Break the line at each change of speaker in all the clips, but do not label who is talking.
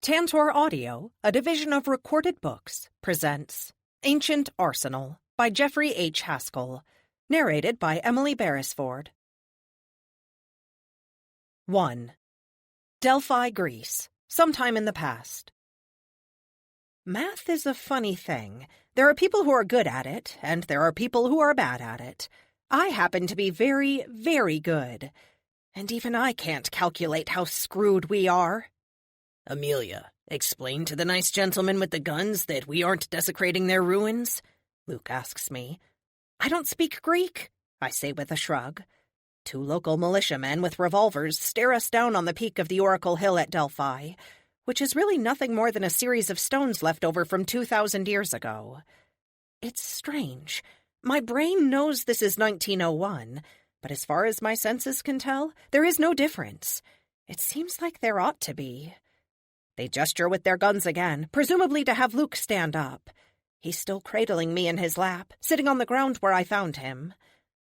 Tantor Audio, a division of Recorded Books, presents Ancient Arsenal by Jeffery H. Haskell, narrated by Emily Beresford. 1. Delphi, Greece, sometime in the past. Math is a funny thing. There are people who are good at it, and there are people who are bad at it. I happen to be very, very good. And even I can't calculate how screwed we are.
Amelia, explain to the nice gentleman with the guns that we aren't desecrating their ruins?
Luke asks me. I don't speak Greek, I say with a shrug. 2 local militiamen with revolvers stare us down on the peak of the Oracle Hill at Delphi, which is really nothing more than a series of stones left over from 2,000 years ago. It's strange. My brain knows this is 1901, but as far as my senses can tell, there is no difference. It seems like there ought to be. They gesture with their guns again, presumably to have Luke stand up. He's still cradling me in his lap, sitting on the ground where I found him.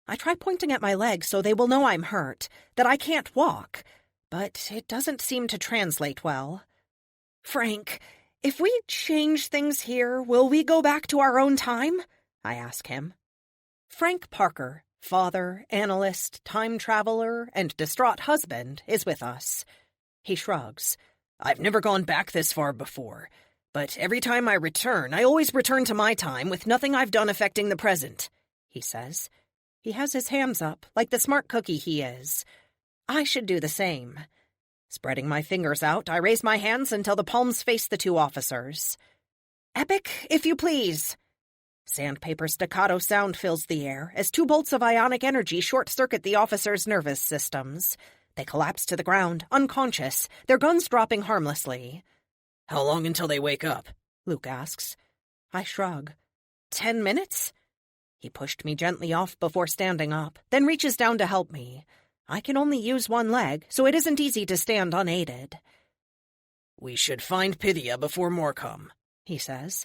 I try pointing at my legs so they will know I'm hurt, that I can't walk, but it doesn't seem to translate well. Frank, if we change things here, will we go back to our own time? I ask him. Frank Parker, father, analyst, time traveler, and distraught husband, is with us. He shrugs.
I've never gone back this far before, but every time I return, I always return to my time with nothing I've done affecting the present, he says.
He has his hands up, like the smart cookie he is. I should do the same. Spreading my fingers out, I raise my hands until the palms face the 2 officers. Epic, if you please. Sandpaper staccato sound fills the air as 2 bolts of ionic energy short-circuit the officers' nervous systems. They collapse to the ground, unconscious, their guns dropping harmlessly.
How long until they wake up?
Luke asks. I shrug. 10 minutes? He pushed me gently off before standing up, then reaches down to help me. I can only use one leg, so it isn't easy to stand unaided.
We should find Pythia before more come, he says.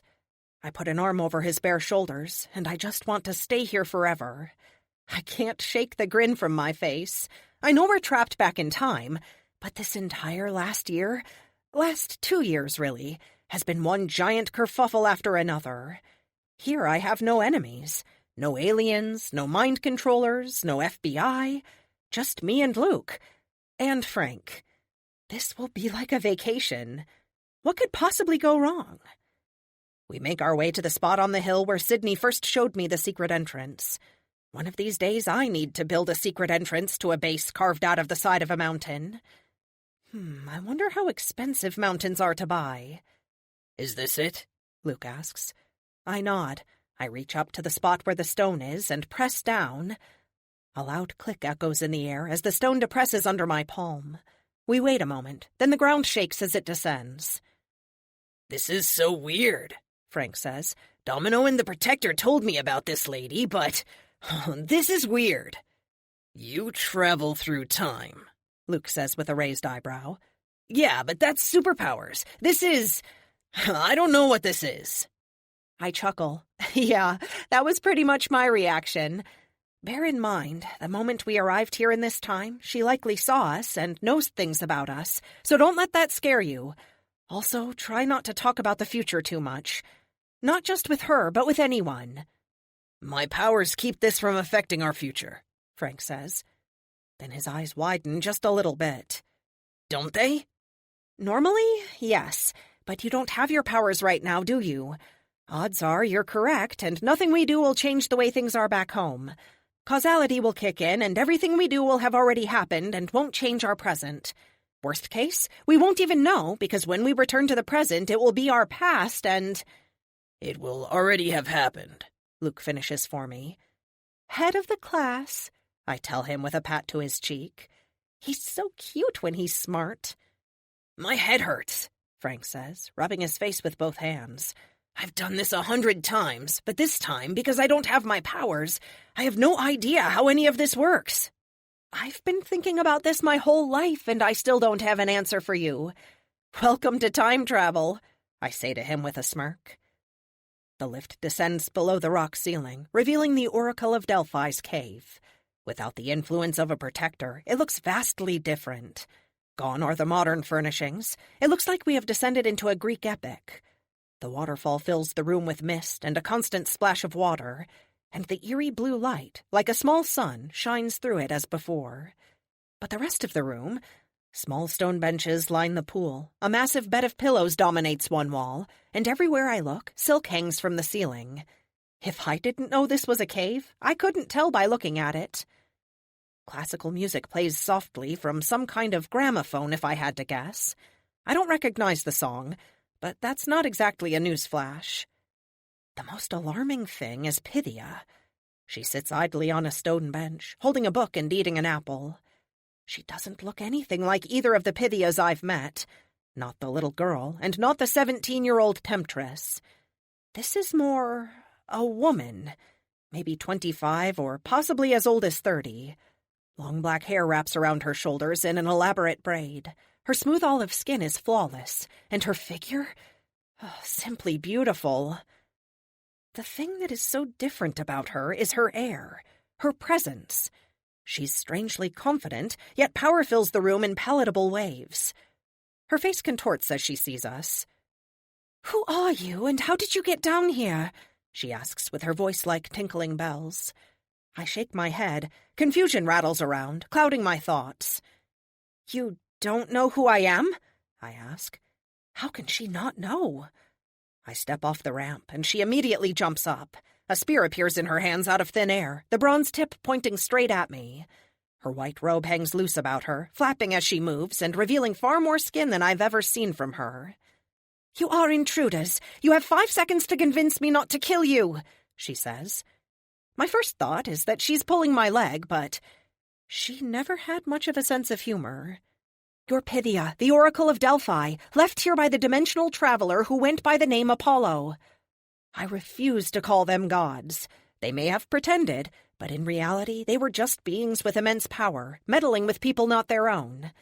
I put an arm over his bare shoulders, and I just want to stay here forever. I can't shake the grin from my face. I know we're trapped back in time, but this entire last 2 years really, has been one giant kerfuffle after another. Here I have no enemies, no aliens, no mind controllers, no FBI, just me and Luke, and Frank. This will be like a vacation. What could possibly go wrong? We make our way to the spot on the hill where Sydney first showed me the secret entrance. One of these days I need to build a secret entrance to a base carved out of the side of a mountain. I wonder how expensive mountains are to buy.
Is this it?
Luke asks. I nod. I reach up to the spot where the stone is and press down. A loud click echoes in the air as the stone depresses under my palm. We wait a moment, then the ground shakes as it descends.
This is so weird, Frank says. Domino and the Protector told me about this lady, but this is weird. You travel through time, Luke says with a raised eyebrow. Yeah, but that's superpowers. This is... I don't know what this is.
I chuckle. Yeah, that was pretty much my reaction. Bear in mind, the moment we arrived here in this time, she likely saw us and knows things about us, so don't let that scare you. Also, try not to talk about the future too much. Not just with her, but with anyone.
My powers keep this from affecting our future, Frank says.
Then his eyes widen just a little bit.
Don't they?
Normally, yes, but you don't have your powers right now, do you? Odds are you're correct, and nothing we do will change the way things are back home. Causality will kick in, and everything we do will have already happened and won't change our present. Worst case, we won't even know, because when we return to the present, it will be our past, and...
It will already have happened,
Luke finishes for me. Head of the class, I tell him with a pat to his cheek. He's so cute when he's smart.
My head hurts, Frank says, rubbing his face with both hands. I've done this 100 times, but this time, because I don't have my powers, I have no idea how any of this works.
I've been thinking about this my whole life, and I still don't have an answer for you. Welcome to time travel, I say to him with a smirk. The lift descends below the rock ceiling, revealing the Oracle of Delphi's cave. Without the influence of a protector, it looks vastly different. Gone are the modern furnishings. It looks like we have descended into a Greek epic. The waterfall fills the room with mist and a constant splash of water, and the eerie blue light, like a small sun, shines through it as before. But the rest of the room, small stone benches line the pool, a massive bed of pillows dominates one wall, and everywhere I look, silk hangs from the ceiling. If I didn't know this was a cave, I couldn't tell by looking at it. Classical music plays softly from some kind of gramophone, if I had to guess. I don't recognize the song, but that's not exactly a newsflash. The most alarming thing is Pythia. She sits idly on a stone bench, holding a book and eating an apple. She doesn't look anything like either of the Pythias I've met. Not the little girl, and not the 17-year-old temptress. This is more a woman, maybe 25 or possibly as old as 30. Long black hair wraps around her shoulders in an elaborate braid. Her smooth olive skin is flawless, and her figure, simply beautiful. The thing that is so different about her is her air, her presence. She's strangely confident, yet power fills the room in palatable waves. Her face contorts as she sees us. "Who are you, and how did you get down here?" she asks with her voice like tinkling bells. I shake my head. Confusion rattles around, clouding my thoughts. "You don't know who I am?" I ask. How can she not know? I step off the ramp, and she immediately jumps up. A spear appears in her hands out of thin air, the bronze tip pointing straight at me. Her white robe hangs loose about her, flapping as she moves and revealing far more skin than I've ever seen from her. "You are intruders. You have 5 seconds to convince me not to kill you," she says. My first thought is that she's pulling my leg, but she never had much of a sense of humor. "You're Pythia, the Oracle of Delphi, left here by the dimensional traveler who went by the name Apollo." I refuse to call them gods. They may have pretended, but in reality they were just beings with immense power, meddling with people not their own.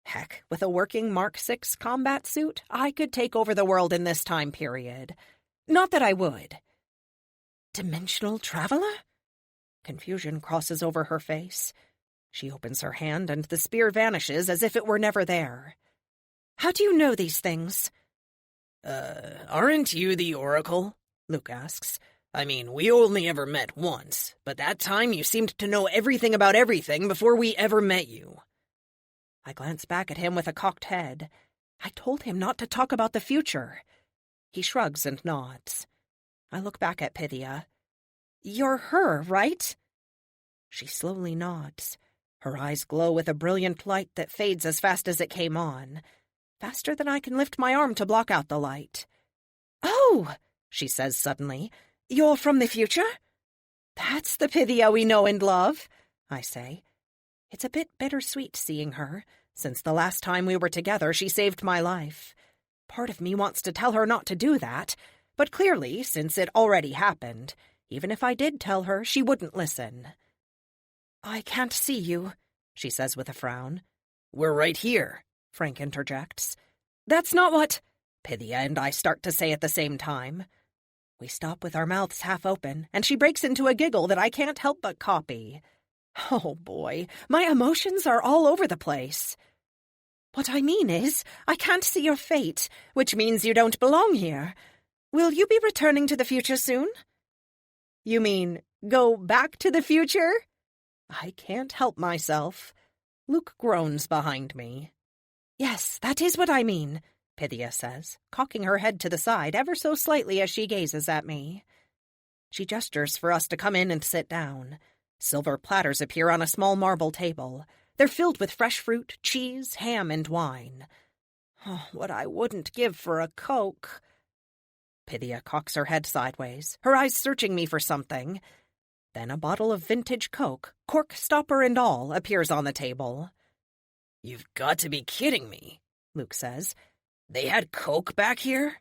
Heck, with a working Mark VI combat suit, I could take over the world in this time period. Not that I would. Dimensional traveler? Confusion crosses over her face. She opens her hand and the spear vanishes as if it were never there. "How do you know these things?"
Aren't you the Oracle?" Luke asks. "I mean, we only ever met once, but that time you seemed to know everything about everything before we ever met you."
I glance back at him with a cocked head. I told him not to talk about the future. He shrugs and nods. I look back at Pythia. "You're her, right?" She slowly nods. Her eyes glow with a brilliant light that fades as fast as it came on. Faster than I can lift my arm to block out the light. "Oh," she says suddenly, "you're from the future?" "That's the Pythia we know and love," I say. It's a bit bittersweet seeing her. Since the last time we were together, she saved my life. Part of me wants to tell her not to do that, but clearly, since it already happened, even if I did tell her, she wouldn't listen. "I can't see you," she says with a frown.
"We're right here,"
Frank interjects. "That's not what—" Pythia and I start to say at the same time. We stop with our mouths half open, and she breaks into a giggle that I can't help but copy. Oh boy, my emotions are all over the place. "What I mean is, I can't see your fate, which means you don't belong here. Will you be returning to the future soon?" "You mean, go back to the future?" I can't help myself. Luke groans behind me. "Yes, that is what I mean," Pythia says, cocking her head to the side ever so slightly as she gazes at me. She gestures for us to come in and sit down. Silver platters appear on a small marble table. They're filled with fresh fruit, cheese, ham, and wine. Oh, what I wouldn't give for a Coke. Pythia cocks her head sideways, her eyes searching me for something. Then a bottle of vintage Coke, cork stopper and all, appears on the table.
"You've got to be kidding me," Luke says. "They had Coke back here?"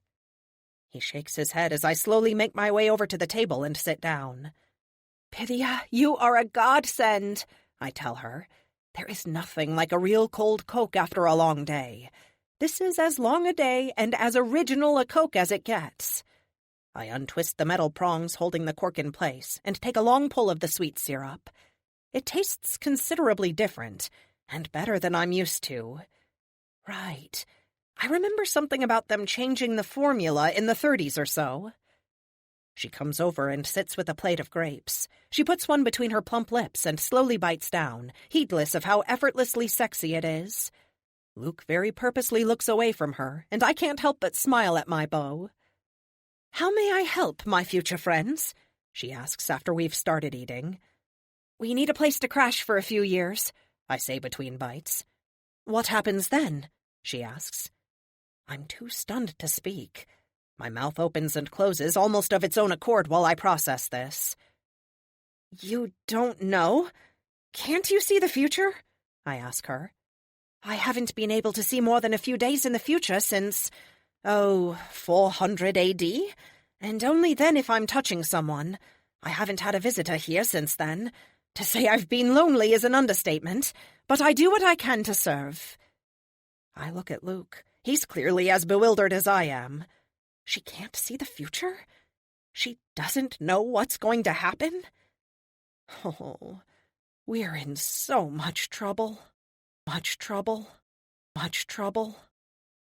He shakes his head as I slowly make my way over to the table and sit down. "Pythia, you are a godsend," I tell her. There is nothing like a real cold Coke after a long day. This is as long a day and as original a Coke as it gets. I untwist the metal prongs holding the cork in place and take a long pull of the sweet syrup. It tastes considerably different, and better than I'm used to. Right. I remember something about them changing the formula in the 30s or so. She comes over and sits with a plate of grapes. She puts one between her plump lips and slowly bites down, heedless of how effortlessly sexy it is. Luke very purposely looks away from her, and I can't help but smile at my beau. "How may I help, my future friends?" she asks after we've started eating. "We need a place to crash for a few years," I say between bites. "What happens then?" she asks. I'm too stunned to speak. My mouth opens and closes almost of its own accord while I process this. "You don't know? Can't you see the future?" I ask her. "I haven't been able to see more than a few days in the future since, 400 AD, and only then if I'm touching someone. I haven't had a visitor here since then. To say I've been lonely is an understatement, but I do what I can to serve." I look at Luke. He's clearly as bewildered as I am. She can't see the future? She doesn't know what's going to happen? Oh, we're in so much trouble. Much trouble. Much trouble.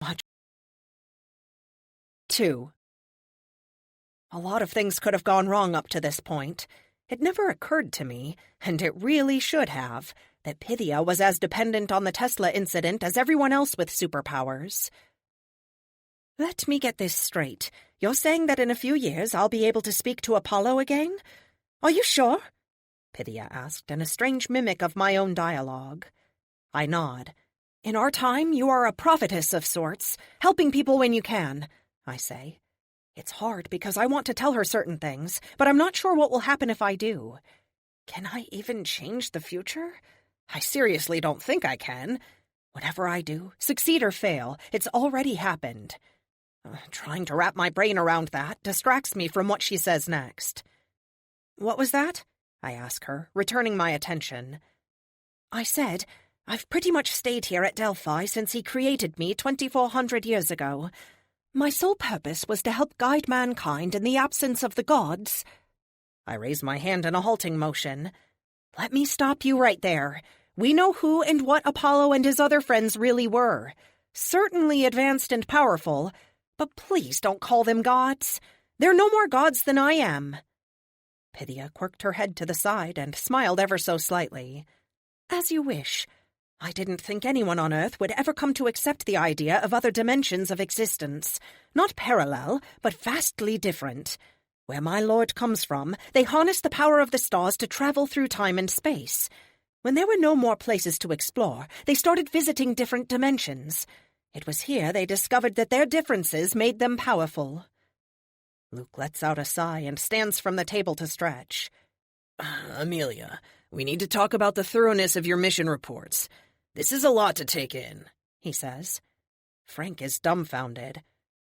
Much. 2. A lot of things could have gone wrong up to this point. It never occurred to me, and it really should have, that Pythia was as dependent on the Tesla incident as everyone else with superpowers. Let me get this straight. You're saying that in a few years I'll be able to speak to Apollo again? Are you sure? Pythia asked in a strange mimic of my own dialogue. I nod. In our time, you are a prophetess of sorts, helping people when you can, I say. It's hard because I want to tell her certain things, but I'm not sure what will happen if I do. Can I even change the future? I seriously don't think I can. Whatever I do, succeed or fail, it's already happened. Trying to wrap my brain around that distracts me from what she says next. What was that? I ask her, returning my attention. I said, I've pretty much stayed here at Delphi since he created me 2,400 years ago. My sole purpose was to help guide mankind in the absence of the gods. I raise my hand in a halting motion. Let me stop you right there. We know who and what Apollo and his other friends really were. Certainly advanced and powerful, but please don't call them gods. They're no more gods than I am. Pythia quirked her head to the side and smiled ever so slightly. As you wish. I didn't think anyone on Earth would ever come to accept the idea of other dimensions of existence. Not parallel, but vastly different. Where my lord comes from, they harness the power of the stars to travel through time and space. When there were no more places to explore, they started visiting different dimensions. It was here they discovered that their differences made them powerful. Luke lets out a sigh and stands from the table to stretch.
Amelia, we need to talk about the thoroughness of your mission reports. This is a lot to take in, he says.
Frank is dumbfounded.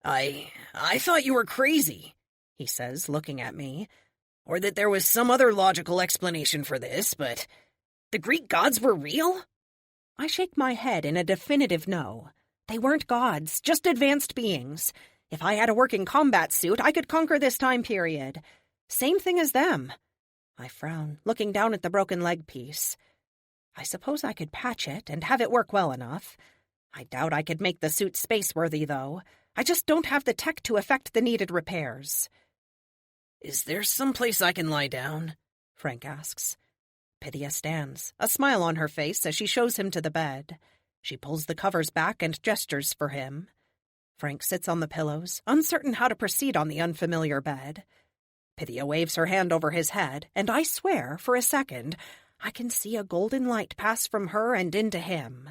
I thought you were crazy, he says, looking at me. Or that there was some other logical explanation for this, but the Greek gods were real?
I shake my head in a definitive no. They weren't gods, just advanced beings. If I had a working combat suit, I could conquer this time period. Same thing as them. I frown, looking down at the broken leg piece. I suppose I could patch it and have it work well enough. I doubt I could make the suit space-worthy, though. I just don't have the tech to effect the needed repairs.
Is there some place I can lie down?
Frank asks. Pythia stands, a smile on her face as she shows him to the bed. She pulls the covers back and gestures for him. Frank sits on the pillows, uncertain how to proceed on the unfamiliar bed. Pythia waves her hand over his head, and I swear, for a second, I can see a golden light pass from her and into him.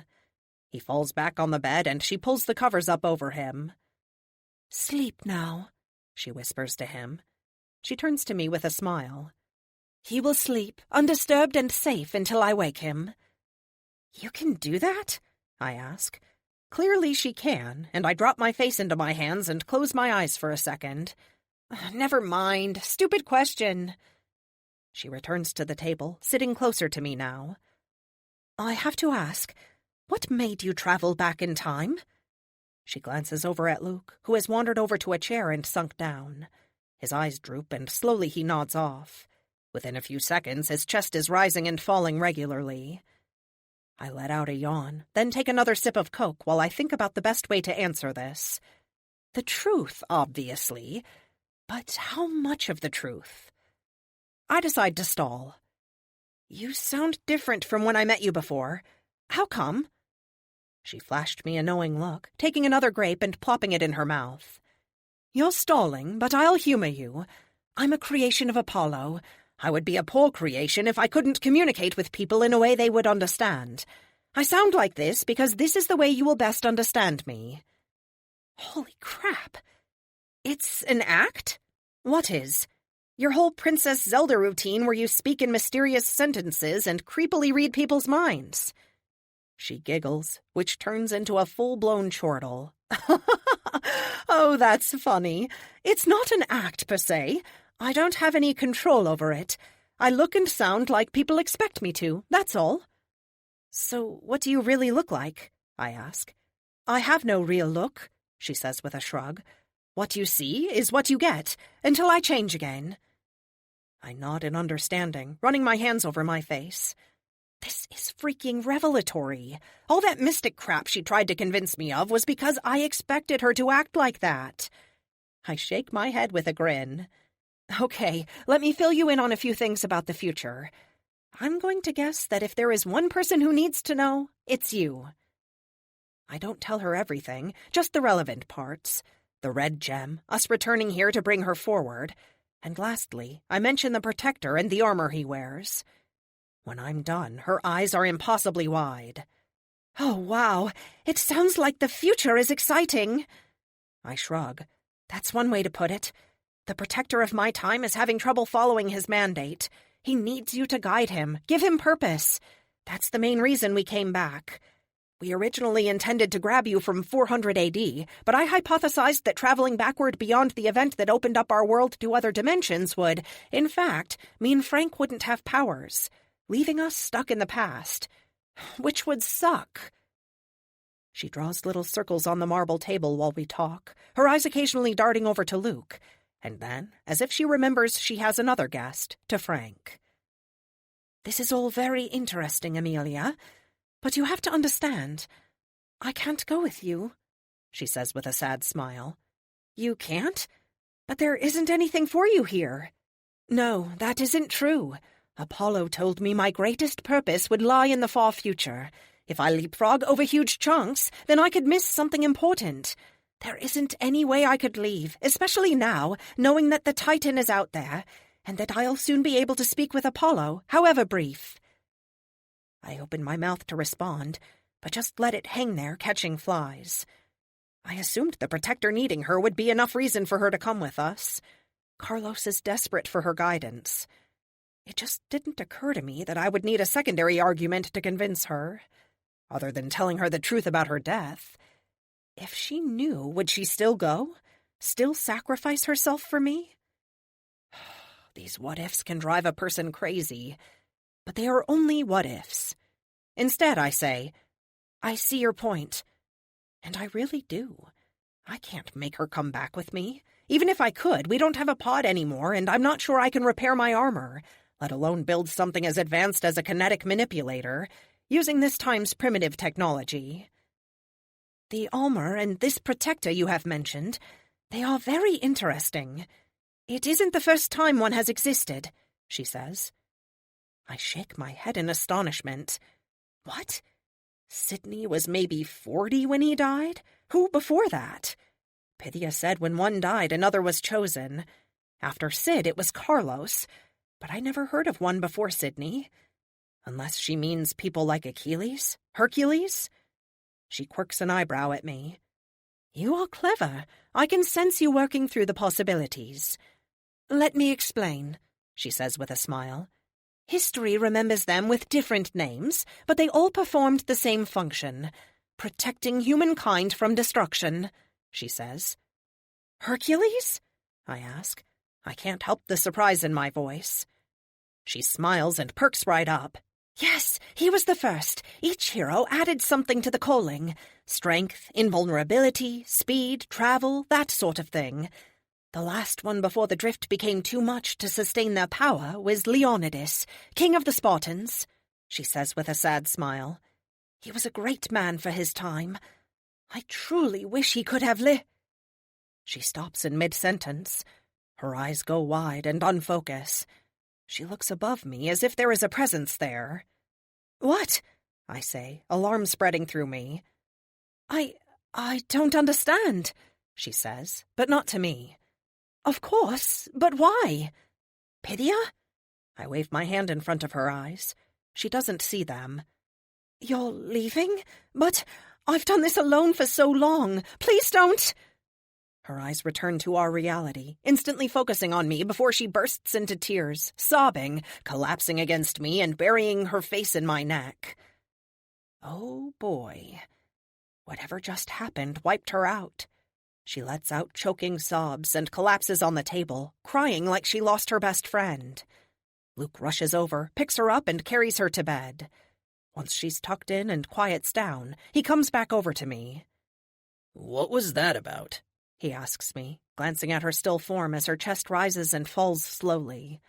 He falls back on the bed, and she pulls the covers up over him. "Sleep now," she whispers to him. She turns to me with a smile. "He will sleep, undisturbed and safe, until I wake him." "You can do that?" I ask. Clearly she can, and I drop my face into my hands and close my eyes for a second. Never mind. Stupid question. She returns to the table, sitting closer to me now. I have to ask, what made you travel back in time? She glances over at Luke, who has wandered over to a chair and sunk down. His eyes droop, and slowly he nods off. Within a few seconds, his chest is rising and falling regularly. I let out a yawn, then take another sip of Coke while I think about the best way to answer this. The truth, obviously, but how much of the truth? I decide to stall. You sound different from when I met you before. How come? She flashed me a knowing look, taking another grape and plopping it in her mouth. You're stalling, but I'll humor you. I'm a creation of Apollo. I would be a poor creation if I couldn't communicate with people in a way they would understand. I sound like this because this is the way you will best understand me. Holy crap. It's an act? What is? Your whole Princess Zelda routine where you speak in mysterious sentences and creepily read people's minds. She giggles, which turns into a full-blown chortle. Oh, that's funny. It's not an act, per se. I don't have any control over it. I look and sound like people expect me to, that's all. So what do you really look like? I ask. I have no real look, she says with a shrug. What you see is what you get, until I change again. I nod in understanding, running my hands over my face. This is freaking revelatory. All that mystic crap she tried to convince me of was because I expected her to act like that. I shake my head with a grin. Okay, let me fill you in on a few things about the future. I'm going to guess that if there is one person who needs to know, it's you. I don't tell her everything, just the relevant parts. The red gem, us returning here to bring her forward. And lastly, I mention the protector and the armor he wears. When I'm done, her eyes are impossibly wide. Oh, wow. It sounds like the future is exciting. I shrug. That's one way to put it. The protector of my time is having trouble following his mandate. He needs you to guide him, give him purpose. That's the main reason we came back. We originally intended to grab you from 400 AD, but I hypothesized that traveling backward beyond the event that opened up our world to other dimensions would, in fact, mean Frank wouldn't have powers, leaving us stuck in the past, which would suck. She draws little circles on the marble table while we talk, her eyes occasionally darting over to Luke, and then, as if she remembers she has another guest, to Frank. This is all very interesting, Amelia, but you have to understand, I can't go with you, she says with a sad smile. You can't? But there isn't anything for you here. No, that isn't true. Apollo told me my greatest purpose would lie in the far future. If I leapfrog over huge chunks, then I could miss something important. There isn't any way I could leave, especially now, knowing that the Titan is out there, and that I'll soon be able to speak with Apollo, however brief. I open my mouth to respond, but just let it hang there, catching flies. I assumed the protector needing her would be enough reason for her to come with us. Carlos is desperate for her guidance. It just didn't occur to me that I would need a secondary argument to convince her, other than telling her the truth about her death. If she knew, would she still go? Still sacrifice herself for me? These what-ifs can drive a person crazy, but they are only what-ifs. Instead, I say, I see your point. And I really do. I can't make her come back with me. Even if I could, we don't have a pod anymore, and I'm not sure I can repair my armor, let alone build something as advanced as a kinetic manipulator, using this time's primitive technology. The armor and this protector you have mentioned, they are very interesting. It isn't the first time one has existed, she says. I shake my head in astonishment. What? Sidney was maybe 40 when he died? Who before that? Pythia said when one died, another was chosen. After Sid, it was Carlos, but I never heard of one before Sidney. Unless she means people like Achilles? Hercules? She quirks an eyebrow at me. You are clever. I can sense you working through the possibilities. Let me explain, she says with a smile. History remembers them with different names, but they all performed the same function, protecting humankind from destruction, she says. Hercules? I ask. I can't help the surprise in my voice. She smiles and perks right up. Yes, he was the first. Each hero added something to the calling. Strength, invulnerability, speed, travel, that sort of thing. The last one before the drift became too much to sustain their power was Leonidas, king of the Spartans, she says with a sad smile. He was a great man for his time. I truly wish he could have She stops in mid-sentence. Her eyes go wide and unfocus. She looks above me as if there is a presence there. "What?" I say, alarm spreading through me. I don't understand," she says, but not to me. "Of course, but why? Pythia?" I wave my hand in front of her eyes. She doesn't see them. "You're leaving? But I've done this alone for so long. Please don't." Her eyes return to our reality, instantly focusing on me before she bursts into tears, sobbing, collapsing against me and burying her face in my neck. Oh boy. Whatever just happened wiped her out. She lets out choking sobs and collapses on the table, crying like she lost her best friend. Luke rushes over, picks her up, and carries her to bed. Once she's tucked in and quiets down, he comes back over to me.
"What was that about?"
he asks me, glancing at her still form as her chest rises and falls slowly.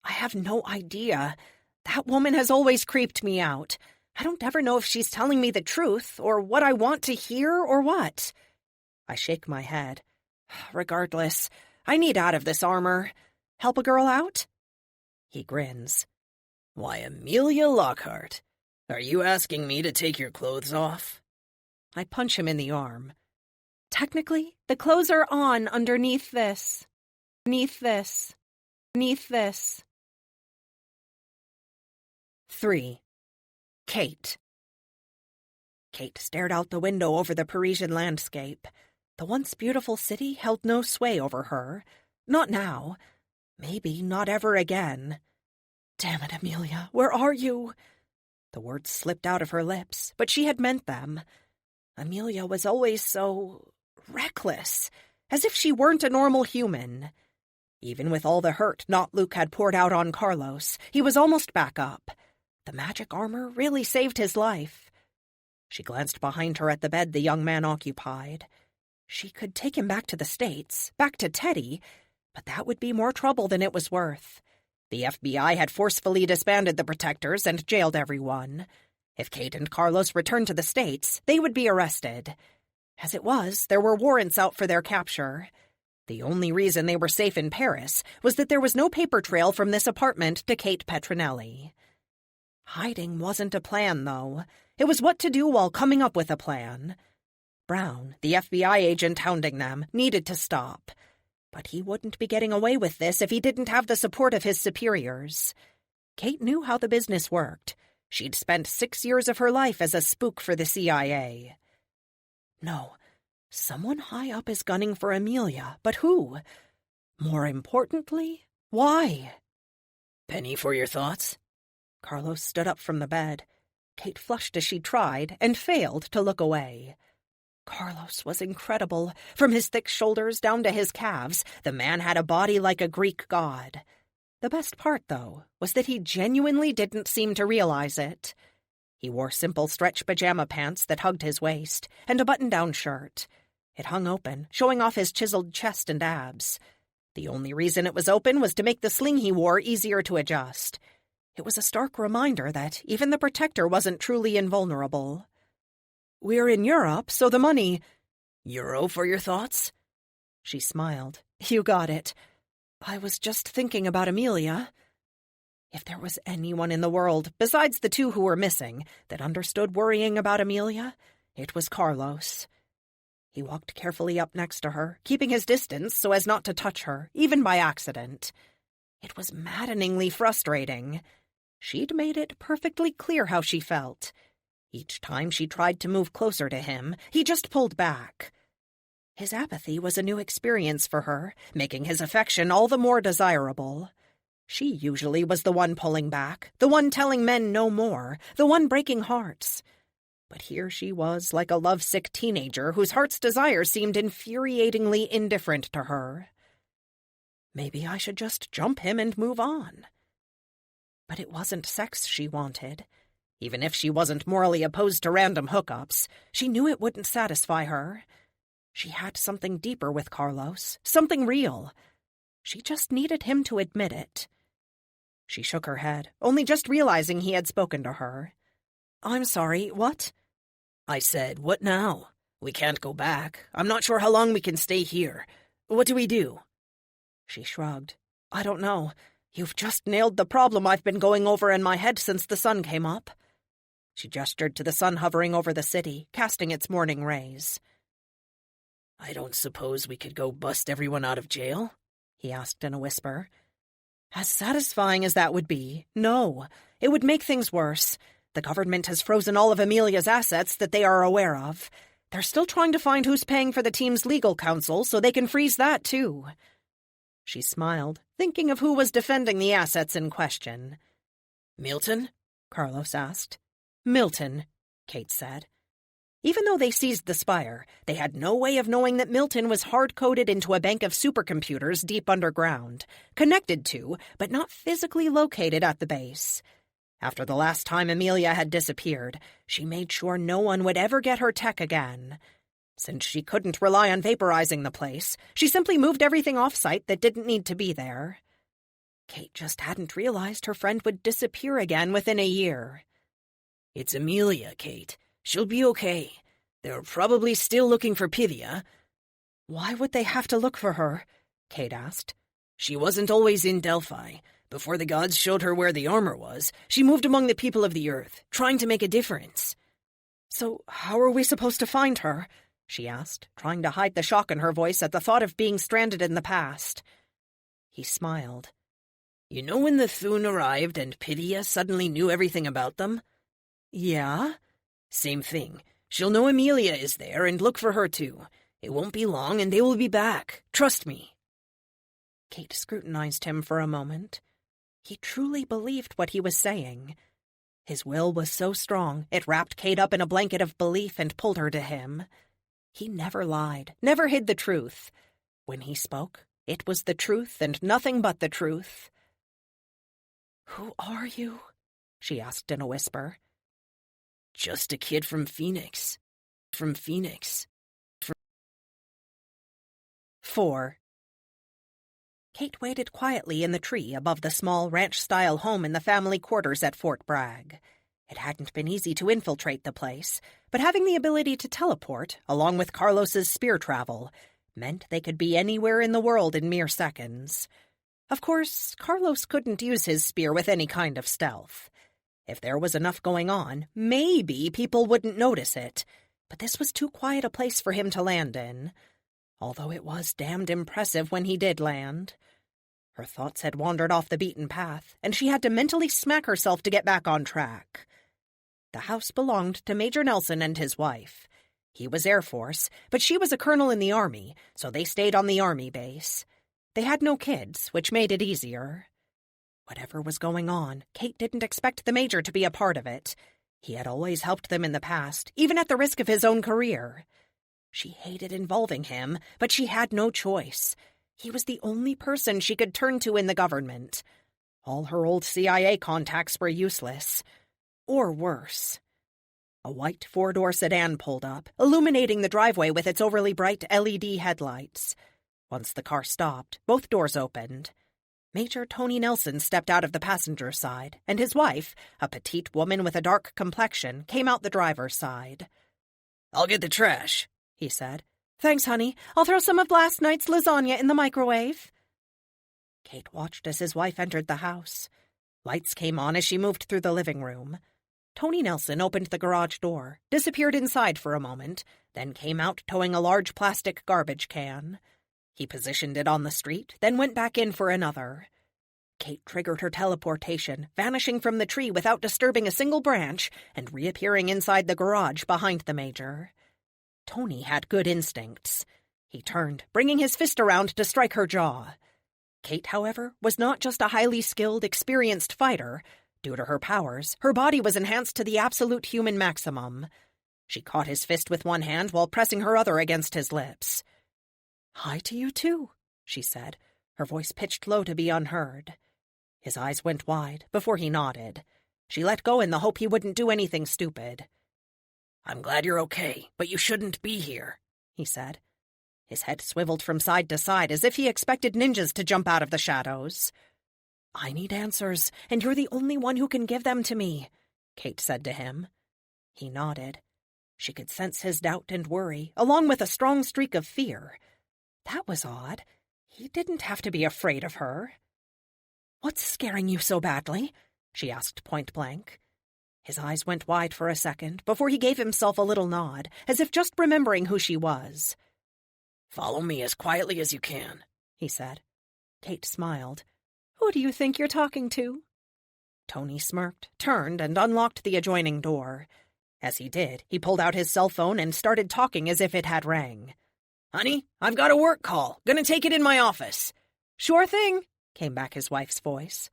I have no idea. That woman has always creeped me out. I don't ever know if she's telling me the truth, or what I want to hear, or what. I shake my head. Regardless, I need out of this armor. Help a girl out? He grins.
"Why, Amelia Lockhart, are you asking me to take your clothes off?"
I punch him in the arm. Technically, the clothes are on underneath this. Beneath this. Beneath this. 3. Kate. Kate stared out the window over the Parisian landscape. The once beautiful city held no sway over her. Not now. Maybe not ever again. Damn it, Amelia, where are you? The words slipped out of her lips, but she had meant them. Amelia was always so reckless, as if she weren't a normal human. Even with all the hurt not Luke had poured out on Carlos, he was almost back up. The magic armor really saved his life. She glanced behind her at the bed the young man occupied. She could take him back to the States, back to Teddy, but that would be more trouble than it was worth. The FBI had forcefully disbanded the protectors and jailed everyone. If Kate and Carlos returned to the States, they would be arrested. As it was, there were warrants out for their capture. The only reason they were safe in Paris was that there was no paper trail from this apartment to Kate Petronelli. Hiding wasn't a plan, though. It was what to do while coming up with a plan. Brown, the FBI agent hounding them, needed to stop. But he wouldn't be getting away with this if he didn't have the support of his superiors. Kate knew how the business worked. She'd spent 6 years of her life as a spook for the CIA. No, someone high up is gunning for Amelia, but who? More importantly, why?
"Penny for your thoughts?"
Carlos stood up from the bed. Kate flushed as she tried, and failed to look away. Carlos was incredible. From his thick shoulders down to his calves, the man had a body like a Greek god. The best part, though, was that he genuinely didn't seem to realize it. He wore simple stretch pajama pants that hugged his waist, and a button-down shirt. It hung open, showing off his chiseled chest and abs. The only reason it was open was to make the sling he wore easier to adjust. It was a stark reminder that even the protector wasn't truly invulnerable. "We're in Europe, so the money—"
"Euro for your thoughts?"
She smiled. "You got it. I was just thinking about Amelia." If there was anyone in the world, besides the two who were missing, that understood worrying about Amelia, it was Carlos. He walked carefully up next to her, keeping his distance so as not to touch her, even by accident. It was maddeningly frustrating. She'd made it perfectly clear how she felt. Each time she tried to move closer to him, he just pulled back. His apathy was a new experience for her, making his affection all the more desirable. She usually was the one pulling back, the one telling men no more, the one breaking hearts. But here she was like a lovesick teenager whose heart's desire seemed infuriatingly indifferent to her. Maybe I should just jump him and move on. But it wasn't sex she wanted. Even if she wasn't morally opposed to random hookups, she knew it wouldn't satisfy her. She had something deeper with Carlos, something real. She just needed him to admit it. She shook her head, only just realizing he had spoken to her. I'm sorry, what?
I said, what now? We can't go back. I'm not sure how long we can stay here. What do we do?
She shrugged. I don't know. You've just nailed the problem I've been going over in my head since the sun came up. She gestured to the sun hovering over the city, casting its morning rays.
I don't suppose we could go bust everyone out of jail?
He asked in a whisper. As satisfying as that would be, no. It would make things worse. The government has frozen all of Amelia's assets that they are aware of. They're still trying to find who's paying for the team's legal counsel so they can freeze that, too. She smiled, thinking of who was defending the assets in question.
Milton?
Carlos asked. Milton, Kate said. Even though they seized the Spire, they had no way of knowing that Milton was hard-coded into a bank of supercomputers deep underground, connected to, but not physically located at the base. After the last time Amelia had disappeared, she made sure no one would ever get her tech again. Since she couldn't rely on vaporizing the place, she simply moved everything off-site that didn't need to be there. Kate just hadn't realized her friend would disappear again within a year.
It's Amelia, Kate. She'll be okay. They're probably still looking for Pythia.
Why would they have to look for her? Kate asked.
She wasn't always in Delphi. Before the gods showed her where the armor was, she moved among the people of the earth, trying to make a difference.
So how are we supposed to find her? She asked, trying to hide the shock in her voice at the thought of being stranded in the past. He smiled.
You know when the Thun arrived and Pythia suddenly knew everything about them?
Yeah?
Same thing. She'll know Amelia is there and look for her too. It won't be long and they will be back. Trust me.
Kate scrutinized him for a moment. He truly believed what he was saying. His will was so strong, it wrapped Kate up in a blanket of belief and pulled her to him. He never lied, never hid the truth. When he spoke, it was the truth and nothing but the truth. Who are you? She asked in a whisper.
Just a kid from Phoenix. From Phoenix.
4. Kate waited quietly in the tree above the small ranch-style home in the family quarters at Fort Bragg. It hadn't been easy to infiltrate the place, but having the ability to teleport, along with Carlos's spear travel, meant they could be anywhere in the world in mere seconds. Of course, Carlos couldn't use his spear with any kind of stealth. If there was enough going on, maybe people wouldn't notice it, but this was too quiet a place for him to land in. Although it was damned impressive when he did land. Her thoughts had wandered off the beaten path, and she had to mentally smack herself to get back on track. The house belonged to Major Nelson and his wife. He was Air Force, but she was a colonel in the Army, so they stayed on the Army base. They had no kids, which made it easier. Whatever was going on, Kate didn't expect the Major to be a part of it. He had always helped them in the past, even at the risk of his own career. She hated involving him, but she had no choice. He was the only person she could turn to in the government. All her old CIA contacts were useless. Or worse. A white four-door sedan pulled up, illuminating the driveway with its overly bright LED headlights. Once the car stopped, both doors opened. Major Tony Nelson stepped out of the passenger side, and his wife, a petite woman with a dark complexion, came out the driver's side.
I'll get the trash,
he said. Thanks, honey. I'll throw some of last night's lasagna in the microwave. Kate watched as his wife entered the house. Lights came on as she moved through the living room. Tony Nelson opened the garage door, disappeared inside for a moment, then came out towing a large plastic garbage can. He positioned it on the street, then went back in for another. Kate triggered her teleportation, vanishing from the tree without disturbing a single branch and reappearing inside the garage behind the Major. Tony had good instincts. He turned, bringing his fist around to strike her jaw. Kate, however, was not just a highly skilled, experienced fighter. Due to her powers, her body was enhanced to the absolute human maximum. She caught his fist with one hand while pressing her other against his lips. "Hi to you, too," she said, her voice pitched low to be unheard. His eyes went wide before he nodded. She let go in the hope he wouldn't do anything stupid.
I'm glad you're okay, but you shouldn't be here,
he said. His head swiveled from side to side as if he expected ninjas to jump out of the shadows. "I need answers, and you're the only one who can give them to me," Kate said to him. He nodded. She could sense his doubt and worry, along with a strong streak of fear. That was odd. He didn't have to be afraid of her. "What's scaring you so badly?" she asked point-blank. His eyes went wide for a second before he gave himself a little nod, as if just remembering who she was.
"Follow me as quietly as you can,"
he said. Kate smiled. "Who do you think you're talking to?" Tony smirked, turned, and unlocked the adjoining door. As he did, he pulled out his cell phone and started talking as if it had rang.
"Honey, I've got a work call. Gonna take it in my office."
"Sure thing," came back his wife's voice.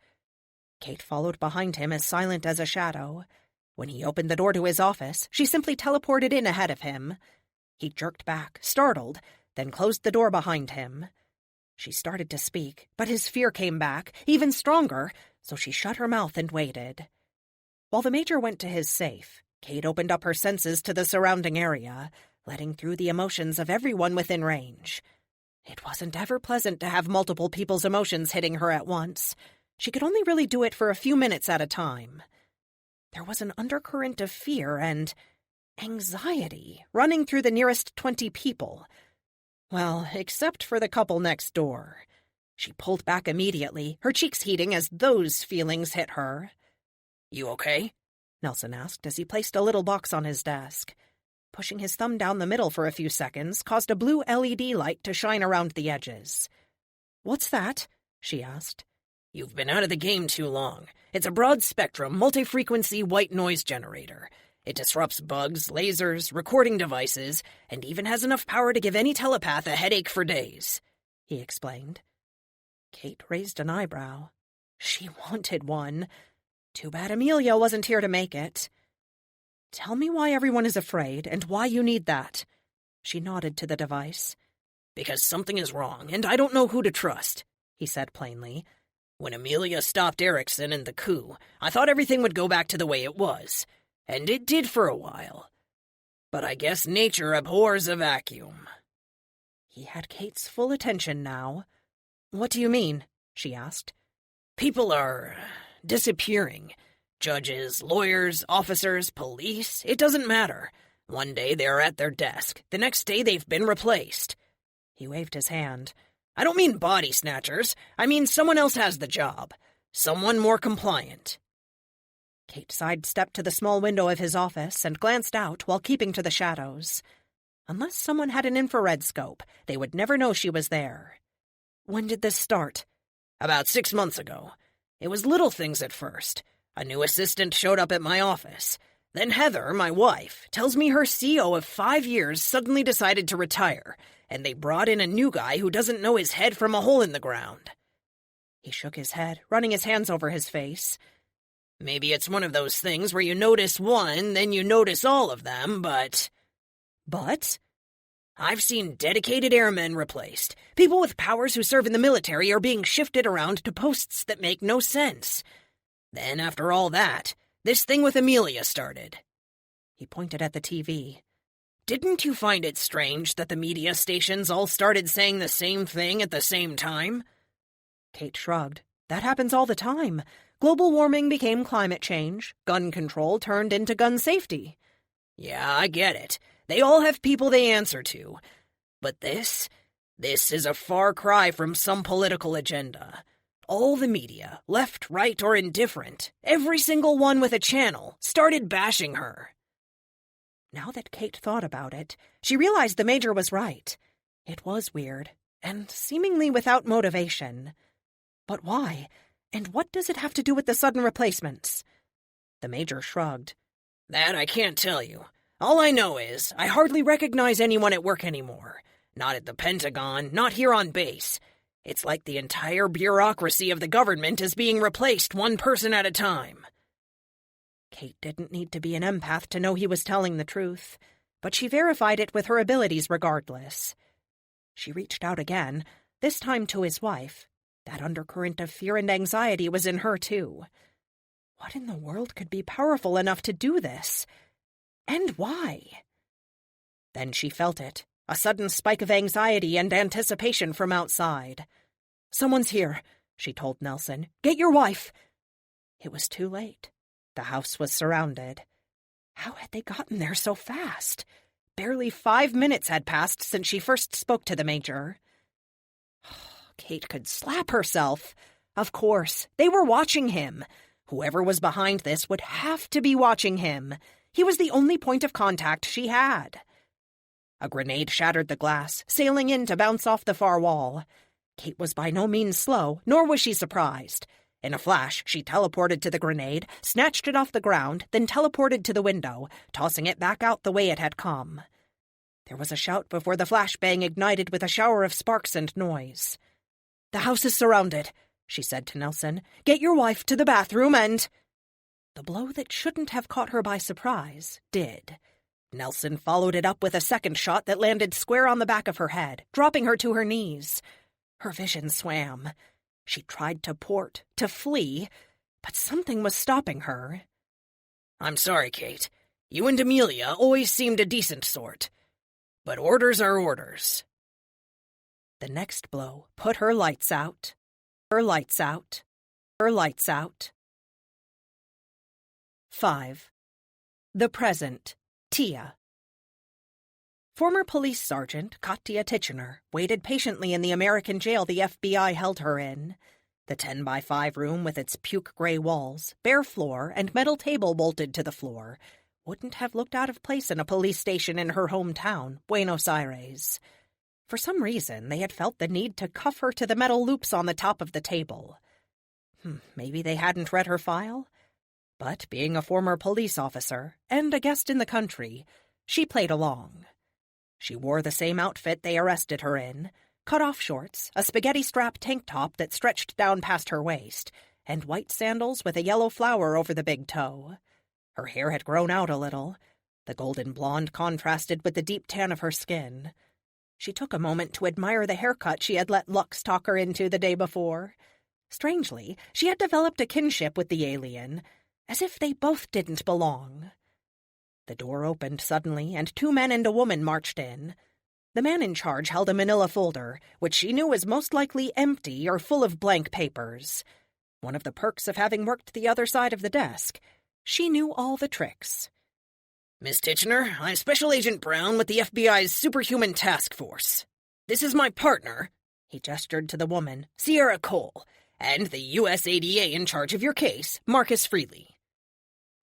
Kate followed behind him as silent as a shadow. When he opened the door to his office, she simply teleported in ahead of him. He jerked back, startled, then closed the door behind him. She started to speak, but his fear came back, even stronger, so she shut her mouth and waited. While the Major went to his safe, Kate opened up her senses to the surrounding area, letting through the emotions of everyone within range. It wasn't ever pleasant to have multiple people's emotions hitting her at once. She could only really do it for a few minutes at a time. There was an undercurrent of fear and anxiety running through the nearest 20 people. Well, except for the couple next door. She pulled back immediately, her cheeks heating as those feelings hit her.
"You okay?"
Nelson asked as he placed a little box on his desk. Pushing his thumb down the middle for a few seconds caused a blue LED light to shine around the edges. "What's that?" she asked.
"You've been out of the game too long. It's a broad-spectrum, multi-frequency white noise generator. It disrupts bugs, lasers, recording devices, and even has enough power to give any telepath a headache for days," he explained. Kate raised an eyebrow. She wanted one. Too bad Amelia wasn't here to make it. "Tell me why everyone is afraid, and why you need that." She nodded to the device. "Because something is wrong, and I don't know who to trust," he said plainly. "When Amelia stopped Erickson and the coup, I thought everything would go back to the way it was. And it did for a while. But I guess nature abhors a vacuum."
He had Kate's full attention now. "What do you mean?" she asked.
"People are disappearing. Judges, lawyers, officers, police, it doesn't matter. One day they're at their desk. The next day they've been replaced." He waved his hand. "I don't mean body snatchers. I mean someone else has the job. Someone more compliant."
Kate sidestepped to the small window of his office and glanced out while keeping to the shadows. Unless someone had an infrared scope, they would never know she was there. "When did this start?"
"About 6 months ago. It was little things at first. A new assistant showed up at my office. Then Heather, my wife, tells me her CO of 5 years suddenly decided to retire, and they brought in a new guy who doesn't know his head from a hole in the ground."
He shook his head, running his hands over his face.
"Maybe it's one of those things where you notice one, then you notice all of them, but..."
"But?"
"I've seen dedicated airmen replaced. People with powers who serve in the military are being shifted around to posts that make no sense. Then, after all that, this thing with Amelia started."
He pointed at the TV.
"Didn't you find it strange that the media stations all started saying the same thing at the same time?"
Kate shrugged. "That happens all the time. Global warming became climate change. Gun control turned into gun safety."
"Yeah, I get it. They all have people they answer to. But this is a far cry from some political agenda. All the media, left, right, or indifferent, every single one with a channel, started bashing her."
Now that Kate thought about it, she realized the Major was right. It was weird, and seemingly without motivation. But why? And what does it have to do with the sudden replacements? The Major shrugged.
"That I can't tell you. All I know is I hardly recognize anyone at work anymore. Not at the Pentagon, not here on base. It's like the entire bureaucracy of the government is being replaced one person at a time."
Kate didn't need to be an empath to know he was telling the truth, but she verified it with her abilities regardless. She reached out again, this time to his wife. That undercurrent of fear and anxiety was in her, too. What in the world could be powerful enough to do this? And why? Then she felt it, a sudden spike of anxiety and anticipation from outside. "Someone's here," she told Nelson. "Get your wife." It was too late. The house was surrounded. How had they gotten there so fast? Barely 5 minutes had passed since she first spoke to the Major. Kate could slap herself. Of course, they were watching him. Whoever was behind this would have to be watching him. He was the only point of contact she had. A grenade shattered the glass, sailing in to bounce off the far wall. Kate was by no means slow, nor was she surprised. In a flash, she teleported to the grenade, snatched it off the ground, then teleported to the window, tossing it back out the way it had come. There was a shout before the flashbang ignited with a shower of sparks and noise. "The house is surrounded," she said to Nelson. "Get your wife to the bathroom and—" The blow that shouldn't have caught her by surprise did. Nelson followed it up with a second shot that landed square on the back of her head, dropping her to her knees. Her vision swam. She tried to port, to flee, but something was stopping her.
"I'm sorry, Kate. You and Amelia always seemed a decent sort. But orders are orders."
The next blow put her lights out. Her lights out. Her lights out. 5. The Present. Tia. Former police sergeant Katya Titchener waited patiently in the American jail the FBI held her in. The 10-by-5 room with its puke-gray walls, bare floor, and metal table bolted to the floor wouldn't have looked out of place in a police station in her hometown, Buenos Aires. For some reason, they had felt the need to cuff her to the metal loops on the top of the table. Maybe they hadn't read her file? But being a former police officer, and a guest in the country, she played along. She wore the same outfit they arrested her in, cut-off shorts, a spaghetti-strap tank top that stretched down past her waist, and white sandals with a yellow flower over the big toe. Her hair had grown out a little. The golden blonde contrasted with the deep tan of her skin. She took a moment to admire the haircut she had let Lux talk her into the day before. Strangely, she had developed a kinship with the alien, as if they both didn't belong. The door opened suddenly, and 2 men and a woman marched in. The man in charge held a manila folder, which she knew was most likely empty or full of blank papers. One of the perks of having worked the other side of the desk. She knew all the tricks.
"Miss Titchener, I'm Special Agent Brown with the FBI's Superhuman Task Force. This is my partner," he gestured to the woman, "Sierra Cole, and the USADA in charge of your case, Marcus Freely."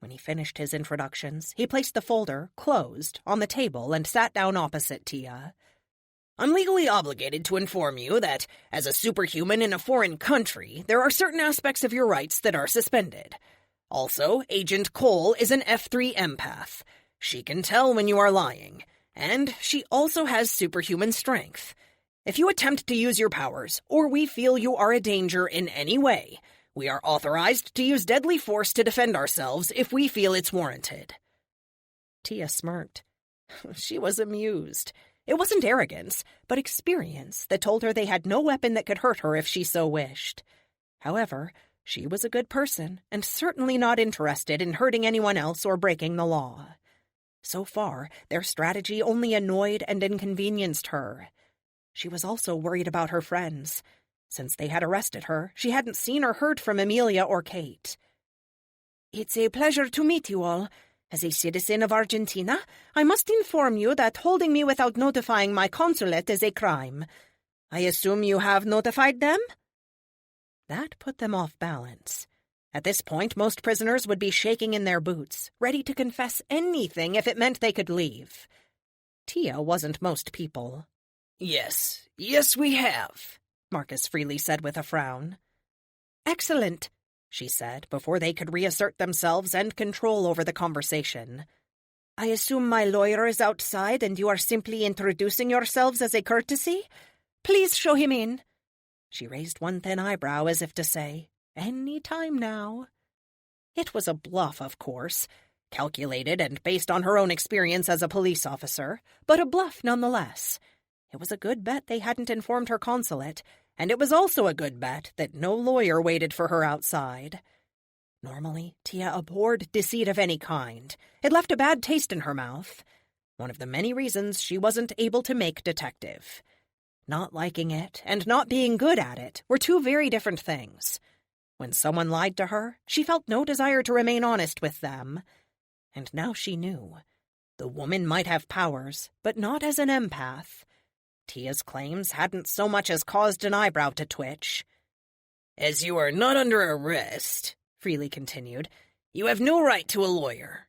When he finished his introductions, he placed the folder, closed, on the table and sat down opposite Tia. "I'm legally obligated to inform you that, as a superhuman in a foreign country, there are certain aspects of your rights that are suspended. Also, Agent Cole is an F3 empath. She can tell when you are lying, and she also has superhuman strength. If you attempt to use your powers, or we feel you are a danger in any way, we are authorized to use deadly force to defend ourselves if we feel it's warranted."
Tia smirked. She was amused. It wasn't arrogance, but experience that told her they had no weapon that could hurt her if she so wished. However, she was a good person, and certainly not interested in hurting anyone else or breaking the law. So far, their strategy only annoyed and inconvenienced her. She was also worried about her friends. Since they had arrested her, she hadn't seen or heard from Amelia or Kate. "It's a pleasure to meet you all. As a citizen of Argentina, I must inform you that holding me without notifying my consulate is a crime. I assume you have notified them?" That put them off balance. At this point, most prisoners would be shaking in their boots, ready to confess anything if it meant they could leave. Tia wasn't most people.
Yes, we have,"
Marcus Freely said with a frown. "Excellent," she said, before they could reassert themselves and control over the conversation. "I assume my lawyer is outside and you are simply introducing yourselves as a courtesy? Please show him in." She raised one thin eyebrow as if to say, "Any time now." It was a bluff, of course, calculated and based on her own experience as a police officer, but a bluff nonetheless. It was a good bet they hadn't informed her consulate, and it was also a good bet that no lawyer waited for her outside. Normally, Tia abhorred deceit of any kind. It left a bad taste in her mouth. One of the many reasons she wasn't able to make detective. Not liking it and not being good at it were two very different things. When someone lied to her, she felt no desire to remain honest with them. And now she knew. The woman might have powers, but not as an empath. Tia's claims hadn't so much as caused an eyebrow to twitch.
As you are not under arrest, Freely continued, you have no right to a lawyer.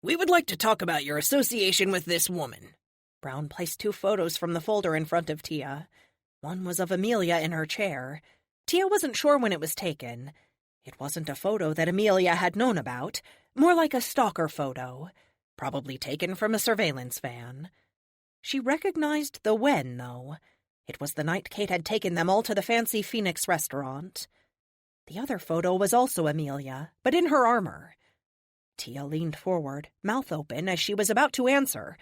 We would like to talk about your association with this woman.
Brown placed 2 photos from the folder in front of Tia. One was of Amelia in her chair. Tia wasn't sure when it was taken. It wasn't a photo that Amelia had known about, more like a stalker photo, probably taken from a surveillance van. She recognized the when, though. It was the night Kate had taken them all to the fancy Phoenix restaurant. The other photo was also Amelia, but in her armor. Tia leaned forward, mouth open, as she was about to answer,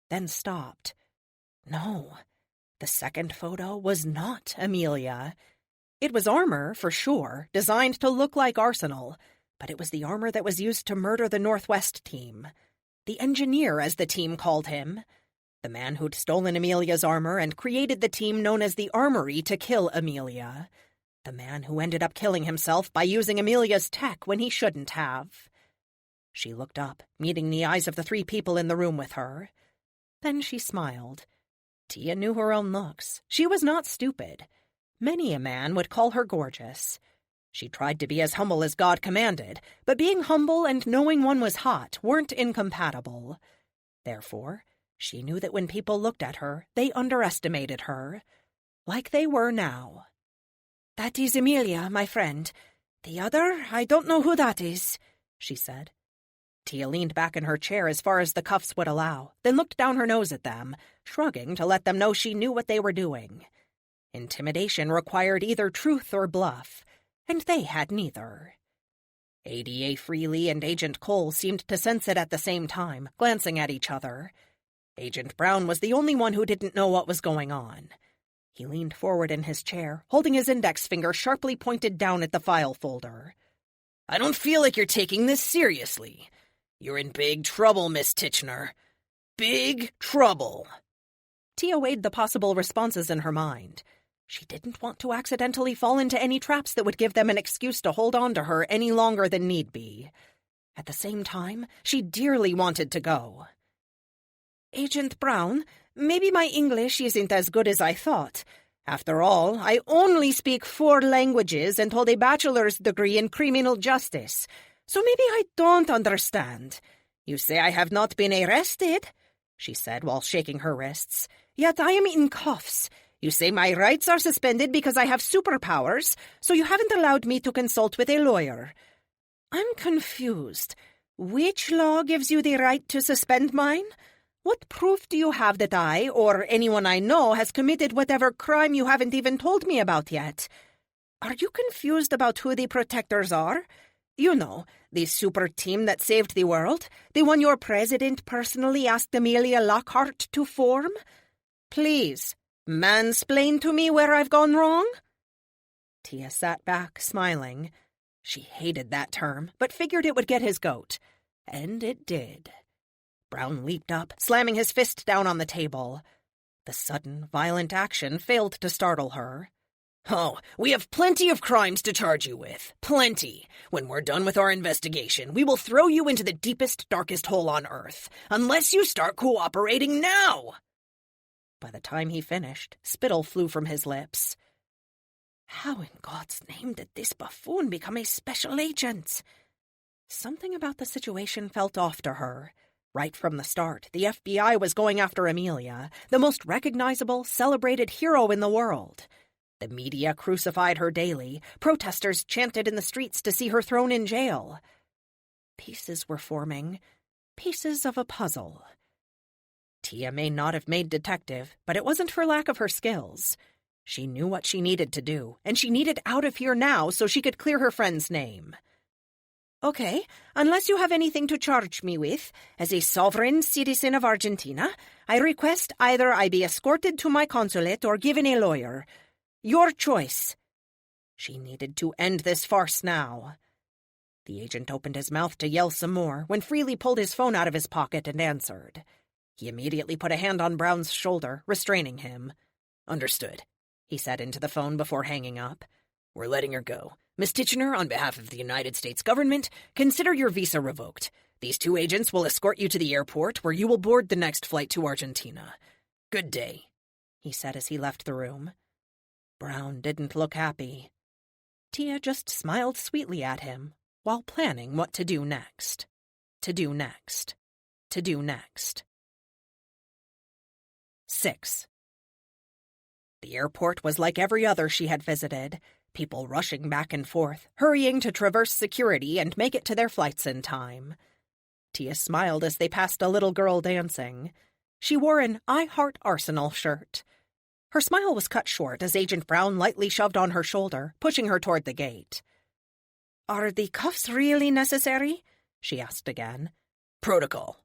then stopped. No, the second photo was not Amelia. It was armor, for sure, designed to look like arsenal, but it was the armor that was used to murder the Northwest team. The engineer, as the team called him. The man who'd stolen Amelia's armor and created the team known as the Armory to kill Amelia. The man who ended up killing himself by using Amelia's tech when he shouldn't have. She looked up, meeting the eyes of the 3 people in the room with her. Then she smiled. Tia knew her own looks. She was not stupid. Many a man would call her gorgeous. She tried to be as humble as God commanded, but being humble and knowing one was hot weren't incompatible. Therefore, she knew that when people looked at her, they underestimated her. Like they were now. "That is Amelia, my friend. The other, I don't know who that is," she said. Tia leaned back in her chair as far as the cuffs would allow, then looked down her nose at them, shrugging to let them know she knew what they were doing. Intimidation required either truth or bluff, and they had neither. ADA Freely and Agent Cole seemed to sense it at the same time, glancing at each other. Agent Brown was the only one who didn't know what was going on. He leaned forward in his chair, holding his index finger sharply pointed down at the file folder.
I don't feel like you're taking this seriously. You're in big trouble, Miss Titchener. Big trouble.
Tia weighed the possible responses in her mind. She didn't want to accidentally fall into any traps that would give them an excuse to hold on to her any longer than need be. At the same time, she dearly wanted to go. "Agent Brown, maybe my English isn't as good as I thought. After all, I only speak 4 languages and hold a bachelor's degree in criminal justice, so maybe I don't understand. You say I have not been arrested," she said while shaking her wrists, "yet I am in cuffs. You say my rights are suspended because I have superpowers, so you haven't allowed me to consult with a lawyer. I'm confused. Which law gives you the right to suspend mine? What proof do you have that I, or anyone I know, has committed whatever crime you haven't even told me about yet? Are you confused about who the protectors are? You know, the super team that saved the world, the one your president personally asked Amelia Lockhart to form? Please, mansplain to me where I've gone wrong?" Tia sat back, smiling. She hated that term, but figured it would get his goat. And it did. Brown leaped up, slamming his fist down on the table. The sudden, violent action failed to startle her.
"Oh, we have plenty of crimes to charge you with. Plenty. When we're done with our investigation, we will throw you into the deepest, darkest hole on Earth, unless you start cooperating now."
By the time he finished, spittle flew from his lips. How in God's name did this buffoon become a special agent? Something about the situation felt off to her. Right from the start, the FBI was going after Amelia, the most recognizable, celebrated hero in the world. The media crucified her daily. Protesters chanted in the streets to see her thrown in jail. Pieces were forming, pieces of a puzzle. Tia may not have made detective, but it wasn't for lack of her skills. She knew what she needed to do, and she needed out of here now so she could clear her friend's name. "Okay, unless you have anything to charge me with, as a sovereign citizen of Argentina, I request either I be escorted to my consulate or given a lawyer. Your choice." She needed to end this farce now. The agent opened his mouth to yell some more when Freely pulled his phone out of his pocket and answered. He immediately put a hand on Brown's shoulder, restraining him.
"Understood," he said into the phone before hanging up. "We're letting her go. Miss Titchener, on behalf of the United States government, consider your visa revoked. These 2 agents will escort you to the airport, where you will board the next flight to Argentina. Good day," he said as he left the room.
Brown didn't look happy. Tia just smiled sweetly at him while planning what to do next. To do next. 6. The airport was like every other she had visited, people rushing back and forth, hurrying to traverse security and make it to their flights in time. Tia smiled as they passed a little girl dancing. She wore an I Heart Arsenal shirt. Her smile was cut short as Agent Brown lightly shoved on her shoulder, pushing her toward the gate. "Are the cuffs really necessary?" she asked again.
"Protocol."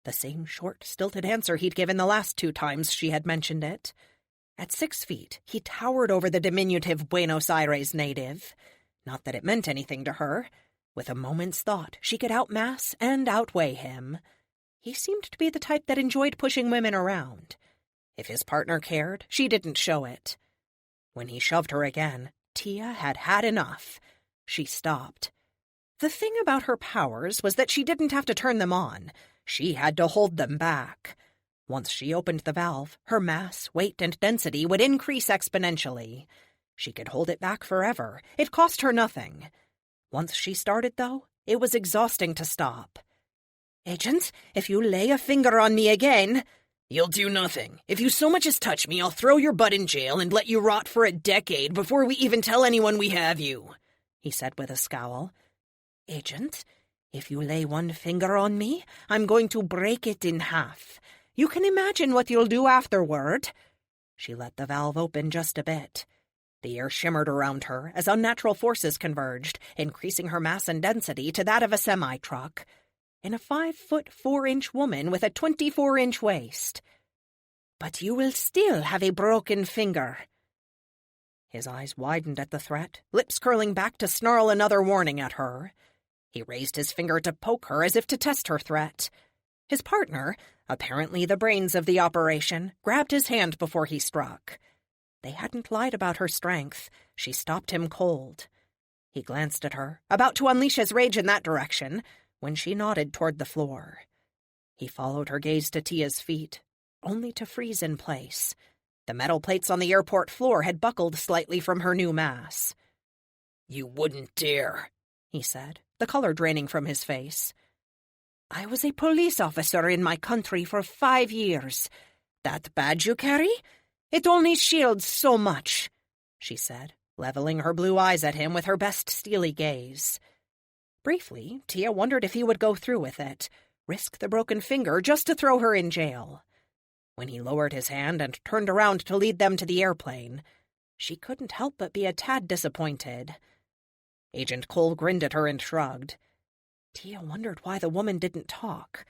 The same short, stilted answer he'd given the last 2 times she had mentioned it. At 6 feet, he towered over the diminutive Buenos Aires native. Not that it meant anything to her. With a moment's thought, she could outmass and outweigh him. He seemed to be the type that enjoyed pushing women around. If his partner cared, she didn't show it. When he shoved her again, Tia had had enough. She stopped. The thing about her powers was that she didn't have to turn them on. She had to hold them back. Once she opened the valve, her mass, weight, and density would increase exponentially. She could hold it back forever. It cost her nothing. Once she started, though, it was exhausting to stop. "Agents, if you lay a finger on me again—"
"You'll do nothing. If you so much as touch me, I'll throw your butt in jail and let you rot for a decade before we even tell anyone we have you," he said with a scowl.
"Agent, if you lay one finger on me, I'm going to break it in half. You can imagine what you'll do afterward." She let the valve open just a bit. The air shimmered around her as unnatural forces converged, increasing her mass and density to that of a semi-truck. In a 5'4" woman with a 24" waist. "But you will still have a broken finger." His eyes widened at the threat, lips curling back to snarl another warning at her. He raised his finger to poke her as if to test her threat. His partner, apparently the brains of the operation, grabbed his hand before he struck. They hadn't lied about her strength. She stopped him cold. He glanced at her, about to unleash his rage in that direction, when she nodded toward the floor. He followed her gaze to Tia's feet, only to freeze in place. The metal plates on the airport floor had buckled slightly from her new mass.
"You wouldn't dare,"
he said, the color draining from his face. "I was a police officer in my country for 5 years. That badge you carry? It only shields so much," she said, leveling her blue eyes at him with her best steely gaze. Briefly, Tia wondered if he would go through with it, risk the broken finger just to throw her in jail. When he lowered his hand and turned around to lead them to the airplane, she couldn't help but be a tad disappointed. Agent Cole grinned at her and shrugged. Tia wondered why the woman didn't talk.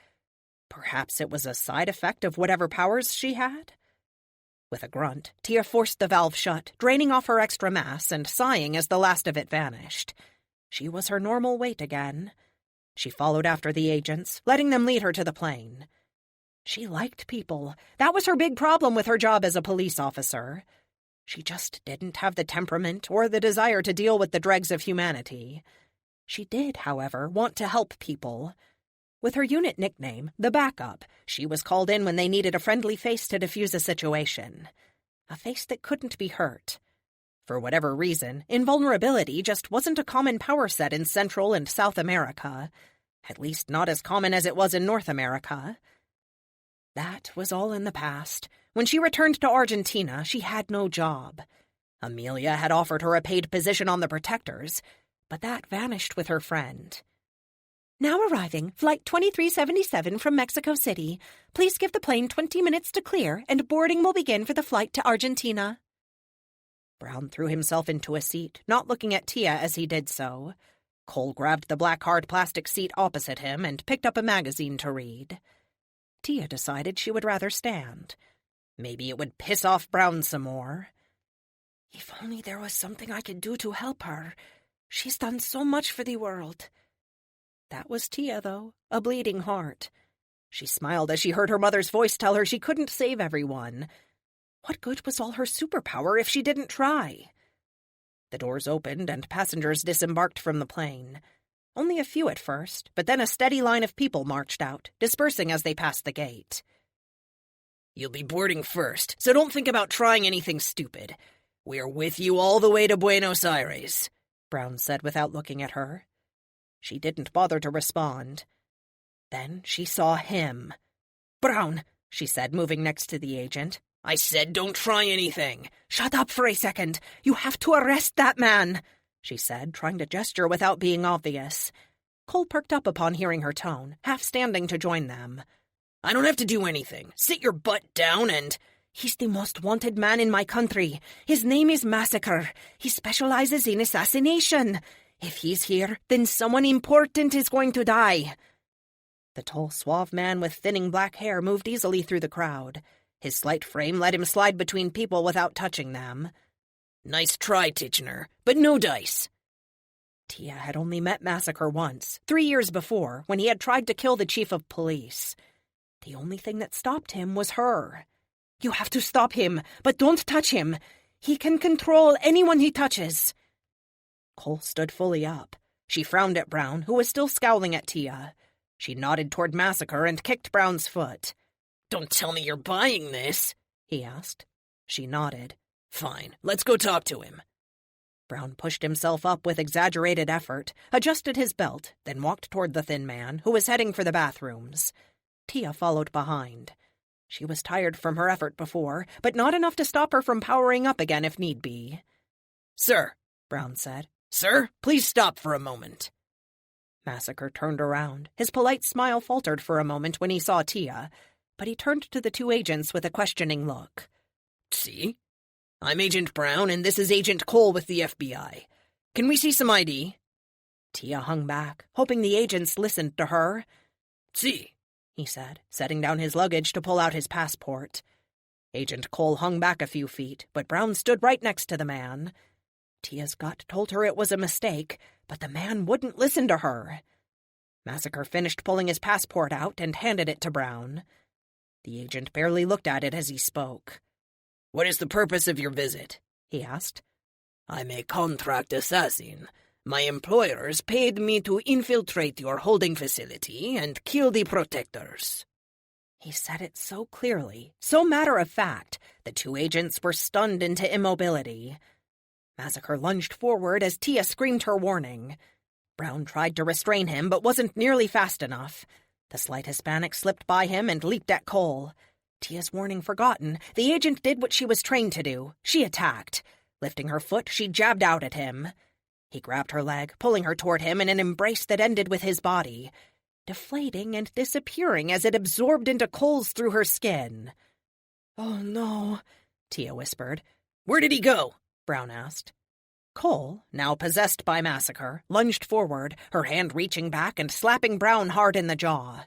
Perhaps it was a side effect of whatever powers she had? With a grunt, Tia forced the valve shut, draining off her extra mass and sighing as the last of it vanished. She was her normal weight again. She followed after the agents, letting them lead her to the plane. She liked people. That was her big problem with her job as a police officer. She just didn't have the temperament or the desire to deal with the dregs of humanity. She did, however, want to help people. With her unit nickname, the Backup, she was called in when they needed a friendly face to defuse a situation. A face that couldn't be hurt. For whatever reason, invulnerability just wasn't a common power set in Central and South America. At least not as common as it was in North America. That was all in the past. When she returned to Argentina, she had no job. Amelia had offered her a paid position on the Protectors, but that vanished with her friend. "Now arriving, Flight 2377 from Mexico City. Please give the plane 20 minutes to clear, and boarding will begin for the flight to Argentina." Brown threw himself into a seat, not looking at Tia as he did so. Cole grabbed the black hard plastic seat opposite him and picked up a magazine to read. Tia decided she would rather stand. Maybe it would piss off Brown some more. "If only there was something I could do to help her. She's done so much for the world." That was Tia, though, a bleeding heart. She smiled as she heard her mother's voice tell her she couldn't save everyone. What good was all her superpower if she didn't try? The doors opened and passengers disembarked from the plane. Only a few at first, but then a steady line of people marched out, dispersing as they passed the gate.
You'll be boarding first, so don't think about trying anything stupid. We're with you all the way to Buenos Aires,
Brown said without looking at her. She didn't bother to respond. Then she saw him. "Brown," she said, moving next to the agent.
I said don't try anything.
"Shut up for a second. You have to arrest that man," she said, trying to gesture without being obvious. Cole perked up upon hearing her tone, half standing to join them.
I don't have to do anything. Sit your butt down and...
"He's the most wanted man in my country. His name is Massacre. He specializes in assassination. If he's here, then someone important is going to die." The tall, suave man with thinning black hair moved easily through the crowd. His slight frame let him slide between people without touching them.
Nice try, Titchener, but no dice.
Tia had only met Massacre once, 3 years before, when he had tried to kill the chief of police. The only thing that stopped him was her. "You have to stop him, but don't touch him. He can control anyone he touches." Cole stood fully up. She frowned at Brown, who was still scowling at Tia. She nodded toward Massacre and kicked Brown's foot.
"Don't tell me you're buying this,"
he asked. She nodded.
"Fine, let's go talk to him."
Brown pushed himself up with exaggerated effort, adjusted his belt, then walked toward the thin man, who was heading for the bathrooms. Tia followed behind. She was tired from her effort before, but not enough to stop her from powering up again if need be.
"Sir,"
Brown said.
"Sir, please stop for a moment."
Massacre turned around. His polite smile faltered for a moment when he saw Tia, but he turned to the two agents with a questioning look.
"See? I'm Agent Brown, and this is Agent Cole with the FBI. Can we see some ID?"
Tia hung back, hoping the agents listened to her.
"See,"
he said, setting down his luggage to pull out his passport. Agent Cole hung back a few feet, but Brown stood right next to the man. Tia's gut told her it was a mistake, but the man wouldn't listen to her. Massacre finished pulling his passport out and handed it to Brown. The agent barely looked at it as he spoke.
"What is the purpose of your visit?"
he asked.
"I'm a contract assassin. My employers paid me to infiltrate your holding facility and kill the protectors."
He said it so clearly, so matter-of-fact, the two agents were stunned into immobility. Massacre lunged forward as Tia screamed her warning. Brown tried to restrain him, but wasn't nearly fast enough. The slight Hispanic slipped by him and leaped at Cole. Tia's warning forgotten, the agent did what she was trained to do. She attacked. Lifting her foot, she jabbed out at him. He grabbed her leg, pulling her toward him in an embrace that ended with his body, deflating and disappearing as it absorbed into Cole's through her skin. "Oh, no," Tia whispered.
"Where did he go?"
Brown asked. Cole, now possessed by Massacre, lunged forward, her hand reaching back and slapping Brown hard in the jaw.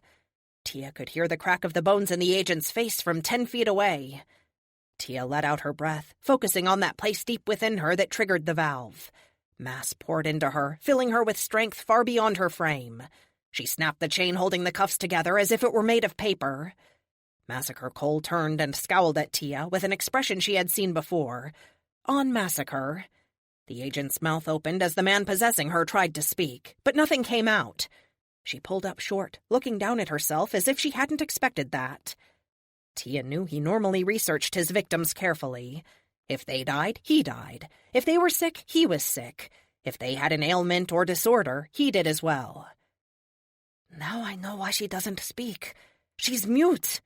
Tia could hear the crack of the bones in the agent's face from 10 feet away. Tia let out her breath, focusing on that place deep within her that triggered the valve. Mass poured into her, filling her with strength far beyond her frame. She snapped the chain holding the cuffs together as if it were made of paper. Massacre Cole turned and scowled at Tia with an expression she had seen before. On Massacre. The agent's mouth opened as the man possessing her tried to speak, but nothing came out. She pulled up short, looking down at herself as if she hadn't expected that. Tia knew he normally researched his victims carefully. If they died, he died. If they were sick, he was sick. If they had an ailment or disorder, he did as well. "Now I know why she doesn't speak. She's mute."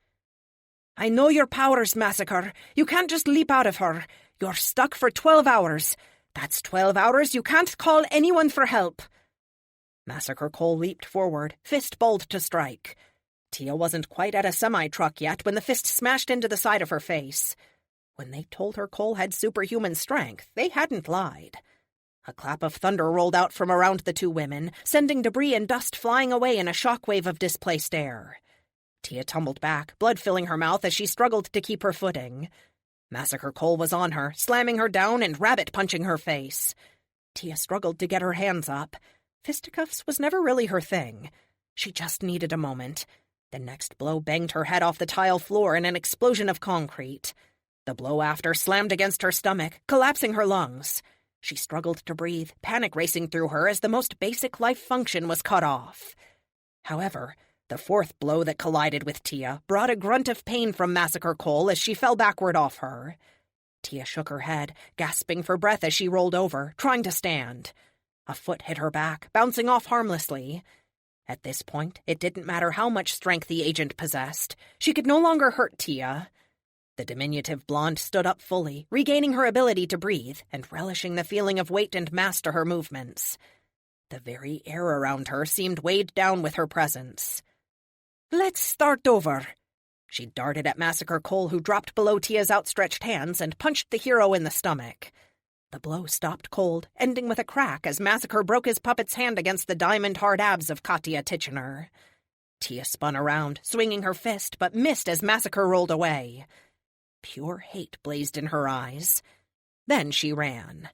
"I know your powers, Massacre. You can't just leap out of her. You're stuck for 12 hours. That's 12 hours you can't call anyone for help." Massacre Cole leaped forward, fist balled to strike. Tia wasn't quite at a semi-truck yet when the fist smashed into the side of her face. When they told her Cole had superhuman strength, they hadn't lied. A clap of thunder rolled out from around the two women, sending debris and dust flying away in a shockwave of displaced air. Tia tumbled back, blood filling her mouth as she struggled to keep her footing. Massacre Cole was on her, slamming her down and rabbit-punching her face. Tia struggled to get her hands up. Fisticuffs was never really her thing. She just needed a moment. The next blow banged her head off the tile floor in an explosion of concrete. The blow after slammed against her stomach, collapsing her lungs. She struggled to breathe, panic racing through her as the most basic life function was cut off. However, the fourth blow that collided with Tia brought a grunt of pain from Massacre Cole as she fell backward off her. Tia shook her head, gasping for breath as she rolled over, trying to stand. A foot hit her back, bouncing off harmlessly. At this point, it didn't matter how much strength the agent possessed. She could no longer hurt Tia. The diminutive blonde stood up fully, regaining her ability to breathe and relishing the feeling of weight and mass to her movements. The very air around her seemed weighed down with her presence. "Let's start over." She darted at Massacre Cole, who dropped below Tia's outstretched hands and punched the hero in the stomach. The blow stopped cold, ending with a crack as Massacre broke his puppet's hand against the diamond-hard abs of Katya Titchener. Tia spun around, swinging her fist, but missed as Massacre rolled away. Pure hate blazed in her eyes. Then she ran.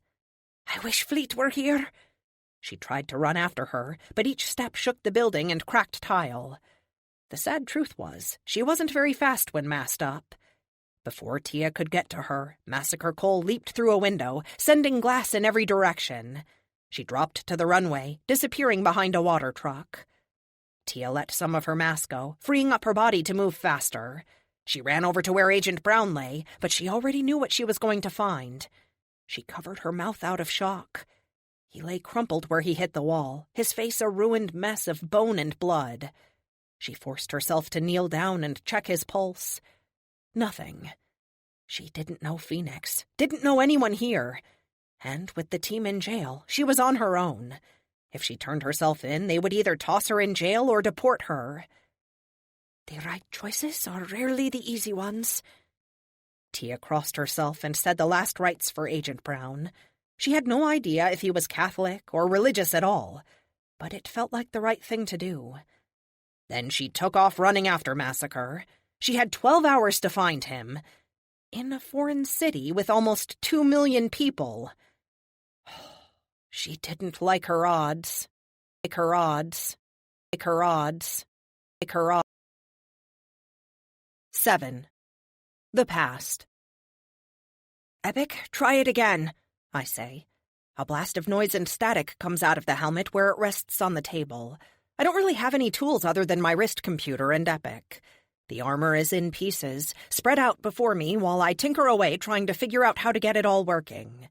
"I wish Fleet were here." She tried to run after her, but each step shook the building and cracked tile. The sad truth was, she wasn't very fast when masked up. Before Tia could get to her, Massacre Cole leaped through a window, sending glass in every direction. She dropped to the runway, disappearing behind a water truck. Tia let some of her mass go, freeing up her body to move faster. She ran over to where Agent Brown lay, but she already knew what she was going to find. She covered her mouth out of shock. He lay crumpled where he hit the wall, his face a ruined mess of bone and blood. She forced herself to kneel down and check his pulse. Nothing. She didn't know Phoenix, didn't know anyone here. And with the team in jail, she was on her own. If she turned herself in, they would either toss her in jail or deport her. The right choices are rarely the easy ones. Tia crossed herself and said the last rites for Agent Brown. She had no idea if he was Catholic or religious at all, but it felt like the right thing to do. Then she took off running after Massacre. She had 12 hours to find him. In a foreign city with almost 2 million people. She didn't like her odds. Like her odds. Like her odds. Like her odds. 7. The past. "Epic, try it again," I say. A blast of noise and static comes out of the helmet where it rests on the table. I don't really have any tools other than my wrist computer and Epic. The armor is in pieces, spread out before me while I tinker away trying to figure out how to get it all working.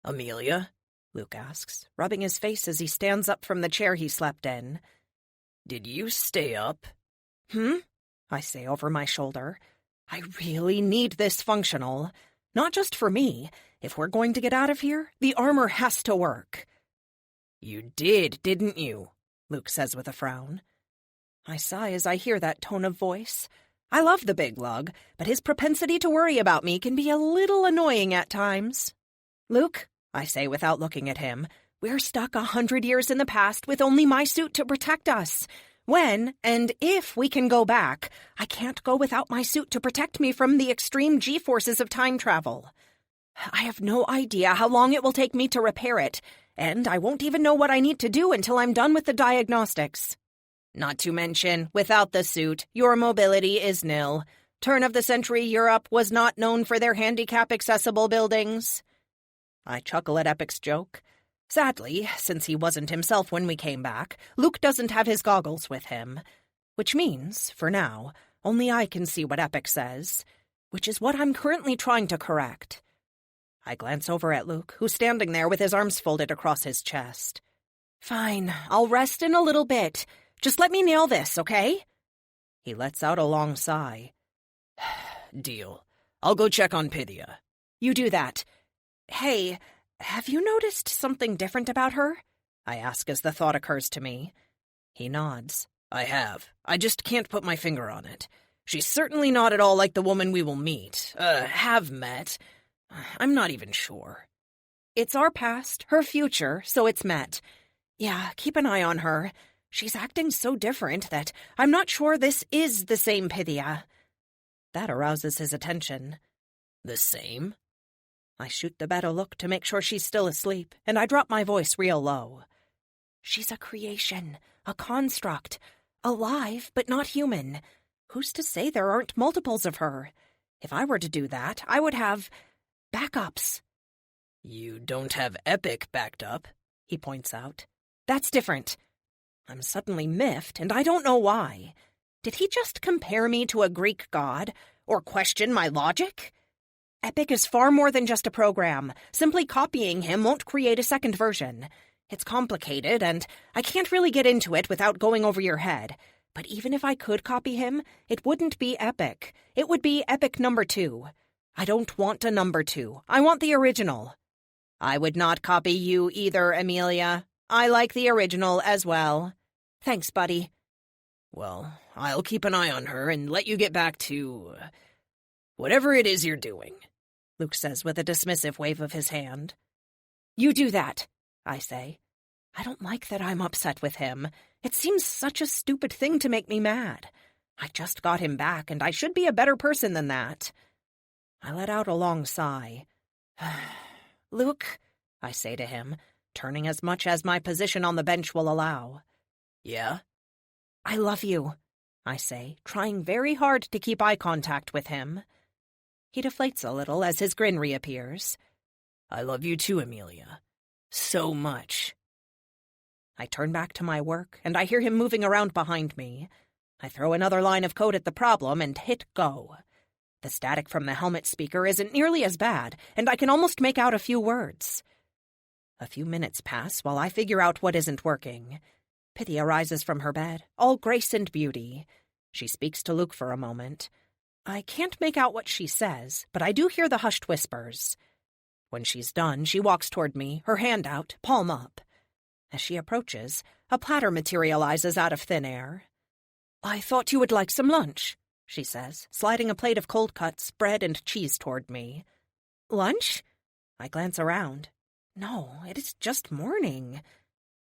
"Amelia?"
Luke asks, rubbing his face as he stands up from the chair he slept in.
"Did you stay up?"
I say over my shoulder. I really need this functional. Not just for me. If we're going to get out of here, the armor has to work.
"You did, didn't you?"
Luke says with a frown. I sigh as I hear that tone of voice. I love the big lug, but his propensity to worry about me can be a little annoying at times. "Luke," I say without looking at him, "we're stuck 100 years in the past with only my suit to protect us. When, and if we can go back, I can't go without my suit to protect me from the extreme G-forces of time travel. I have no idea how long it will take me to repair it, and I won't even know what I need to do until I'm done with the diagnostics. Not to mention, without the suit, your mobility is nil. Turn-of-the-century Europe was not known for their handicap-accessible buildings." I chuckle at Epic's joke. Sadly, since he wasn't himself when we came back, Luke doesn't have his goggles with him. Which means, for now, only I can see what Epic says, which is what I'm currently trying to correct. I glance over at Luke, who's standing there with his arms folded across his chest. "Fine, I'll rest in a little bit. Just let me nail this, okay?" He lets out a long sigh.
"Deal. I'll go check on Pythia."
"You do that. Hey, have you noticed something different about her?" I ask as the thought occurs to me. He nods.
"I have. I just can't put my finger on it. She's certainly not at all like the woman we will meet. Have met. I'm not even sure."
"It's our past, her future, so it's met. Yeah, keep an eye on her. She's acting so different that I'm not sure this is the same Pythia." That arouses his attention.
"The same?"
I shoot the bed a look to make sure she's still asleep, and I drop my voice real low. "She's a creation, a construct, alive but not human. Who's to say there aren't multiples of her? If I were to do that, I would have backups."
You don't have epic backed up, he points out.
That's different. I'm suddenly miffed, and I don't know why. Did he just compare me to a Greek god, or question my logic? Epic is far more than just a program. Simply copying him won't create a second version. It's complicated, and I can't really get into it without going over your head. But even if I could copy him, it wouldn't be Epic. It would be Epic number 2. I don't want a number 2. I want the original. I would not copy you either, Amelia. I like the original as well. Thanks, buddy.
Well, I'll keep an eye on her and let you get back to whatever it is you're doing,
Luke says with a dismissive wave of his hand. You do that, I say. I don't like that I'm upset with him. It seems such a stupid thing to make me mad. I just got him back, and I should be a better person than that. I let out a long sigh. Luke, I say to him, turning as much as my position on the bench will allow.
Yeah?
I love you, I say, trying very hard to keep eye contact with him. He deflates a little as his grin reappears.
I love you too, Amelia. So much.
I turn back to my work, and I hear him moving around behind me. I throw another line of code at the problem and hit go. The static from the helmet speaker isn't nearly as bad, and I can almost make out a few words. A few minutes pass while I figure out what isn't working. Pythia rises from her bed, all grace and beauty. She speaks to Luke for a moment. I can't make out what she says, but I do hear the hushed whispers. When she's done, she walks toward me, her hand out, palm up. As she approaches, a platter materializes out of thin air. I thought you would like some lunch, she says, sliding a plate of cold cuts, bread, and cheese toward me. Lunch? I glance around. No, it is just morning.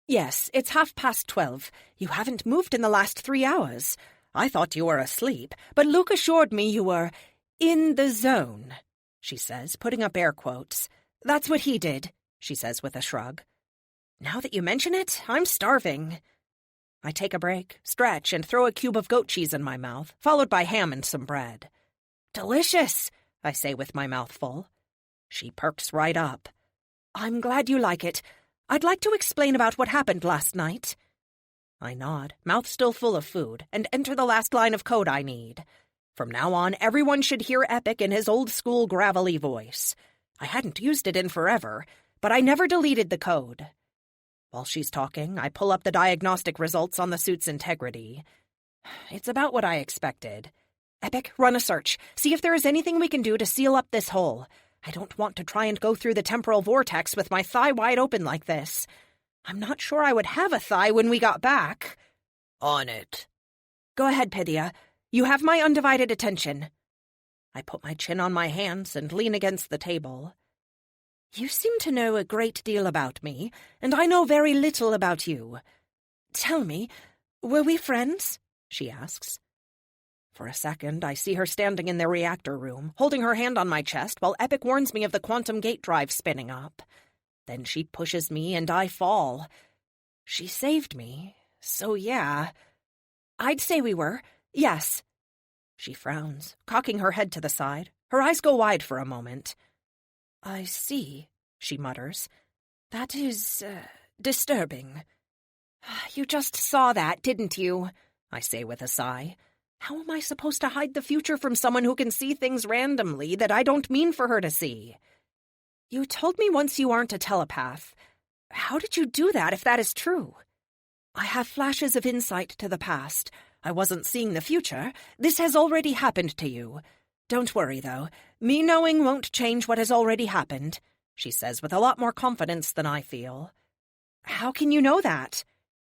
Yes, it's 12:30. You haven't moved in the last 3 hours. I thought you were asleep, but Luke assured me you were in the zone, she says, putting up air quotes. That's what he did, she says with a shrug. Now that you mention it, I'm starving. I take a break, stretch, and throw a cube of goat cheese in my mouth, followed by ham and some bread. Delicious, I say with my mouth full. She perks right up. I'm glad you like it. I'd like to explain about what happened last night. I nod, mouth still full of food, and enter the last line of code I need. From now on, everyone should hear Epic in his old-school gravelly voice. I hadn't used it in forever, but I never deleted the code. While she's talking, I pull up the diagnostic results on the suit's integrity. It's about what I expected. Epic, run a search. See if there is anything we can do to seal up this hole. I don't want to try and go through the temporal vortex with my thigh wide open like this. I'm not sure I would have a thigh when we got back.
On it.
Go ahead, Pythia. You have my undivided attention. I put my chin on my hands and lean against the table. You seem to know a great deal about me, and I know very little about you. Tell me, were we friends? She asks. For a second, I see her standing in the reactor room, holding her hand on my chest while Epic warns me of the quantum gate drive spinning up. Then she pushes me and I fall. She saved me, so yeah. I'd say we were, yes. She frowns, cocking her head to the side. Her eyes go wide for a moment. I see, she mutters. That is, disturbing. You just saw that, didn't you? I say with a sigh. How am I supposed to hide the future from someone who can see things randomly that I don't mean for her to see? You told me once you aren't a telepath. How did you do that if that is true? I have flashes of insight to the past. I wasn't seeing the future. This has already happened to you. Don't worry, though. Me knowing won't change what has already happened, she says with a lot more confidence than I feel. How can you know that?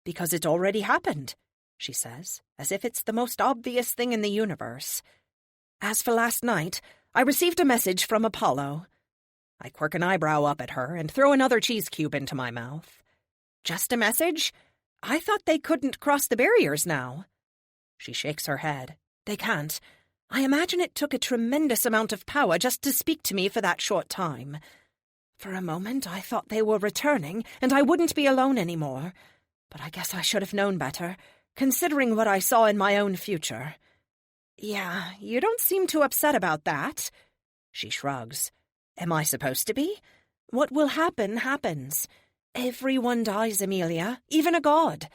Because it already happened, she says, as if it's the most obvious thing in the universe. As for last night, I received a message from Apollo. I quirk an eyebrow up at her and throw another cheese cube into my mouth. Just a message? I thought they couldn't cross the barriers now. She shakes her head. They can't. I imagine it took a tremendous amount of power just to speak to me for that short time. For a moment, I thought they were returning, and I wouldn't be alone anymore. But I guess I should have known better, considering what I saw in my own future. Yeah, you don't seem too upset about that. She shrugs. Am I supposed to be? What will happen, happens. Everyone dies, Amelia, even a god.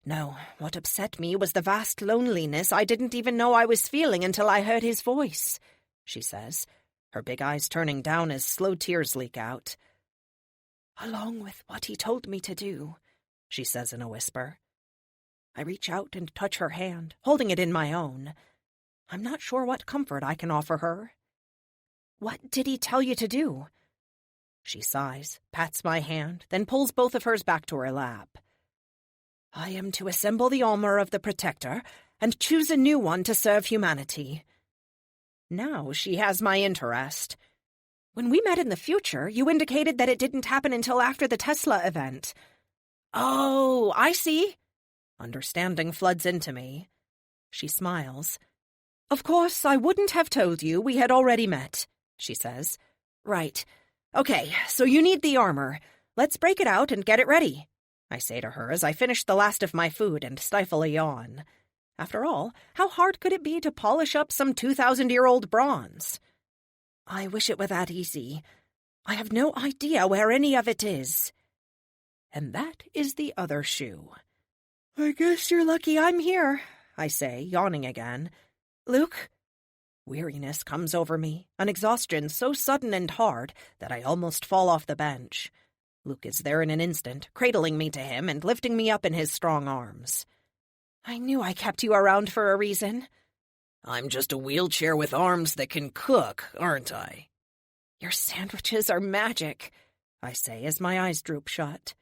No, what upset me was the vast loneliness I didn't even know I was feeling until I heard his voice, she says, her big eyes turning down as slow tears leak out. Along with what he told me to do, she says in a whisper. I reach out and touch her hand, holding it in my own. I'm not sure what comfort I can offer her. What did he tell you to do? She sighs, pats my hand, then pulls both of hers back to her lap. I am to assemble the armor of the Protector and choose a new one to serve humanity. Now she has my interest. When we met in the future, you indicated that it didn't happen until after the Tesla event. Oh, I see. Understanding floods into me. She smiles. Of course, I wouldn't have told you we had already met, she says. Right. Okay, so you need the armor. Let's break it out and get it ready, I say to her as I finish the last of my food and stifle a yawn. After all, how hard could it be to polish up some 2,000-year-old bronze? I wish it were that easy. I have no idea where any of it is. And that is the other shoe. I guess you're lucky I'm here, I say, yawning again. Luke? Weariness comes over me, an exhaustion so sudden and hard that I almost fall off the bench. Luke is there in an instant, cradling me to him and lifting me up in his strong arms. I knew I kept you around for a reason.
I'm just a wheelchair with arms that can cook, aren't I?
Your sandwiches are magic, I say as my eyes droop shut.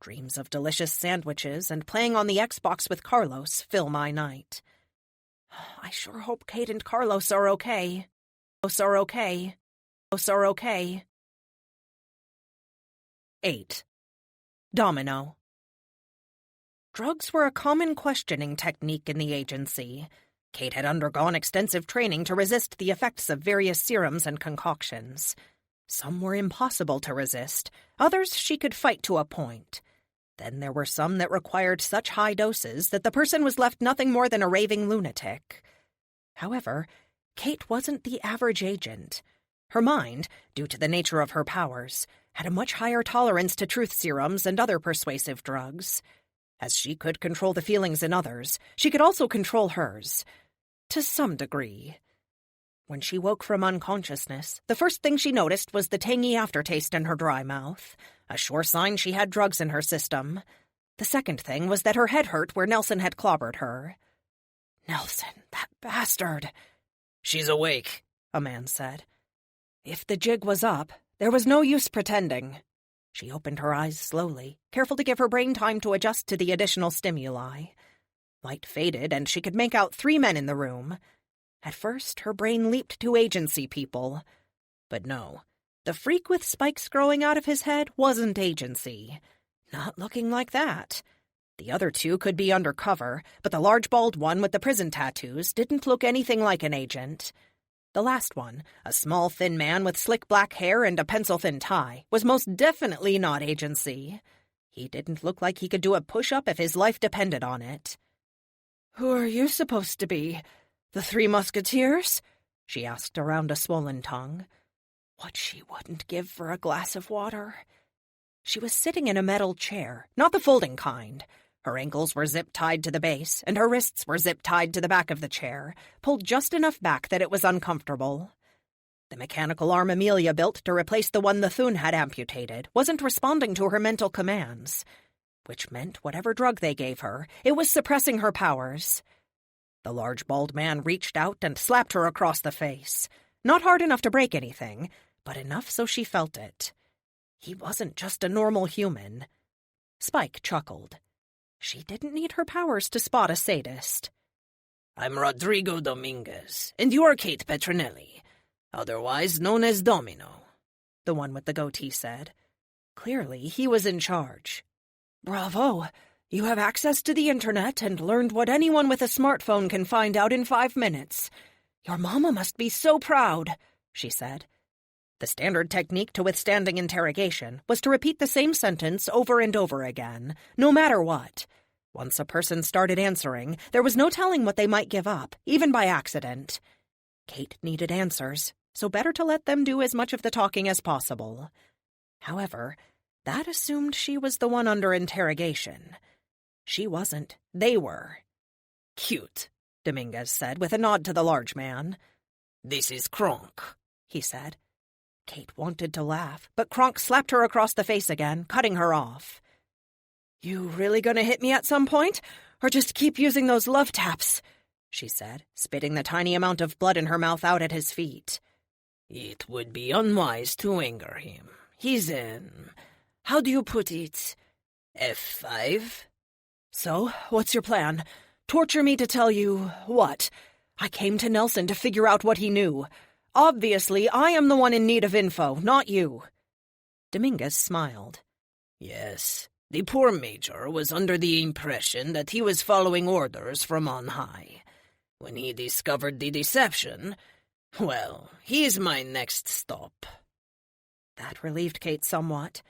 Dreams of delicious sandwiches and playing on the Xbox with Carlos fill my night. I sure hope Kate and Carlos are okay. 8. Domino. Drugs were a common questioning technique in the agency. Kate had undergone extensive training to resist the effects of various serums and concoctions. Some were impossible to resist, others she could fight to a point. Then there were some that required such high doses that the person was left nothing more than a raving lunatic. However, Kate wasn't the average agent. Her mind, due to the nature of her powers, had a much higher tolerance to truth serums and other persuasive drugs. As she could control the feelings in others, she could also control hers. To some degree. When she woke from unconsciousness, the first thing she noticed was the tangy aftertaste in her dry mouth, a sure sign she had drugs in her system. The second thing was that her head hurt where Nelson had clobbered her. Nelson, that bastard.
She's awake,
a man said. If the jig was up, there was no use pretending. She opened her eyes slowly, careful to give her brain time to adjust to the additional stimuli. Light faded, and she could make out 3 men in the room. At first, her brain leaped to agency people. But no, the freak with spikes growing out of his head wasn't agency. Not looking like that. The other 2 could be undercover, but the large bald one with the prison tattoos didn't look anything like an agent. The last one, a small thin man with slick black hair and a pencil-thin tie, was most definitely not agency. He didn't look like he could do a push-up if his life depended on it. Who are you supposed to be? The 3 Musketeers? She asked around a swollen tongue. What she wouldn't give for a glass of water. She was sitting in a metal chair, not the folding kind. Her ankles were zip-tied to the base, and her wrists were zip-tied to the back of the chair, pulled just enough back that it was uncomfortable. The mechanical arm Amelia built to replace the one the Thun had amputated wasn't responding to her mental commands, which meant whatever drug they gave her, it was suppressing her powers. The large bald man reached out and slapped her across the face. Not hard enough to break anything, but enough so she felt it. He wasn't just a normal human. Spike chuckled. She didn't need her powers to spot a sadist.
I'm Rodrigo Dominguez, and you're Kate Petronelli, otherwise known as Domino,
the one with the goatee said. Clearly, he was in charge. Bravo! You have access to the internet and learned what anyone with a smartphone can find out in 5 minutes. Your mama must be so proud, she said. The standard technique to withstanding interrogation was to repeat the same sentence over and over again, no matter what. Once a person started answering, there was no telling what they might give up, even by accident. Kate needed answers, so better to let them do as much of the talking as possible. However, that assumed she was the one under interrogation. She wasn't. They were.
Cute,
Dominguez said with a nod to the large man.
This is Kronk,
he said. Kate wanted to laugh, but Kronk slapped her across the face again, cutting her off. You really gonna hit me at some point, or just keep using those love taps? She said, spitting the tiny amount of blood in her mouth out at his feet.
It would be unwise to anger him. He's how do you put it, F5?
So, what's your plan? Torture me to tell you what? I came to Nelson to figure out what he knew. Obviously, I am the one in need of info, not you. Dominguez smiled.
Yes, the poor Major was under the impression that he was following orders from on high. When he discovered the deception, well, he's my next stop.
That relieved Kate somewhat.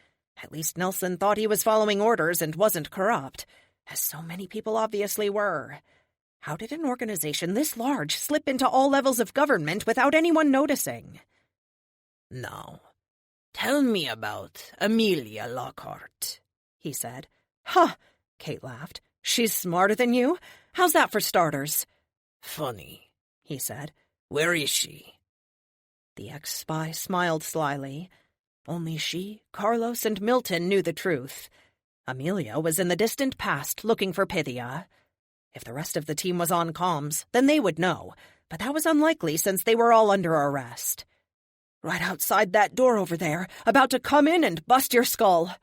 At least Nelson thought he was following orders and wasn't corrupt, as so many people obviously were. How did an organization this large slip into all levels of government without anyone noticing?
Now, tell me about Amelia Lockhart,
he said. Huh, Kate laughed. She's smarter than you? How's that for starters?
Funny,
he said.
Where is she?
The ex-spy smiled slyly. Only she, Carlos, and Milton knew the truth. Amelia was in the distant past looking for Pythia. If the rest of the team was on comms, then they would know, but that was unlikely since they were all under arrest. Right outside that door over there, about to come in and bust your skull.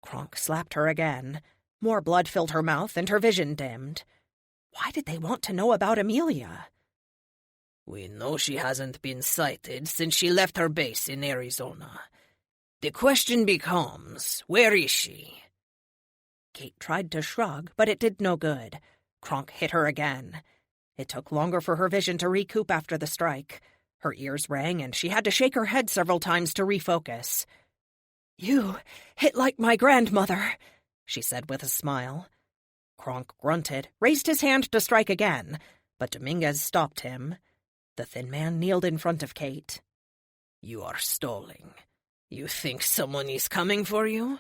Kronk slapped her again. More blood filled her mouth and her vision dimmed. Why did they want to know about Amelia?
We know she hasn't been sighted since she left her base in Arizona. The question becomes, where is she?
Kate tried to shrug, but it did no good. Kronk hit her again. It took longer for her vision to recoup after the strike. Her ears rang, and she had to shake her head several times to refocus. You hit like my grandmother, she said with a smile. Kronk grunted, raised his hand to strike again, but Dominguez stopped him. The thin man kneeled in front of Kate.
You are stalling. You think someone is coming for you?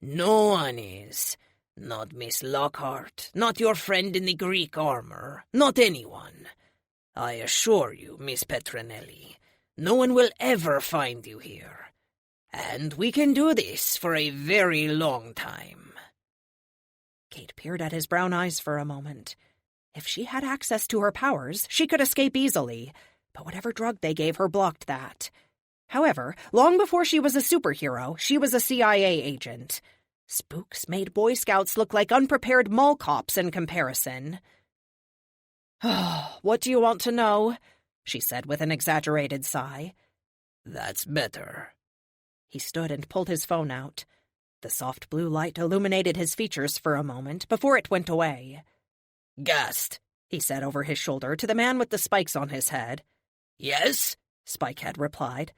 No one is. Not Miss Lockhart, not your friend in the Greek armor, not anyone. I assure you, Miss Petronelli, no one will ever find you here. And we can do this for a very long time.
Kate peered at his brown eyes for a moment. If she had access to her powers, she could escape easily, but whatever drug they gave her blocked that. However, long before she was a superhero, she was a CIA agent. Spooks made Boy Scouts look like unprepared mall cops in comparison. What do you want to know? She said with an exaggerated sigh.
That's better.
He stood and pulled his phone out. The soft blue light illuminated his features for a moment before it went away.
Gast,
he said over his shoulder to the man with the spikes on his head.
Yes?
Spikehead replied.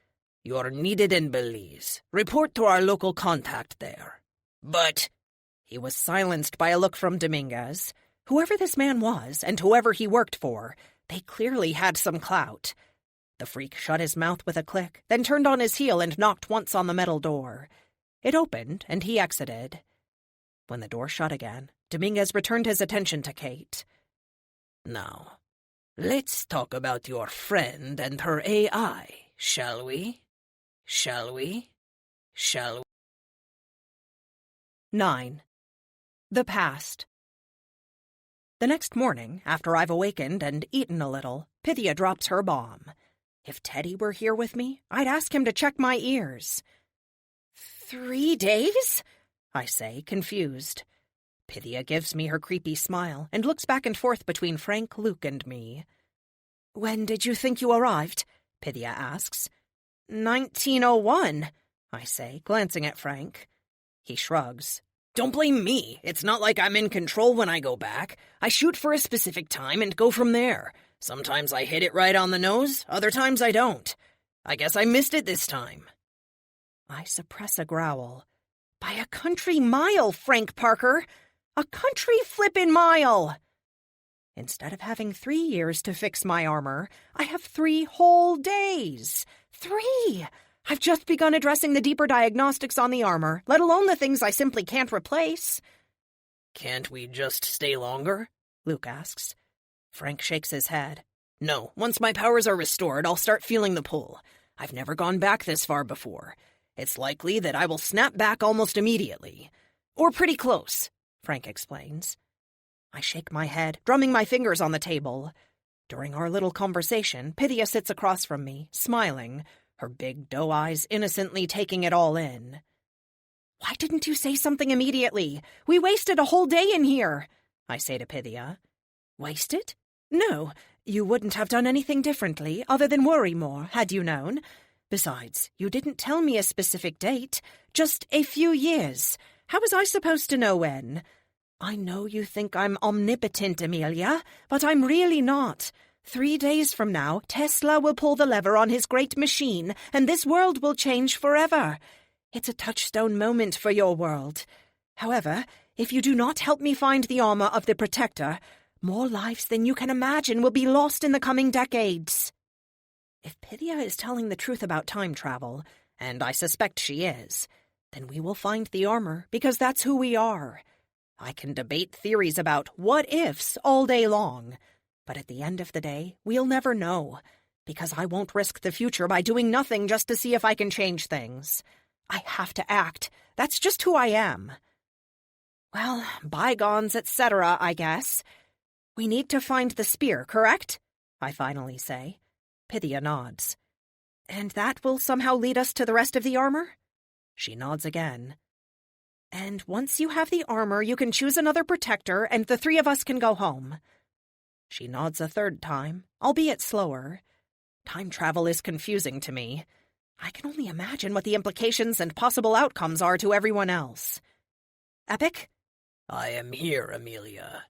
You're needed in Belize. Report to our local contact there. But...
He was silenced by a look from Dominguez. Whoever this man was, and whoever he worked for, they clearly had some clout. The freak shut his mouth with a click, then turned on his heel and knocked once on the metal door. It opened, and he exited. When the door shut again, Dominguez returned his attention to Kate.
Now, let's talk about your friend and her AI, shall we? Shall we? Shall we?
9. The past. The next morning, after I've awakened and eaten a little, Pythia drops her bomb. If Teddy were here with me, I'd ask him to check my ears. 3 days? I say, confused. Pythia gives me her creepy smile and looks back and forth between Frank, Luke, and me. When did you think you arrived? Pythia asks. 1901, I say, glancing at Frank. He shrugs.
Don't blame me. It's not like I'm in control when I go back. I shoot for a specific time and go from there. Sometimes I hit it right on the nose, other times I don't. I guess I missed it this time.
I suppress a growl. By a country mile, Frank Parker! A country flippin' mile! Instead of having 3 years to fix my armor, I have 3 whole days. 3! I've just begun addressing the deeper diagnostics on the armor, let alone the things I simply can't replace.
Can't we just stay longer? Luke asks. Frank shakes his head. No, once my powers are restored, I'll start feeling the pull. I've never gone back this far before. It's likely that I will snap back almost immediately. Or pretty close, Frank explains. I shake my head, drumming my fingers on the table. During our little conversation, Pythia sits across from me, smiling, her big doe eyes innocently taking it all in. Why didn't you say something immediately? We wasted a whole day in here, I say to Pythia. Wasted? No, you wouldn't have done anything differently other than worry more, had you known. Besides, you didn't tell me a specific date, just a few years. How was I supposed to know when? I know you think I'm omnipotent, Amelia, but I'm really not. 3 days from now, Tesla will pull the lever on his great machine, and this world will change forever. It's a touchstone moment for your world. However, if you do not help me find the armor of the Protector, more lives than you can imagine will be lost in the coming decades. If Pythia is telling the truth about time travel, and I suspect she is, then we will find the armor, because that's who we are. I can debate theories about what-ifs all day long, but at the end of the day, we'll never know, because I won't risk the future by doing nothing just to see if I can change things. I have to act. That's just who I am. Well, bygones, etc., I guess. We need to find the spear, correct? I finally say. Pythia nods. And that will somehow lead us to the rest of the armor? She nods again. And once you have the armor, you can choose another protector, and the 3 of us can go home. She nods a third time, albeit slower. Time travel is confusing to me. I can only imagine what the implications and possible outcomes are to everyone else. Epic? I am here, Amelia.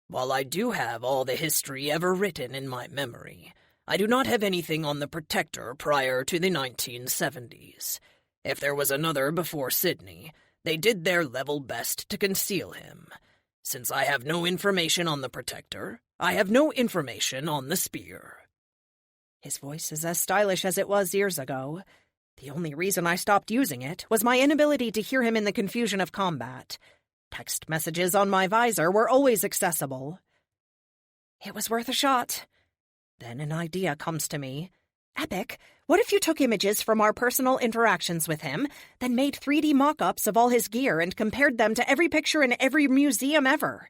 While I do have all the history ever written in my memory, I do not have anything on the Protector prior to the 1970s. If there was another before Sydney, they did their level best to conceal him. Since I have no information on the Protector, I have no information on the spear.
His voice is as stylish as it was years ago. The only reason I stopped using it was my inability to hear him in the confusion of combat. Text messages on my visor were always accessible. It was worth a shot. Then an idea comes to me. Epic, what if you took images from our personal interactions with him, then made 3D mock-ups of all his gear and compared them to every picture in every museum ever?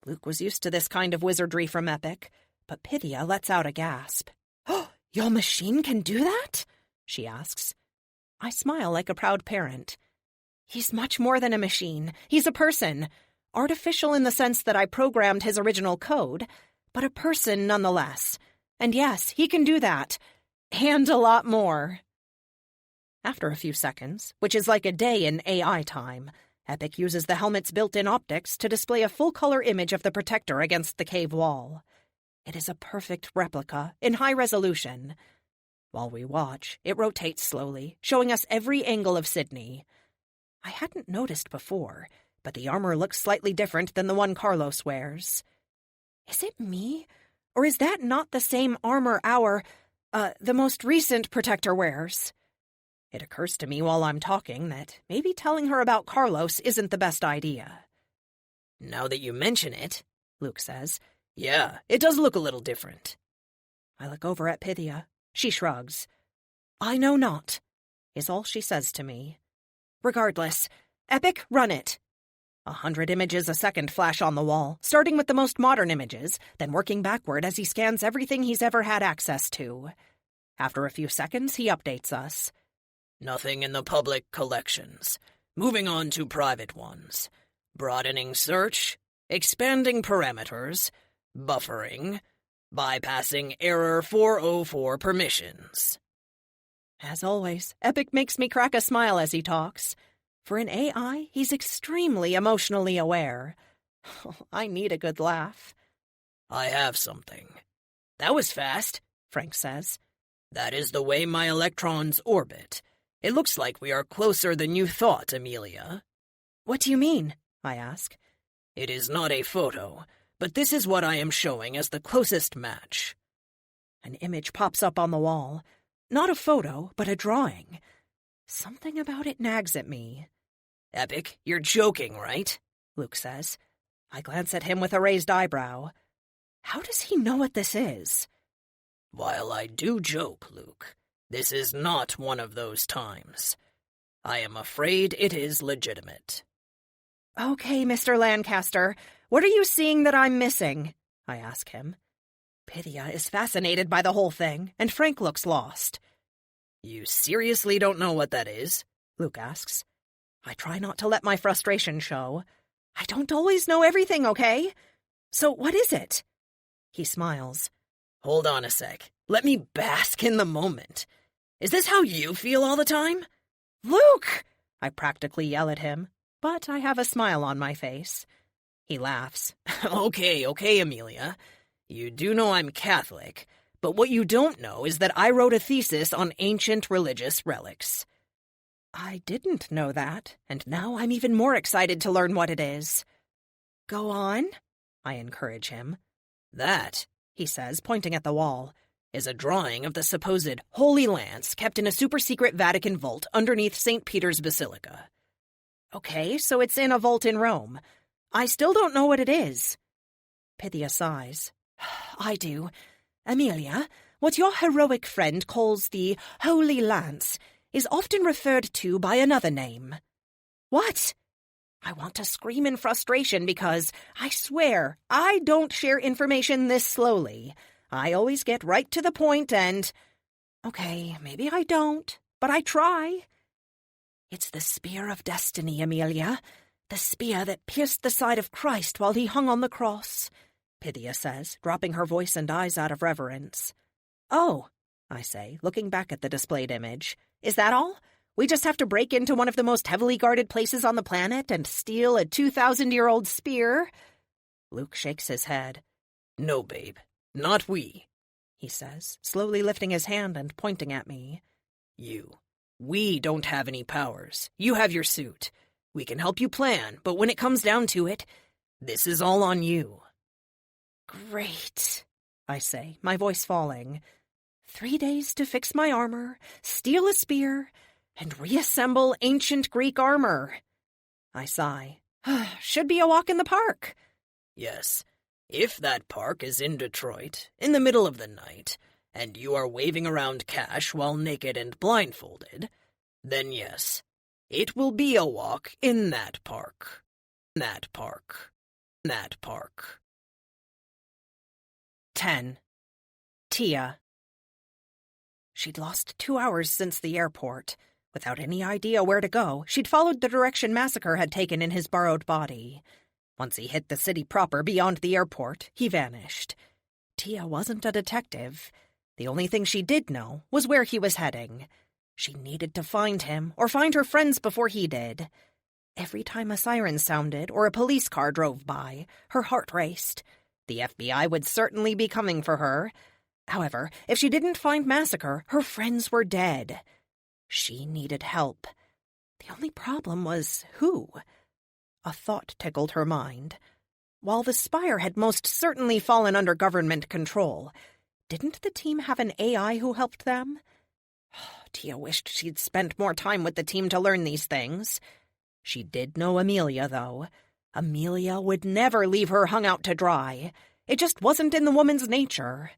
Luke was used to this kind of wizardry from Epic, but Pythia lets out a gasp. Oh, your machine can do that? She asks. I smile like a proud parent. He's much more than a machine. He's a person. Artificial in the sense that I programmed his original code, but a person nonetheless. And yes, he can do that. And a lot more. After a few seconds, which is like a day in AI time, Epic uses the helmet's built-in optics to display a full-color image of the Protector against the cave wall. It is a perfect replica, in high resolution. While we watch, it rotates slowly, showing us every angle of Sydney. I hadn't noticed before, but the armor looks slightly different than the one Carlos wears. Is it me? Or is that not the same armor the most recent Protector wears? It occurs to me while I'm talking that maybe telling her about Carlos isn't the best idea.
Now that you mention it, Luke says, yeah, it does look a little different.
I look over at Pythia. She shrugs. I know not, is all she says to me. Regardless, Epic, run it. 100 images a second flash on the wall, starting with the most modern images, then working backward as he scans everything he's ever had access to. After a few seconds, he updates us.
Nothing in the public collections. Moving on to private ones. Broadening search. Expanding parameters. Buffering. Bypassing error 404 permissions.
As always, Epic makes me crack a smile as he talks. For an AI, he's extremely emotionally aware. I need a good laugh.
I have something. That was fast, Frank says. That is the way my electrons orbit. It looks like we are closer than you thought, Amelia.
What do you mean? I ask.
It is not a photo, but this is what I am showing as the closest match.
An image pops up on the wall. Not a photo, but a drawing. Something about it nags at me.
Epic, you're joking, right?
Luke says. I glance at him with a raised eyebrow. How does he know what this is?
While I do joke, Luke, this is not one of those times. I am afraid it is legitimate.
Okay, Mr. Lancaster, what are you seeing that I'm missing? I ask him. Pythia is fascinated by the whole thing, and Frank looks lost.
You seriously don't know what that is?
Luke asks. I try not to let my frustration show. I don't always know everything, okay? So what is it? He smiles.
Hold on a sec. Let me bask in the moment. Is this how you feel all the time?
Luke! I practically yell at him, but I have a smile on my face. He laughs.
Okay, Amelia. You do know I'm Catholic, but what you don't know is that I wrote a thesis on ancient religious relics.
I didn't know that, and now I'm even more excited to learn what it is. Go on, I encourage him.
That, he says, pointing at the wall, is a drawing of the supposed Holy Lance kept in a super-secret Vatican vault underneath St. Peter's Basilica.
Okay, so it's in a vault in Rome. I still don't know what it is. Pythia sighs. I do. Amelia, what your heroic friend calls the Holy Lance is often referred to by another name. What? I want to scream in frustration because, I swear, I don't share information this slowly. I always get right to the point and... Okay, maybe I don't, but I try. It's the spear of destiny, Amelia. The spear that pierced the side of Christ while he hung on the cross, Pythia says, dropping her voice and eyes out of reverence. Oh, I say, looking back at the displayed image. Is that all? We just have to break into one of the most heavily guarded places on the planet and steal a 2,000-year-old spear?
Luke shakes his head. No, babe, not we, he says, slowly lifting his hand and pointing at me. We don't have any powers. You have your suit. We can help you plan, but when it comes down to it, this is all on you.
Great, I say, my voice falling. 3 days to fix my armor, steal a spear, and reassemble ancient Greek armor. I sigh. Should be a walk in the park.
Yes, if that park is in Detroit, in the middle of the night, and you are waving around cash while naked and blindfolded, then yes, it will be a walk in that park. That park.
10. Tia. She'd lost 2 hours since the airport. Without any idea where to go, she'd followed the direction Massacre had taken in his borrowed body. Once he hit the city proper beyond the airport, he vanished. Tia wasn't a detective. The only thing she did know was where he was heading. She needed to find him, or find her friends before he did. Every time a siren sounded or a police car drove by, her heart raced. The FBI would certainly be coming for her. However, if she didn't find Massacre, her friends were dead. She needed help. The only problem was who? A thought tickled her mind. While the Spire had most certainly fallen under government control, didn't the team have an AI who helped them? Tia wished she'd spent more time with the team to learn these things. She did know Amelia, though. Amelia would never leave her hung out to dry. It just wasn't in the woman's nature.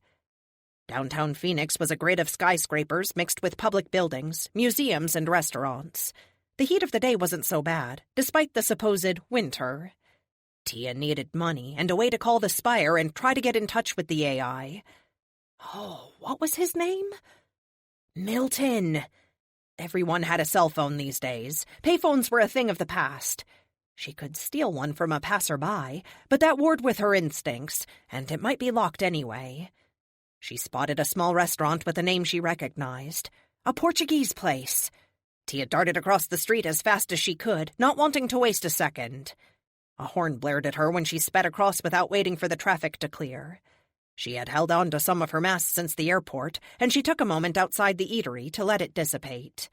Downtown Phoenix was a grid of skyscrapers mixed with public buildings, museums, and restaurants. The heat of the day wasn't so bad, despite the supposed winter. Tia needed money and a way to call the Spire and try to get in touch with the AI. Oh, what was his name? Milton. Everyone had a cell phone these days. Payphones were a thing of the past. She could steal one from a passerby, but that warred with her instincts, and it might be locked anyway. She spotted a small restaurant with a name she recognized. A Portuguese place. Tia darted across the street as fast as she could, not wanting to waste a second. A horn blared at her when she sped across without waiting for the traffic to clear. She had held on to some of her mass since the airport, and she took a moment outside the eatery to let it dissipate.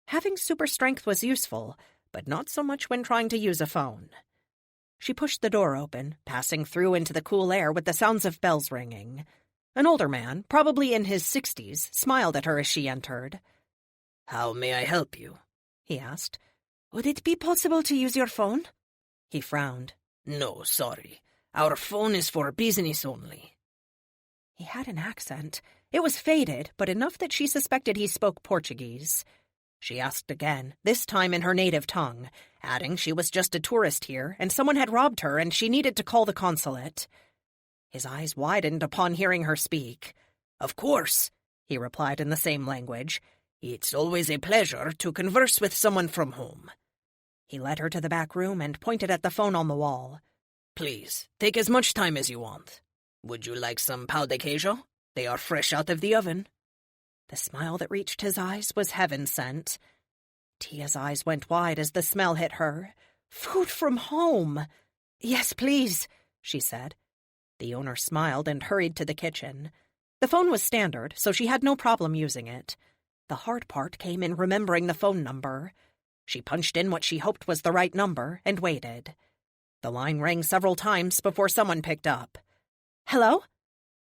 Having super strength was useful, but not so much when trying to use a phone. She pushed the door open, passing through into the cool air with the sounds of bells ringing. An older man, probably in his 60s, smiled at her as she entered.
"How may I help you?"
he asked. "Would it be possible to use your phone?" He frowned.
"No, sorry. Our phone is for business only."
He had an accent. It was faded, but enough that she suspected he spoke Portuguese. She asked again, this time in her native tongue, adding she was just a tourist here and someone had robbed her and she needed to call the consulate. His eyes widened upon hearing her speak.
"Of course," he replied in the same language. "It's always a pleasure to converse with someone from home."
He led her to the back room and pointed at the phone on the wall.
"Please, take as much time as you want. Would you like some pão de queijo? They are fresh out of the oven."
The smile that reached his eyes was heaven-sent. Tia's eyes went wide as the smell hit her. Food from home! "Yes, please," she said. The owner smiled and hurried to the kitchen. The phone was standard, so she had no problem using it. The hard part came in remembering the phone number. She punched in what she hoped was the right number and waited. The line rang several times before someone picked up. "Hello?"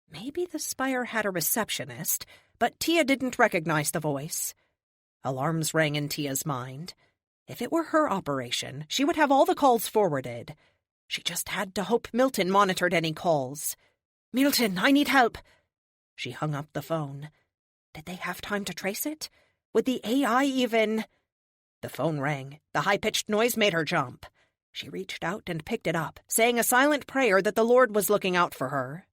Maybe the Spire had a receptionist, but Tia didn't recognize the voice. Alarms rang in Tia's mind. If it were her operation, she would have all the calls forwarded. She just had to hope Milton monitored any calls. "Milton, I need help." She hung up the phone. Did they have time to trace it? Would the AI even... The phone rang. The high-pitched noise made her jump. She reached out and picked it up, saying a silent prayer that the Lord was looking out for her.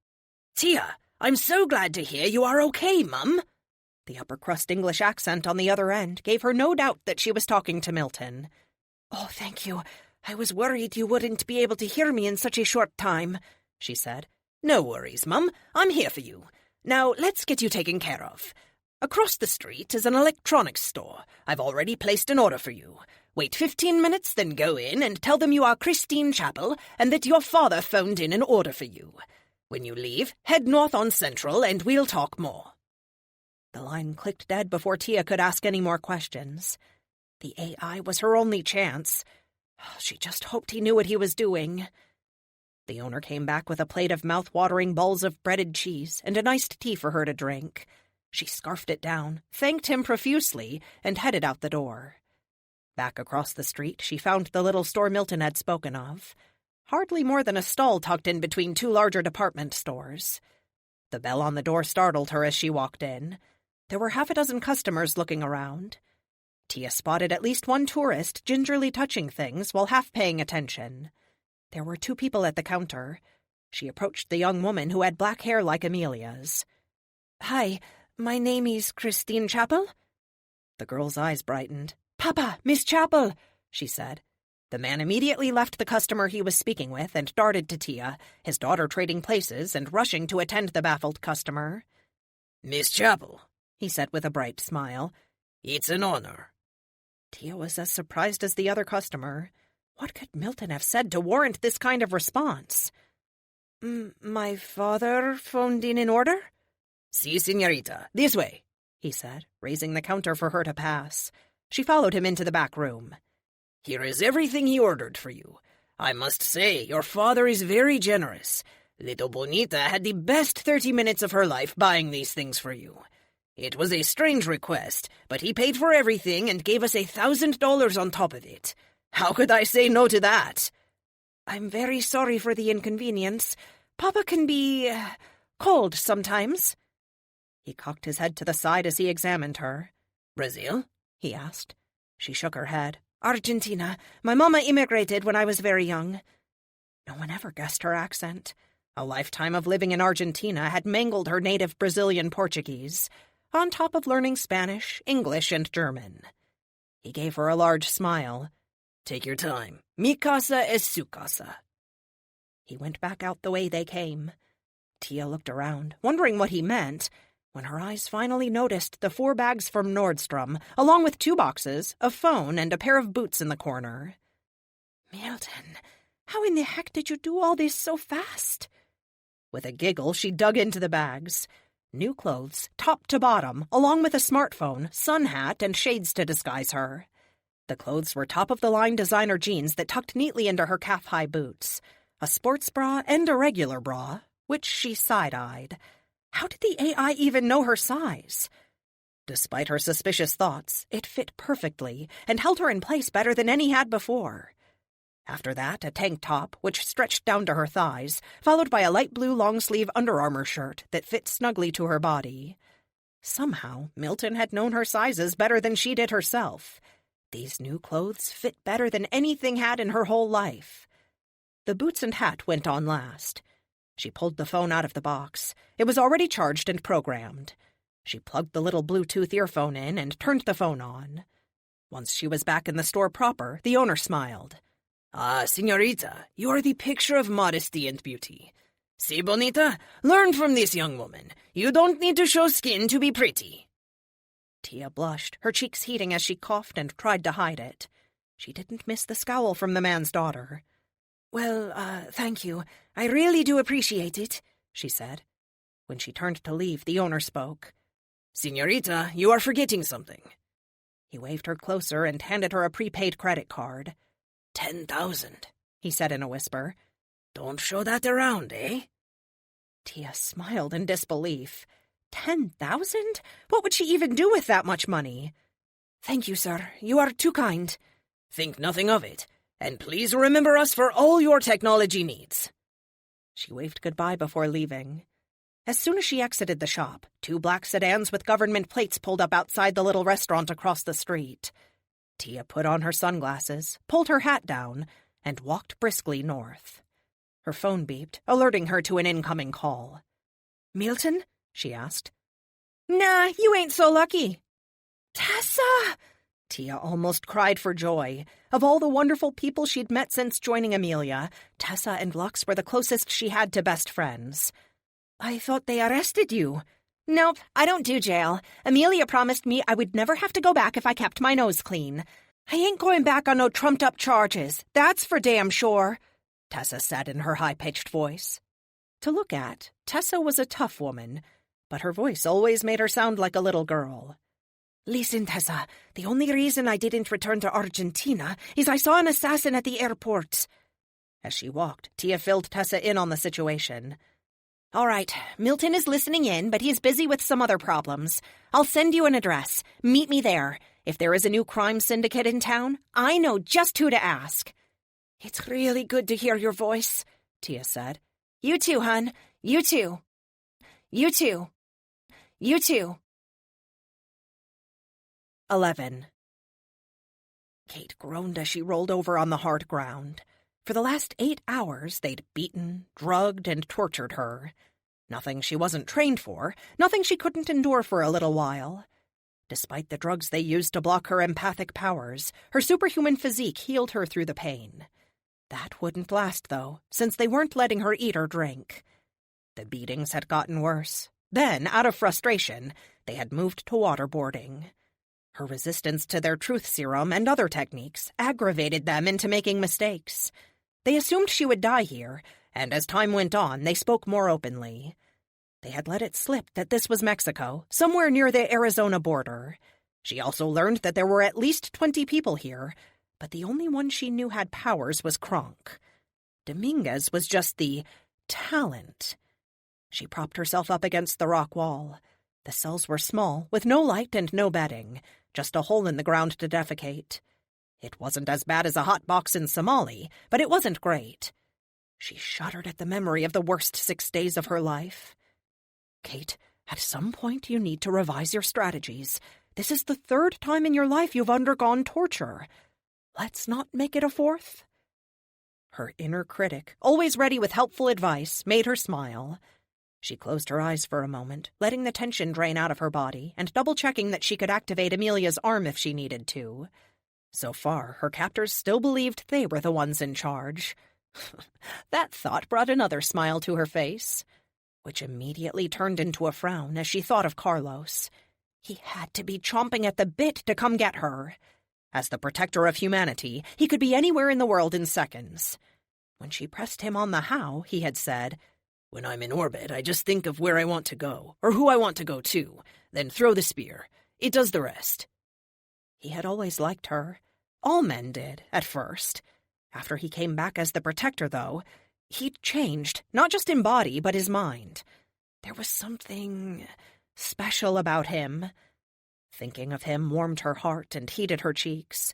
"Tia, I'm so glad to hear you are okay, Mum."
The upper-crust English accent on the other end gave her no doubt that she was talking to Milton. "Oh, thank you. I was worried you wouldn't be able to hear me in such a short time," she said.
"No worries, Mum. I'm here for you. Now, let's get you taken care of. Across the street is an electronics store. I've already placed an order for you. Wait 15 minutes, then go in and tell them you are Christine Chappell and that your father phoned in an order for you. When you leave, head north on Central and we'll talk more."
The line clicked dead before Tia could ask any more questions. The AI was her only chance. She just hoped he knew what he was doing. The owner came back with a plate of mouth-watering balls of breaded cheese and an iced tea for her to drink. She scarfed it down, thanked him profusely, and headed out the door. Back across the street, she found the little store Milton had spoken of. Hardly more than a stall tucked in between two larger department stores. The bell on the door startled her as she walked in. There were half a dozen customers looking around. Tia spotted at least one tourist gingerly touching things while half paying attention. There were two people at the counter. She approached the young woman who had black hair like Amelia's. "Hi, my name is Christine Chappell." The girl's eyes brightened. "Papa, Miss Chappell," she said. The man immediately left the customer he was speaking with and darted to Tia, his daughter trading places and rushing to attend the baffled customer.
"Miss Chappell,"
he said with a bright smile.
"It's an honor."
Tia was as surprised as the other customer. What could Milton have said to warrant this kind of response? My father phoned in an order?"
"Si, señorita. This way,"
he said, raising the counter for her to pass. She followed him into the back room.
"Here is everything he ordered for you. I must say, your father is very generous. Little Bonita had the best 30 minutes of her life buying these things for you. It was a strange request, but he paid for everything and gave us $1,000 on top of it. How could I say no to that?"
"I'm very sorry for the inconvenience. Papa can be cold sometimes." He cocked his head to the side as he examined her.
"Brazil?"
he asked. She shook her head. "Argentina. My mama immigrated when I was very young." No one ever guessed her accent. A lifetime of living in Argentina had mangled her native Brazilian Portuguese, on top of learning Spanish, English, and German. He gave her a large smile.
"Take your time. Mi casa es su casa."
He went back out the way they came. Tia looked around, wondering what he meant, when her eyes finally noticed the 4 bags from Nordstrom, along with 2 boxes, a phone, and a pair of boots in the corner. "Milton, how in the heck did you do all this so fast?" With a giggle, she dug into the bags. New clothes, top to bottom, along with a smartphone, sun hat, and shades to disguise her. The clothes were top-of-the-line designer jeans that tucked neatly into her calf-high boots, a sports bra and a regular bra, which she side-eyed. How did the AI even know her size? Despite her suspicious thoughts, it fit perfectly and held her in place better than any had before. After that, a tank top, which stretched down to her thighs, followed by a light blue long-sleeve Under Armour shirt that fit snugly to her body. Somehow, Milton had known her sizes better than she did herself. These new clothes fit better than anything had in her whole life. The boots and hat went on last. She pulled the phone out of the box. It was already charged and programmed. She plugged the little Bluetooth earphone in and turned the phone on. Once she was back in the store proper, the owner smiled.
Ah, señorita, you are the picture of modesty and beauty. Si, bonita, learn from this young woman. You don't need to show skin to be pretty.
Tia blushed, her cheeks heating as she coughed and tried to hide it. She didn't miss the scowl from the man's daughter.
Well, thank you. I really do appreciate it, she said.
When she turned to leave, the owner spoke.
Señorita, you are forgetting something.
He waved her closer and handed her a prepaid credit card.
10,000,
he said in a whisper.
Don't show that around, eh?
Tia smiled in disbelief. 10,000? What would she even do with that much money?
Thank you, sir. You are too kind.
Think nothing of it. And please remember us for all your technology needs.
She waved goodbye before leaving. As soon as she exited the shop, 2 black sedans with government plates pulled up outside the little restaurant across the street. Tia put on her sunglasses, pulled her hat down, and walked briskly north. Her phone beeped, alerting her to an incoming call.
Milton?
She asked.
Nah, you ain't so lucky.
Tessa! Tia almost cried for joy. Of all the wonderful people she'd met since joining Amelia, Tessa and Lux were the closest she had to best friends.
I thought they arrested you.
Nope, I don't do jail. Amelia promised me I would never have to go back if I kept my nose clean. I ain't going back on no trumped-up charges. That's for damn sure, Tessa said in her high-pitched voice. To look at, Tessa was a tough woman, but her voice always made her sound like a little girl.
Listen, Tessa, the only reason I didn't return to Argentina is I saw an assassin at the airport.
As she walked, Tia filled Tessa in on the situation. All right, Milton is listening in, but he's busy with some other problems. I'll send you an address. Meet me there. If there is a new crime syndicate in town, I know just who to ask.
It's really good to hear your voice, Tia said.
You too, hon. You too. You too. You too. 11. Kate groaned as she rolled over on the hard ground. For the last 8 hours, they'd beaten, drugged, and tortured her. Nothing she wasn't trained for, nothing she couldn't endure for a little while. Despite the drugs they used to block her empathic powers, her superhuman physique healed her through the pain. That wouldn't last, though, since they weren't letting her eat or drink. The beatings had gotten worse. Then, out of frustration, they had moved to waterboarding. Her resistance to their truth serum and other techniques aggravated them into making mistakes. They assumed she would die here, and as time went on, they spoke more openly. They had let it slip that this was Mexico, somewhere near the Arizona border. She also learned that there were at least 20 people here, but the only one she knew had powers was Kronk. Dominguez was just the talent. She propped herself up against the rock wall. The cells were small, with no light and no bedding, just a hole in the ground to defecate. It wasn't as bad as a hot box in Somali, but it wasn't great. She shuddered at the memory of the worst 6 days of her life. Kate, at some point you need to revise your strategies. This is the 3rd time in your life you've undergone torture. Let's not make it a 4th. Her inner critic, always ready with helpful advice, made her smile. She closed her eyes for a moment, letting the tension drain out of her body and double-checking that she could activate Amelia's arm if she needed to. So far, her captors still believed they were the ones in charge. That thought brought another smile to her face, which immediately turned into a frown as she thought of Carlos. He had to be chomping at the bit to come get her. As the protector of humanity, he could be anywhere in the world in seconds. When she pressed him on the how, he had said, "When I'm in orbit, I just think of where I want to go, or who I want to go to, then throw the spear. It does the rest." He had always liked her. All men did, at first. After he came back as the protector, though, he'd changed, not just in body, but his mind. There was something special about him. Thinking of him warmed her heart and heated her cheeks.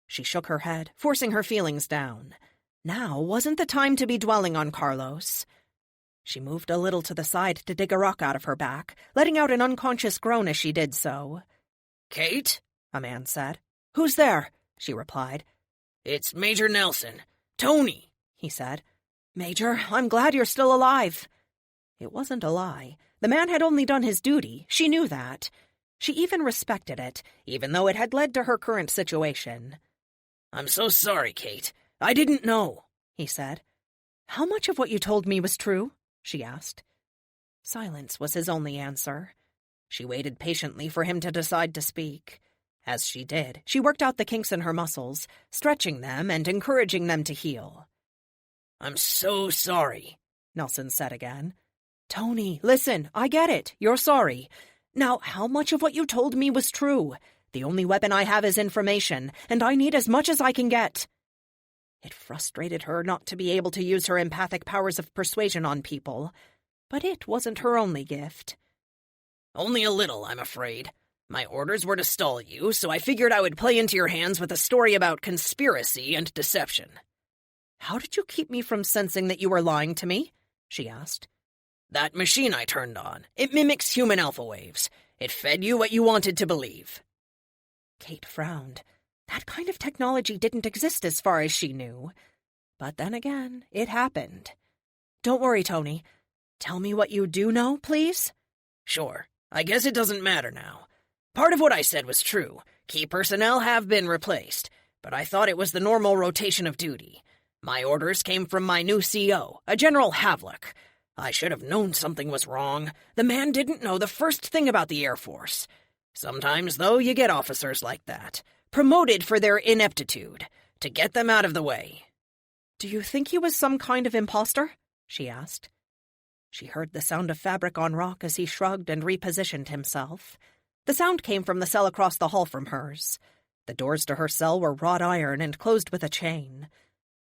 She shook her head, forcing her feelings down. Now wasn't the time to be dwelling on Carlos. She moved a little to the side to dig a rock out of her back, letting out an unconscious groan as she did so.
"Kate?"
a man said. "Who's there?" she replied.
"It's Major Nelson. Tony," he said.
"Major, I'm glad you're still alive." It wasn't a lie. The man had only done his duty. She knew that. She even respected it, even though it had led to her current situation.
"I'm so sorry, Kate. I didn't know," he said.
"How much of what you told me was true?" she asked. Silence was his only answer. She waited patiently for him to decide to speak. As she did, she worked out the kinks in her muscles, stretching them and encouraging them to heal.
"I'm so sorry,"
Nelson said again. "Tony, listen, I get it. You're sorry. Now, how much of what you told me was true? The only weapon I have is information, and I need as much as I can get." It frustrated her not to be able to use her empathic powers of persuasion on people, but it wasn't her only gift.
"Only a little, I'm afraid. My orders were to stall you, so I figured I would play into your hands with a story about conspiracy and deception."
"How did you keep me from sensing that you were lying to me?" she asked.
"That machine I turned on. It mimics human alpha waves. It fed you what you wanted to believe."
Kate frowned. That kind of technology didn't exist as far as she knew. But then again, it happened. "Don't worry, Tony. Tell me what you do know, please?"
"Sure. I guess it doesn't matter now. Part of what I said was true. Key personnel have been replaced, but I thought it was the normal rotation of duty. My orders came from my new CO, a General Havlick. I should have known something was wrong. The man didn't know the first thing about the Air Force. Sometimes, though, you get officers like that, promoted for their ineptitude, to get them out of the way."
"Do you think he was some kind of imposter?" she asked. She heard the sound of fabric on rock as he shrugged and repositioned himself. The sound came from the cell across the hall from hers. The doors to her cell were wrought iron and closed with a chain.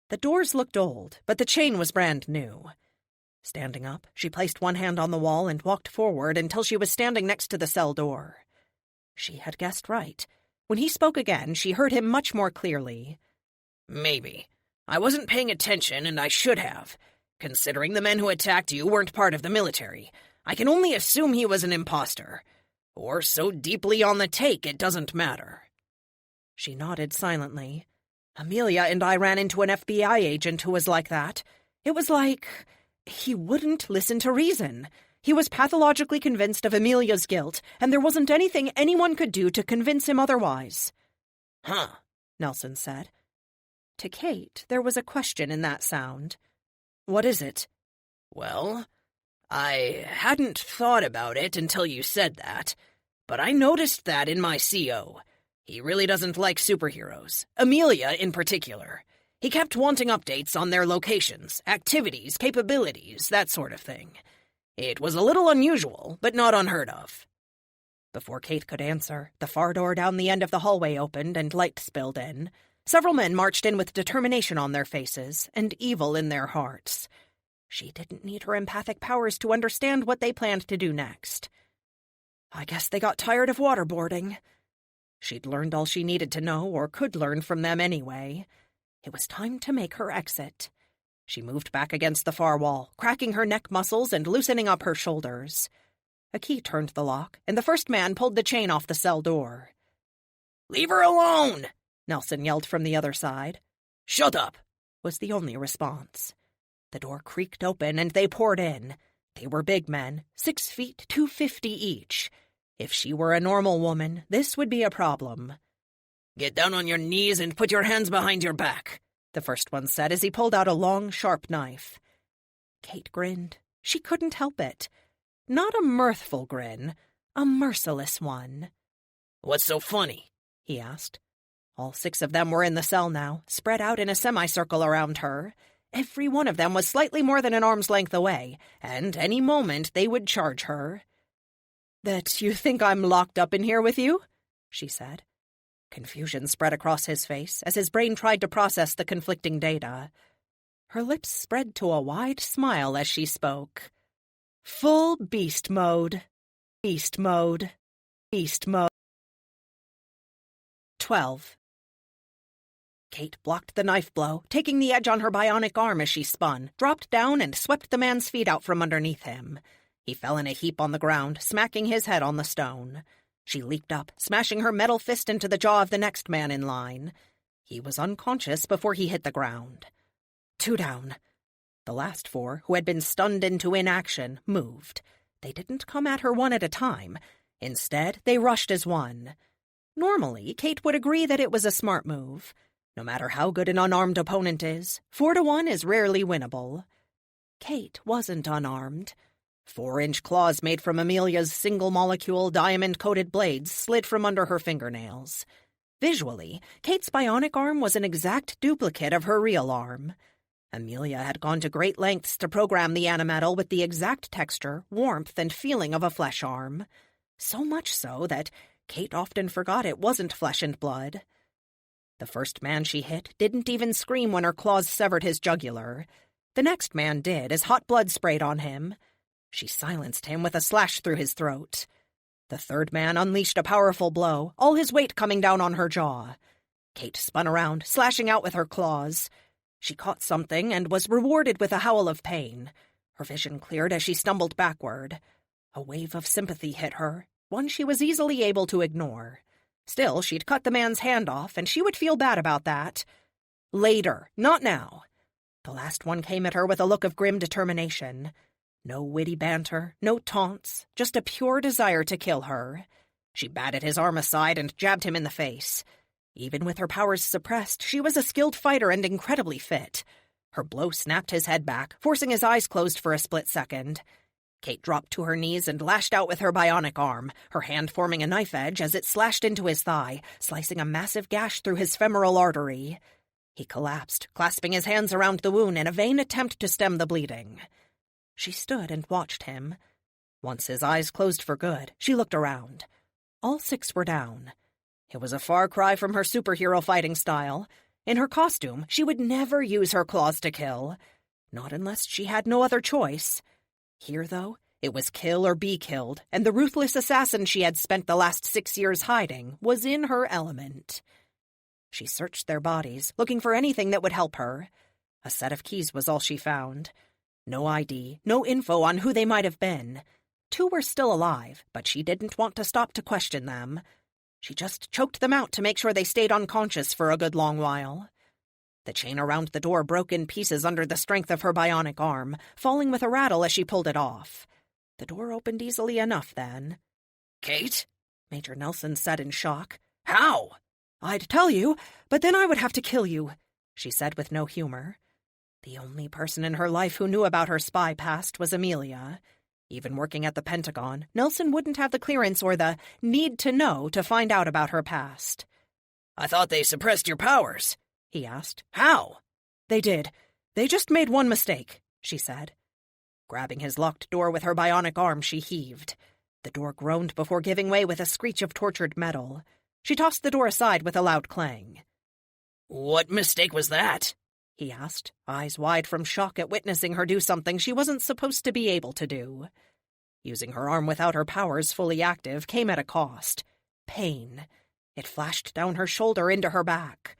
The doors looked old, but the chain was brand new. Standing up, she placed one hand on the wall and walked forward until she was standing next to the cell door. She had guessed right. When he spoke again, she heard him much more clearly.
"Maybe. I wasn't paying attention, and I should have. Considering the men who attacked you weren't part of the military, I can only assume he was an imposter. Or so deeply on the take it doesn't matter."
She nodded silently. "Amelia and I ran into an FBI agent who was like that. It was like he wouldn't listen to reason. He was pathologically convinced of Amelia's guilt, and there wasn't anything anyone could do to convince him otherwise."
"Huh,"
Nelson said. To Kate, there was a question in that sound. "What is it?"
"Well, I hadn't thought about it until you said that, but I noticed that in my CO. He really doesn't like superheroes, Amelia in particular. He kept wanting updates on their locations, activities, capabilities, that sort of thing. It was a little unusual, but not unheard of." Before Kate could answer, the far door down the end of the hallway opened and light spilled in. Several men marched in with determination on their faces and evil in their hearts. She didn't need her empathic powers to understand what they planned to do next. I guess they got tired of waterboarding. She'd learned all she needed to know, or could learn from them anyway. It was time to make her exit. She moved back against the far wall, cracking her neck muscles and loosening up her shoulders. A key turned the lock, and the first man pulled the chain off the cell door. "Leave her alone!" Nelson yelled from the other side. "Shut up!" was the only response. The door creaked open, and they poured in. They were big men, 6 feet, 250 each. If she were a normal woman, this would be a problem. "Get down on your knees and put your hands behind your back," the first one said as he pulled out a long, sharp knife. Kate grinned. She couldn't help it. Not a mirthful grin, a merciless one. "What's so funny?" he asked. All 6 of them were in the cell now, spread out in a semicircle around her. Every one of them was slightly more than an arm's length away, and any moment they would charge her. "That you think I'm locked up in here with you?" she said. Confusion spread across his face as his brain tried to process the conflicting data. Her lips spread to a wide smile as she spoke.
Full beast mode. Beast mode. Beast mode. 12. Kate blocked the knife blow, taking the edge on her bionic arm as she spun, dropped down, and swept the man's feet out from underneath him. He fell in a heap on the ground, smacking his head on the stone. She leaped up, smashing her metal fist into the jaw of the next man in line. He was unconscious before he hit the ground. 2 down. The last 4, who had been stunned into inaction, moved. They didn't come at her one at a time. Instead, they rushed as one. Normally, Kate would agree that it was a smart move. No matter how good an unarmed opponent is, 4-1 is rarely winnable. Kate wasn't unarmed. 4-inch claws made from Amelia's single-molecule, diamond-coated blades slid from under her fingernails. Visually, Kate's bionic arm was an exact duplicate of her real arm. Amelia had gone to great lengths to program the animetal with the exact texture, warmth, and feeling of a flesh arm. So much so that Kate often forgot it wasn't flesh and blood. The first man she hit didn't even scream when her claws severed his jugular. The next man did, as hot blood sprayed on him. She silenced him with a slash through his throat. The third man unleashed a powerful blow, all his weight coming down on her jaw. Kate spun around, slashing out with her claws. She caught something and was rewarded with a howl of pain. Her vision cleared as she stumbled backward. A wave of sympathy hit her, one she was easily able to ignore. Still, she'd cut the man's hand off, and she would feel bad about that. Later, not now. The last one came at her with a look of grim determination. No witty banter, no taunts, just a pure desire to kill her. She batted his arm aside and jabbed him in the face. Even with her powers suppressed, she was a skilled fighter and incredibly fit. Her blow snapped his head back, forcing his eyes closed for a split second. Kate dropped to her knees and lashed out with her bionic arm, her hand forming a knife edge as it slashed into his thigh, slicing a massive gash through his femoral artery. He collapsed, clasping his hands around the wound in a vain attempt to stem the bleeding. She stood and watched him. Once his eyes closed for good, she looked around. All 6 were down. It was a far cry from her superhero fighting style. In her costume, she would never use her claws to kill. Not unless she had no other choice. Here, though, it was kill or be killed, and the ruthless assassin she had spent the last 6 years hiding was in her element. She searched their bodies, looking for anything that would help her. A set of keys was all she found. No ID, no info on who they might have been. 2 were still alive, but she didn't want to stop to question them. She just choked them out to make sure they stayed unconscious for a good long while. The chain around the door broke in pieces under the strength of her bionic arm, falling with a rattle as she pulled it off. The door opened easily enough then.
Kate?
Major Nelson said in shock.
How?
I'd tell you, but then I would have to kill you, she said with no humor. The only person in her life who knew about her spy past was Amelia. Even working at the Pentagon, Nelson wouldn't have the clearance or the need to know to find out about her past.
I thought they suppressed your powers,
he asked.
How?
They did. They just made one mistake, she said. Grabbing his locked door with her bionic arm, she heaved. The door groaned before giving way with a screech of tortured metal. She tossed the door aside with a loud clang.
What mistake was that?
He asked, eyes wide from shock at witnessing her do something she wasn't supposed to be able to do. Using her arm without her powers fully active came at a cost. Pain. It flashed down her shoulder into her back.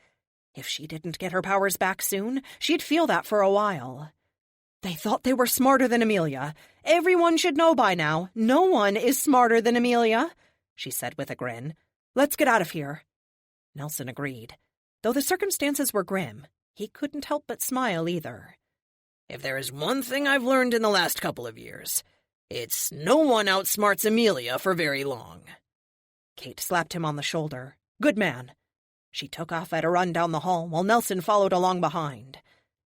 If she didn't get her powers back soon, she'd feel that for a while. They thought they were smarter than Amelia. Everyone should know by now, no one is smarter than Amelia, she said with a grin. Let's get out of here. Nelson agreed. Though the circumstances were grim, he couldn't help but smile either.
If there is one thing I've learned in the last couple of years, it's no one outsmarts Amelia for very long.
Kate slapped him on the shoulder. Good man. She took off at a run down the hall while Nelson followed along behind.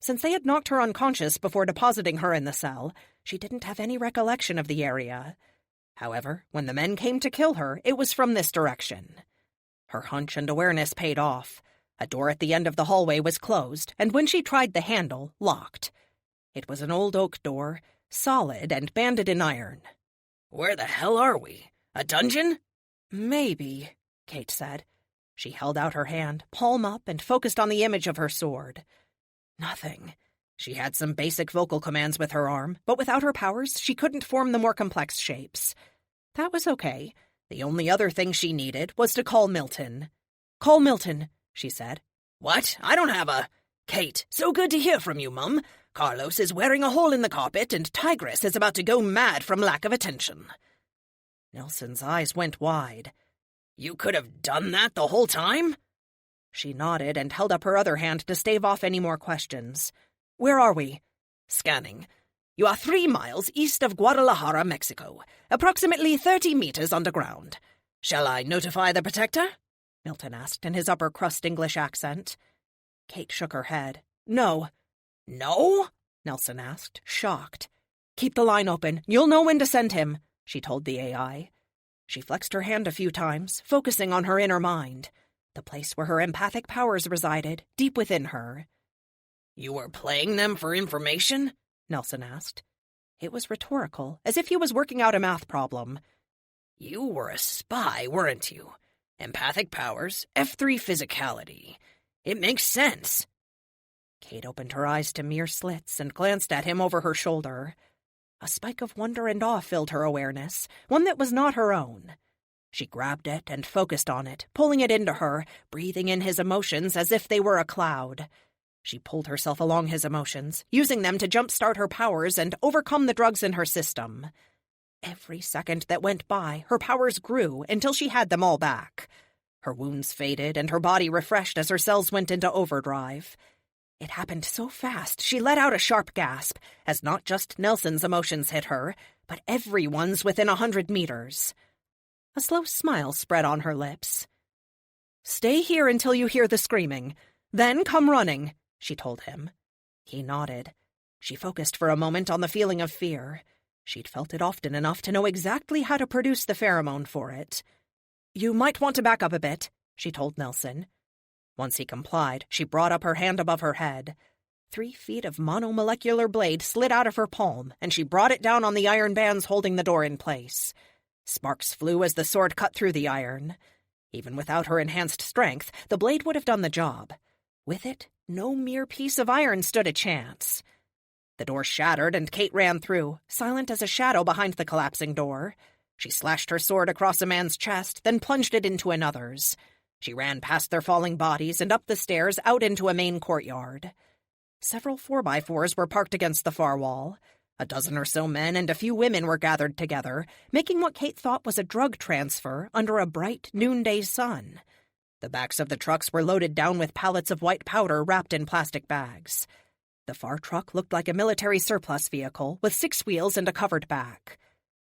Since they had knocked her unconscious before depositing her in the cell, she didn't have any recollection of the area. However, when the men came to kill her, it was from this direction. Her hunch and awareness paid off. A door at the end of the hallway was closed, and when she tried the handle, locked. It was an old oak door, solid and banded in iron.
Where the hell are we? A dungeon?
Maybe, Kate said. She held out her hand, palm up, and focused on the image of her sword. Nothing. She had some basic vocal commands with her arm, but without her powers, she couldn't form the more complex shapes. That was okay. The only other thing she needed was to call Milton. "Call Milton," she said.
"What? I don't have a—" "Kate, so good to hear from you, Mum. Carlos is wearing a hole in the carpet, and Tigress is about to go mad from lack of attention."
Nelson's eyes went wide.
"You could have done that the whole time?"
She nodded and held up her other hand to stave off any more questions. "Where are we?"
"Scanning. You are 3 miles east of Guadalajara, Mexico, approximately 30 meters underground. Shall I notify the protector?"
Milton asked in his upper-crust English accent. Kate shook her head. "No."
"No?"
Nelson asked, shocked. "Keep the line open. You'll know when to send him," she told the AI. She flexed her hand a few times, focusing on her inner mind, the place where her empathic powers resided, deep within her.
"You were playing them for information?"
Nelson asked. It was rhetorical, as if he was working out a math problem.
"You were a spy, weren't you? Empathic powers, F3 physicality. It makes sense."
Kate opened her eyes to mere slits and glanced at him over her shoulder. A spike of wonder and awe filled her awareness, one that was not her own. She grabbed it and focused on it, pulling it into her, breathing in his emotions as if they were a cloud. She pulled herself along his emotions, using them to jumpstart her powers and overcome the drugs in her system. Every second that went by, her powers grew until she had them all back. Her wounds faded and her body refreshed as her cells went into overdrive. It happened so fast, she let out a sharp gasp, as not just Nelson's emotions hit her, but everyone's within 100 meters. A slow smile spread on her lips. "Stay here until you hear the screaming. Then come running," she told him. He nodded. She focused for a moment on the feeling of fear. She'd felt it often enough to know exactly how to produce the pheromone for it. "You might want to back up a bit," she told Nelson. Once he complied, she brought up her hand above her head. 3 feet of monomolecular blade slid out of her palm, and she brought it down on the iron bands holding the door in place. Sparks flew as the sword cut through the iron. Even without her enhanced strength, the blade would have done the job. With it, no mere piece of iron stood a chance. The door shattered and Kate ran through, silent as a shadow behind the collapsing door. She slashed her sword across a man's chest, then plunged it into another's. She ran past their falling bodies and up the stairs out into a main courtyard. Several 4x4s were parked against the far wall. A dozen or so men and a few women were gathered together, making what Kate thought was a drug transfer under a bright noonday sun. The backs of the trucks were loaded down with pallets of white powder wrapped in plastic bags. The far truck looked like a military surplus vehicle with 6 wheels and a covered back.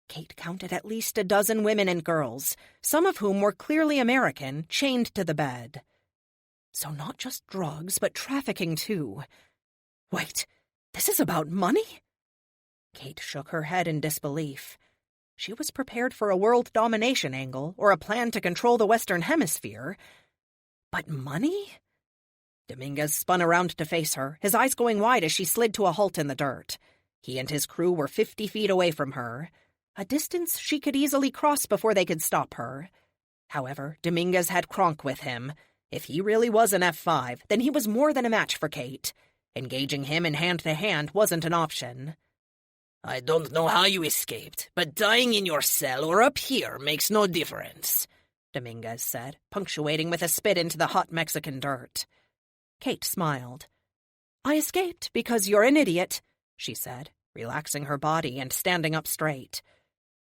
Kate counted at least a dozen women and girls, some of whom were clearly American, chained to the bed. So not just drugs, but trafficking too. Wait, this is about money? Kate shook her head in disbelief. She was prepared for a world domination angle or a plan to control the Western Hemisphere. But money? Dominguez spun around to face her, his eyes going wide as she slid to a halt in the dirt. He and his crew were 50 feet away from her, a distance she could easily cross before they could stop her. However, Dominguez had Kronk with him. If he really was an F5, then he was more than a match for Kate. Engaging him in hand-to-hand wasn't an option.
"I don't know how you escaped, but dying in your cell or up here makes no difference,"
Dominguez said, punctuating with a spit into the hot Mexican dirt. Kate smiled. "I escaped because you're an idiot," she said, relaxing her body and standing up straight.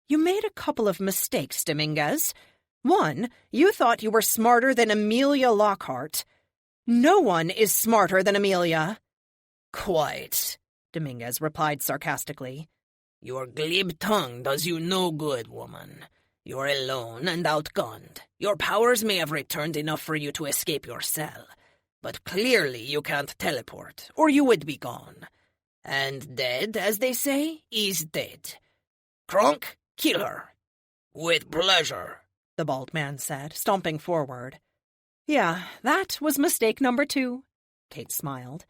"You made a couple of mistakes, Dominguez. One, you thought you were smarter than Amelia Lockhart. No one is smarter than Amelia."
"Quite,"
Dominguez replied sarcastically.
"Your glib tongue does you no good, woman. You're alone and outgunned. Your powers may have returned enough for you to escape your cell, but clearly you can't teleport, or you would be gone. And dead, as they say, is dead. Kronk, kill her." "With pleasure,"
the bald man said, stomping forward. "Yeah, that was mistake number 2, Kate smiled.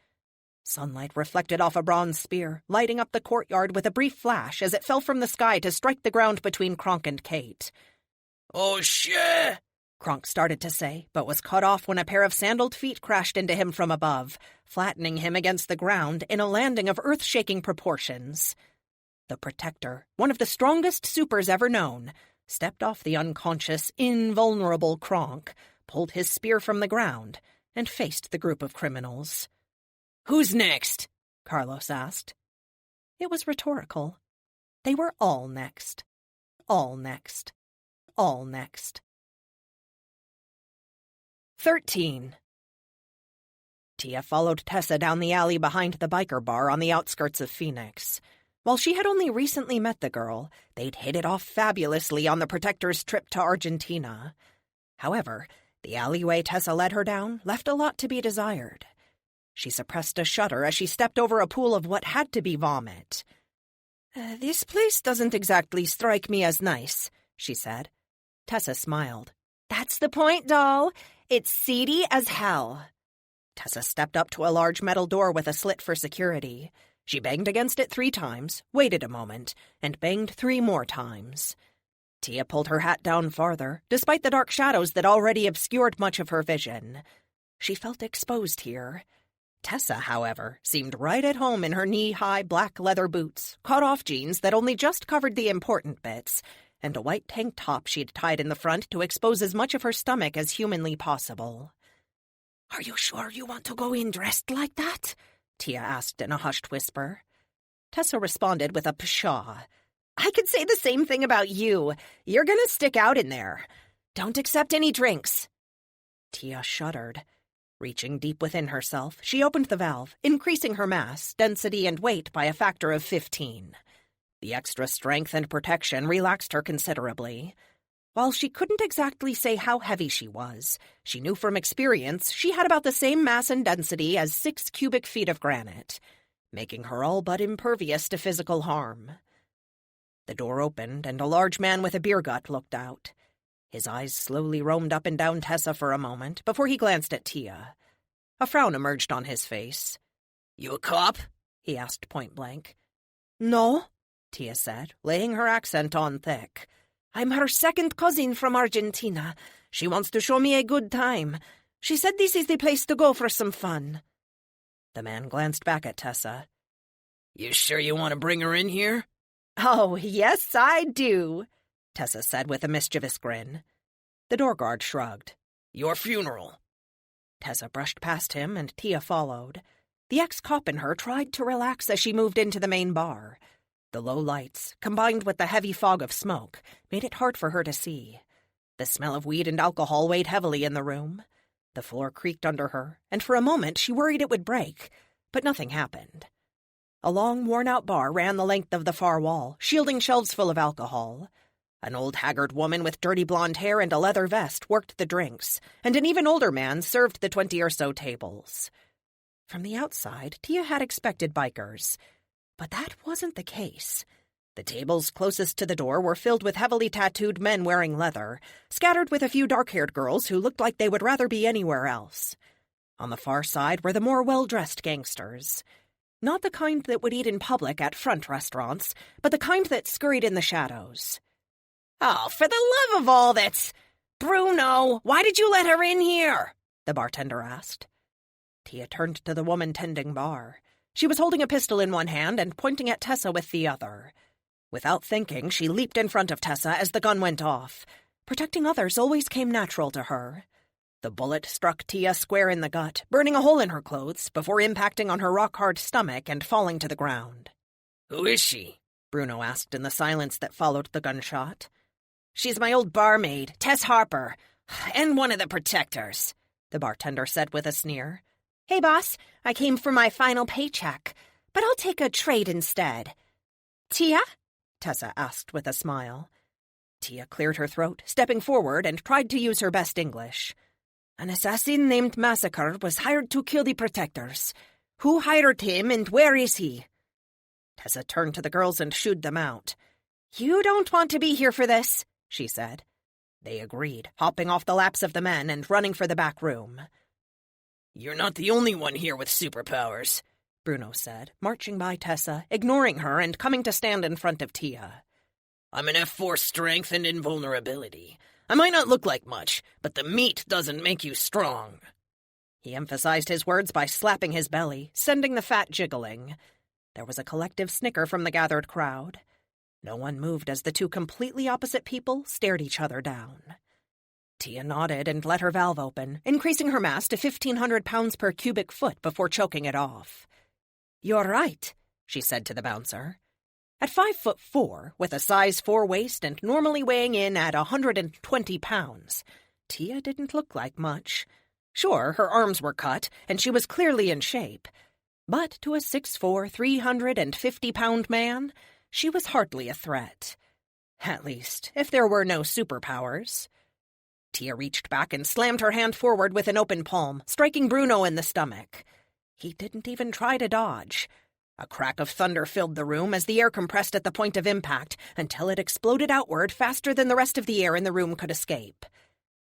Sunlight reflected off a bronze spear, lighting up the courtyard with a brief flash as it fell from the sky to strike the ground between Kronk and Kate.
"Oh, shit!"
Kronk started to say, but was cut off when a pair of sandaled feet crashed into him from above, flattening him against the ground in a landing of earth-shaking proportions. The Protector, one of the strongest supers ever known, stepped off the unconscious, invulnerable Kronk, pulled his spear from the ground, and faced the group of criminals.
"Who's next?"
Carlos asked. It was rhetorical. They were all next. All next. All next. 13. Tia followed Tessa down the alley behind the biker bar on the outskirts of Phoenix. While she had only recently met the girl, they'd hit it off fabulously on the Protector's trip to Argentina. However, the alleyway Tessa led her down left a lot to be desired. She suppressed a shudder as she stepped over a pool of what had to be vomit. This place doesn't exactly strike me as nice, she said. Tessa smiled. That's the point, doll. It's seedy as hell. Tessa stepped up to a large metal door with a slit for security. She banged against it 3 times, waited a moment, and banged 3 more times. Tia pulled her hat down farther, despite the dark shadows that already obscured much of her vision. She felt exposed here. Tessa, however, seemed right at home in her knee-high black leather boots, cut-off jeans that only just covered the important bits, and a white tank top she'd tied in the front to expose as much of her stomach as humanly possible. "Are you sure you want to go in dressed like that?" Tia asked in a hushed whisper. Tessa responded with a pshaw. "I could say the same thing about you. You're gonna stick out in there. Don't accept any drinks." Tia shuddered. Reaching deep within herself, she opened the valve, increasing her mass, density, and weight by a factor of 15. The extra strength and protection relaxed her considerably. While she couldn't exactly say how heavy she was, she knew from experience she had about the same mass and density as 6 cubic feet of granite, making her all but impervious to physical harm. The door opened, and a large man with a beer gut looked out. His eyes slowly roamed up and down Tessa for a moment before he glanced at Tia. A frown emerged on his face.
"You a cop?"
he asked point-blank. "No," Tia said, laying her accent on thick. "I'm her second cousin from Argentina. She wants to show me a good time. She said this is the place to go for some fun." The man glanced back at Tessa.
"You sure you want to bring her in here?"
"Oh, yes, I do," Tessa said with a mischievous grin. The door guard shrugged.
"Your funeral."
Tessa brushed past him, and Tia followed. The ex-cop in her tried to relax as she moved into the main bar. The low lights, combined with the heavy fog of smoke, made it hard for her to see. The smell of weed and alcohol weighed heavily in the room. The floor creaked under her, and for a moment she worried it would break, but nothing happened. A long, worn-out bar ran the length of the far wall, shielding shelves full of alcohol. An old, haggard woman with dirty blonde hair and a leather vest worked the drinks, and an even older man served the 20 or so tables. From the outside, Tia had expected bikers, but that wasn't the case. The tables closest to the door were filled with heavily tattooed men wearing leather, scattered with a few dark-haired girls who looked like they would rather be anywhere else. On the far side were the more well-dressed gangsters. Not the kind that would eat in public at front restaurants, but the kind that scurried in the shadows.
"Oh, for the love of all that's... Bruno, why did you let her in here?"
the bartender asked. Tia turned to the woman tending bar. She was holding a pistol in one hand and pointing at Tessa with the other. Without thinking, she leaped in front of Tessa as the gun went off. Protecting others always came natural to her. The bullet struck Tia square in the gut, burning a hole in her clothes before impacting on her rock-hard stomach and falling to the ground.
"Who is she?"
Bruno asked in the silence that followed the gunshot. "She's my old barmaid, Tess Harper, and one of the Protectors," the bartender said with a sneer. "Hey, boss, I came for my final paycheck, but I'll take a trade instead." "Tia?" Tessa asked with a smile. Tia cleared her throat, stepping forward, and tried to use her best English. "An assassin named Massacre was hired to kill the Protectors. Who hired him, and where is he?" Tessa turned to the girls and shooed them out. "You don't want to be here for this," she said. They agreed, hopping off the laps of the men and running for the back room.
"You're not the only one here with superpowers,"
Bruno said, marching by Tessa, ignoring her and coming to stand in front of Tia.
"I'm an F4 strength and invulnerability. I might not look like much, but the meat doesn't make you strong."
He emphasized his words by slapping his belly, sending the fat jiggling. There was a collective snicker from the gathered crowd. No one moved as the two completely opposite people stared each other down. Tia nodded and let her valve open, increasing her mass to 1,500 pounds per cubic foot before choking it off. "You're right," she said to the bouncer. At 5'4", with a size 4 waist and normally weighing in at 120 pounds, Tia didn't look like much. Sure, her arms were cut, and she was clearly in shape. But to a 6'4", 350-pound man, she was hardly a threat. At least, if there were no superpowers. Tia reached back and slammed her hand forward with an open palm, striking Bruno in the stomach. He didn't even try to dodge. A crack of thunder filled the room as the air compressed at the point of impact until it exploded outward faster than the rest of the air in the room could escape.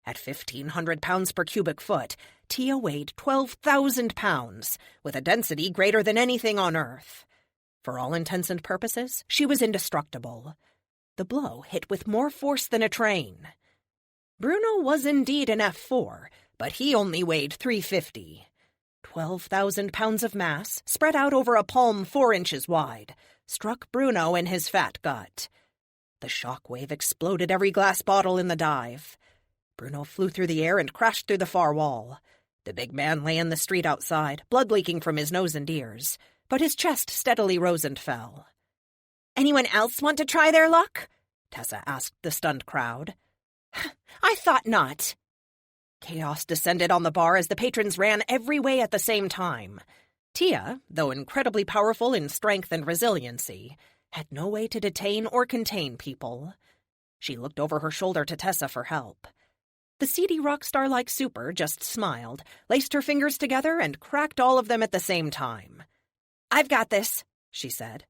At 1,500 pounds per cubic foot, Tia weighed 12,000 pounds, with a density greater than anything on Earth. For all intents and purposes, she was indestructible. The blow hit with more force than a train. Bruno was indeed an F4, but he only weighed 350. 12,000 pounds of mass, spread out over a palm 4 inches wide, struck Bruno in his fat gut. The shock wave exploded every glass bottle in the dive. Bruno flew through the air and crashed through the far wall. The big man lay in the street outside, blood leaking from his nose and ears, but his chest steadily rose and fell. "Anyone else want to try their luck?" Tessa asked the stunned crowd. "I thought not." Chaos descended on the bar as the patrons ran every way at the same time. Tia, though incredibly powerful in strength and resiliency, had no way to detain or contain people. She looked over her shoulder to Tessa for help. The seedy rock star-like super just smiled, laced her fingers together, and cracked all of them at the same time. "I've got this," she said.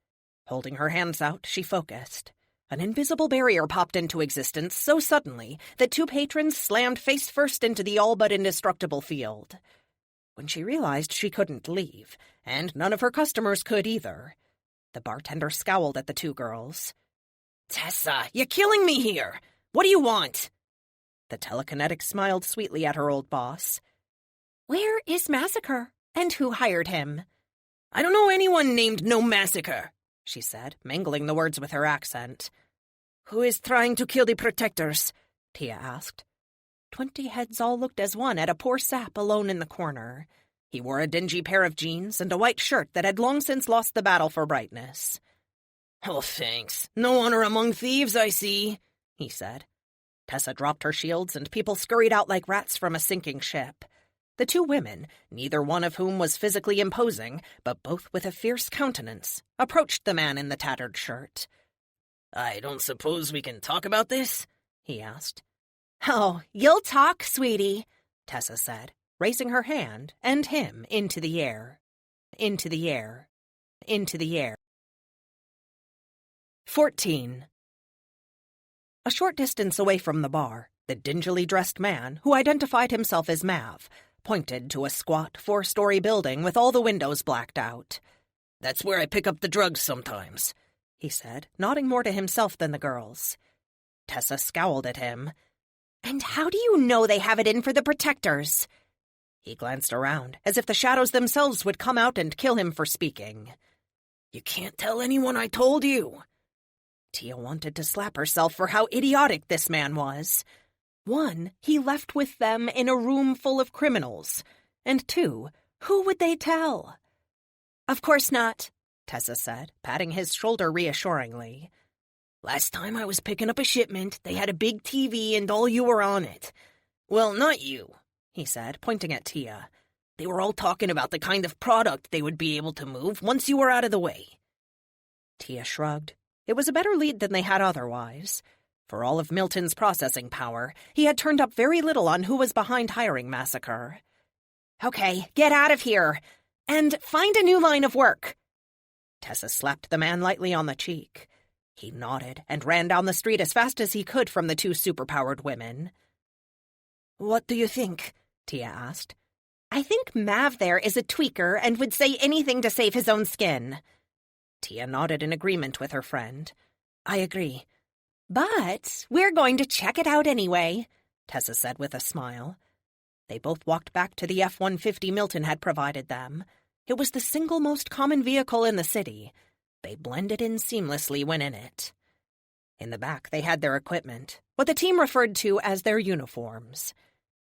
Holding her hands out, she focused. An invisible barrier popped into existence so suddenly that 2 patrons slammed face-first into the all-but-indestructible field. When she realized she couldn't leave, and none of her customers could either, the bartender scowled at the 2 girls.
"Tessa, you're killing me here! What do you want?"
The telekinetic smiled sweetly at her old boss. "Where is Massacre? And who hired him?"
"I don't know anyone named No Massacre,"
she said, mingling the words with her accent.
"Who is trying to kill the protectors?"
Tia asked. 20 heads all looked as one at a poor sap alone in the corner. He wore a dingy pair of jeans and a white shirt that had long since lost the battle for brightness.
"Oh, thanks. No honor among thieves, I see," he said.
Tessa dropped her shields and people scurried out like rats from a sinking ship. The 2 women, neither one of whom was physically imposing, but both with a fierce countenance, approached the man in the tattered shirt.
"I don't suppose we can talk about this?" he asked.
"Oh, you'll talk, sweetie," Tessa said, raising her hand and him into the air. Into the air. Into the air. 14. A short distance away from the bar, the dingily dressed man, who identified himself as Mav, pointed to a squat 4-story building with all the windows blacked out.
"That's where I pick up the drugs sometimes,"
he said, nodding more to himself than the girls. Tessa scowled at him. "And how do you know they have it in for the protectors?" He glanced around, as if the shadows themselves would come out and kill him for speaking.
"You can't tell anyone I told you."
Tia wanted to slap herself for how idiotic this man was. 1, he left with them in a room full of criminals. And 2, who would they tell? "Of course not," Tessa said, patting his shoulder reassuringly.
"Last time I was picking up a shipment, they had a big TV and all you were on it. Well, not you," he said, pointing at Tia. "They were all talking about the kind of product they would be able to move once you were out of the way."
Tia shrugged. It was a better lead than they had otherwise. For all of Milton's processing power, he had turned up very little on who was behind hiring Massacre. "Okay, get out of here! And find a new line of work!" Tessa slapped the man lightly on the cheek. He nodded and ran down the street as fast as he could from the 2 superpowered women.
"What do you think?"
Tia asked. "I think Mav there is a tweaker and would say anything to save his own skin." Tia nodded in agreement with her friend. "I agree. But we're going to check it out anyway, Tessa said with a smile. They both walked back to the F-150 Milton had provided them. It was the single most common vehicle in the city. They blended in seamlessly when in it. In the back, they had their equipment, what the team referred to as their uniforms.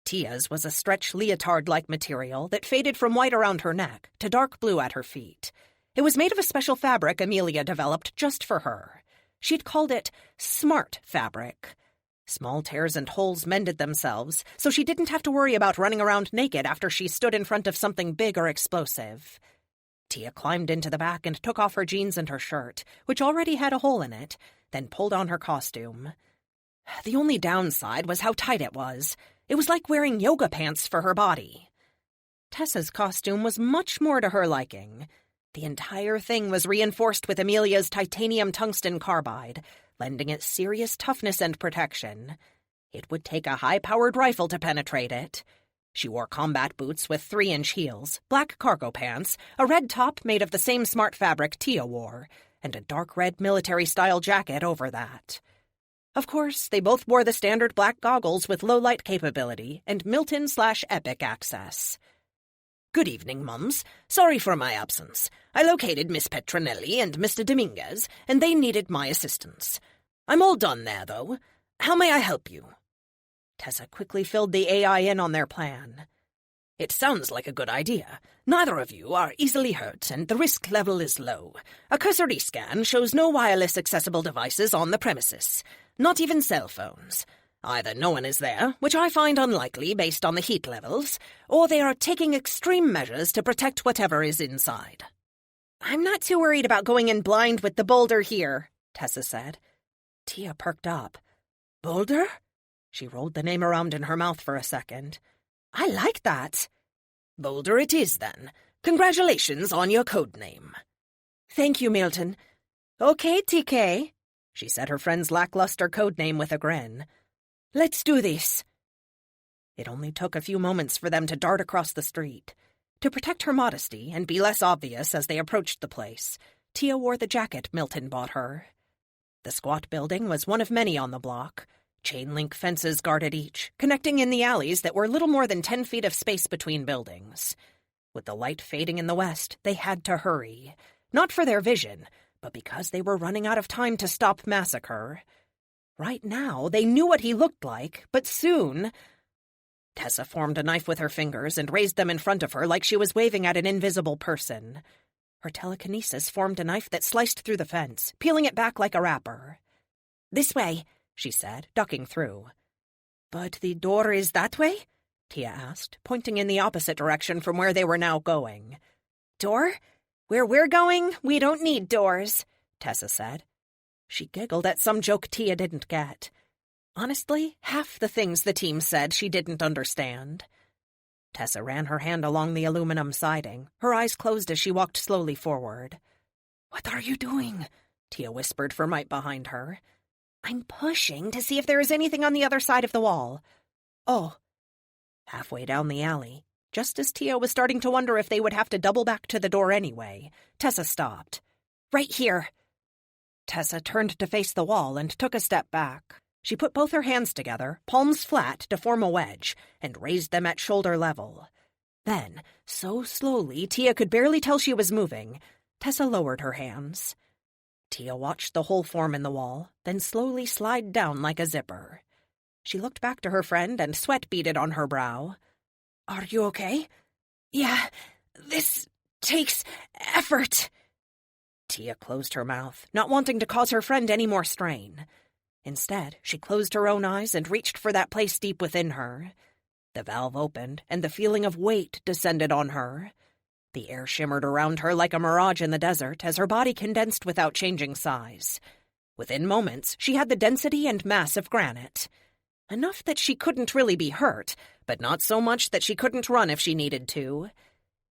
Tia's was a stretch leotard-like material that faded from white around her neck to dark blue at her feet. It was made of a special fabric Amelia developed just for her. She'd called it smart fabric. Small tears and holes mended themselves, so she didn't have to worry about running around naked after she stood in front of something big or explosive. Tia climbed into the back and took off her jeans and her shirt, which already had a hole in it, then pulled on her costume. The only downside was how tight it was. It was like wearing yoga pants for her body. Tessa's costume was much more to her liking. The entire thing was reinforced with Amelia's titanium tungsten carbide, lending it serious toughness and protection. It would take a high-powered rifle to penetrate it. She wore combat boots with 3-inch heels, black cargo pants, a red top made of the same smart fabric Tia wore, and a dark red military-style jacket over that. Of course, they both wore the standard black goggles with low-light capability and Milton/Epic access.
Good evening, Mums. Sorry for my absence. I located Miss Petronelli and Mr. Dominguez, and they needed my assistance. I'm all done there, though. How may I help you?
Tessa quickly filled the AI in on their plan.
It sounds like a good idea. Neither of you are easily hurt, and the risk level is low. A cursory scan shows no wireless-accessible devices on the premises, not even cell phones. Either no one is there, which I find unlikely based on the heat levels, or they are taking extreme measures to protect whatever is inside.
I'm not too worried about going in blind with the boulder here, Tessa said. Tia perked up.
Boulder?
She rolled the name around in her mouth for a second. I like that.
Boulder it is, then. Congratulations on your code name.
Thank you, Milton. Okay, TK, she said her friend's lackluster code name with a grin. Let's do this. It only took a few moments for them to dart across the street. To protect her modesty and be less obvious as they approached the place, Tia wore the jacket Milton bought her. The squat building was one of many on the block. Chain-link fences guarded each, connecting in the alleys that were little more than 10 feet of space between buildings. With the light fading in the west, they had to hurry. Not for their vision, but because they were running out of time to stop massacre. Right now, they knew what he looked like, but soon... Tessa formed a knife with her fingers and raised them in front of her like she was waving at an invisible person. Her telekinesis formed a knife that sliced through the fence, peeling it back like a wrapper. This way, she said, ducking through. But the door is that way? Tia asked, pointing in the opposite direction from where they were now going. Door? Where we're going, we don't need doors, Tessa said. She giggled at some joke Tia didn't get. Honestly, half the things the team said she didn't understand. Tessa ran her hand along the aluminum siding, her eyes closed as she walked slowly forward. What are you doing? Tia whispered from right behind her. I'm pushing to see if there is anything on the other side of the wall. Oh. Halfway down the alley, just as Tia was starting to wonder if they would have to double back to the door anyway, Tessa stopped. Right here. Tessa turned to face the wall and took a step back. She put both her hands together, palms flat to form a wedge, and raised them at shoulder level. Then, so slowly Tia could barely tell she was moving, Tessa lowered her hands. Tia watched the hole form in the wall, then slowly slide down like a zipper. She looked back to her friend and sweat beaded on her brow. Are you okay? Yeah, this takes effort. Tia closed her mouth, not wanting to cause her friend any more strain. Instead, she closed her own eyes and reached for that place deep within her. The valve opened, and the feeling of weight descended on her. The air shimmered around her like a mirage in the desert as her body condensed without changing size. Within moments, she had the density and mass of granite. Enough that she couldn't really be hurt, but not so much that she couldn't run if she needed to.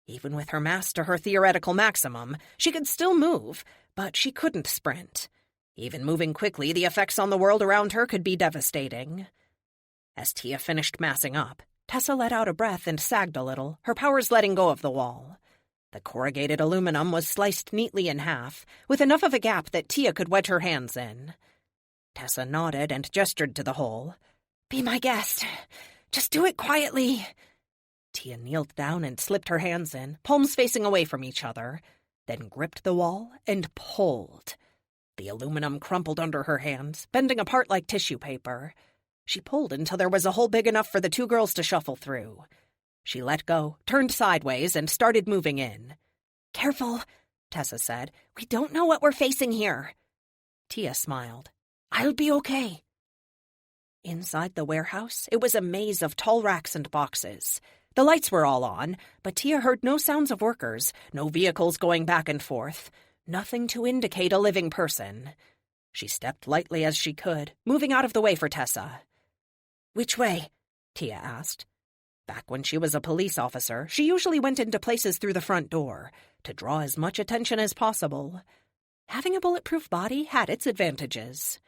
Even with her mass to her theoretical maximum, she could still move, but she couldn't sprint. Even moving quickly, the effects on the world around her could be devastating. As Tia finished massing up, Tessa let out a breath and sagged a little, her powers letting go of the wall. The corrugated aluminum was sliced neatly in half, with enough of a gap that Tia could wedge her hands in. Tessa nodded and gestured to the hole.
Be my guest. Just do it quietly.
Tia kneeled down and slipped her hands in, palms facing away from each other, then gripped the wall and pulled. The aluminum crumpled under her hands, bending apart like tissue paper. She pulled until there was a hole big enough for the two girls to shuffle through. She let go, turned sideways, and started moving in.
Careful,
Tessa said.
We don't know what we're facing here.
Tia smiled.
I'll be okay.
Inside the warehouse, it was a maze of tall racks and boxes. The lights were all on, but Tia heard no sounds of workers, no vehicles going back and forth, nothing to indicate a living person. She stepped lightly as she could, moving out of the way for Tessa.
Which way?
Tia asked. Back when she was a police officer, she usually went into places through the front door, to draw as much attention as possible. Having a bulletproof body had its advantages.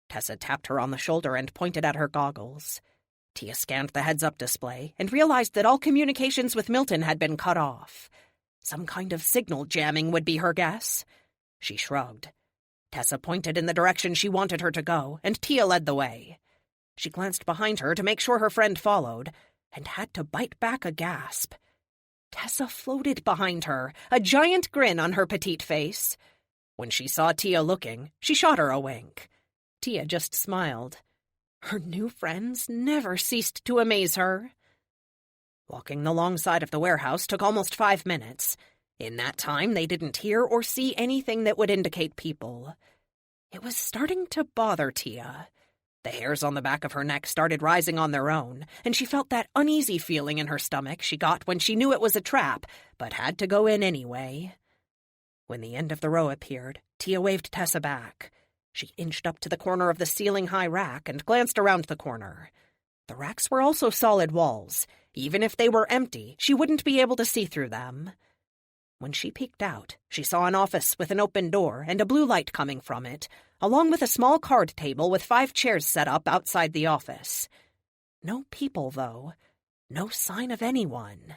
Tessa tapped her on the shoulder and pointed at her goggles. Tia scanned the heads-up display and realized that all communications with Milton had been cut off. Some kind of signal jamming would be her guess. She shrugged. Tessa pointed in the direction she wanted her to go, and Tia led the way. She glanced behind her to make sure her friend followed, and had to bite back a gasp. Tessa floated behind her, a giant grin on her petite face. When she saw Tia looking, she shot her a wink. Tia just smiled. Her new friends never ceased to amaze her. Walking the long side of the warehouse took almost 5 minutes. In that time, they didn't hear or see anything that would indicate people. It was starting to bother Tia. The hairs on the back of her neck started rising on their own, and she felt that uneasy feeling in her stomach she got when she knew it was a trap, but had to go in anyway. When the end of the row appeared, Tia waved Tessa back. She inched up to the corner of the ceiling-high rack and glanced around the corner. The racks were also solid walls. Even if they were empty, she wouldn't be able to see through them. When she peeked out, she saw an office with an open door and a blue light coming from it, along with a small card table with 5 chairs set up outside the office. No people, though. No sign of anyone.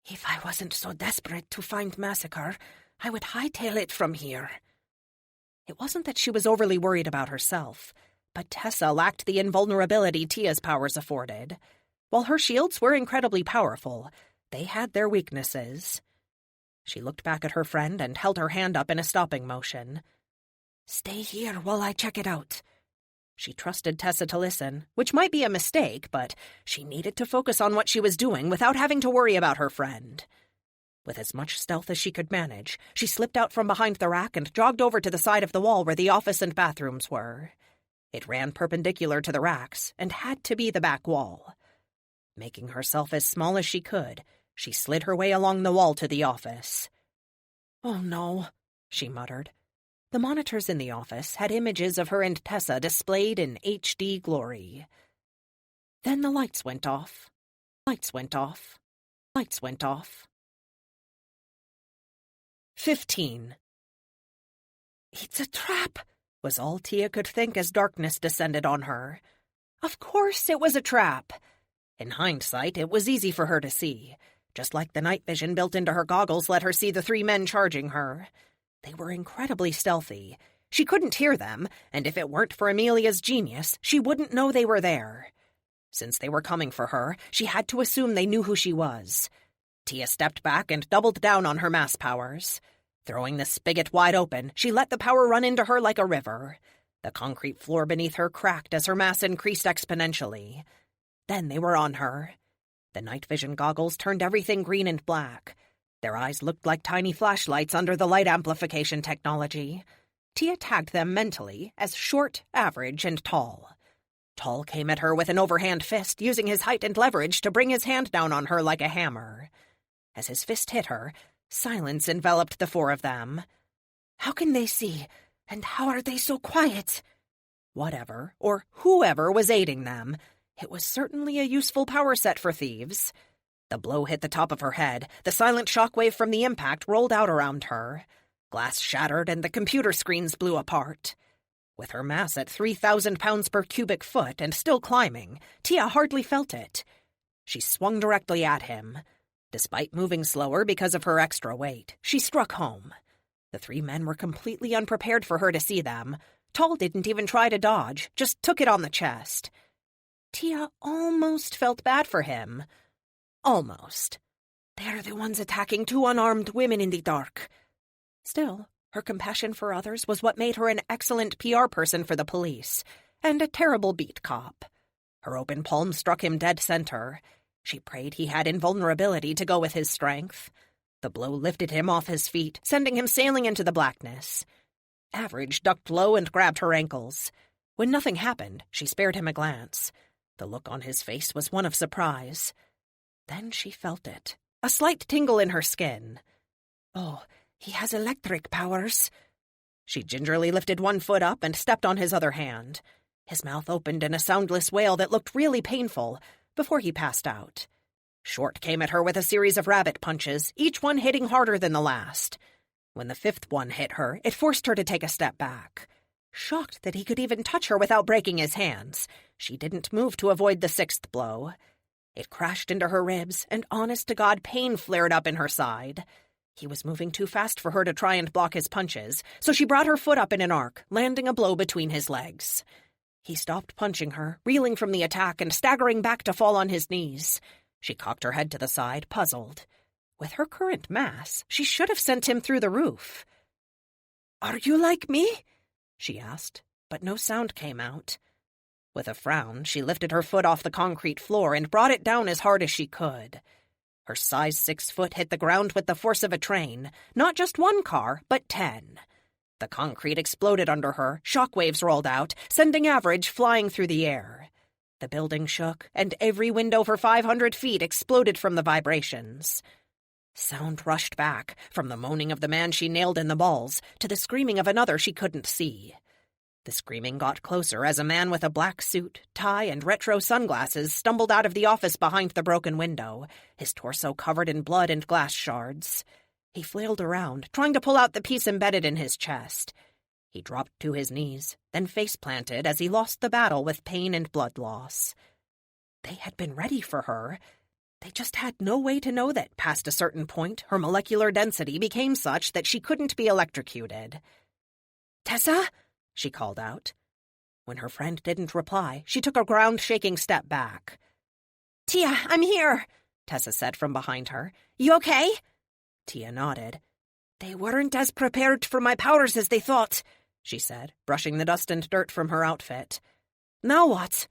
If I wasn't so desperate to find Massacre, I would hightail it from here.
It wasn't that she was overly worried about herself, but Tessa lacked the invulnerability Tia's powers afforded. While her shields were incredibly powerful, they had their weaknesses. She looked back at her friend and held her hand up in a stopping motion.
Stay here while I check it out.
She trusted Tessa to listen, which might be a mistake, but she needed to focus on what she was doing without having to worry about her friend. With as much stealth as she could manage, she slipped out from behind the rack and jogged over to the side of the wall where the office and bathrooms were. It ran perpendicular to the racks and had to be the back wall. Making herself as small as she could, she slid her way along the wall to the office.
"Oh no,"
she muttered. The monitors in the office had images of her and Tessa displayed in HD glory. Then the lights went off. Lights went off. Lights went off. 15.
"It's a trap,"
was all Tia could think as darkness descended on her. Of course it was a trap. In hindsight, it was easy for her to see. Just like the night vision built into her goggles let her see the 3 men charging her. They were incredibly stealthy. She couldn't hear them, and if it weren't for Amelia's genius, she wouldn't know they were there. Since they were coming for her, she had to assume they knew who she was. Tia stepped back and doubled down on her mass powers. Throwing the spigot wide open, she let the power run into her like a river. The concrete floor beneath her cracked as her mass increased exponentially. Then they were on her. The night vision goggles turned everything green and black. Their eyes looked like tiny flashlights under the light amplification technology. Tia tagged them mentally as short, average, and tall. Tall came at her with an overhand fist, using his height and leverage to bring his hand down on her like a hammer. As his fist hit her, silence enveloped the 4 of them.
How can they see? And how are they so quiet?
Whatever, or whoever was aiding them, it was certainly a useful power set for thieves. The blow hit the top of her head. The silent shockwave from the impact rolled out around her. Glass shattered and the computer screens blew apart. With her mass at 3,000 pounds per cubic foot and still climbing, Tia hardly felt it. She swung directly at him. Despite moving slower because of her extra weight, she struck home. The 3 men were completely unprepared for her to see them. Tall didn't even try to dodge, just took it on the chest. Tia almost felt bad for him. Almost. They're the ones attacking two unarmed women in the dark. Still, her compassion for others was what made her an excellent PR person for the police, and a terrible beat cop. Her open palm struck him dead center. She prayed he had invulnerability to go with his strength. The blow lifted him off his feet, sending him sailing into the blackness. Average ducked low and grabbed her ankles. When nothing happened, she spared him a glance. The look on his face was one of surprise. Then she felt it, a slight tingle in her skin. Oh, he has electric powers. She gingerly lifted one foot up and stepped on his other hand. His mouth opened in a soundless wail that looked really painful before he passed out. Short came at her with a series of rabbit punches, each one hitting harder than the last. When the fifth one hit her, it forced her to take a step back. Shocked that he could even touch her without breaking his hands, she didn't move to avoid the sixth blow. It crashed into her ribs, and honest-to-God pain flared up in her side. He was moving too fast for her to try and block his punches, so she brought her foot up in an arc, landing a blow between his legs. He stopped punching her, reeling from the attack and staggering back to fall on his knees. She cocked her head to the side, puzzled. With her current mass, she should have sent him through the roof. "Are you like me?" she asked, but no sound came out. With a frown, she lifted her foot off the concrete floor and brought it down as hard as she could. Her size 6 foot hit the ground with the force of a train, not just one car, but 10. The concrete exploded under her, shockwaves rolled out, sending Average flying through the air. The building shook, and every window for 500 feet exploded from the vibrations. Sound rushed back, from the moaning of the man she nailed in the balls to the screaming of another she couldn't see. The screaming got closer as a man with a black suit, tie, and retro sunglasses stumbled out of the office behind the broken window, his torso covered in blood and glass shards. He flailed around, trying to pull out the piece embedded in his chest. He dropped to his knees, then face-planted as he lost the battle with pain and blood loss. They had been ready for her. They just had no way to know that, past a certain point, her molecular density became such that she couldn't be electrocuted. "Tessa?" she called out. When her friend didn't reply, she took a ground-shaking step back. "Tia, I'm here," Tessa said from behind her. "You okay?" Tia nodded. "They weren't as prepared for my powers as they thought," she said, brushing the dust and dirt from her outfit. "Now what?"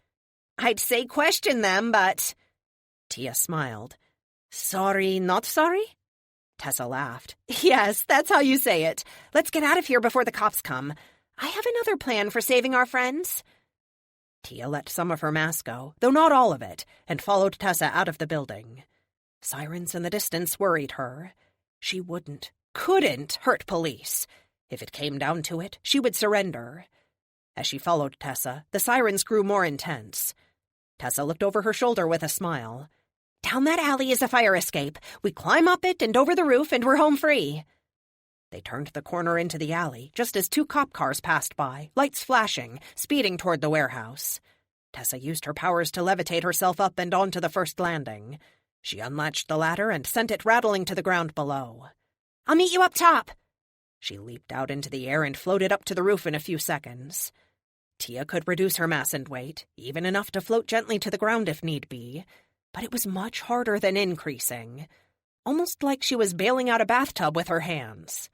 "I'd say question them, but—" Tia smiled. "Sorry, not sorry?" Tessa laughed. "Yes, that's how you say it. Let's get out of here before the cops come. I have another plan for saving our friends." Tia let some of her mass go, though not all of it, and followed Tessa out of the building. Sirens in the distance worried her. She couldn't hurt police. If it came down to it, she would surrender. As she followed Tessa, the sirens grew more intense. Tessa looked over her shoulder with a smile. "Down that alley is a fire escape. We climb up it and over the roof, and we're home free." They turned the corner into the alley, just as 2 cop cars passed by, lights flashing, speeding toward the warehouse. Tessa used her powers to levitate herself up and onto the first landing. She unlatched the ladder and sent it rattling to the ground below. "I'll meet you up top." She leaped out into the air and floated up to the roof in a few seconds. Tia could reduce her mass and weight, even enough to float gently to the ground if need be, but it was much harder than increasing. Almost like she was bailing out a bathtub with her hands.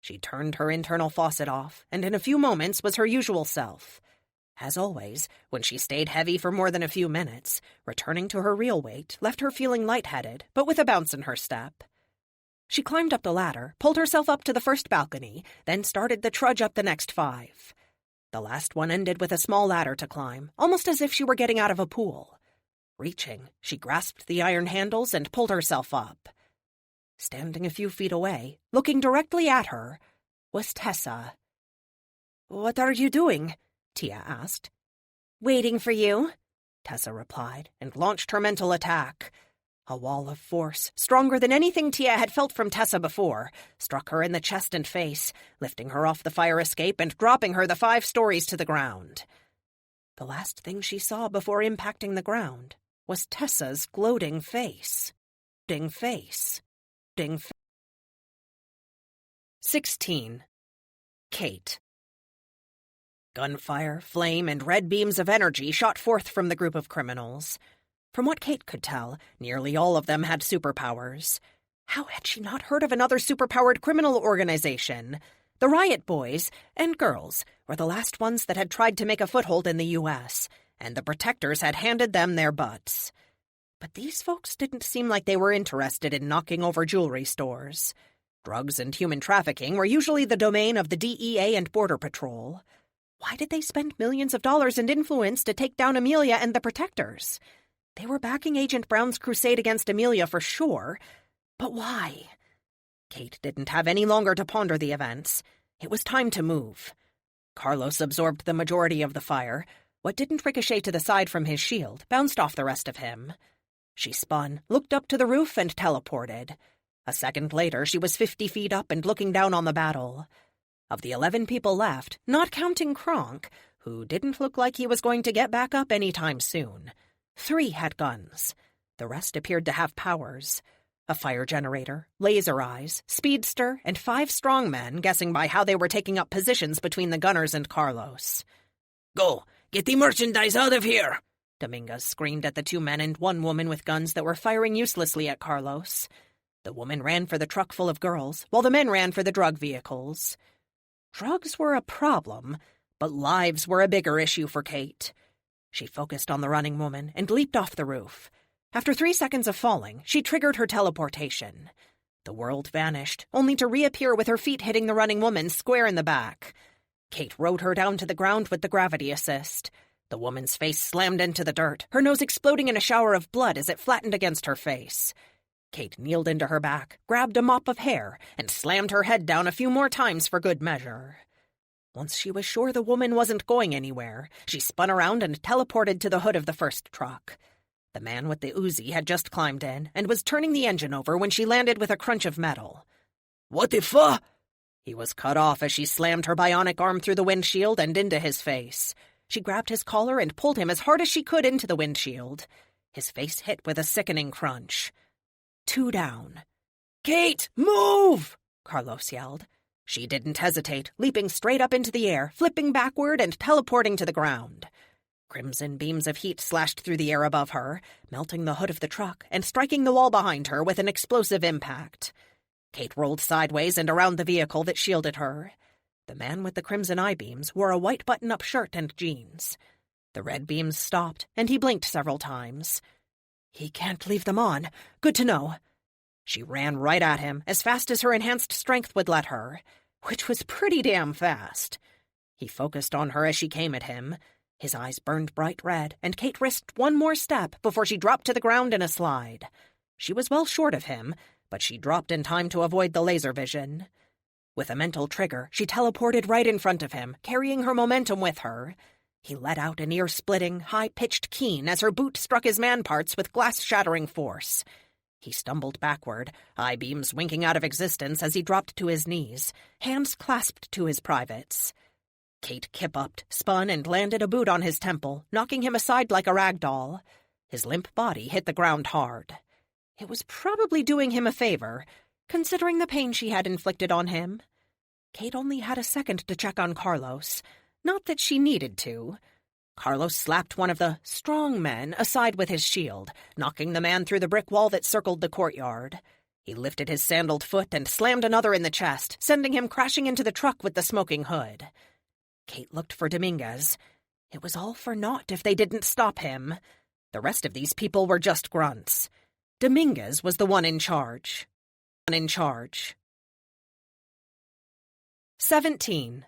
She turned her internal faucet off, and in a few moments was her usual self. As always, when she stayed heavy for more than a few minutes, returning to her real weight left her feeling lightheaded, but with a bounce in her step. She climbed up the ladder, pulled herself up to the first balcony, then started the trudge up the next 5. The last one ended with a small ladder to climb, almost as if she were getting out of a pool. Reaching, she grasped the iron handles and pulled herself up. Standing a few feet away, looking directly at her, was Tessa. "What are you doing?" Tia asked. "Waiting for you," Tessa replied, and launched her mental attack. A wall of force, stronger than anything Tia had felt from Tessa before, struck her in the chest and face, lifting her off the fire escape and dropping her the 5 stories to the ground. The last thing she saw before impacting the ground was Tessa's gloating face. 16. Kate. Gunfire, flame, and red beams of energy shot forth from the group of criminals. From what Kate could tell, nearly all of them had superpowers. How had she not heard of another superpowered criminal organization? The Riot Boys and Girls were the last ones that had tried to make a foothold in the U.S., and the Protectors had handed them their butts. But these folks didn't seem like they were interested in knocking over jewelry stores. Drugs and human trafficking were usually the domain of the DEA and Border Patrol. Why did they spend millions of dollars and influence to take down Amelia and the Protectors? They were backing Agent Brown's crusade against Amelia for sure, but why? Kate didn't have any longer to ponder the events. It was time to move. Carlos absorbed the majority of the fire. What didn't ricochet to the side from his shield bounced off the rest of him. She spun, looked up to the roof, and teleported. A second later, she was 50 feet up and looking down on the battle. Of the 11 people left, not counting Kronk, who didn't look like he was going to get back up anytime soon, 3 had guns. The rest appeared to have powers. A fire generator, laser eyes, speedster, and 5 strongmen, guessing by how they were taking up positions between the gunners and Carlos.
Go! Get the merchandise out of here!
Dominguez screamed at the 2 men and 1 woman with guns that were firing uselessly at Carlos. The woman ran for the truck full of girls, while the men ran for the drug vehicles. Drugs were a problem, but lives were a bigger issue for Kate. She focused on the running woman and leaped off the roof. After 3 seconds of falling, she triggered her teleportation. The world vanished, only to reappear with her feet hitting the running woman square in the back. Kate rode her down to the ground with the gravity assist. The woman's face slammed into the dirt, her nose exploding in a shower of blood as it flattened against her face. Kate kneeled into her back, grabbed a mop of hair, and slammed her head down a few more times for good measure. Once she was sure the woman wasn't going anywhere, she spun around and teleported to the hood of the first truck. The man with the Uzi had just climbed in and was turning the engine over when she landed with a crunch of metal.
What the fu—
He was cut off as she slammed her bionic arm through the windshield and into his face. She grabbed his collar and pulled him as hard as she could into the windshield. His face hit with a sickening crunch. 2 down.
Kate, move!
Carlos yelled. She didn't hesitate, leaping straight up into the air, flipping backward and teleporting to the ground. Crimson beams of heat slashed through the air above her, melting the hood of the truck and striking the wall behind her with an explosive impact. Kate rolled sideways and around the vehicle that shielded her. The man with the crimson eye beams wore a white button-up shirt and jeans. The red beams stopped, and he blinked several times. He can't leave them on. Good to know. She ran right at him, as fast as her enhanced strength would let her, which was pretty damn fast. He focused on her as she came at him. His eyes burned bright red, and Kate risked one more step before she dropped to the ground in a slide. She was well short of him, but she dropped in time to avoid the laser vision. With a mental trigger, she teleported right in front of him, carrying her momentum with her. He let out an ear-splitting, high-pitched keen as her boot struck his man-parts with glass-shattering force. He stumbled backward, eye-beams winking out of existence as he dropped to his knees, hands clasped to his privates. Kate kip-upped, spun, and landed a boot on his temple, knocking him aside like a rag doll. His limp body hit the ground hard. It was probably doing him a favor, considering the pain she had inflicted on him. Kate only had a second to check on Carlos. Not that she needed to. Carlos slapped one of the strong men aside with his shield, knocking the man through the brick wall that circled the courtyard. He lifted his sandaled foot and slammed another in the chest, sending him crashing into the truck with the smoking hood. Kate looked for Dominguez. It was all for naught if they didn't stop him. The rest of these people were just grunts. Dominguez was the one in charge. 17.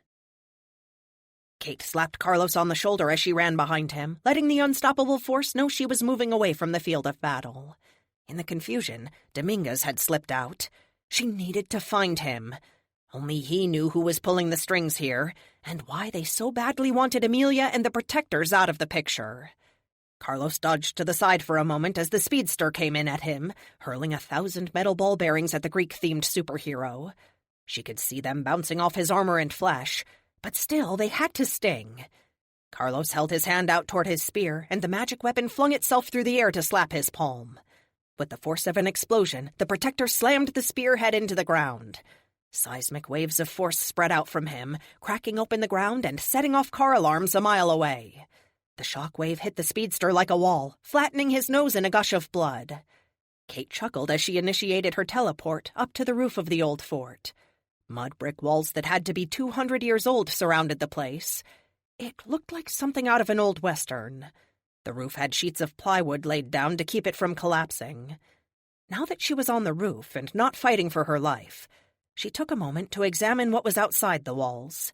Kate slapped Carlos on the shoulder as she ran behind him, letting the unstoppable force know she was moving away from the field of battle. In the confusion, Dominguez had slipped out. She needed to find him. Only he knew who was pulling the strings here, and why they so badly wanted Amelia and the Protectors out of the picture. Carlos dodged to the side for a moment as the speedster came in at him, hurling 1,000 metal ball bearings at the Greek-themed superhero. She could see them bouncing off his armor and flesh, but still they had to sting. Carlos held his hand out toward his spear, and the magic weapon flung itself through the air to slap his palm. With the force of an explosion, the Protector slammed the spearhead into the ground. Seismic waves of force spread out from him, cracking open the ground and setting off car alarms a mile away. The shock wave hit the speedster like a wall, flattening his nose in a gush of blood. Kate chuckled as she initiated her teleport up to the roof of the old fort. Mud brick walls that had to be 200 years old surrounded the place. It looked like something out of an old western. The roof had sheets of plywood laid down to keep it from collapsing. Now that she was on the roof and not fighting for her life, she took a moment to examine what was outside the walls.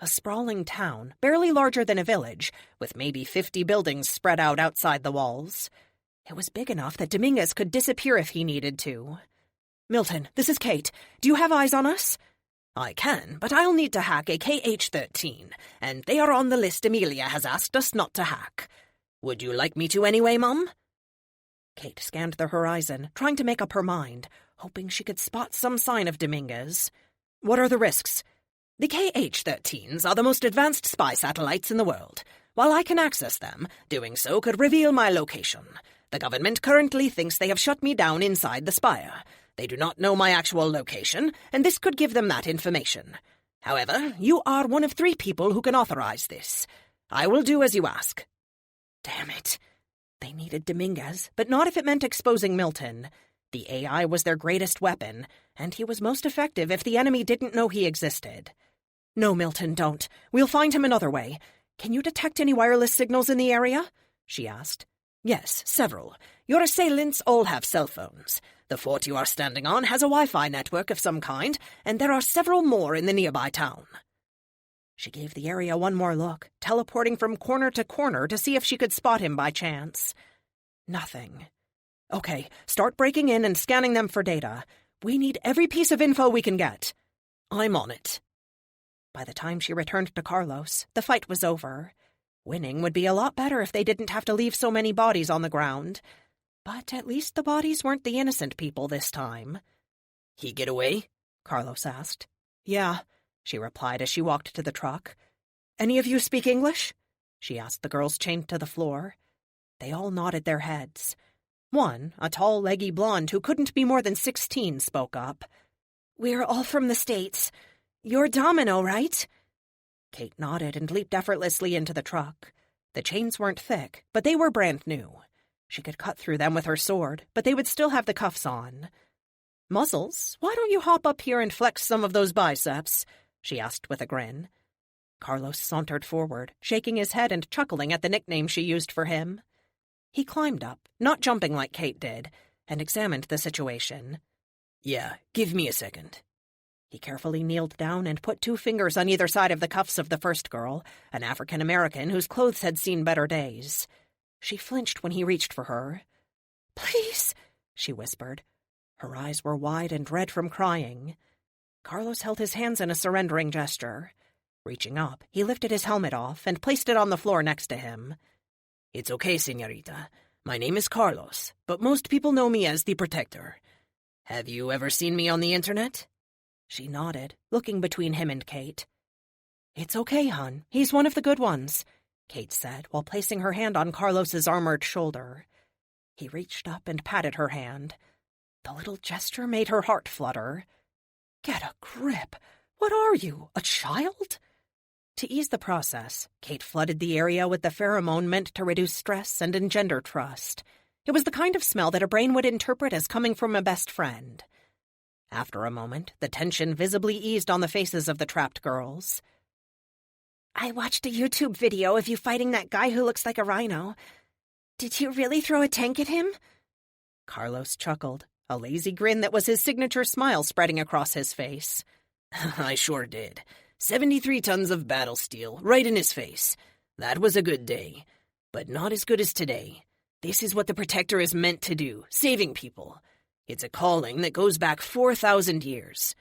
A sprawling town, barely larger than a village, with maybe 50 buildings spread out outside the walls. It was big enough that Dominguez could disappear if he needed to. "Milton, this is Kate. Do you have eyes on us?"
"I can, but I'll need to hack a KH-13, and they are on the list Amelia has asked us not to hack. Would you like me to anyway, Mum?"
Kate scanned the horizon, trying to make up her mind, hoping she could spot some sign of Dominguez. "What are the risks?"
"The KH-13s are the most advanced spy satellites in the world. While I can access them, doing so could reveal my location. The government currently thinks they have shut me down inside the spire. They do not know my actual location, and this could give them that information. However, you are one of 3 people who can authorize this. I will do as you ask."
Damn it. They needed Dominguez, but not if it meant exposing Milton. The AI was their greatest weapon, and he was most effective if the enemy didn't know he existed. "No, Milton, don't. We'll find him another way. Can you detect any wireless signals in the area?" she asked.
"Yes, several. Your assailants all have cell phones. The fort you are standing on has a Wi-Fi network of some kind, and there are several more in the nearby town."
She gave the area one more look, teleporting from corner to corner to see if she could spot him by chance. Nothing. "Okay, start breaking in and scanning them for data. We need every piece of info we can get."
"I'm on it."
By the time she returned to Carlos, the fight was over. Winning would be a lot better if they didn't have to leave so many bodies on the ground. But at least the bodies weren't the innocent people this time.
"He get away?"
Carlos asked. "Yeah," she replied as she walked to the truck. "Any of you speak English?" she asked the girls chained to the floor. They all nodded their heads. One, a tall, leggy blonde who couldn't be more than 16, spoke up. "We're all from the States. You're Domino, right?" Kate nodded and leaped effortlessly into the truck. The chains weren't thick, but they were brand new. She could cut through them with her sword, but they would still have the cuffs on. "Muscles, why don't you hop up here and flex some of those biceps?" she asked with a grin. Carlos sauntered forward, shaking his head and chuckling at the nickname she used for him. He climbed up, not jumping like Kate did, and examined the situation.
"Yeah, give me a second."
He carefully kneeled down and put 2 fingers on either side of the cuffs of the first girl, an African-American whose clothes had seen better days. She flinched when he reached for her. "Please," she whispered. Her eyes were wide and red from crying. Carlos held his hands in a surrendering gesture. Reaching up, he lifted his helmet off and placed it on the floor next to him.
"It's okay, señorita. My name is Carlos, but most people know me as the Protector. Have you ever seen me on the internet?"
She nodded, looking between him and Kate. "It's okay, hon. He's one of the good ones," Kate said, while placing her hand on Carlos's armored shoulder. He reached up and patted her hand. The little gesture made her heart flutter. "Get a grip. What are you, a child?" To ease the process, Kate flooded the area with the pheromone meant to reduce stress and engender trust. It was the kind of smell that a brain would interpret as coming from a best friend. After a moment, the tension visibly eased on the faces of the trapped girls. "I watched a YouTube video of you fighting that guy who looks like a rhino. Did you really throw a tank at him?" Carlos chuckled, a lazy grin that was his signature smile spreading across his face.
"I sure did. 73 tons of battle steel, right in his face. That was a good day. But not as good as today. This is what the Protector is meant to do, saving people. It's a calling that goes back 4,000 years.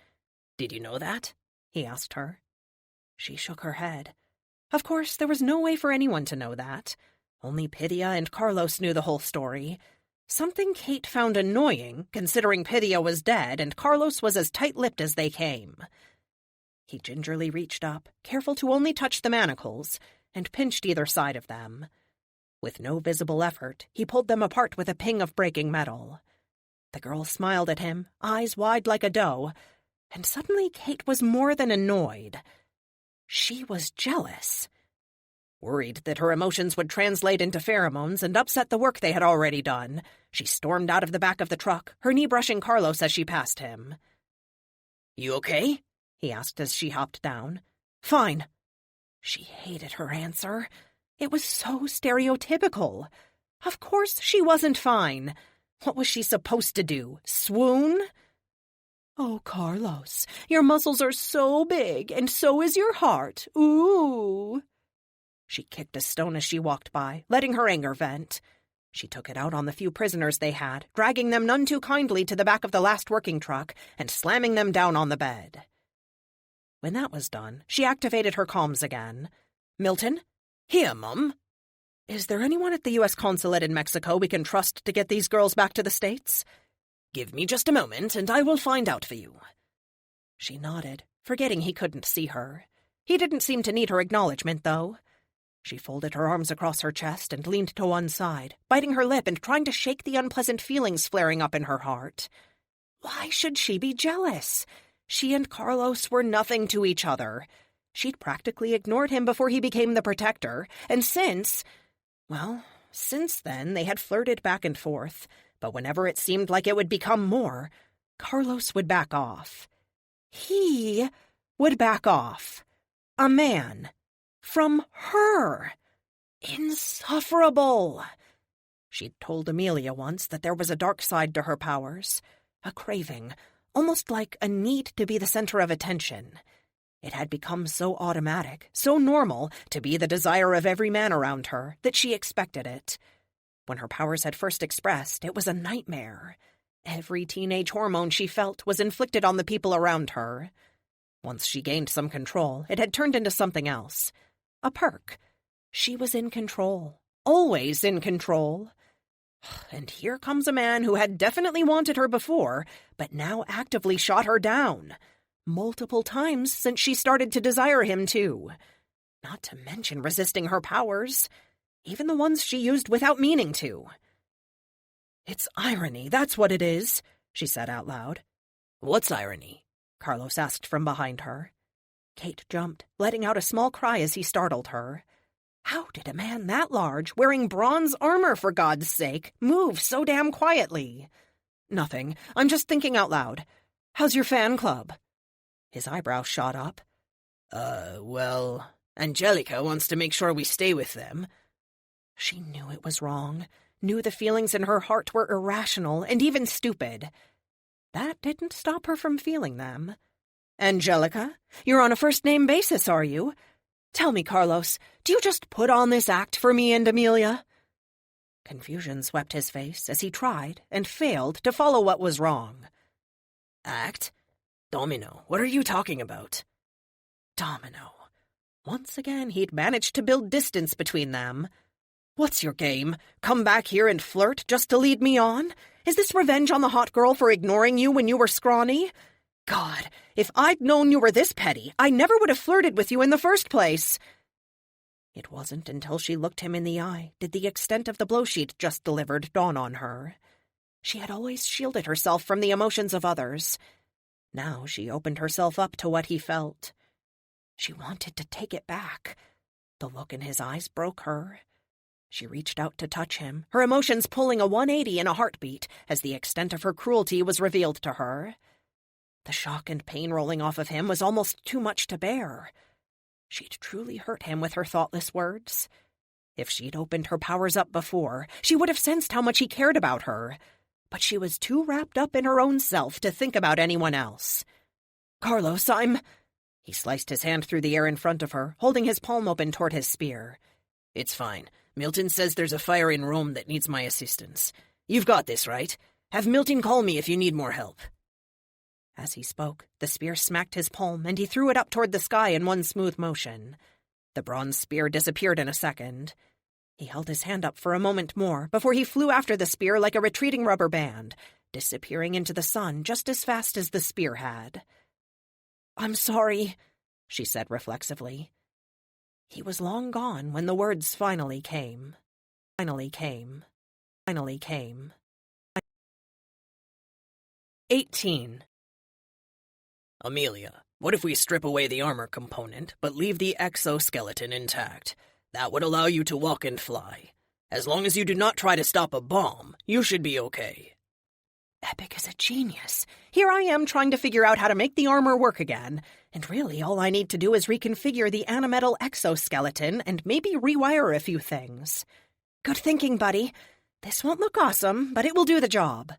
Did you know that?" he asked her. She shook her head. Of course, there was no way for anyone to know that. Only Pythia and Carlos knew the whole story. Something Kate found annoying, considering Pythia was dead and Carlos was as tight-lipped as they came. He gingerly reached up, careful to only touch the manacles, and pinched either side of them. With no visible effort, he pulled them apart with a ping of breaking metal. The girl smiled at him, eyes wide like a doe.
And suddenly Kate was more than annoyed. She was jealous. Worried that her emotions would translate into pheromones and upset the work they had already done, she stormed out of the back of the truck, her knee brushing Carlos as she passed him.
"You okay?"
he asked as she hopped down. "Fine." She hated her answer. It was so stereotypical. Of course she wasn't fine. What was she supposed to do? Swoon? "Oh, Carlos, your muscles are so big, and so is your heart. Ooh." She kicked a stone as she walked by, letting her anger vent. She took it out on the few prisoners they had, dragging them none too kindly to the back of the last working truck and slamming them down on the bed. When that was done, she activated her comms again. "Milton?"
"Here, Mum."
"Is there anyone at the U.S. consulate in Mexico we can trust to get these girls back to the States?"
"Give me just a moment, and I will find out for you."
She nodded, forgetting he couldn't see her. He didn't seem to need her acknowledgement, though. She folded her arms across her chest and leaned to one side, biting her lip and trying to shake the unpleasant feelings flaring up in her heart. Why should she be jealous? She and Carlos were nothing to each other. She'd practically ignored him before he became the protector, and since then they had flirted back and forth, but whenever it seemed like it would become more, Carlos would back off. He would back off. A man. From her. Insufferable. She'd told Amelia once that there was a dark side to her powers, a craving, almost like a need to be the center of attention. It had become so automatic, so normal, to be the desire of every man around her, that she expected it. When her powers had first expressed, it was a nightmare. Every teenage hormone she felt was inflicted on the people around her. Once she gained some control, it had turned into something else. A perk. She was in control. Always in control. And here comes a man who had definitely wanted her before, but now actively shot her down. Multiple times since she started to desire him, too. Not to mention resisting her powers. Even the ones she used without meaning to. "It's irony, that's what it is," she said out loud.
"What's irony?"
Carlos asked from behind her. Kate jumped, letting out a small cry as he startled her. How did a man that large, wearing bronze armor for God's sake, move so damn quietly? "Nothing. I'm just thinking out loud. How's your fan club?" His eyebrows shot up.
Well, Angelica wants to make sure we stay with them."
She knew it was wrong, knew the feelings in her heart were irrational and even stupid. That didn't stop her from feeling them. "Angelica, you're on a first-name basis, are you? Tell me, Carlos, do you just put on this act for me and Amelia?" Confusion swept his face as he tried and failed to follow what was wrong.
"Act? Domino, what are you talking about?"
Domino. Once again, he'd managed to build distance between them. "What's your game? Come back here and flirt just to lead me on? Is this revenge on the hot girl for ignoring you when you were scrawny? God, if I'd known you were this petty, I never would have flirted with you in the first place." It wasn't until she looked him in the eye did the extent of the blow she'd just delivered dawn on her. She had always shielded herself from the emotions of others. Now she opened herself up to what he felt. She wanted to take it back. The look in his eyes broke her. She reached out to touch him, her emotions pulling a 180 in a heartbeat as the extent of her cruelty was revealed to her. The shock and pain rolling off of him was almost too much to bear. She'd truly hurt him with her thoughtless words. If she'd opened her powers up before, she would have sensed how much he cared about her. But she was too wrapped up in her own self to think about anyone else. "Carlos, He sliced his hand through the air in front of her, holding his palm open toward his spear.
"It's fine. Milton says there's a fire in Rome that needs my assistance. You've got this, right? Have Milton call me if you need more help."
As he spoke, the spear smacked his palm, and he threw it up toward the sky in one smooth motion. The bronze spear disappeared in a second. He held his hand up for a moment more before he flew after the spear like a retreating rubber band, disappearing into the sun just as fast as the spear had. "I'm sorry," she said reflexively. He was long gone when the words finally came. 18.
Amelia, what if we strip away the armor component, but leave the exoskeleton intact? That would allow you to walk and fly. As long as you do not try to stop a bomb, you should be okay.
Epic is a genius. Here I am trying to figure out how to make the armor work again, and really all I need to do is reconfigure the animetal exoskeleton and maybe rewire a few things. Good thinking, buddy. This won't look awesome, but it will do the job.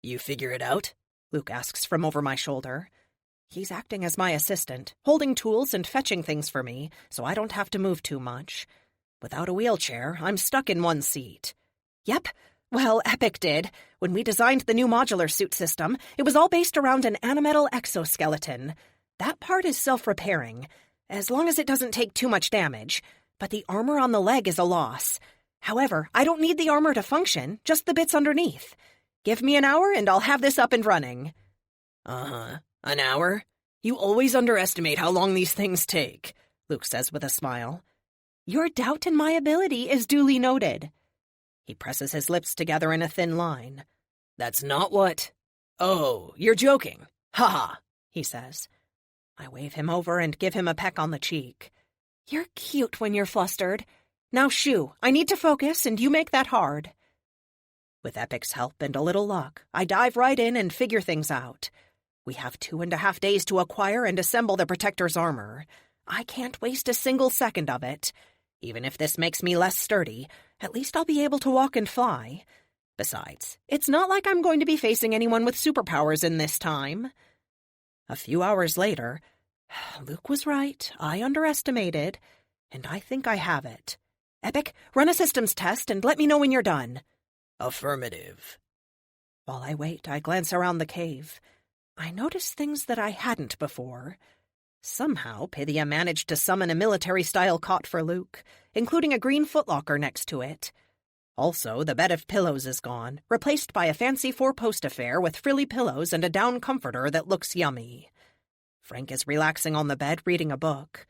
You figure it out?
Luke asks from over my shoulder. He's acting as my assistant, holding tools and fetching things for me, so I don't have to move too much. Without a wheelchair, I'm stuck in one seat. Yep. Well, Epic did. When we designed the new modular suit system, it was all based around an animetal exoskeleton. That part is self-repairing, as long as it doesn't take too much damage. But the armor on the leg is a loss. However, I don't need the armor to function, just the bits underneath. Give me an hour and I'll have this up and running.
Uh-huh. An hour? You always underestimate how long these things take, Luke says with a smile.
Your doubt in my ability is duly noted. He presses his lips together in a thin line.
That's not what... Oh, you're joking. Ha-ha, he says.
I wave him over and give him a peck on the cheek. You're cute when you're flustered. Now shoo, I need to focus and you make that hard. With Epic's help and a little luck, I dive right in and figure things out. We have 2.5 days to acquire and assemble the Protector's armor. I can't waste a single second of it. Even if this makes me less sturdy, at least I'll be able to walk and fly. Besides, it's not like I'm going to be facing anyone with superpowers in this time. A few hours later, Luke was right. I underestimated, and I think I have it. Epic, run a systems test and let me know when you're done.
Affirmative.
While I wait, I glance around the cave. I notice things that I hadn't before. Somehow, Pythia managed to summon a military-style cot for Luke, including a green footlocker next to it. Also, the bed of pillows is gone, replaced by a fancy 4-post affair with frilly pillows and a down comforter that looks yummy. Frank is relaxing on the bed reading a book.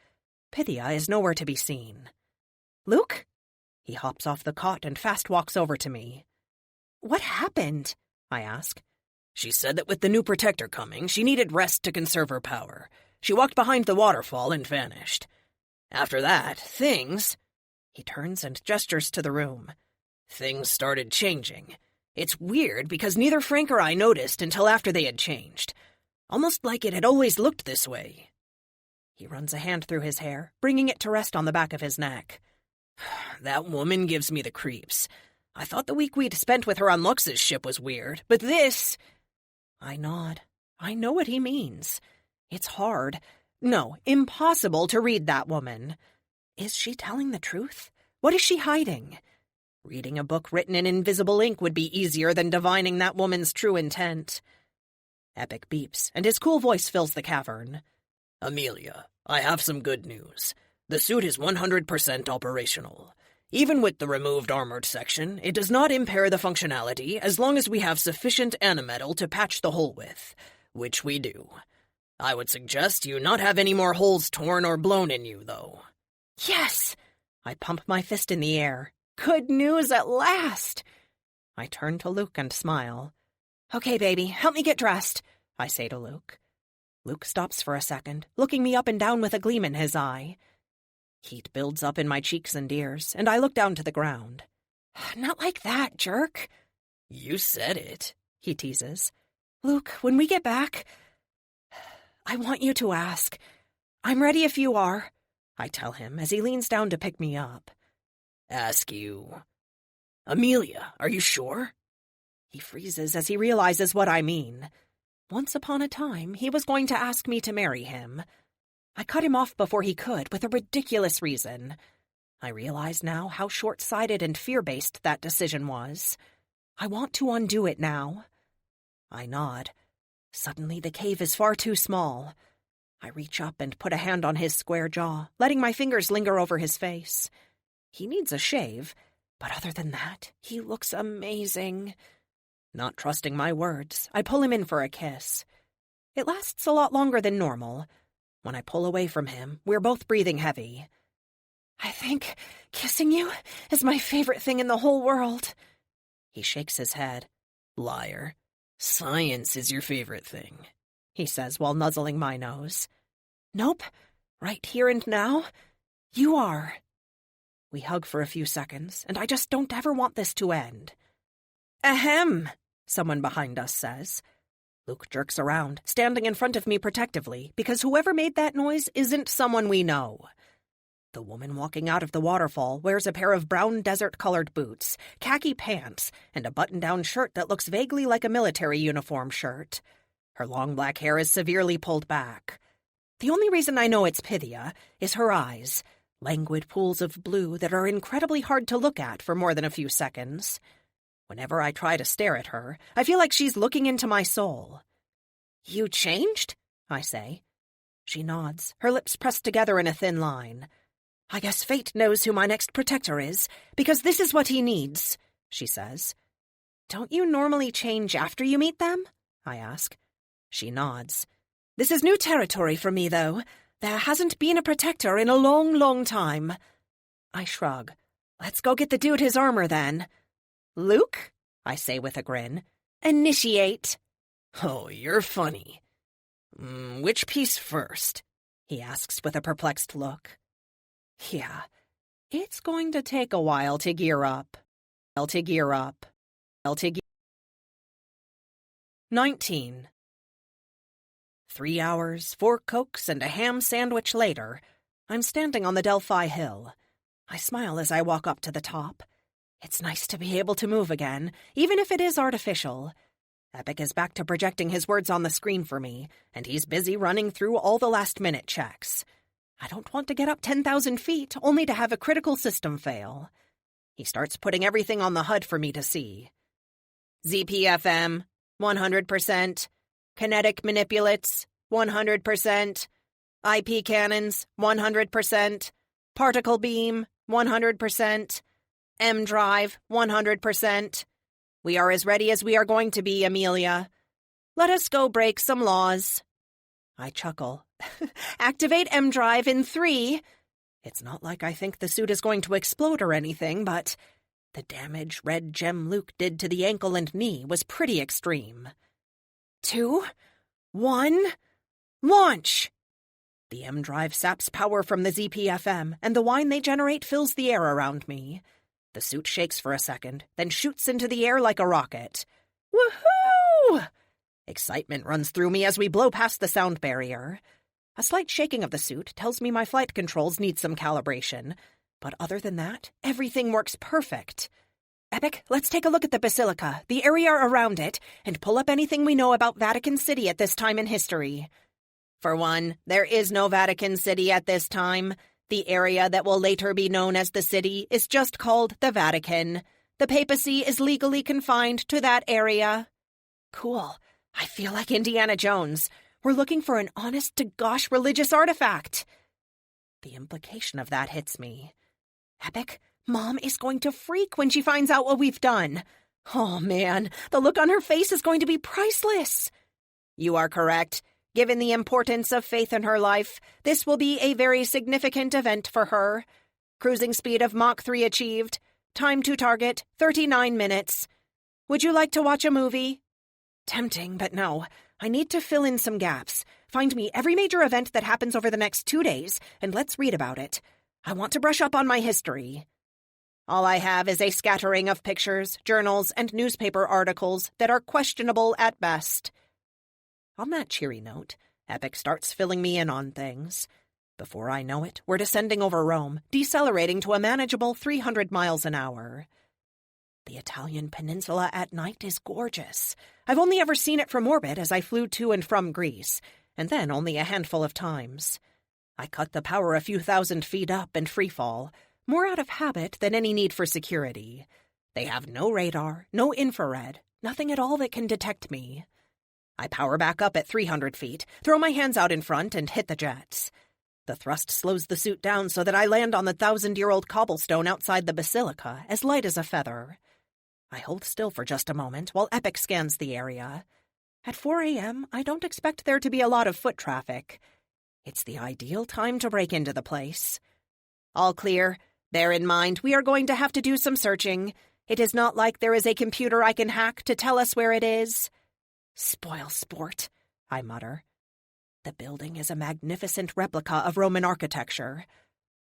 Pythia is nowhere to be seen. Luke? He hops off the cot and fast walks over to me. What happened? I ask.
She said that with the new Protector coming, she needed rest to conserve her power. She walked behind the waterfall and vanished. After that, things... He turns and gestures to the room. Things started changing. It's weird because neither Frank or I noticed until after they had changed. Almost like it had always looked this way. He runs a hand through his hair, bringing it to rest on the back of his neck. That woman gives me the creeps. I thought the week we'd spent with her on Lux's ship was weird, but this... I nod. I know what he means. It's hard. No, impossible to read that woman. Is she telling the truth? What is she hiding? Reading a book written in invisible ink would be easier than divining that woman's true intent. Epic beeps, and his cool voice fills the cavern. Amelia, I have some good news. The suit is 100% operational. Even with the removed armored section, it does not impair the functionality as long as we have sufficient animetal to patch the hole with, which we do. I would suggest you not have any more holes torn or blown in you, though.
Yes! I pump my fist in the air. Good news at last! I turn to Luke and smile. Okay, baby, help me get dressed, I say to Luke. Luke stops for a second, looking me up and down with a gleam in his eye. Heat builds up in my cheeks and ears, and I look down to the ground. Not like that, jerk.
You said it, he teases.
Luke, when we get back... I want you to ask. I'm ready if you are, I tell him as he leans down to pick me up.
Ask you... Amelia, are you sure?
He freezes as he realizes what I mean. Once upon a time, he was going to ask me to marry him. I cut him off before he could with a ridiculous reason. I realize now how short-sighted and fear-based that decision was. I want to undo it now. I nod. Suddenly, the cave is far too small. I reach up and put a hand on his square jaw, letting my fingers linger over his face. He needs a shave, but other than that, he looks amazing. Not trusting my words, I pull him in for a kiss. It lasts a lot longer than normal. When I pull away from him, we're both breathing heavy. I think kissing you is my favorite thing in the whole world. He shakes his head.
Liar. Science is your favorite thing.
he says while nuzzling my nose.
Nope. Right here and now, you are.
We hug for a few seconds, and I just don't ever want this to end.
Ahem,
someone behind us says. Luke jerks around, standing in front of me protectively, because whoever made that noise isn't someone we know. The woman walking out of the waterfall wears a pair of brown desert-colored boots, khaki pants, and a button-down shirt that looks vaguely like a military uniform shirt. Her long black hair is severely pulled back. The only reason I know it's Pythia is her eyes, languid pools of blue that are incredibly hard to look at for more than a few seconds. Whenever I try to stare at her, I feel like she's looking into my soul.
You changed?
I say. She nods, her lips pressed together in a thin line.
I guess fate knows who my next protector is, because this is what he needs, she says.
Don't you normally change after you meet them? I ask. She nods.
This is new territory for me, though. There hasn't been a protector in a long, long time.
I shrug.
Let's go get the dude his armor, then.
Luke? I say with a grin.
Initiate.
Oh, you're funny. Which piece first?
He asks with a perplexed look. Yeah, it's going to take a while to gear up. 19. 3 hours, 4 Cokes, and a ham sandwich later, I'm standing on the Delphi Hill. I smile as I walk up to the top. It's nice to be able to move again, even if it is artificial. Epic is back to projecting his words on the screen for me, and he's busy running through all the last-minute checks. I don't want to get up 10,000 feet, only to have a critical system fail. He starts putting everything on the HUD for me to see. ZPFM, 100%. Kinetic manipulates, 100%. IP cannons, 100%. Particle beam, 100%. M drive, 100%. We are as ready as we are going to be, Amelia. Let us go break some laws. I chuckle. Activate M drive in 3. It's not like I think the suit is going to explode or anything, but the damage Red Gem Luke did to the ankle and knee was pretty extreme.
2, 1, launch!
The M drive saps power from the ZPFM, and the whine they generate fills the air around me. The suit shakes for a second, then shoots into the air like a rocket.
Woohoo!
Excitement runs through me as we blow past the sound barrier. A slight shaking of the suit tells me my flight controls need some calibration, but other than that, everything works perfect.
Epic, let's take a look at the Basilica, the area around it, and pull up anything we know about Vatican City at this time in history.
For one, there is no Vatican City at this time. The area that will later be known as the city is just called the Vatican. The papacy is legally confined to that area.
Cool. I feel like Indiana Jones. We're looking for an honest-to-gosh religious artifact.
The implication of that hits me.
Epic, Mom is going to freak when she finds out what we've done. Oh, man, the look on her face is going to be priceless.
You are correct. Given the importance of faith in her life, this will be a very significant event for her. Cruising speed of Mach 3 achieved. Time to target, 39 minutes. Would you like to watch a movie?
Tempting, but no. I need to fill in some gaps. Find me every major event that happens over the next 2 days, and let's read about it. I want to brush up on my history.
All I have is a scattering of pictures, journals, and newspaper articles that are questionable at best. On that cheery note, Epic starts filling me in on things. Before I know it, we're descending over Rome, decelerating to a manageable 300 miles an hour. The Italian peninsula at night is gorgeous. I've only ever seen it from orbit as I flew to and from Greece, and then only a handful of times. I cut the power a few thousand feet up and freefall, more out of habit than any need for security. They have no radar, no infrared, nothing at all that can detect me. I power back up at 300 feet, throw my hands out in front, and hit the jets. The thrust slows the suit down so that I land on the 1,000-year-old cobblestone outside the basilica, as light as a feather. I hold still for just a moment while Epic scans the area. At 4 a.m., I don't expect there to be a lot of foot traffic. It's the ideal time to break into the place. All clear. Bear in mind, we are going to have to do some searching. It is not like there is a computer I can hack to tell us where it is.
Spoil sport. I mutter. The building is a magnificent replica of Roman architecture.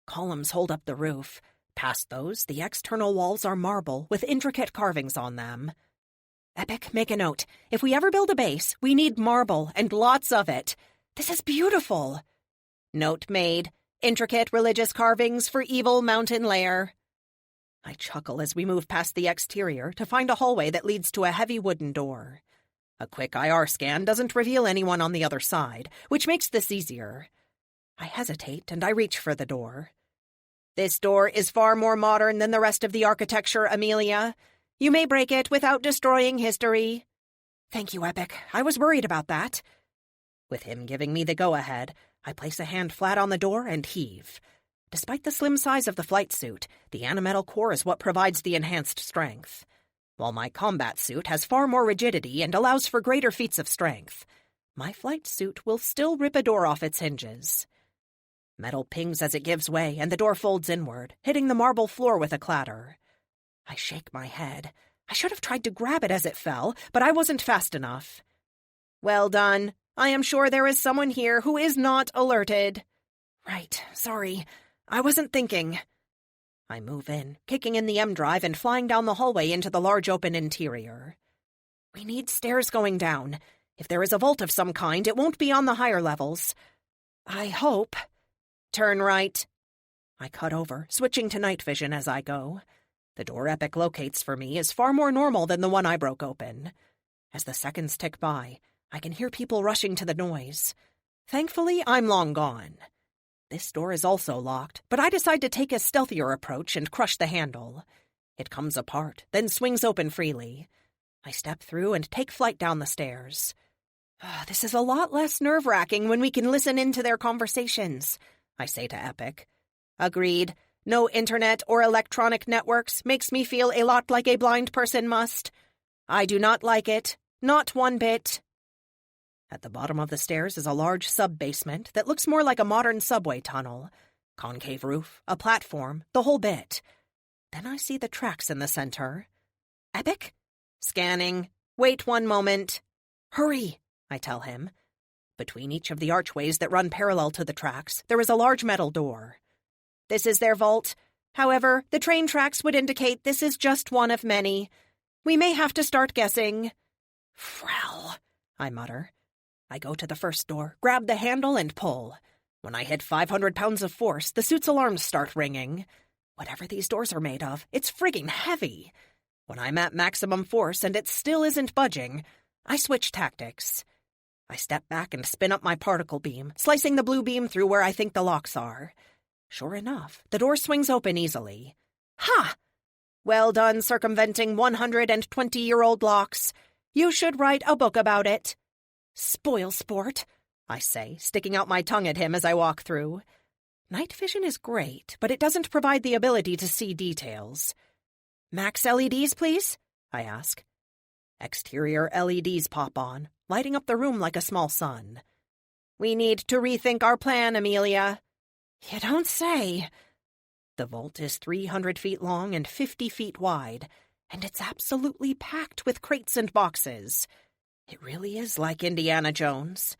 Columns hold up the roof. Past those, the external walls are marble with intricate carvings on them. Epic, make a note. If we ever build a base, we need marble and lots of it. This is beautiful. Note made. Intricate religious carvings for evil mountain lair. I chuckle as we move past the exterior to find a hallway that leads to a heavy wooden door. A quick IR scan doesn't reveal anyone on the other side, which makes this easier. I hesitate and I reach for the door. This door is far more modern than the rest of the architecture, Amelia. You may break it without destroying history. Thank you, Epic. I was worried about that. With him giving me the go-ahead, I place a hand flat on the door and heave. Despite the slim size of the flight suit, the animetal core is what provides the enhanced strength. While my combat suit has far more rigidity and allows for greater feats of strength, my flight suit will still rip a door off its hinges. Metal pings as it gives way, and the door folds inward, hitting the marble floor with a clatter. I shake my head. I should have tried to grab it as it fell, but I wasn't fast enough. Well done. I am sure there is someone here who is not alerted. Right, sorry. I wasn't thinking. I move in, kicking in the M drive and flying down the hallway into the large open interior. We need stairs going down. If there is a vault of some kind, it won't be on the higher levels. I hope. Turn right. I cut over, switching to night vision as I go. The door Epic locates for me is far more normal than the one I broke open. As the seconds tick by, I can hear people rushing to the noise. Thankfully, I'm long gone. This door is also locked, but I decide to take a stealthier approach and crush the handle. It comes apart, then swings open freely. I step through and take flight down the stairs. This is a lot less nerve-wracking when we can listen in to their conversations, I say to Epic. Agreed. No internet or electronic networks makes me feel a lot like a blind person must. I do not like it. Not one bit. At the bottom of the stairs is a large sub-basement that looks more like a modern subway tunnel. Concave roof, a platform, the whole bit. Then I see the tracks in the center. Epic? Scanning. Wait one moment. Hurry, I tell him. Between each of the archways that run parallel to the tracks, there is a large metal door. This is their vault. However, the train tracks would indicate this is just one of many. We may have to start guessing. Frell, I mutter. I go to the first door, grab the handle, and pull. When I hit 500 pounds of force, the suit's alarms start ringing. Whatever these doors are made of, it's frigging heavy. When I'm at maximum force and it still isn't budging, I switch tactics. I step back and spin up my particle beam, slicing the blue beam through where I think the locks are. Sure enough, the door swings open easily. Ha! Well done circumventing 120-year-old locks. You should write a book about it. Spoil sport, I say, sticking out my tongue at him as I walk through. Night vision is great, but it doesn't provide the ability to see details. Max LEDs, please? I ask. Exterior LEDs pop on, lighting up the room like a small sun. We need to rethink our plan, Amelia. You don't say. The vault is 300 feet long and 50 feet wide, and it's absolutely packed with crates and boxes. It really is like Indiana Jones.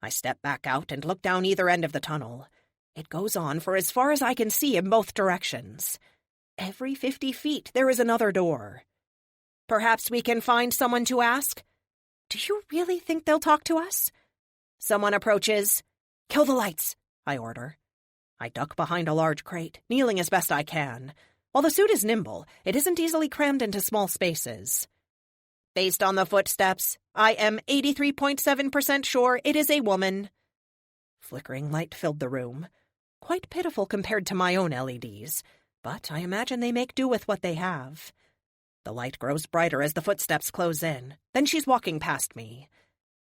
I step back out and look down either end of the tunnel. It goes on for as far as I can see in both directions. Every 50 feet, there is another door. Perhaps we can find someone to ask? Do you really think they'll talk to us? Someone approaches. Kill the lights, I order. I duck behind a large crate, kneeling as best I can. While the suit is nimble, it isn't easily crammed into small spaces. Based on the footsteps, I am 83.7% sure it is a woman. Flickering light filled the room. Quite pitiful compared to my own LEDs, but I imagine they make do with what they have. The light grows brighter as the footsteps close in. Then she's walking past me.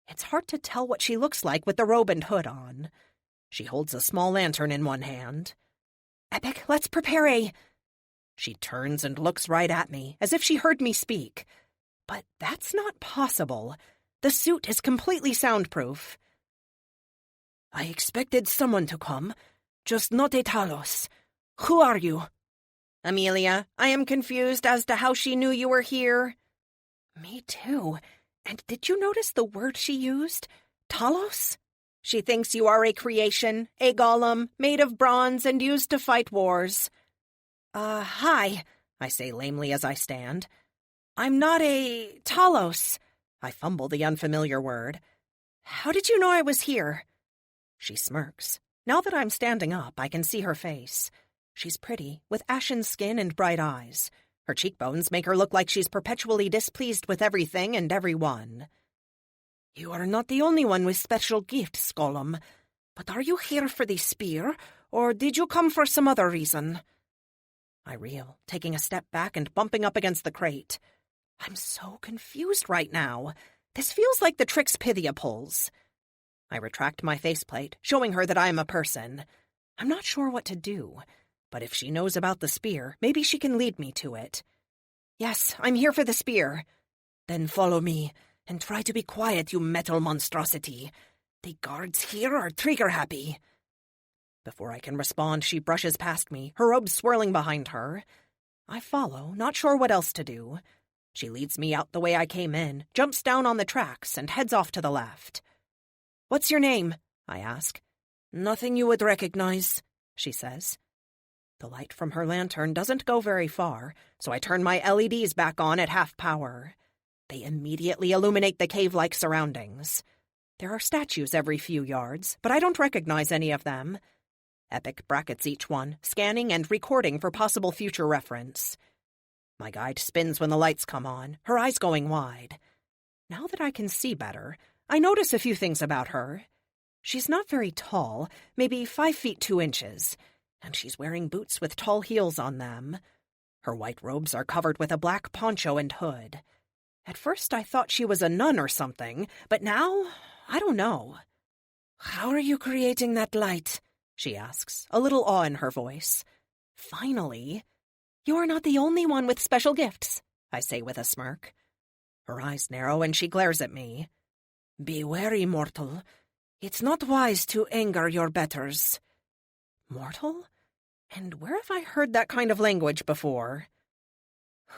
It's hard to tell what she looks like with the robe and hood on. She holds a small lantern in one hand. Epic, let's prepare a... She turns and looks right at me, as if she heard me speak. But that's not possible. The suit is completely soundproof. I expected someone to come, just not a Talos. Who are you? Amelia, I am confused as to how she knew you were here. Me too. And did you notice the word she used?
Talos? She thinks you are a creation, a golem, made of bronze and used to fight wars. Hi, I say lamely as I stand. I'm not a Talos. I fumble the unfamiliar word. How did you know I was here? She smirks. Now that I'm standing up, I can see her face. She's pretty, with ashen skin and bright eyes. Her cheekbones make her look like she's perpetually displeased with everything and everyone. You are not the only one with special gifts, Golem. But are you here for the spear, or did you come for some other reason? I reel, taking a step back and bumping up against the crate. I'm so confused right now. This feels like the tricks Pythia pulls. I retract my faceplate, showing her that I am a person. I'm not sure what to do, but if she knows about the spear, maybe she can lead me to it. Yes, I'm here for the spear. Then follow me, and try to be quiet, you metal monstrosity. The guards here are trigger-happy. Before I can respond, she brushes past me, her robes swirling behind her. I follow, not sure what else to do. She leads me out the way I came in, jumps down on the tracks, and heads off to the left. What's your name? I ask. Nothing you would recognize, she says. The light from her lantern doesn't go very far, so I turn my LEDs back on at half power. They immediately illuminate the cave-like surroundings. There are statues every few yards, but I don't recognize any of them. Epic brackets each one, scanning and recording for possible future reference. My guide spins when the lights come on, her eyes going wide. Now that I can see better, I notice a few things about her. She's not very tall, maybe 5 feet 2 inches, and she's wearing boots with tall heels on them. Her white robes are covered with a black poncho and hood. At first I thought she was a nun or something, but now, I don't know. How are you creating that light? She asks, a little awe in her voice. Finally. You're not the only one with special gifts, I say with a smirk. Her eyes narrow and she glares at me. Be wary, mortal. It's not wise to anger your betters. Mortal? And where have I heard that kind of language before?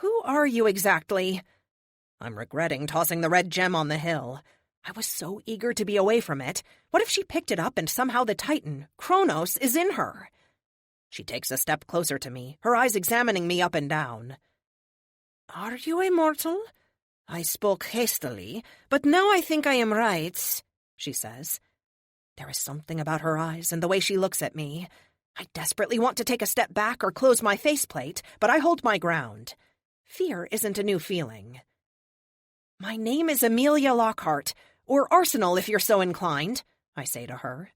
Who are you exactly? I'm regretting tossing the red gem on the hill. I was so eager to be away from it. What if she picked it up and somehow the Titan, Kronos, is in her? She takes a step closer to me, her eyes examining me up and down. Are you a mortal? I spoke hastily, but now I think I am right, she says. There is something about her eyes and the way she looks at me. I desperately want to take a step back or close my faceplate, but I hold my ground. Fear isn't a new feeling. My name is Amelia Lockhart, or Arsenal if you're so inclined, I say to her.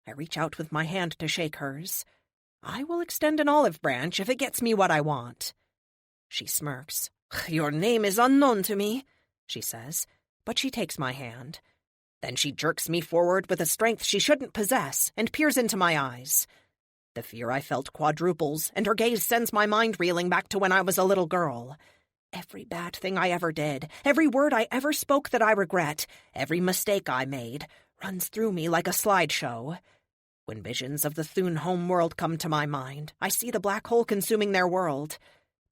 I reach out with my hand to shake hers. I will extend an olive branch if it gets me what I want. She smirks. Your name is unknown to me, she says, but she takes my hand. Then she jerks me forward with a strength she shouldn't possess and peers into my eyes. The fear I felt quadruples, and her gaze sends my mind reeling back to when I was a little girl. Every bad thing I ever did, every word I ever spoke that I regret, every mistake I made, runs through me like a slideshow. When visions of the Thune home world come to my mind, I see the black hole consuming their world.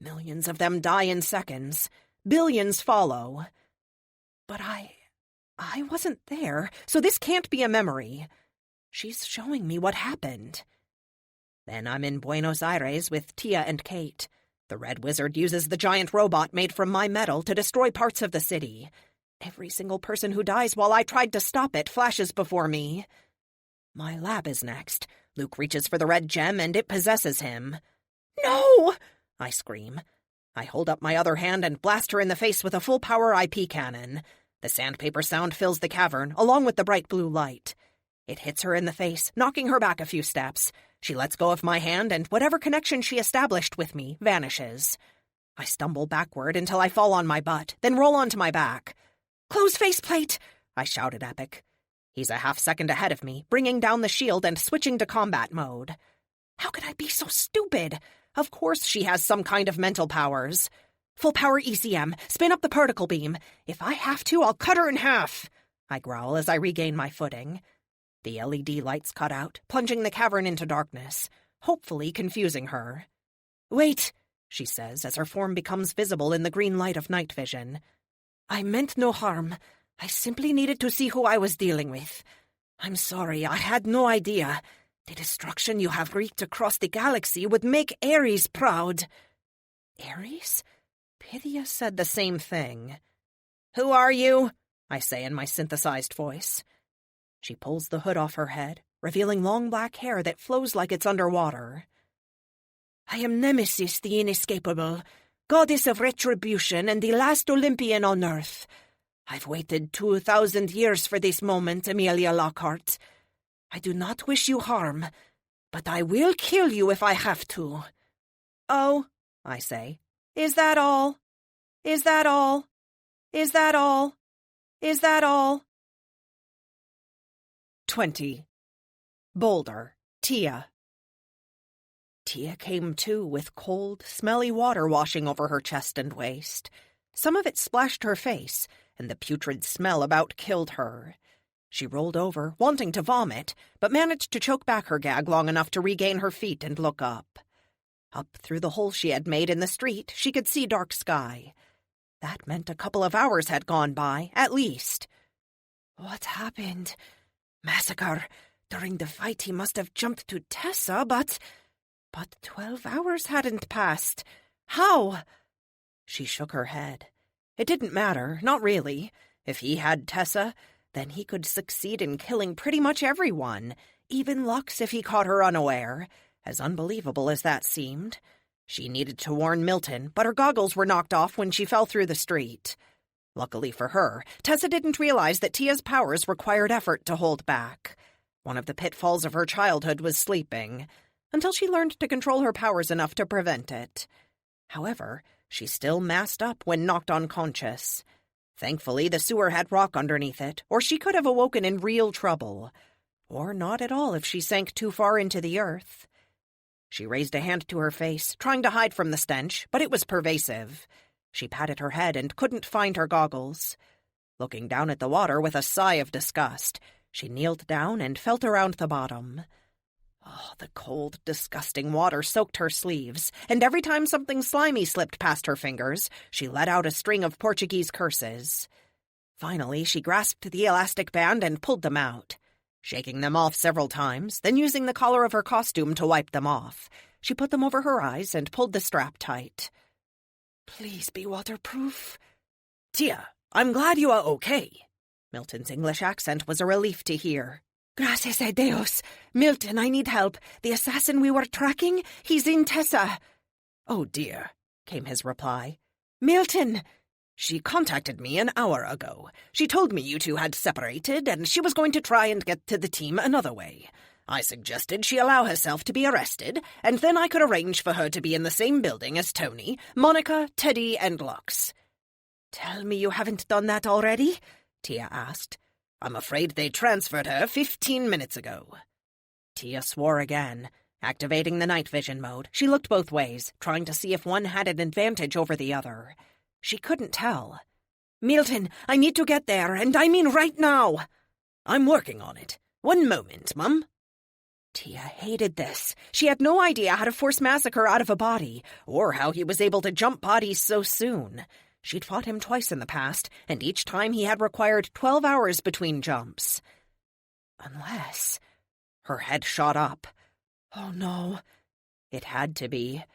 Millions of them die in seconds. Billions follow. But I wasn't there, so this can't be a memory. She's showing me what happened. Then I'm in Buenos Aires with Tia and Kate. The Red Wizard uses the giant robot made from my metal to destroy parts of the city. Every single person who dies while I tried to stop it flashes before me. My lab is next. Luke reaches for the red gem and it possesses him. No! I scream. I hold up my other hand and blast her in the face with a full-power IP cannon. The sandpaper sound fills the cavern, along with the bright blue light. It hits her in the face, knocking her back a few steps. She lets go of my hand, and whatever connection she established with me vanishes. I stumble backward until I fall on my butt, then roll onto my back. Close faceplate! I shout at Epic. He's a half-second ahead of me, bringing down the shield and switching to combat mode. How could I be so stupid? Of course she has some kind of mental powers. Full-power ECM, spin up the particle beam. If I have to, I'll cut her in half. I growl as I regain my footing. The LED lights cut out, plunging the cavern into darkness, hopefully confusing her. Wait, she says as her form becomes visible in the green light of night vision. I meant no harm.
I simply needed to see who I was dealing with. I'm sorry, I had no idea. The destruction you have wreaked across the galaxy would make Ares proud."
Ares? Pythia said the same thing. "Who are you?" I say in my synthesized voice. She pulls the hood off her head, revealing long black hair that flows like it's underwater.
"I am Nemesis the Inescapable, goddess of retribution and the last Olympian on Earth. I've waited 2,000 years for this moment, Amelia Lockhart. I do not wish you harm, but I will kill you if I have to."
"Oh," I say. "Is that all? Is that all? Is that all? Is that all?" 20. Boulder, Tia. Tia came to with cold, smelly water washing over her chest and waist. Some of it splashed her face, and the putrid smell about killed her. She rolled over, wanting to vomit, but managed to choke back her gag long enough to regain her feet and look up. Up through the hole she had made in the street, she could see dark sky. That meant a couple of hours had gone by, at least.
"What happened? Massacre. During the fight he must have jumped to Tessa, but 12 hours hadn't passed. How?"
She shook her head. It didn't matter, not really. If he had Tessa, then he could succeed in killing pretty much everyone, even Lux if he caught her unaware, as unbelievable as that seemed. She needed to warn Milton, but her goggles were knocked off when she fell through the street. Luckily for her, Tessa didn't realize that Tia's powers required effort to hold back. One of the pitfalls of her childhood was sleeping, until she learned to control her powers enough to prevent it. However, she still masked up when knocked unconscious. Thankfully, the sewer had rock underneath it, or she could have awoken in real trouble. Or not at all if she sank too far into the earth. She raised a hand to her face, trying to hide from the stench, but it was pervasive. She patted her head and couldn't find her goggles. Looking down at the water with a sigh of disgust, she kneeled down and felt around the bottom. Oh, the cold, disgusting water soaked her sleeves, and every time something slimy slipped past her fingers, she let out a string of Portuguese curses. Finally, she grasped the elastic band and pulled them out. Shaking them off several times, then using the collar of her costume to wipe them off, she put them over her eyes and pulled the strap tight.
"Please be waterproof."
"Tia, I'm glad you are okay." Milton's English accent was a relief to hear.
"Gracias a Dios. Milton, I need help. The assassin we were tracking, he's in Tessa."
"Oh, dear," came his reply.
"Milton!"
"She contacted me an hour ago. She told me you two had separated, and she was going to try and get to the team another way. I suggested she allow herself to be arrested, and then I could arrange for her to be in the same building as Tony, Monica, Teddy, and Lux."
"Tell me you haven't done that already?"
Tia asked. "I'm afraid they transferred her 15 minutes ago." Tia swore again. Activating the night vision mode, she looked both ways, trying to see if one had an advantage over the other. She couldn't tell.
"Milton, I need to get there, and I mean right now."
"I'm working on it. One moment, Mum." Tia hated this. She had no idea how to force Massacre out of a body, or how he was able to jump bodies so soon. She'd fought him twice in the past, and each time he had required 12 hours between jumps. Unless... Her head shot up. Oh no. It had to be.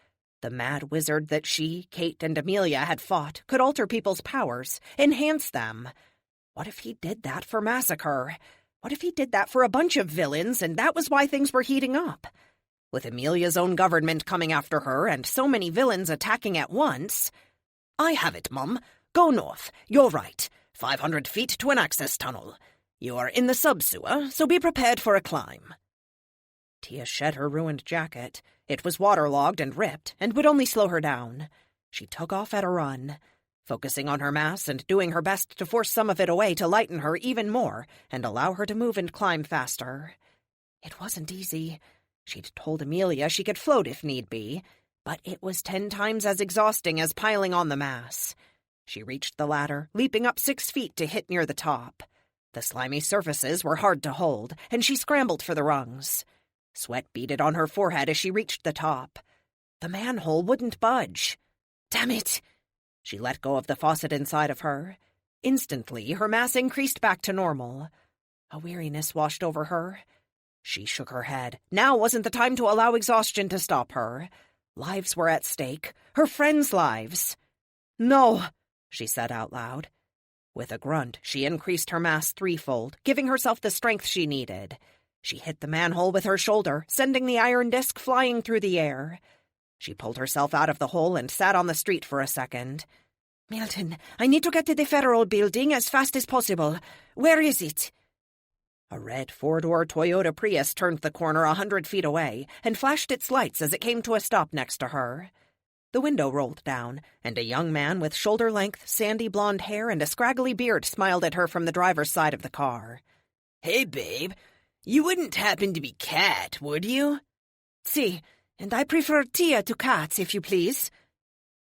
The mad wizard that she, Kate, and Amelia had fought could alter people's powers, enhance them. What if he did that for Massacre? What if he did that for a bunch of villains, and that was why things were heating up? With Amelia's own government coming after her and so many villains attacking at once... "I have it, Mum. Go north. You're right. 500 feet to an access tunnel. You are in the sub-sewer, so be prepared for a climb." Tia shed her ruined jacket. It was waterlogged and ripped, and would only slow her down. She took off at a run, focusing on her mass and doing her best to force some of it away to lighten her even more and allow her to move and climb faster. It wasn't easy. She'd told Amelia she could float if need be, but it was 10 times as exhausting as piling on the mass. She reached the ladder, leaping up 6 feet to hit near the top. The slimy surfaces were hard to hold, and she scrambled for the rungs. Sweat beaded on her forehead as she reached the top. The manhole wouldn't budge. Damn it! She let go of the faucet inside of her.
Instantly, her mass increased back to normal. A weariness washed over her. She shook her head. Now wasn't the time to allow exhaustion to stop her. Lives were at stake. Her friends' lives. "No," she said out loud. With a grunt, she increased her mass threefold, giving herself the strength she needed. She hit the manhole with her shoulder, sending the iron disc flying through the air. She pulled herself out of the hole and sat on the street for a second. "Milton, I need to get to the Federal Building as fast as possible. Where is it?" A red four-door Toyota Prius turned the corner 100 feet away and flashed its lights as it came to a stop next to her. The window rolled down, and a young man with shoulder-length, sandy blonde hair and a scraggly beard smiled at her from the driver's side of the car.
"Hey, babe. You wouldn't happen to be Cat, would you?"
"Si, and I prefer Tia to cats, if you please."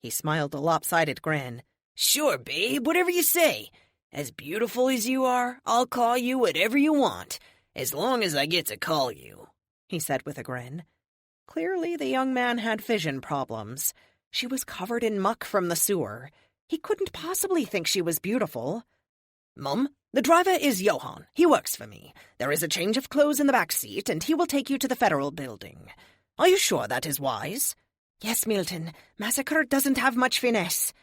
He smiled a lopsided grin.
"Sure, babe, whatever you say. As beautiful as you are, I'll call you whatever you want, as long as I get to call you,"
he said with a grin. Clearly, the young man had vision problems. She was covered in muck from the sewer. He couldn't possibly think she was beautiful.
"Mum, the driver is Johann. He works for me. There is a change of clothes in the back seat, and he will take you to the Federal Building. Are you sure that is wise?"
"Yes, Milton. Massacre doesn't have much finesse."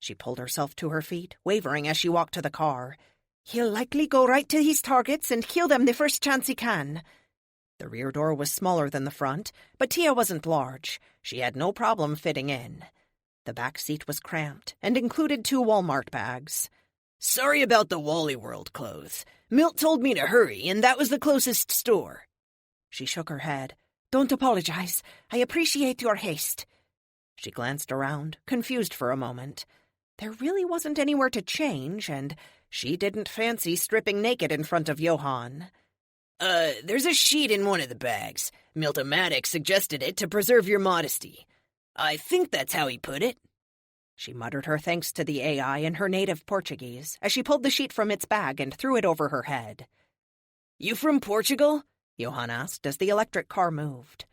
She pulled herself to her feet, wavering as she walked to the car.
"He'll likely go right to his targets and kill them the first chance he can."
The rear door was smaller than the front, but Tia wasn't large. She had no problem fitting in. The back seat was cramped and included 2 Walmart bags.
"Sorry about the Wally World clothes. Milt told me to hurry, and that was the closest store."
She shook her head.
"Don't apologize. I appreciate your haste."
She glanced around, confused for a moment. There really wasn't anywhere to change, and she didn't fancy stripping naked in front of Johann.
There's a sheet in one of the bags. Miltomatic suggested it to preserve your modesty. I think that's how he put it."
She muttered her thanks to the AI in her native Portuguese as she pulled the sheet from its bag and threw it over her head.
"You from Portugal?"
Johann asked as the electric car moved.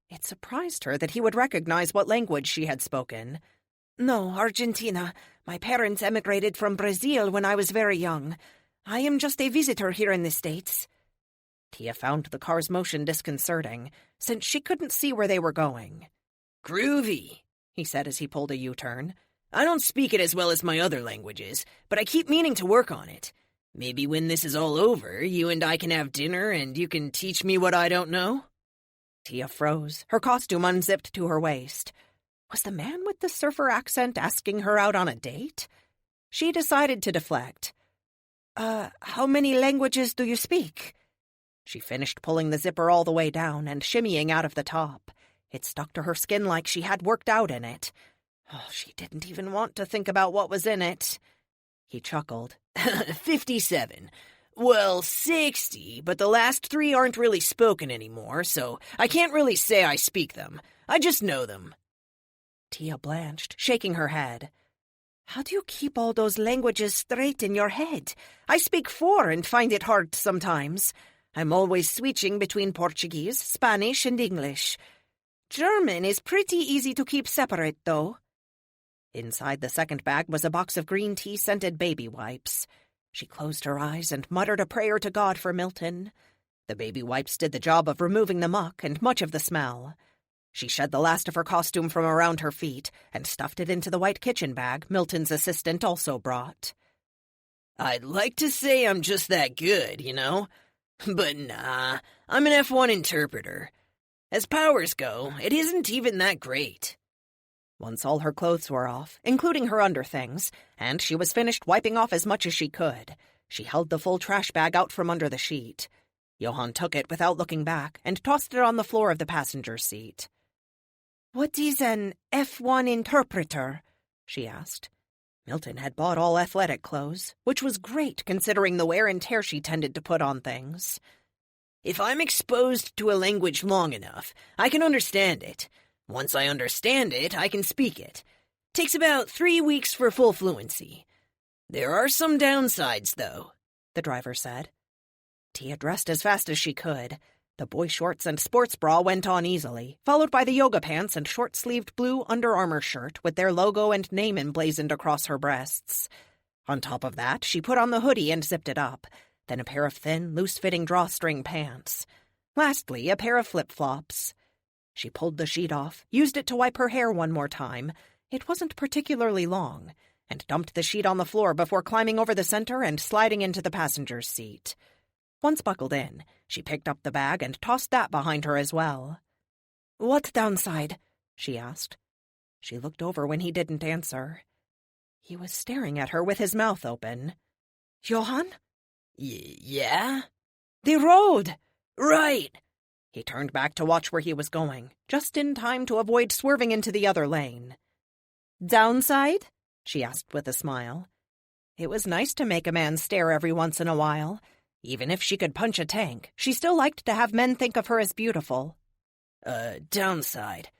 It surprised her that he would recognize what language she had spoken.
"No, Argentina. My parents emigrated from Brazil when I was very young. I am just a visitor here in the States."
Tia found the car's motion disconcerting, since she couldn't see where they were going.
"Groovy," he said as he pulled a U-turn. "I don't speak it as well as my other languages, but I keep meaning to work on it. Maybe when this is all over, you and I can have dinner and you can teach me what I don't know?"
Tia froze, her costume unzipped to her waist. Was the man with the surfer accent asking her out on a date? She decided to deflect.
How many languages do you speak?"
She finished pulling the zipper all the way down and shimmying out of the top. It stuck to her skin like she had worked out in it. Oh, she didn't even want to think about what was in it. He chuckled.
57. Well, 60, but the last 3 aren't really spoken anymore, so I can't really say I speak them. I just know them."
Tia blanched, shaking her head.
"How do you keep all those languages straight in your head? I speak 4 and find it hard sometimes. I'm always switching between Portuguese, Spanish, and English. German is pretty easy to keep separate, though."
Inside the second bag was a box of green tea-scented baby wipes. She closed her eyes and muttered a prayer to God for Milton. The baby wipes did the job of removing the muck and much of the smell. She shed the last of her costume from around her feet and stuffed it into the white kitchen bag Milton's assistant also brought.
"I'd like to say I'm just that good, you know? But nah, I'm an F1 interpreter. As powers go, it isn't even that great."
Once all her clothes were off, including her underthings, and she was finished wiping off as much as she could, she held the full trash bag out from under the sheet. Johann took it without looking back and tossed it on the floor of the passenger seat.
"What is an F1 interpreter?"
she asked. Milton had bought all athletic clothes, which was great considering the wear and tear she tended to put on things.
"If I'm exposed to a language long enough, I can understand it. Once I understand it, I can speak it. Takes about 3 weeks for full fluency. There are some downsides, though,"
the driver said. Tia dressed as fast as she could. The boy shorts and sports bra went on easily, followed by the yoga pants and short-sleeved blue Under Armour shirt with their logo and name emblazoned across her breasts.
On top of that, she put on the hoodie and zipped it up, then a pair of thin, loose-fitting drawstring pants. Lastly, a pair of flip-flops. She pulled the sheet off, used it to wipe her hair one more time. It wasn't particularly long, and dumped the sheet on the floor before climbing over the center and sliding into the passenger's seat. Once buckled in, she picked up the bag and tossed that behind her as well. "What downside?" she asked. She looked over when he didn't answer. He was staring at her with his mouth open. "Johann?"
Yeah?
"The road!"
Right!"
He turned back to watch where he was going, just in time to avoid swerving into the other lane. "Downside?" she asked with a smile. It was nice to make a man stare every once in a while. Even if she could punch a tank, she still liked to have men think of her as beautiful.
Downside.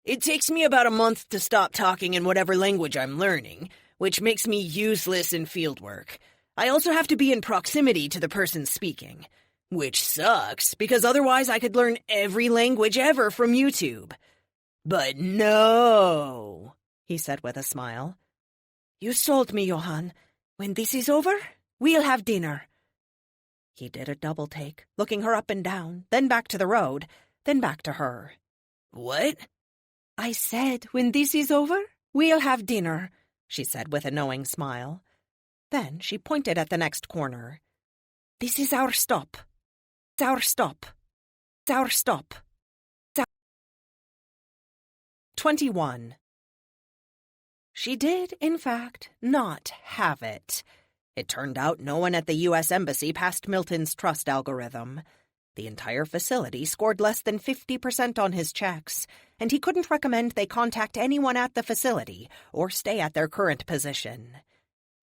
It takes me about a month to stop talking in whatever language I'm learning, which makes me useless in fieldwork. I also have to be in proximity to the person speaking, which sucks, because otherwise I could learn every language ever from YouTube. But no, he said with a smile.
"You sold me, Johann. When this is over, we'll have dinner." He did a double take, looking her up and down, then back to the road, then back to her.
What?
"I said, when this is over, we'll have dinner," she said with a knowing smile. Then she pointed at the next corner. "This is our stop. It's our stop. It's our stop. It's our..." 21. She did, in fact, not have it. It turned out no one at the U.S. Embassy passed Milton's trust algorithm. The entire facility scored less than 50% on his checks, and he couldn't recommend they contact anyone at the facility or stay at their current position.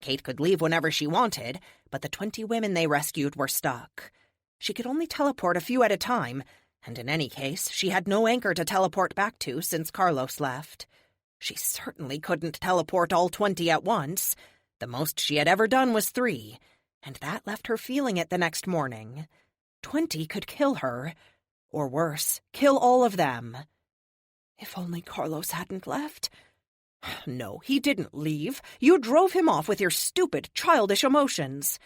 Kate could leave whenever she wanted, but the 20 women they rescued were stuck. She could only teleport a few at a time, and in any case, she had no anchor to teleport back to since Carlos left. She certainly couldn't teleport all 20 at once. The most she had ever done was 3, and that left her feeling it the next morning. 20 could kill her, or worse, kill all of them. If only Carlos hadn't left. No, he didn't leave. You drove him off with your stupid, childish emotions.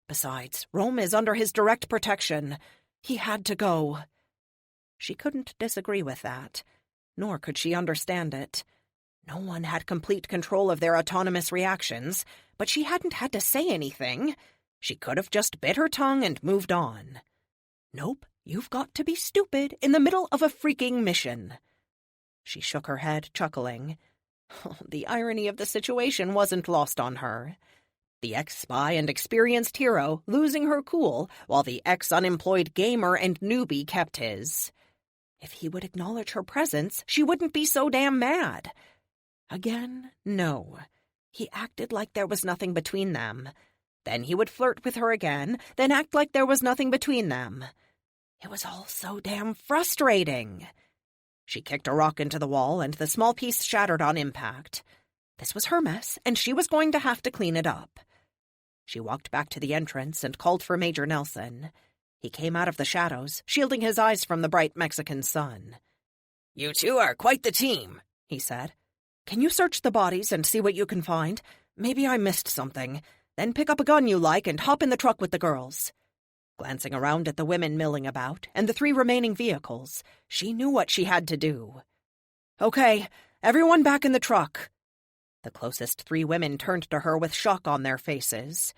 Besides, Rome is under his direct protection. He had to go. She couldn't disagree with that, nor could she understand it. No one had complete control of their autonomous reactions, but she hadn't had to say anything. She could have just bit her tongue and moved on. Nope, you've got to be stupid in the middle of a freaking mission. She shook her head, chuckling. The irony of the situation wasn't lost on her. The ex-spy and experienced hero losing her cool, while the ex-unemployed gamer and newbie kept his. If he would acknowledge her presence, she wouldn't be so damn mad. Again, no. He acted like there was nothing between them. Then he would flirt with her again, then act like there was nothing between them. It was all so damn frustrating. She kicked a rock into the wall, and the small piece shattered on impact. This was her mess, and she was going to have to clean it up. She walked back to the entrance and called for Major Nelson. He came out of the shadows, shielding his eyes from the bright Mexican sun.
"You two are quite the team," he said.
"Can you search the bodies and see what you can find? Maybe I missed something. Then pick up a gun you like and hop in the truck with the girls." Glancing around at the women milling about and the 3 remaining vehicles, she knew what she had to do. "Okay, everyone back in the truck." The closest 3 women turned to her with shock on their faces.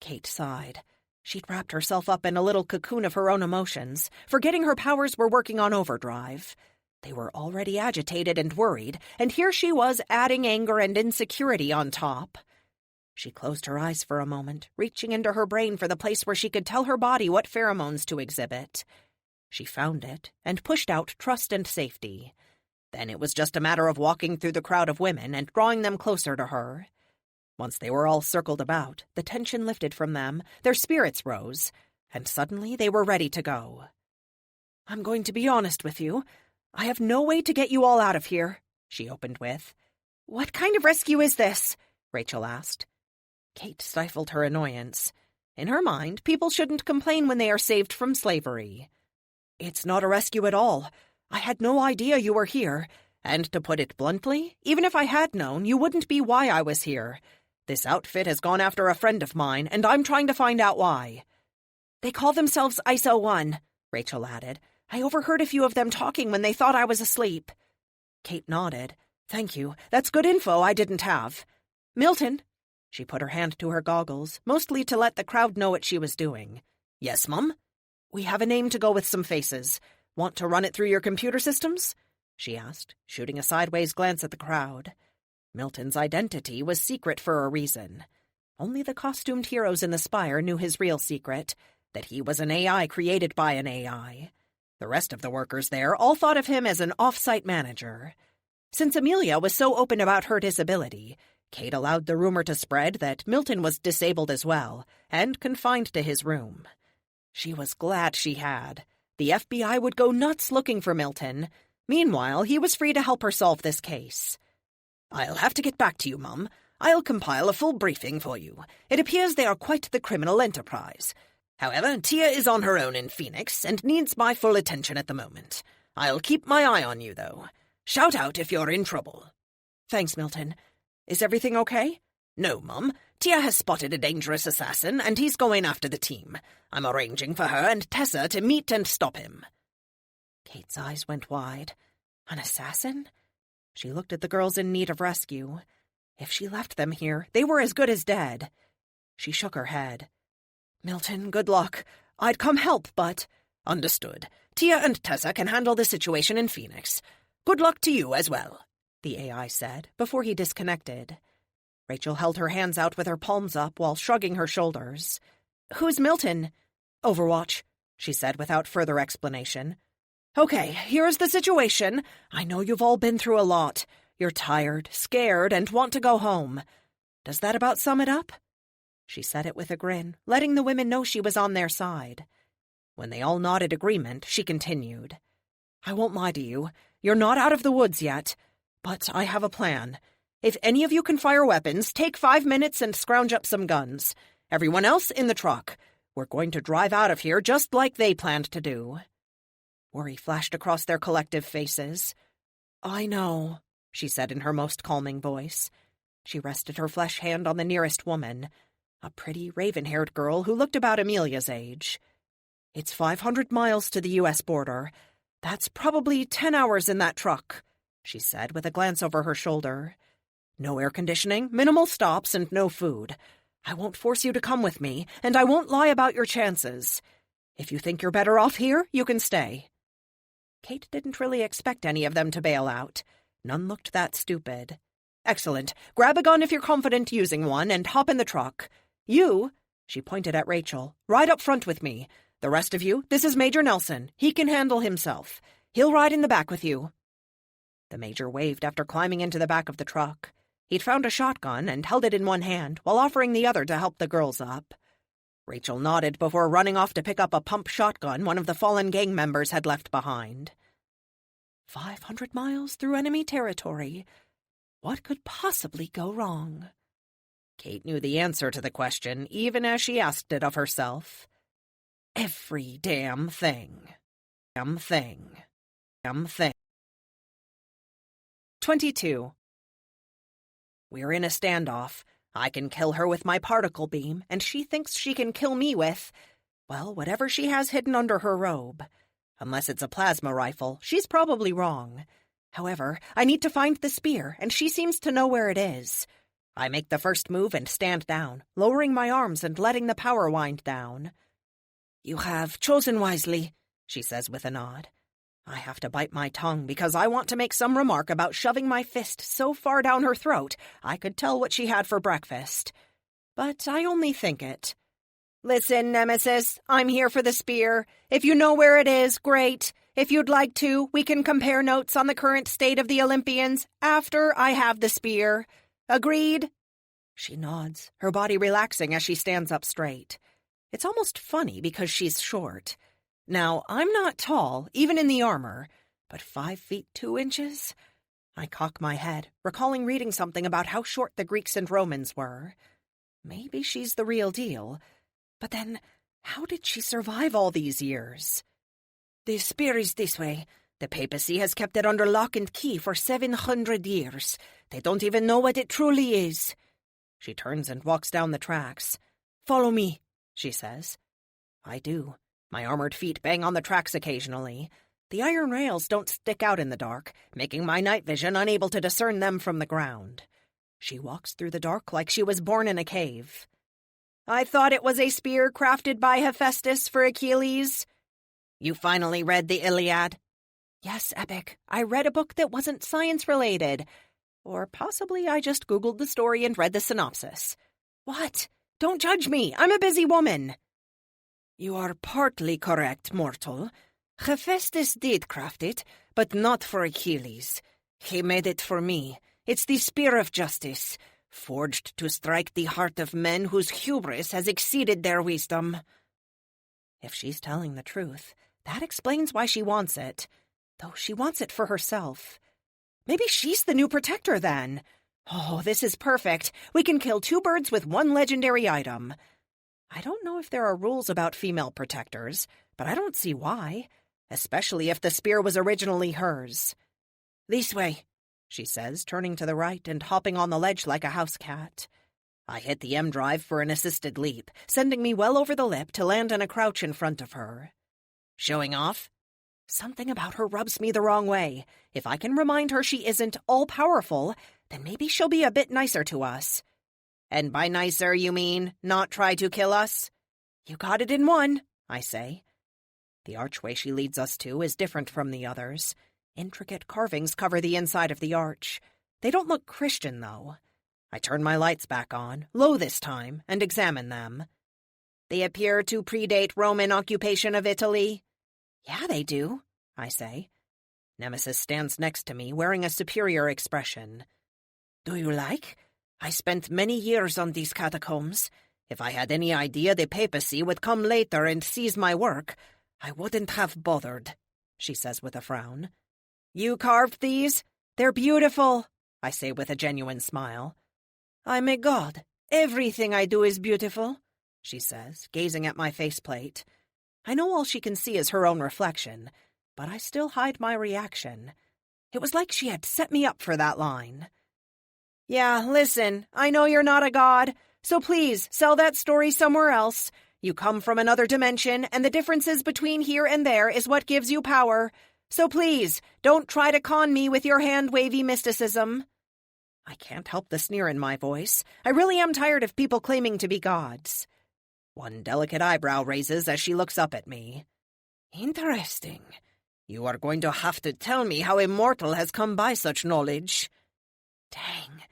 Kate sighed. She'd wrapped herself up in a little cocoon of her own emotions, forgetting her powers were working on overdrive. They were already agitated and worried, and here she was adding anger and insecurity on top. She closed her eyes for a moment, reaching into her brain for the place where she could tell her body what pheromones to exhibit. She found it and pushed out trust and safety. Then it was just a matter of walking through the crowd of women and drawing them closer to her. Once they were all circled about, the tension lifted from them, their spirits rose, and suddenly they were ready to go. "I'm going to be honest with you. I have no way to get you all out of here," she opened with. "What kind of rescue is this?" Rachel asked. Kate stifled her annoyance. In her mind, people shouldn't complain when they are saved from slavery. "It's not a rescue at all. I had no idea you were here, and to put it bluntly, even if I had known, you wouldn't be why I was here. This outfit has gone after a friend of mine, and I'm trying to find out why." "They call themselves ISO-1, Rachel added. "I overheard a few of them talking when they thought I was asleep." Kate nodded. "Thank you. That's good info I didn't have. Milton." She put her hand to her goggles, mostly to let the crowd know what she was doing. "Yes, Mum?" "We have a name to go with some faces. Want to run it through your computer systems?" she asked, shooting a sideways glance at the crowd. Milton's identity was secret for a reason. Only the costumed heroes in the spire knew his real secret, that he was an AI created by an AI. The rest of the workers there all thought of him as an off-site manager. Since Amelia was so open about her disability, Kate allowed the rumor to spread that Milton was disabled as well, and confined to his room. She was glad she had. The FBI would go nuts looking for Milton. Meanwhile, he was free to help her solve this case. "I'll have to get back to you, Mum. I'll compile a full briefing for you. It appears they are quite the criminal enterprise. However, Tia is on her own in Phoenix and needs my full attention at the moment. I'll keep my eye on you, though. Shout out if you're in trouble." "Thanks, Milton. Is everything okay?" "No, Mum. Tia has spotted a dangerous assassin, and he's going after the team. I'm arranging for her and Tessa to meet and stop him." Kate's eyes went wide. An assassin? She looked at the girls in need of rescue. If she left them here, they were as good as dead. She shook her head. "Milton, good luck. I'd come help, but—" "Understood. Tia and Tessa can handle the situation in Phoenix. Good luck to you as well," the AI said, before he disconnected. Rachel held her hands out with her palms up while shrugging her shoulders. "Who's Milton?" "Overwatch," she said without further explanation. "Okay, here's the situation. I know you've all been through a lot. You're tired, scared, and want to go home. Does that about sum it up?" She said it with a grin, letting the women know she was on their side. When they all nodded agreement, she continued. "I won't lie to you. You're not out of the woods yet. But I have a plan. If any of you can fire weapons, take 5 minutes and scrounge up some guns. Everyone else in the truck. We're going to drive out of here just like they planned to do." Worry flashed across their collective faces. "I know," she said in her most calming voice. She rested her flesh hand on the nearest woman, a pretty, raven-haired girl who looked about Amelia's age. "It's 500 miles to the U.S. border. That's probably 10 hours in that truck," she said with a glance over her shoulder. "No air conditioning, minimal stops, and no food. I won't force you to come with me, and I won't lie about your chances. If you think you're better off here, you can stay." Kate didn't really expect any of them to bail out. None looked that stupid. "Excellent. Grab a gun if you're confident using one, and hop in the truck. You," she pointed at Rachel, "ride up front with me. The rest of you, this is Major Nelson. He can handle himself. He'll ride in the back with you." The Major waved after climbing into the back of the truck. He'd found a shotgun and held it in one hand while offering the other to help the girls up. Rachel nodded before running off to pick up a pump shotgun one of the fallen gang members had left behind. 500 miles through enemy territory. What could possibly go wrong? Kate knew the answer to the question, even as she asked it of herself. Every damn thing. Damn thing. Damn thing. 22. We're in a standoff. I can kill her with my particle beam, and she thinks she can kill me with, well, whatever she has hidden under her robe. Unless it's a plasma rifle, she's probably wrong. However, I need to find the spear, and she seems to know where it is. I make the first move and stand down, lowering my arms and letting the power wind down. "You have chosen wisely," she says with a nod. I have to bite my tongue because I want to make some remark about shoving my fist so far down her throat I could tell what she had for breakfast. But I only think it. "Listen, Nemesis, I'm here for the spear. If you know where it is, great. If you'd like to, we can compare notes on the current state of the Olympians after I have the spear. Agreed?" She nods, her body relaxing as she stands up straight. It's almost funny because she's short. Now, I'm not tall, even in the armor, but 5 feet 2 inches? I cock my head, recalling reading something about how short the Greeks and Romans were. Maybe she's the real deal. But then, how did she survive all these years? "The spear is this way. The papacy has kept it under lock and key for 700 years. They don't even know what it truly is."
She turns and walks down the tracks. "Follow me," she says. I do. My armored feet bang on the tracks occasionally. The iron rails don't stick out in the dark, making my night vision unable to discern them from the ground. She walks through the dark like she was born in a cave. "I thought it was a spear crafted by Hephaestus for Achilles." "You finally read the Iliad?" "Yes, Epic. I read a book that wasn't science-related. Or possibly I just Googled the story and read the synopsis." "What? Don't judge me. I'm a busy woman." "You are partly correct, mortal. Hephaestus did craft it, but not for Achilles. He made it for me. It's the spear of justice, forged to strike the heart of men whose hubris has exceeded their wisdom." If she's telling the truth, that explains why she wants it. Though she wants it for herself. Maybe she's the new protector, then. Oh, this is perfect. We can kill 2 birds with 1 legendary item. I don't know if there are rules about female protectors, but I don't see why, especially if the spear was originally hers. "This way," she says, turning to the right and hopping on the ledge like a house cat. I hit the M drive for an assisted leap, sending me well over the lip to land in a crouch in front of her. "Showing off?" Something about her rubs me the wrong way. If I can remind her she isn't all-powerful, then maybe she'll be a bit nicer to us. "And by nicer, you mean not try to kill us?" "You got it in one," I say. The archway she leads us to is different from the others. Intricate carvings cover the inside of the arch. They don't look Christian, though. I turn my lights back on, low this time, and examine them. "They appear to predate Roman occupation of Italy." "Yeah, they do," I say. Nemesis stands next to me, wearing a superior expression. "Do you like? I spent many years on these catacombs. If I had any idea the papacy would come later and seize my work, I wouldn't have bothered," she says with a frown. "You carved these? They're beautiful," I say with a genuine smile. "I'm a god. Everything I do is beautiful," she says, gazing at my faceplate. I know all she can see is her own reflection, but I still hide my reaction. It was like she had set me up for that line. "Yeah, listen, I know you're not a god, so please sell that story somewhere else. You come from another dimension, and the differences between here and there is what gives you power. So please, don't try to con me with your hand-wavy mysticism." I can't help the sneer in my voice. I really am tired of people claiming to be gods. One delicate eyebrow raises as she looks up at me. "Interesting. You are going to have to tell me how a mortal has come by such knowledge." Dang.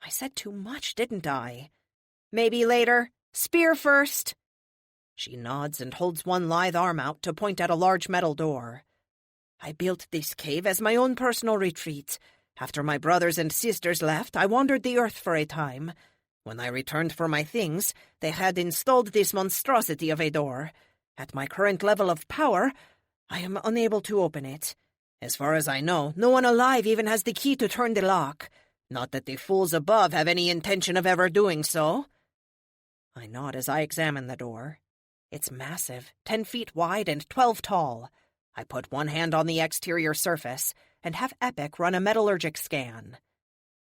I said too much, didn't I? "Maybe later. Spear first." She nods and holds one lithe arm out to point at a large metal door. "I built this cave as my own personal retreat. After my brothers and sisters left, I wandered the earth for a time. When I returned for my things, they had installed this monstrosity of a door. At my current level of power, I am unable to open it. As far as I know, no one alive even has the key to turn the lock. Not that the fools above have any intention of ever doing so." I nod as I examine the door. It's massive, 10 feet wide and 12 tall. I put one hand on the exterior surface and have Epic run a metallurgic scan.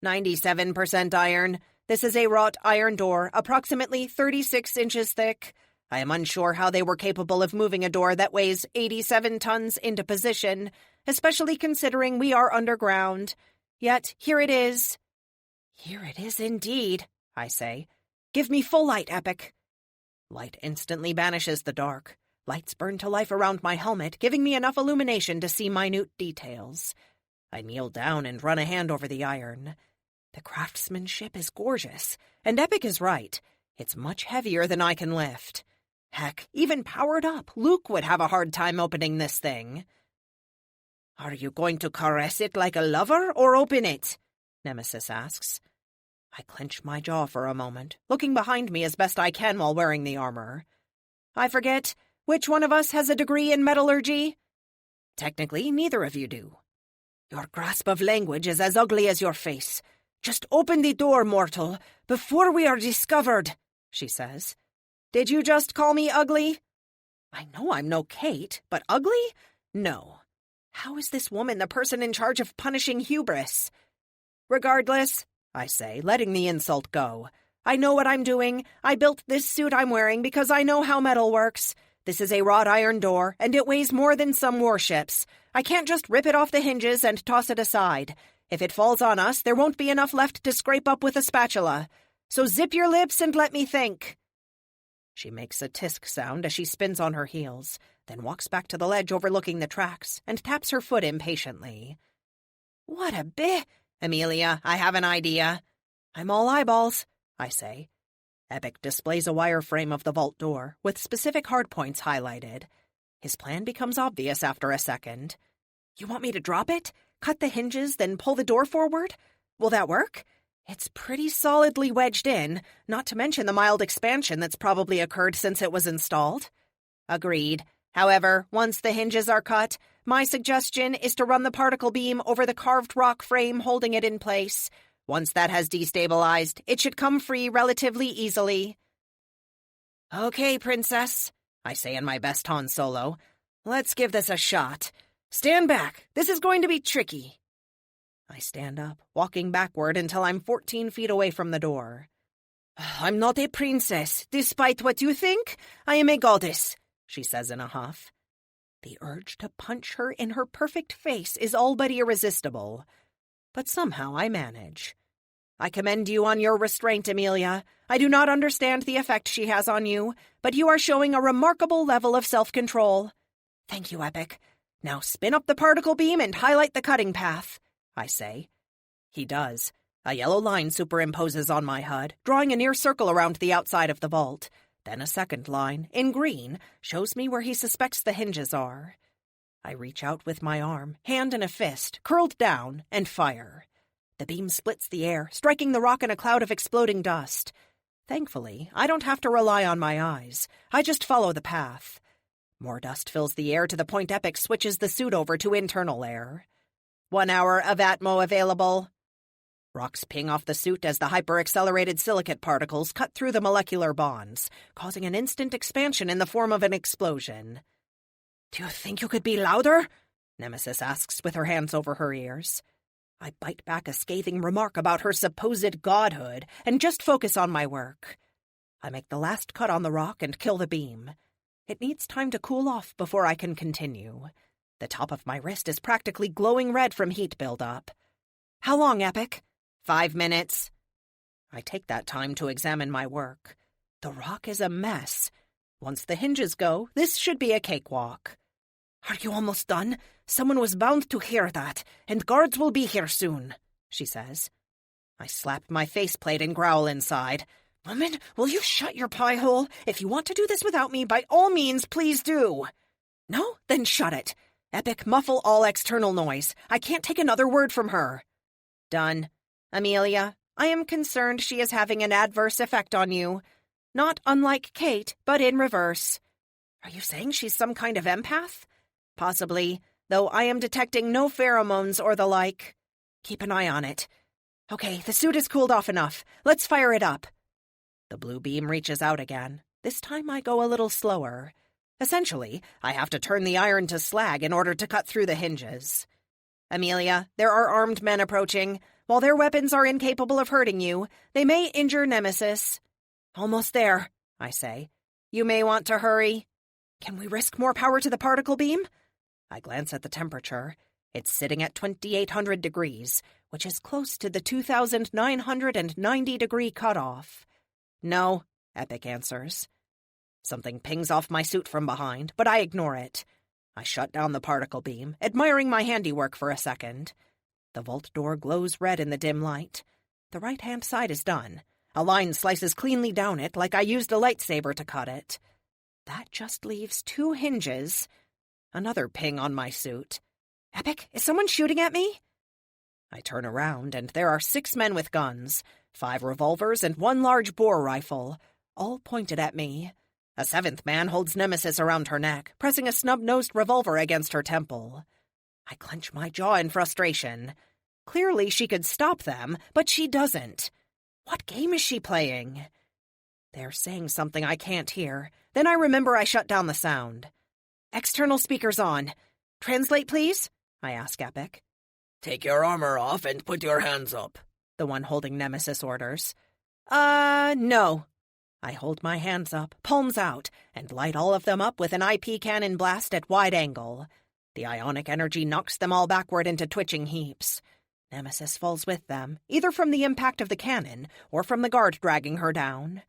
97% iron. This is a wrought iron door, approximately 36 inches thick. I am unsure how they were capable of moving a door that weighs 87 tons into position, especially considering we are underground. Yet here it is. "Here it is indeed," I say. "Give me full light, Epic." Light instantly banishes the dark. Lights burn to life around my helmet, giving me enough illumination to see minute details. I kneel down and run a hand over the iron. The craftsmanship is gorgeous, and Epic is right. It's much heavier than I can lift. Heck, even powered up, Luke would have a hard time opening this thing. "Are you going to caress it like a lover or open it?" Nemesis asks. I clench my jaw for a moment, looking behind me as best I can while wearing the armor. "I forget, which one of us has a degree in metallurgy?" "Technically, neither of you do." "Your grasp of language is as ugly as your face. Just open the door, mortal, before we are discovered," she says. "Did you just call me ugly?" I know I'm no Kate, but ugly? No. How is this woman the person in charge of punishing hubris? "Regardless," I say, letting the insult go,
I know what I'm doing. I built this suit I'm wearing because I know how metal works. This is a wrought iron door, and it weighs more than some warships. I can't just rip it off the hinges and toss it aside. If it falls on us, there won't be enough left to scrape up with a spatula. So zip your lips and let me think." She makes a tisk sound as she spins on her heels, then walks back to the ledge overlooking the tracks and taps her foot impatiently. "What a Amelia, I have an idea." "I'm all eyeballs," I say. Epic displays a wireframe of the vault door, with specific hardpoints highlighted. His plan becomes obvious after a second. "You want me to drop it? Cut the hinges, then pull the door forward? Will that work? It's pretty solidly wedged in, not to mention the mild expansion that's probably occurred since it was installed." "Agreed. However, once the hinges are cut, my suggestion is to run the particle beam over the carved rock frame holding it in place. Once that has destabilized, it should come free relatively easily." "Okay, Princess," I say in my best Han Solo. "Let's give this a shot. Stand back. This is going to be tricky." I stand up, walking backward until I'm 14 feet away from the door. "I'm not a princess, despite what you think. I am a goddess," she says in a huff. The urge to punch her in her perfect face is all but irresistible. But somehow I manage. "I commend you on your restraint, Amelia. I do not understand the effect she has on you, but you are showing a remarkable level of self-control." "Thank you, Epic. Now spin up the particle beam and highlight the cutting path," I say. He does. A yellow line superimposes on my HUD, drawing a near circle around the outside of the vault. Then a second line, in green, shows me where he suspects the hinges are. I reach out with my arm, hand in a fist, curled down, and fire. The beam splits the air, striking the rock in a cloud of exploding dust. Thankfully, I don't have to rely on my eyes. I just follow the path. More dust fills the air to the point Epic switches the suit over to internal air. 1 hour of Atmo available. Rocks ping off the suit as the hyper-accelerated silicate particles cut through the molecular bonds, causing an instant expansion in the form of an explosion. "Do you think you could be louder?" Nemesis asks with her hands over her ears. I bite back a scathing remark about her supposed godhood and just focus on my work. I make the last cut on the rock and kill the beam. It needs time to cool off before I can continue. The top of my wrist is practically glowing red from heat buildup. "How long, Epic?" 5 minutes. I take that time to examine my work. The rock is a mess. Once the hinges go, this should be a cakewalk. "Are you almost done? Someone was bound to hear that, and guards will be here soon," she says. I slap my faceplate and growl inside. "Woman, will you shut your pie hole? If you want to do this without me, by all means, please do." "No? Then shut it. Epic, muffle all external noise. I can't take another word from her." "Done. Amelia, I am concerned she is having an adverse effect on you. Not unlike Kate, but in reverse." "Are you saying she's some kind of empath?" "Possibly, though I am detecting no pheromones or the like." "Keep an eye on it." "Okay, the suit is cooled off enough. Let's fire it up." The blue beam reaches out again. This time I go a little slower. Essentially, I have to turn the iron to slag in order to cut through the hinges. "Amelia, there are armed men approaching. While their weapons are incapable of hurting you, they may injure Nemesis." "Almost there," I say. "You may want to hurry." "Can we risk more power to the particle beam?" I glance at the temperature. It's sitting at 2,800 degrees, which is close to the 2,990-degree cutoff. "No," Epic answers. Something pings off my suit from behind, but I ignore it. I shut down the particle beam, admiring my handiwork for a second. The vault door glows red in the dim light. The right-hand side is done. A line slices cleanly down it like I used a lightsaber to cut it. That just leaves 2 hinges. Another ping on my suit. "Epic, is someone shooting at me?" I turn around, and there are 6 men with guns, 5 revolvers and 1 large bore rifle, all pointed at me. A 7th man holds Nemesis around her neck, pressing a snub-nosed revolver against her temple. I clench my jaw in frustration. Clearly she could stop them, but she doesn't. What game is she playing? They're saying something I can't hear. Then I remember I shut down the sound. "External speakers on. Translate, please?" I ask Epic.
"Take your armor off and put your hands up,"
the one holding Nemesis orders.
No. I hold my hands up, palms out, and light all of them up with an IP cannon blast at wide angle. The ionic energy knocks them all backward into twitching heaps. Nemesis falls with them, either from the impact of the cannon or from the guard dragging her down.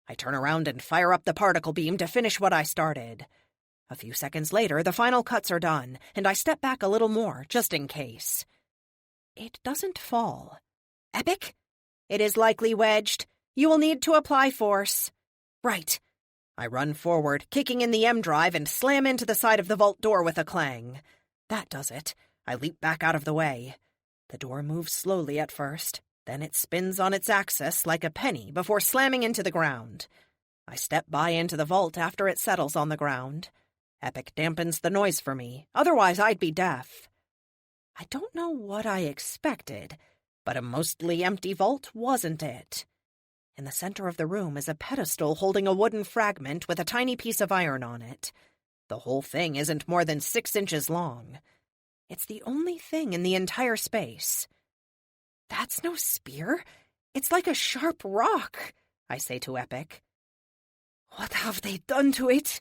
I turn around and fire up the particle beam to finish what I started. A few seconds later, the final cuts are done, and I step back a little more, just in case. It doesn't fall. Epic? It is likely wedged. You will need to apply force. Right. I run forward, kicking in the M drive, and slam into the side of the vault door with a clang. That does it. I leap back out of the way. The door moves slowly at first, then it spins on its axis like a penny before slamming into the ground. I step by into the vault after it settles on the ground. Epic dampens the noise for me, otherwise I'd be deaf. I don't know what I expected, but a mostly empty vault wasn't it. In the center of the room is a pedestal holding a wooden fragment with a tiny piece of iron on it. The whole thing isn't more than 6 inches long. It's the only thing in the entire space. That's no spear. It's like a sharp rock, I say to Epic. What have they done to it?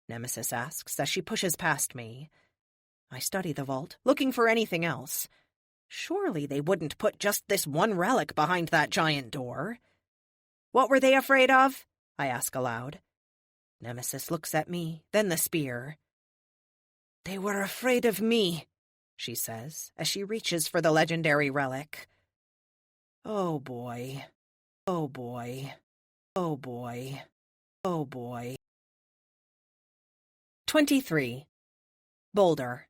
Nemesis asks as she pushes past me. I study the vault, looking for anything else. Surely they wouldn't put just this one relic behind that giant door. What were they afraid of? I ask aloud. Nemesis looks at me, then the spear. They were afraid of me, she says, as she reaches for the legendary relic. Oh boy. Oh boy. Oh boy. Oh boy. 23. Boulder.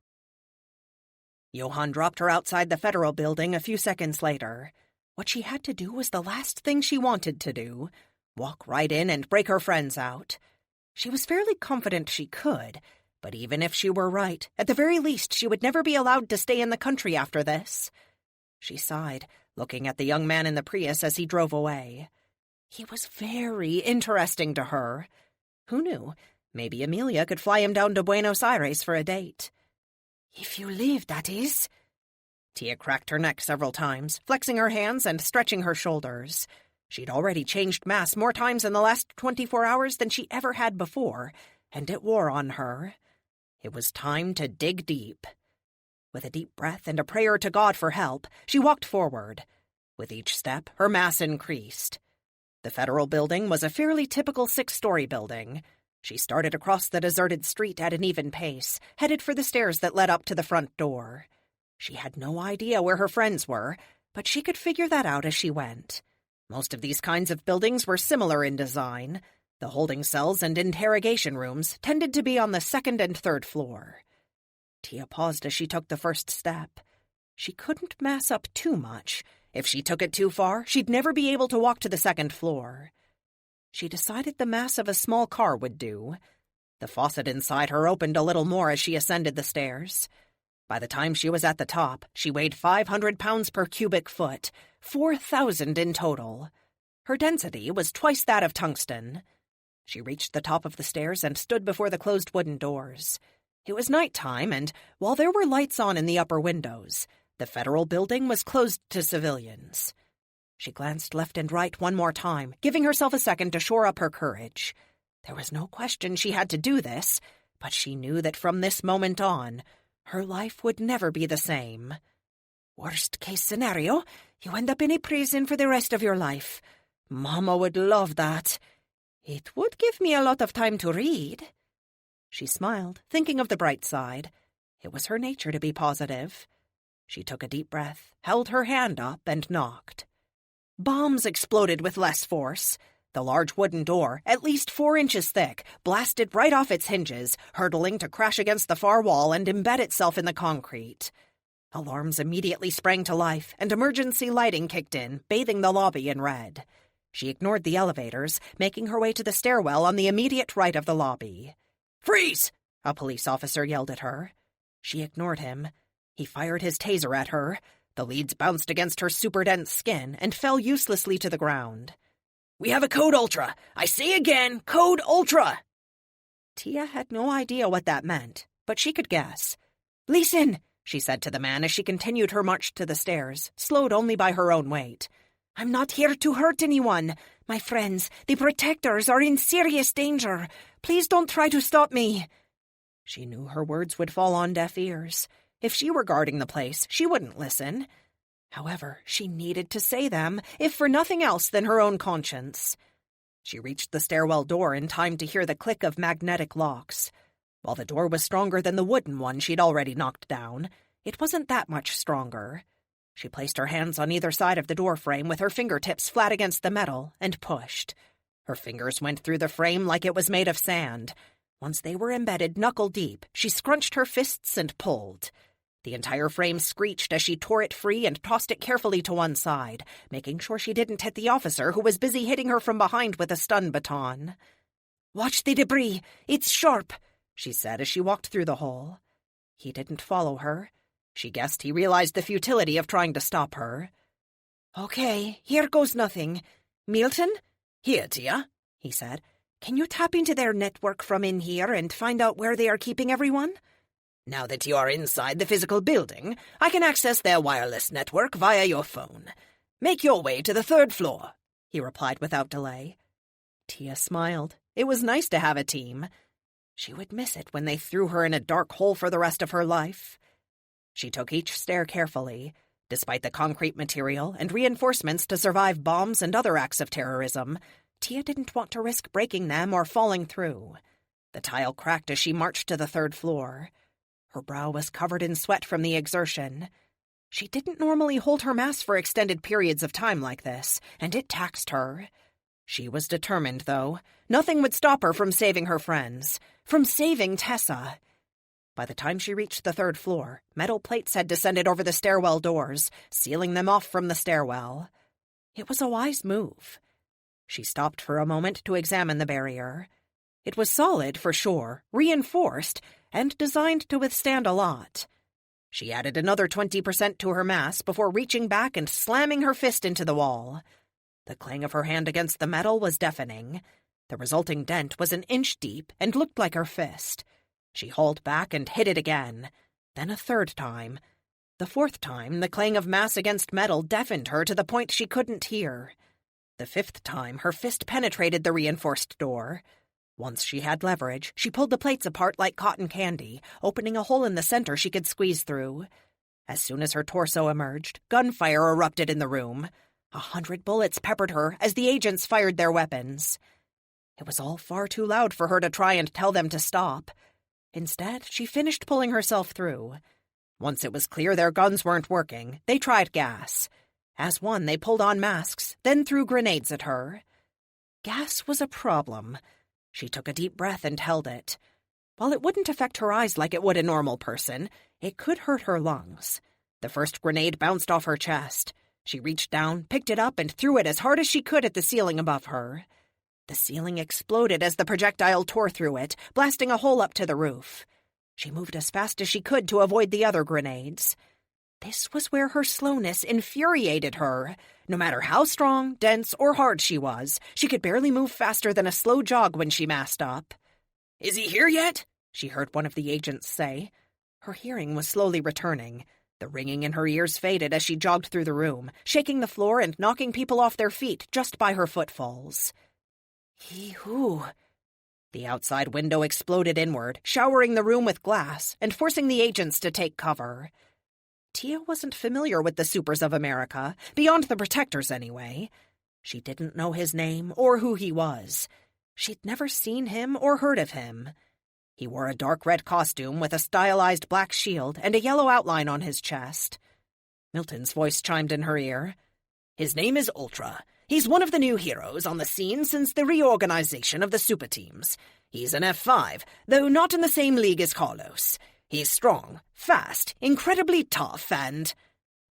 Johann dropped her outside the federal building a few seconds later. What she had to do was the last thing she wanted to do. Walk right in and break her friends out. She was fairly confident she could, but even if she were right, at the very least she would never be allowed to stay in the country after this. She sighed, looking at the young man in the Prius as he drove away. He was very interesting to her. Who knew? Maybe Amelia could fly him down to Buenos Aires for a date. If you leave, that is. Tia cracked her neck several times, flexing her hands and stretching her shoulders. She'd already changed mass more times in the last 24 hours than she ever had before, and it wore on her. It was time to dig deep. With a deep breath and a prayer to God for help, she walked forward. With each step, her mass increased. The federal building was a fairly typical 6-story building. She started across the deserted street at an even pace, headed for the stairs that led up to the front door. She had no idea where her friends were, but she could figure that out as she went. Most of these kinds of buildings were similar in design. The holding cells and interrogation rooms tended to be on the 2nd and 3rd floor. Tia paused as she took the first step. She couldn't mass up too much. If she took it too far, she'd never be able to walk to the 2nd floor. She decided the mass of a small car would do. The faucet inside her opened a little more as she ascended the stairs. By the time she was at the top, she weighed 500 pounds per cubic foot, 4,000 in total. Her density was twice that of tungsten. She reached the top of the stairs and stood before the closed wooden doors. It was nighttime, and while there were lights on in the upper windows, the federal building was closed to civilians. She glanced left and right one more time, giving herself a second to shore up her courage. There was no question she had to do this, but she knew that from this moment on, her life would never be the same. Worst case scenario, you end up in a prison for the rest of your life. Mama would love that. It would give me a lot of time to read. She smiled, thinking of the bright side. It was her nature to be positive. She took a deep breath, held her hand up, and knocked. Bombs exploded with less force. The large wooden door, at least 4 inches thick, blasted right off its hinges, hurtling to crash against the far wall and embed itself in the concrete. Alarms immediately sprang to life, and emergency lighting kicked in, bathing the lobby in red. She ignored the elevators, making her way to the stairwell on the immediate right of the lobby. "Freeze!" a police officer yelled at her. She ignored him. He fired his taser at her. The leads bounced against her super-dense skin and fell uselessly to the ground. "We have a Code Ultra! I say again, Code Ultra!" Tia had no idea what that meant, but she could guess. "Listen," she said to the man as she continued her march to the stairs, slowed only by her own weight. I'm not here to hurt anyone. My friends, the protectors, are in serious danger. Please don't try to stop me.
She knew her words would fall on deaf ears. If she were guarding the place, she wouldn't listen. However, she needed to say them, if for nothing else than her own conscience. She reached the stairwell door in time to hear the click of magnetic locks. While the door was stronger than the wooden one she'd already knocked down, it wasn't that much stronger. She placed her hands on either side of the door frame with her fingertips flat against the metal and pushed. Her fingers went through the frame like it was made of sand. Once they were embedded knuckle-deep, she scrunched her fists and pulled. The entire frame screeched as she tore it free and tossed it carefully to one side, making sure she didn't hit the officer who was busy hitting her from behind with a stun baton.
"Watch the debris. It's sharp,"
she said as she walked through the hole. He didn't follow her. She guessed he realized the futility of trying to stop her.
"Okay, here goes nothing. Milton?"
"Here, Tia,"
he said. "Can you tap into their network from in here and find out where they are keeping everyone?"
"Now that you are inside the physical building, I can access their wireless network via your phone. Make your way to the 3rd floor," he replied without delay.
Tia smiled. It was nice to have a team. She would miss it when they threw her in a dark hole for the rest of her life. She took each stair carefully. Despite the concrete material and reinforcements to survive bombs and other acts of terrorism, Tia didn't want to risk breaking them or falling through. The tile cracked as she marched to the 3rd floor. Her brow was covered in sweat from the exertion. She didn't normally hold her mass for extended periods of time like this, and it taxed her. She was determined, though. Nothing would stop her from saving her friends, from saving Tessa. By the time she reached the 3rd floor, metal plates had descended over the stairwell doors, sealing them off from the stairwell. It was a wise move. She stopped for a moment to examine the barrier. It was solid, for sure, reinforced, and designed to withstand a lot. She added another 20% to her mass before reaching back and slamming her fist into the wall. The clang of her hand against the metal was deafening. The resulting dent was an inch deep and looked like her fist. She hauled back and hit it again, then a 3rd time. The 4th time, the clang of mass against metal deafened her to the point she couldn't hear. The 5th time, her fist penetrated the reinforced door. Once she had leverage, she pulled the plates apart like cotton candy, opening a hole in the center she could squeeze through. As soon as her torso emerged, gunfire erupted in the room. 100 bullets peppered her as the agents fired their weapons. It was all far too loud for her to try and tell them to stop. Instead, she finished pulling herself through. Once it was clear their guns weren't working, they tried gas. As one, they pulled on masks, then threw grenades at her. Gas was a problem. She took a deep breath and held it. While it wouldn't affect her eyes like it would a normal person, it could hurt her lungs. The first grenade bounced off her chest. She reached down, picked it up, and threw it as hard as she could at the ceiling above her. The ceiling exploded as the projectile tore through it, blasting a hole up to the roof. She moved as fast as she could to avoid the other grenades. This was where her slowness infuriated her. No matter how strong, dense, or hard she was, she could barely move faster than a slow jog when she massed up.
"Is he here yet?"
she heard one of the agents say. Her hearing was slowly returning. The ringing in her ears faded as she jogged through the room, shaking the floor and knocking people off their feet just by her footfalls.
Hee-hoo.
The outside window exploded inward, showering the room with glass and forcing the agents to take cover. Tia wasn't familiar with the supers of America, beyond the protectors anyway. She didn't know his name or who he was. She'd never seen him or heard of him. He wore a dark red costume with a stylized black shield and a yellow outline on his chest. Milton's voice chimed in her ear.
"His name is Ultra. He's one of the new heroes on the scene since the reorganization of the super teams. He's an F5, though not in the same league as Carlos. He's strong, fast, incredibly tough, and—"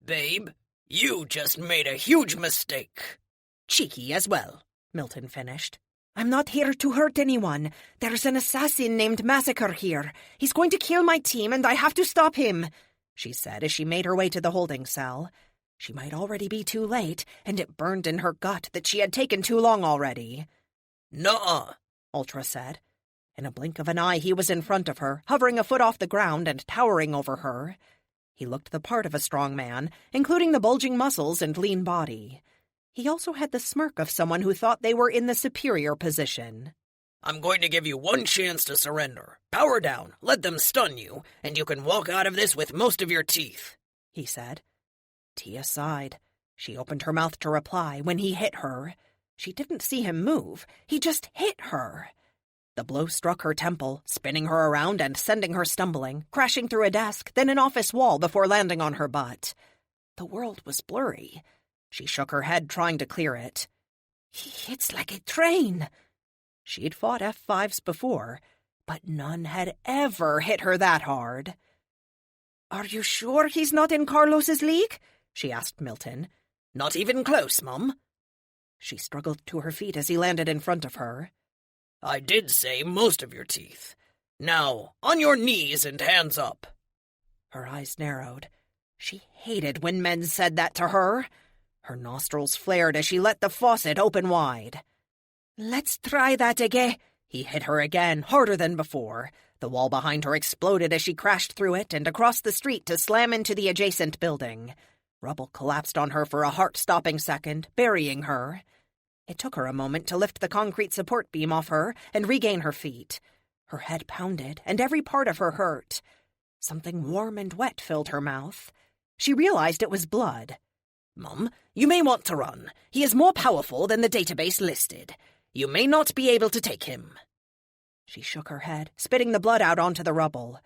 "Babe, you just made a huge mistake."
"Cheeky as well," Milton finished.
"I'm not here to hurt anyone. There's an assassin named Massacre here. He's going to kill my team, and I have to stop him,"
she said as she made her way to the holding cell. She might already be too late, and it burned in her gut that she had taken too long already.
"Nuh-uh,"
Ultra said. In a blink of an eye, he was in front of her, hovering a foot off the ground and towering over her. He looked the part of a strong man, including the bulging muscles and lean body.
He also had the smirk of someone who thought they were in the superior position.
I'm going to give you one chance to surrender. Power down, let them stun you, and you can walk out of this with most of your teeth,
he said. Tia sighed. She opened her mouth to reply when he hit her. She didn't see him move. He just hit her. The blow struck her temple, spinning her around and sending her stumbling, crashing through a desk, then an office wall before landing on her butt. The world was blurry. She shook her head, trying to clear it. He hits like a train. She'd fought F5s before, but none had ever hit her that hard. Are you sure he's not in Carlos's league? She asked Milton.
Not even close, Mum.
She struggled to her feet as he landed in front of her.
I did say most of your teeth. Now, on your knees and hands up.
Her eyes narrowed. She hated when men said that to her. Her nostrils flared as she let the faucet open wide. Let's try that again. He hit her again, harder than before. The wall behind her exploded as she crashed through it and across the street to slam into the adjacent building. Rubble collapsed on her for a heart-stopping second, burying her. It took her a moment to lift the concrete support beam off her and regain her feet. Her head pounded, and every part of her hurt. Something warm and wet filled her mouth. She realized it was blood.
Mum, you may want to run. He is more powerful than the database listed. You may not be able to take him.
She shook her head, spitting the blood out onto the rubble.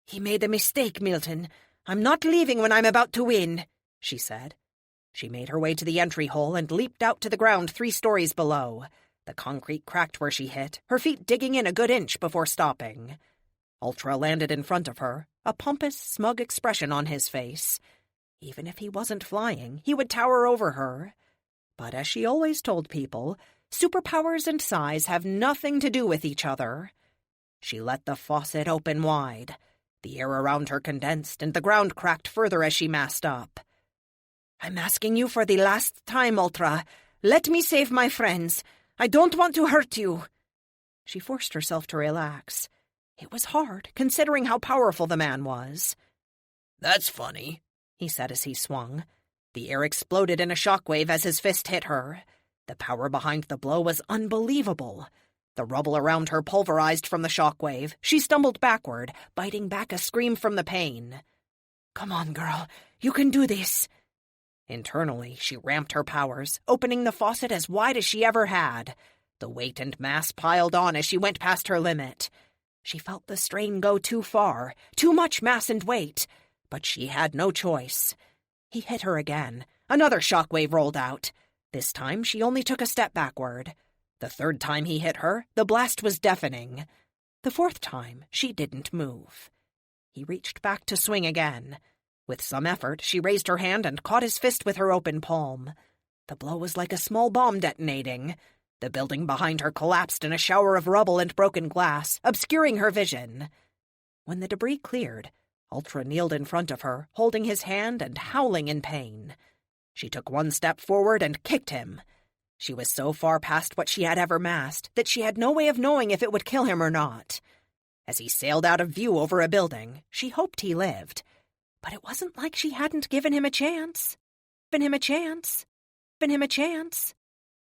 He made a mistake, Milton. I'm not leaving when I'm about to win, she said. She made her way to the entry hole and leaped out to the ground 3 stories below. The concrete cracked where she hit, her feet digging in a good inch before stopping. Ultra landed in front of her, a pompous, smug expression on his face. Even if he wasn't flying, he would tower over her. But as she always told people, superpowers and size have nothing to do with each other. She let the faucet open wide. The air around her condensed, and the ground cracked further as she massed up. I'm asking you for the last time, Ultra. Let me save my friends. I don't want to hurt you. She forced herself to relax. It was hard, considering how powerful the man was.
That's funny,
he said as he swung. The air exploded in a shockwave as his fist hit her. The power behind the blow was unbelievable. The rubble around her pulverized from the shockwave. She stumbled backward, biting back a scream from the pain. Come on, girl. You can do this. Internally, she ramped her powers, opening the faucet as wide as she ever had. The weight and mass piled on as she went past her limit. She felt the strain go too far, too much mass and weight, but she had no choice. He hit her again. Another shockwave rolled out. This time, she only took a step backward. The 3rd time he hit her, the blast was deafening. The 4th time, she didn't move. He reached back to swing again. With some effort, she raised her hand and caught his fist with her open palm. The blow was like a small bomb detonating. The building behind her collapsed in a shower of rubble and broken glass, obscuring her vision. When the debris cleared, Ultra kneeled in front of her, holding his hand and howling in pain. She took 1 step forward and kicked him. She was so far past what she had ever massed that she had no way of knowing if it would kill him or not. As he sailed out of view over a building, she hoped he lived. But it wasn't like she hadn't given him a chance. Given him a chance. Given him a chance.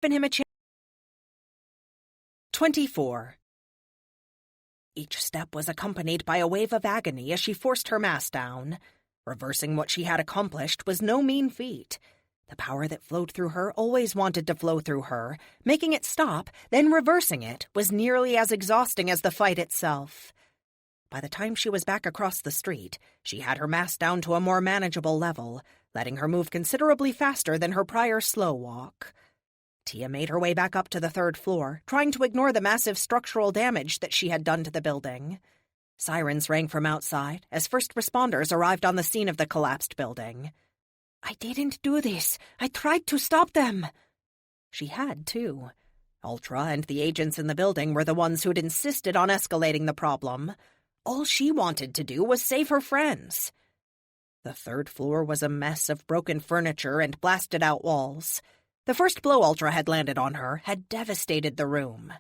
Given him a chance. 24. Each step was accompanied by a wave of agony as she forced her mass down. Reversing what she had accomplished was no mean feat. The power that flowed through her always wanted to flow through her. Making it stop, then reversing it, was nearly as exhausting as the fight itself. By the time she was back across the street, she had her mass down to a more manageable level, letting her move considerably faster than her prior slow walk. Tia made her way back up to the 3rd floor, trying to ignore the massive structural damage that she had done to the building. Sirens rang from outside as first responders arrived on the scene of the collapsed building. I didn't do this. I tried to stop them. She had, too. Ultra and the agents in the building were the ones who'd insisted on escalating the problem. All she wanted to do was save her friends. The 3rd floor was a mess of broken furniture and blasted-out walls. The first blow Ultra had landed on her had devastated the room.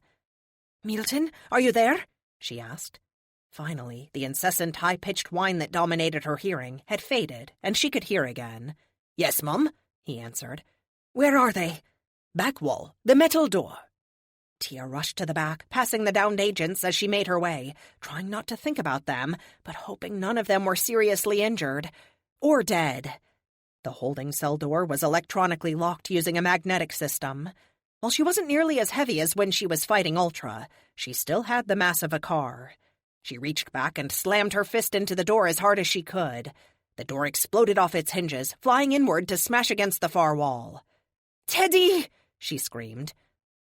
Milton, are you there? She asked. Finally, the incessant high-pitched whine that dominated her hearing had faded, and she could hear again.
Yes, Mum,
he answered. Where are they?
Back wall, the metal door.
Tia rushed to the back, passing the downed agents as she made her way, trying not to think about them, but hoping none of them were seriously injured. Or dead. The holding cell door was electronically locked using a magnetic system. While she wasn't nearly as heavy as when she was fighting Ultra, she still had the mass of a car. She reached back and slammed her fist into the door as hard as she could. The door exploded off its hinges, flying inward to smash against the far wall. "Teddy!" she screamed.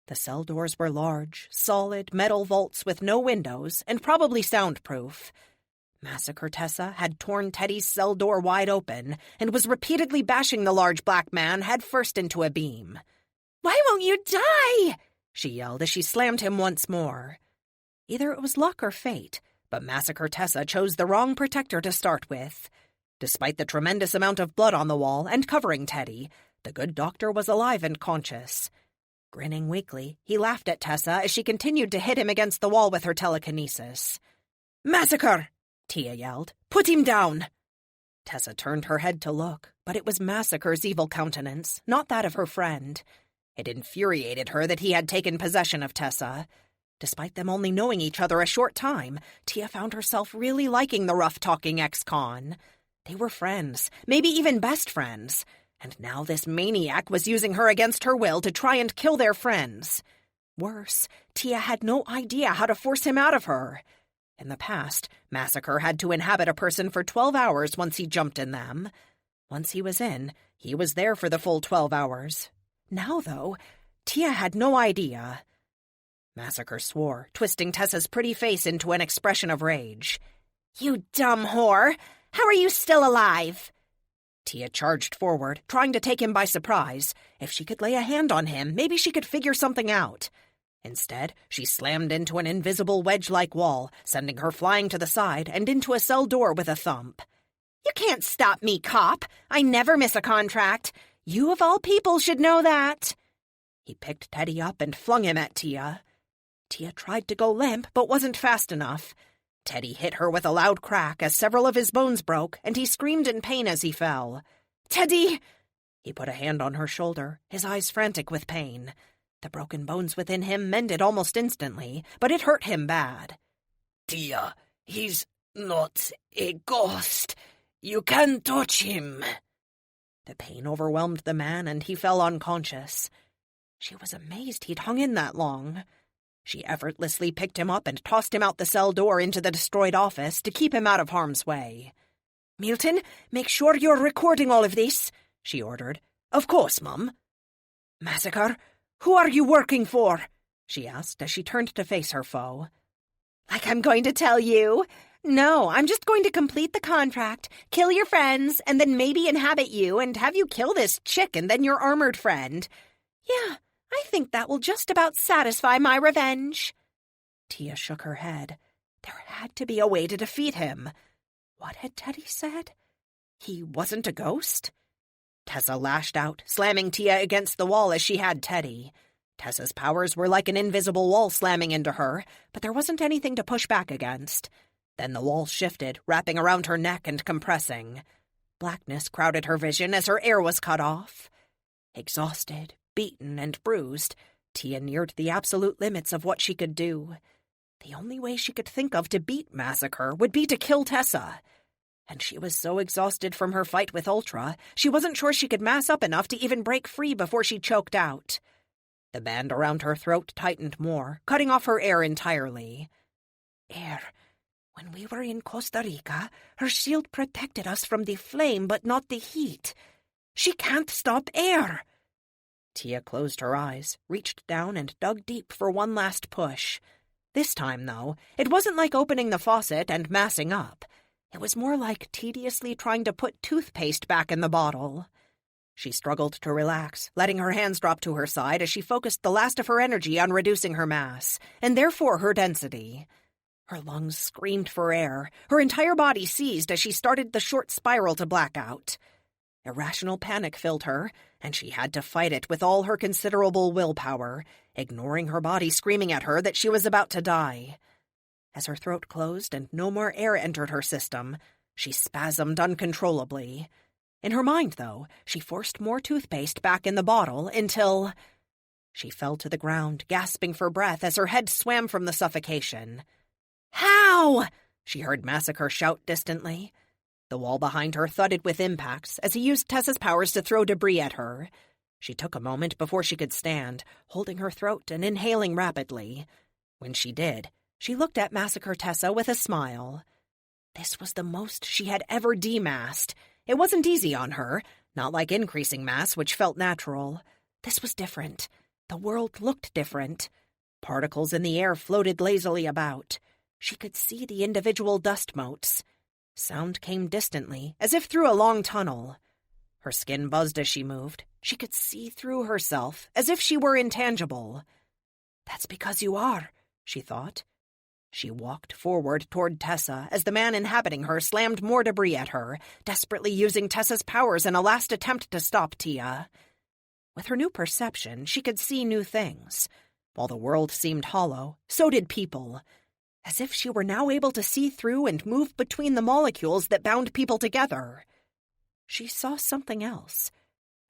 The cell doors were large, solid metal vaults with no windows and probably soundproof. Massacre Tessa had torn Teddy's cell door wide open and was repeatedly bashing the large black man headfirst into a beam. "Why won't you die?" she yelled as she slammed him once more. Either it was luck or fate, but Massacre Tessa chose the wrong protector to start with. Despite the tremendous amount of blood on the wall and covering Teddy, the good doctor was alive and conscious. Grinning weakly, he laughed at Tessa as she continued to hit him against the wall with her telekinesis. "Massacre!" Tia yelled. "Put him down!" Tessa turned her head to look, but it was Massacre's evil countenance, not that of her friend. It infuriated her that he had taken possession of Tessa. Despite them only knowing each other a short time, Tia found herself really liking the rough-talking ex-con. They were friends, maybe even best friends. And now this maniac was using her against her will to try and kill their friends. Worse, Tia had no idea how to force him out of her. In the past, Massacre had to inhabit a person for 12 hours once he jumped in them. Once he was in, he was there for the full 12 hours. Now, though, Tia had no idea. Massacre swore, twisting Tessa's pretty face into an expression of rage. "You dumb whore! How are you still alive?" Tia charged forward, trying to take him by surprise. If she could lay a hand on him, maybe she could figure something out. Instead, she slammed into an invisible wedge-like wall, sending her flying to the side and into a cell door with a thump. "You can't stop me, cop! I never miss a contract! You of all people should know that!" He picked Teddy up and flung him at Tia. Tia tried to go limp, but wasn't fast enough. Teddy hit her with a loud crack as several of his bones broke, and he screamed in pain as he fell. "Teddy!" He put a hand on her shoulder, his eyes frantic with pain. The broken bones within him mended almost instantly, but it hurt him bad.
"Tia, he's not a ghost. You can't touch him."
The pain overwhelmed the man, and he fell unconscious. She was amazed he'd hung in that long. She effortlessly picked him up and tossed him out the cell door into the destroyed office to keep him out of harm's way. "Milton, make sure you're recording all of this," she ordered.
"Of course, Mum."
"Massacre, who are you working for?" she asked as she turned to face her foe. "Like I'm going to tell you? No, I'm just going to complete the contract, kill your friends, and then maybe inhabit you and have you kill this chick and then your armored friend. Yeah, I think that will just about satisfy my revenge." Tia shook her head. There had to be a way to defeat him. What had Teddy said? He wasn't a ghost? Tessa lashed out, slamming Tia against the wall as she had Teddy. Tessa's powers were like an invisible wall slamming into her, but there wasn't anything to push back against. Then the wall shifted, wrapping around her neck and compressing. Blackness crowded her vision as her air was cut off. Exhausted, beaten, and bruised, Tia neared the absolute limits of what she could do. The only way she could think of to beat Massacre would be to kill Tessa. And she was so exhausted from her fight with Ultra, she wasn't sure she could mass up enough to even break free before she choked out. The band around her throat tightened more, cutting off her air entirely. "Air. When we were in Costa Rica, her shield protected us from the flame but not the heat. She can't stop air." Tia closed her eyes, reached down and dug deep for one last push. This time, though, it wasn't like opening the faucet and massing up. It was more like tediously trying to put toothpaste back in the bottle. She struggled to relax, letting her hands drop to her side as she focused the last of her energy on reducing her mass, and therefore her density. Her lungs screamed for air, her entire body seized as she started the short spiral to blackout. Irrational panic filled her, and she had to fight it with all her considerable willpower, ignoring her body screaming at her that she was about to die. As her throat closed and no more air entered her system, she spasmed uncontrollably.
In her mind, though, she forced more toothpaste back in the bottle until... She fell to the ground, gasping for breath as her head swam from the suffocation. "How?" she heard Massacre shout distantly. The wall behind her thudded with impacts as he used Tessa's powers to throw debris at her. She took a moment before she could stand, holding her throat and inhaling rapidly. When she did, she looked at Massacre Tessa with a smile. This was the most she had ever demassed. It wasn't easy on her, not like increasing mass, which felt natural. This was different. The world looked different. Particles in the air floated lazily about. She could see the individual dust motes. Sound came distantly, as if through a long tunnel. Her skin buzzed as she moved. She could see through herself, as if she were intangible. "That's because you are," she thought. She walked forward toward Tessa as the man inhabiting her slammed more debris at her, desperately using Tessa's powers in a last attempt to stop Tia. With her new perception, she could see new things. While the world seemed hollow, so did people. As if she were now able to see through and move between the molecules that bound people together. She saw something else.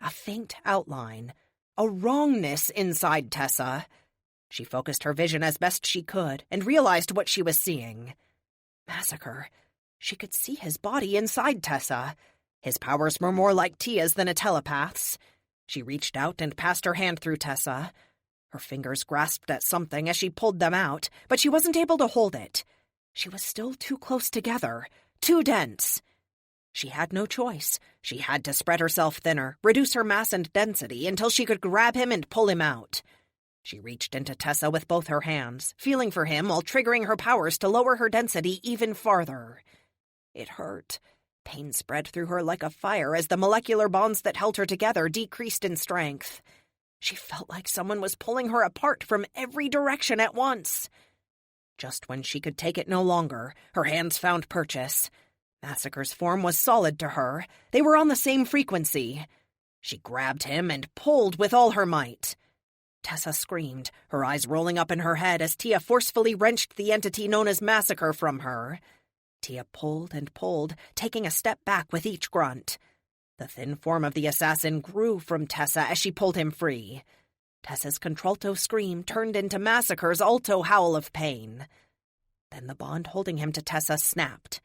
A faint outline. A wrongness inside Tessa. She focused her vision as best she could and realized what she was seeing. Massacre. She could see his body inside Tessa. His powers were more like Tia's than a telepath's. She reached out and passed her hand through Tessa. Her fingers grasped at something as she pulled them out, but she wasn't able to hold it. She was still too close together, too dense. She had no choice. She had to spread herself thinner, reduce her mass and density until she could grab him and pull him out. She reached into Tessa with both her hands, feeling for him while triggering her powers to lower her density even farther. It hurt. Pain spread through her like a fire as the molecular bonds that held her together decreased in strength. She felt like someone was pulling her apart from every direction at once. Just when she could take it no longer, her hands found purchase. Massacre's form was solid to her. They were on the same frequency. She grabbed him and pulled with all her might. Tessa screamed, her eyes rolling up in her head as Tia forcefully wrenched the entity known as Massacre from her. Tia pulled and pulled, taking a step back with each grunt. The thin form of the assassin grew from Tessa as she pulled him free. Tessa's contralto scream turned into Massacre's alto howl of pain. Then the bond holding him to Tessa snapped.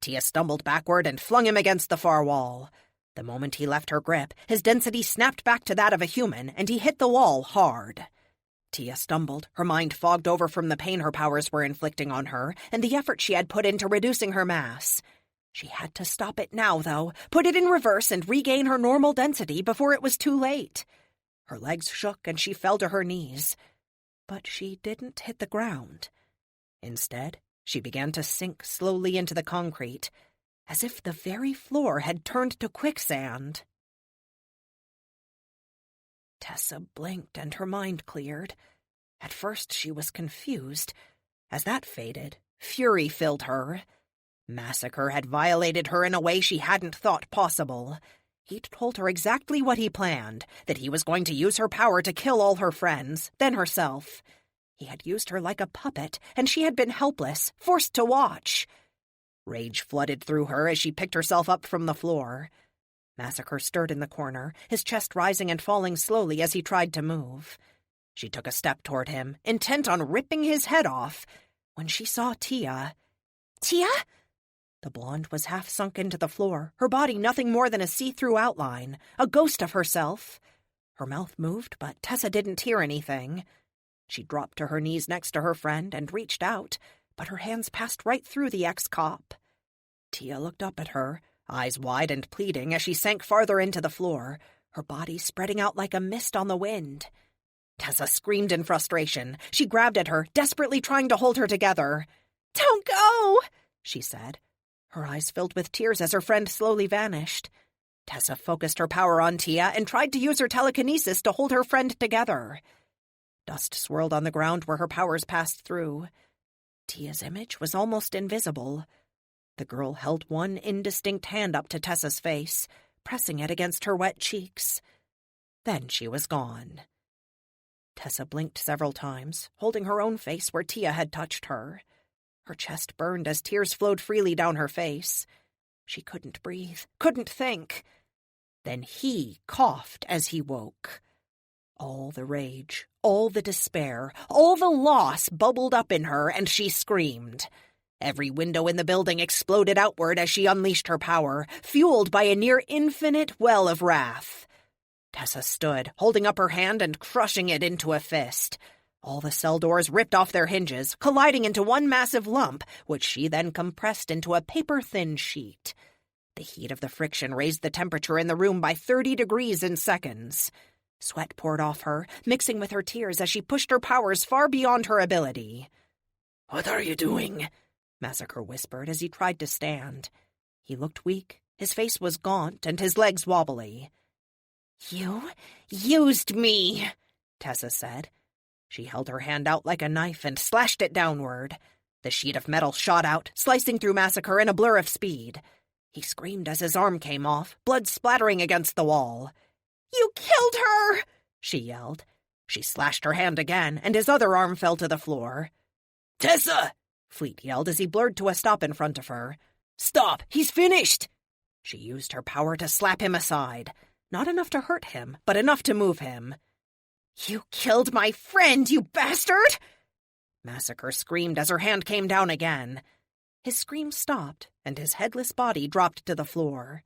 Tia stumbled backward and flung him against the far wall. The moment he left her grip, his density snapped back to that of a human, and he hit the wall hard. Tia stumbled, her mind fogged over from the pain her powers were inflicting on her, and the effort she had put into reducing her mass. She had to stop it now, though, put it in reverse and regain her normal density before it was too late. Her legs shook and she fell to her knees. But she didn't hit the ground. Instead, she began to sink slowly into the concrete, as if the very floor had turned to quicksand. Tessa blinked and her mind cleared. At first she was confused. As that faded, fury filled her. Massacre had violated her in a way she hadn't thought possible. He'd told her exactly what he planned, that he was going to use her power to kill all her friends, then herself. He had used her like a puppet, and she had been helpless, forced to watch. Rage flooded through her as she picked herself up from the floor. Massacre stirred in the corner, his chest rising and falling slowly as he tried to move. She took a step toward him, intent on ripping his head off, when she saw Tia. "Tia?" The blonde was half sunk into the floor, her body nothing more than a see-through outline, a ghost of herself. Her mouth moved, but Tessa didn't hear anything. She dropped to her knees next to her friend and reached out, but her hands passed right through the ex-cop. Tia looked up at her, eyes wide and pleading as she sank farther into the floor, her body spreading out like a mist on the wind. Tessa screamed in frustration. She grabbed at her, desperately trying to hold her together. "Don't go," she said. Her eyes filled with tears as her friend slowly vanished. Tessa focused her power on Tia and tried to use her telekinesis to hold her friend together. Dust swirled on the ground where her powers passed through. Tia's image was almost invisible. The girl held one indistinct hand up to Tessa's face, pressing it against her wet cheeks. Then she was gone. Tessa blinked several times, holding her own face where Tia had touched her. Her chest burned as tears flowed freely down her face. She couldn't breathe, couldn't think. Then he coughed as he woke. All the rage, all the despair, all the loss bubbled up in her, and she screamed. Every window in the building exploded outward as she unleashed her power, fueled by a near-infinite well of wrath. Tessa stood, holding up her hand and crushing it into a fist. All the cell doors ripped off their hinges, colliding into one massive lump, which she then compressed into a paper-thin sheet. The heat of the friction raised the temperature in the room by 30 degrees in seconds. Sweat poured off her, mixing with her tears as she pushed her powers far beyond her ability.
"What are you doing?"
Massacre whispered as he tried to stand. He looked weak, his face was gaunt, and his legs wobbly.
"You used me,"
Tessa said. She held her hand out like a knife and slashed it downward. The sheet of metal shot out, slicing through Massacre in a blur of speed. He screamed as his arm came off, blood splattering against the wall.
"You killed her!"
she yelled. She slashed her hand again, and his other arm fell to the floor.
"Tessa!"
Fleet yelled as he blurred to a stop in front of her.
"Stop! He's finished!"
She used her power to slap him aside. Not enough to hurt him, but enough to move him.
"You killed my friend, you bastard!"
Massacre screamed as her hand came down again. His scream stopped, and his headless body dropped to the floor.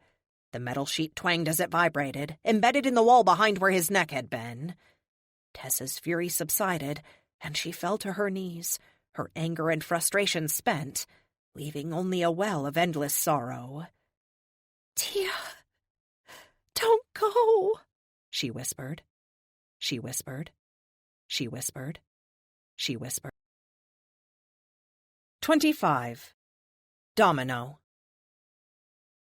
The metal sheet twanged as it vibrated, embedded in the wall behind where his neck had been. Tessa's fury subsided, and she fell to her knees, her anger and frustration spent, leaving only a well of endless sorrow.
"Tia, don't go,"
she whispered. She whispered. She whispered. She whispered. 25. Domino.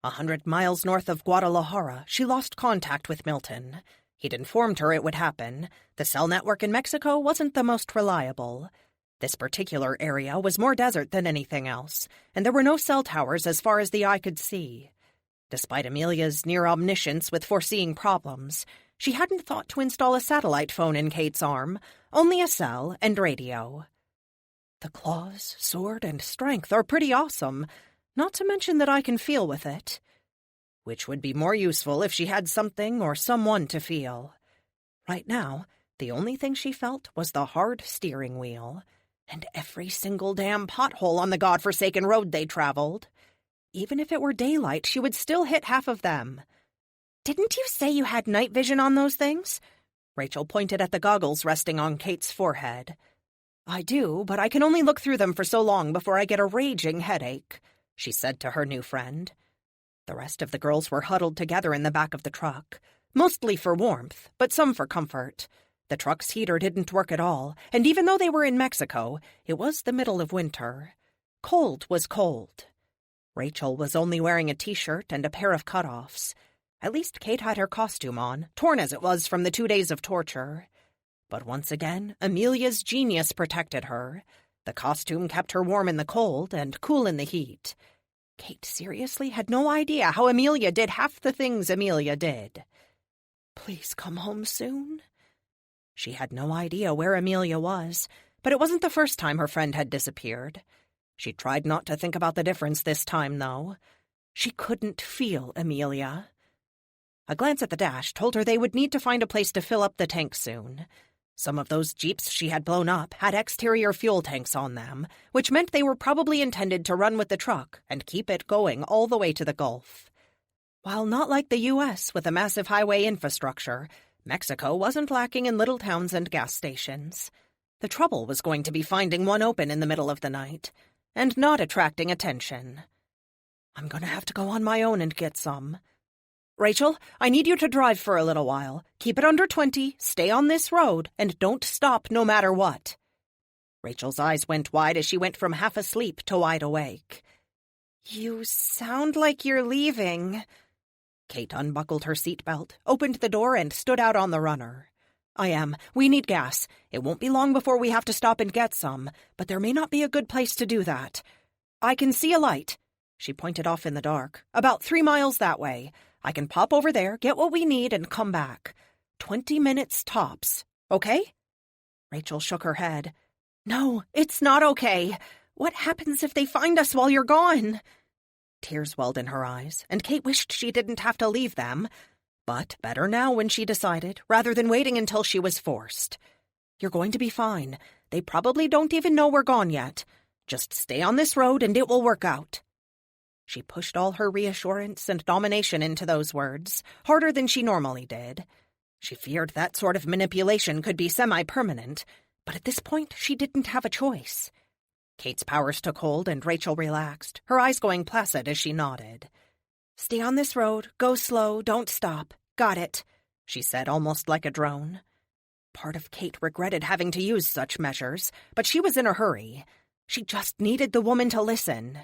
100 miles north of Guadalajara, she lost contact with Milton. He'd informed her it would happen. The cell network in Mexico wasn't the most reliable. This particular area was more desert than anything else, and there were no cell towers as far as the eye could see. Despite Amelia's near omniscience with foreseeing problems, she hadn't thought to install a satellite phone in Kate's arm, only a cell and radio. The claws, sword, and strength are pretty awesome, not to mention that I can feel with it. Which would be more useful if she had something or someone to feel. Right now, the only thing she felt was the hard steering wheel, and every single damn pothole on the godforsaken road they traveled. Even if it were daylight, she would still hit half of them. "Didn't you say you had night vision on those things?" Rachel pointed at the goggles resting on Kate's forehead. "I do, but I can only look through them for so long before I get a raging headache," she said to her new friend. The rest of the girls were huddled together in the back of the truck, mostly for warmth, but some for comfort. The truck's heater didn't work at all, and even though they were in Mexico, it was the middle of winter. Cold was cold. Rachel was only wearing a t-shirt and a pair of cutoffs. At least Kate had her costume on, torn as it was from the 2 days of torture. But once again, Amelia's genius protected her. The costume kept her warm in the cold and cool in the heat. Kate seriously had no idea how Amelia did half the things Amelia did. Please come home soon. She had no idea where Amelia was, but it wasn't the first time her friend had disappeared. She tried not to think about the difference this time, though. She couldn't feel Amelia. A glance at the dash told her they would need to find a place to fill up the tank soon. Some of those jeeps she had blown up had exterior fuel tanks on them, which meant they were probably intended to run with the truck and keep it going all the way to the Gulf. While not like the U.S. with a massive highway infrastructure, Mexico wasn't lacking in little towns and gas stations. The trouble was going to be finding one open in the middle of the night, and not attracting attention. I'm going to have to go on my own and get some. Rachel, I need you to drive for a little while. Keep it under 20, stay on this road, and don't stop no matter what. Rachel's eyes went wide as she went from half asleep to wide awake. You sound like you're leaving. Kate unbuckled her seatbelt, opened the door, and stood out on the runner. I am. We need gas. It won't be long before we have to stop and get some, but there may not be a good place to do that. I can see a light. She pointed off in the dark. About 3 miles that way. I can pop over there, get what we need, and come back. 20 minutes tops. Okay? Rachel shook her head. No, it's not okay. What happens if they find us while you're gone? Tears welled in her eyes, and Kate wished she didn't have to leave them. But better now when she decided, rather than waiting until she was forced. You're going to be fine. They probably don't even know we're gone yet. Just stay on this road and it will work out. She pushed all her reassurance and domination into those words, harder than she normally did. She feared that sort of manipulation could be semi-permanent, but at this point she didn't have a choice. Kate's powers took hold and Rachel relaxed, her eyes going placid as she nodded. "Stay on this road, go slow, don't stop. Got it," she said almost like a drone. Part of Kate regretted having to use such measures, but she was in a hurry. She just needed the woman to listen.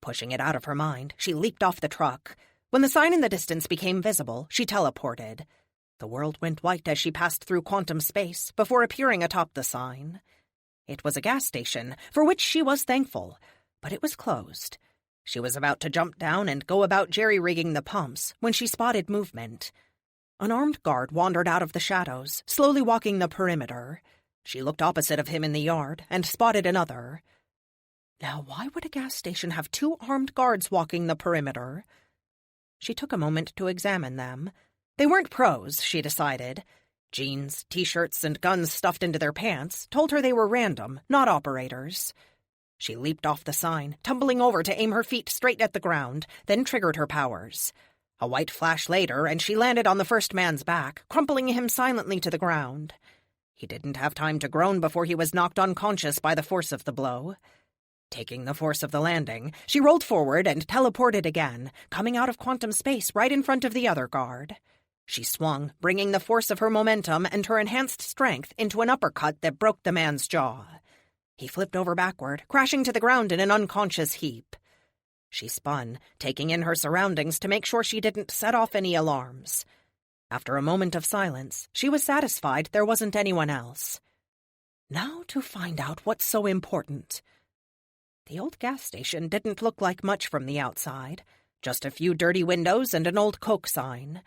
Pushing it out of her mind, she leaped off the truck. When the sign in the distance became visible, she teleported. The world went white as she passed through quantum space before appearing atop the sign. It was a gas station, for which she was thankful, but it was closed. She was about to jump down and go about jerry-rigging the pumps when she spotted movement. An armed guard wandered out of the shadows, slowly walking the perimeter. She looked opposite of him in the yard and spotted another. Now, why would a gas station have 2 armed guards walking the perimeter? She took a moment to examine them. They weren't pros, she decided. Jeans, T-shirts, and guns stuffed into their pants told her they were random, not operators. She leaped off the sign, tumbling over to aim her feet straight at the ground, then triggered her powers. A white flash later, and she landed on the first man's back, crumpling him silently to the ground. He didn't have time to groan before he was knocked unconscious by the force of the blow. Taking the force of the landing, she rolled forward and teleported again, coming out of quantum space right in front of the other guard. She swung, bringing the force of her momentum and her enhanced strength into an uppercut that broke the man's jaw. He flipped over backward, crashing to the ground in an unconscious heap. She spun, taking in her surroundings to make sure she didn't set off any alarms. After a moment of silence, she was satisfied there wasn't anyone else. Now to find out what's so important. The old gas station didn't look like much from the outside, just a few dirty windows and an old Coke sign.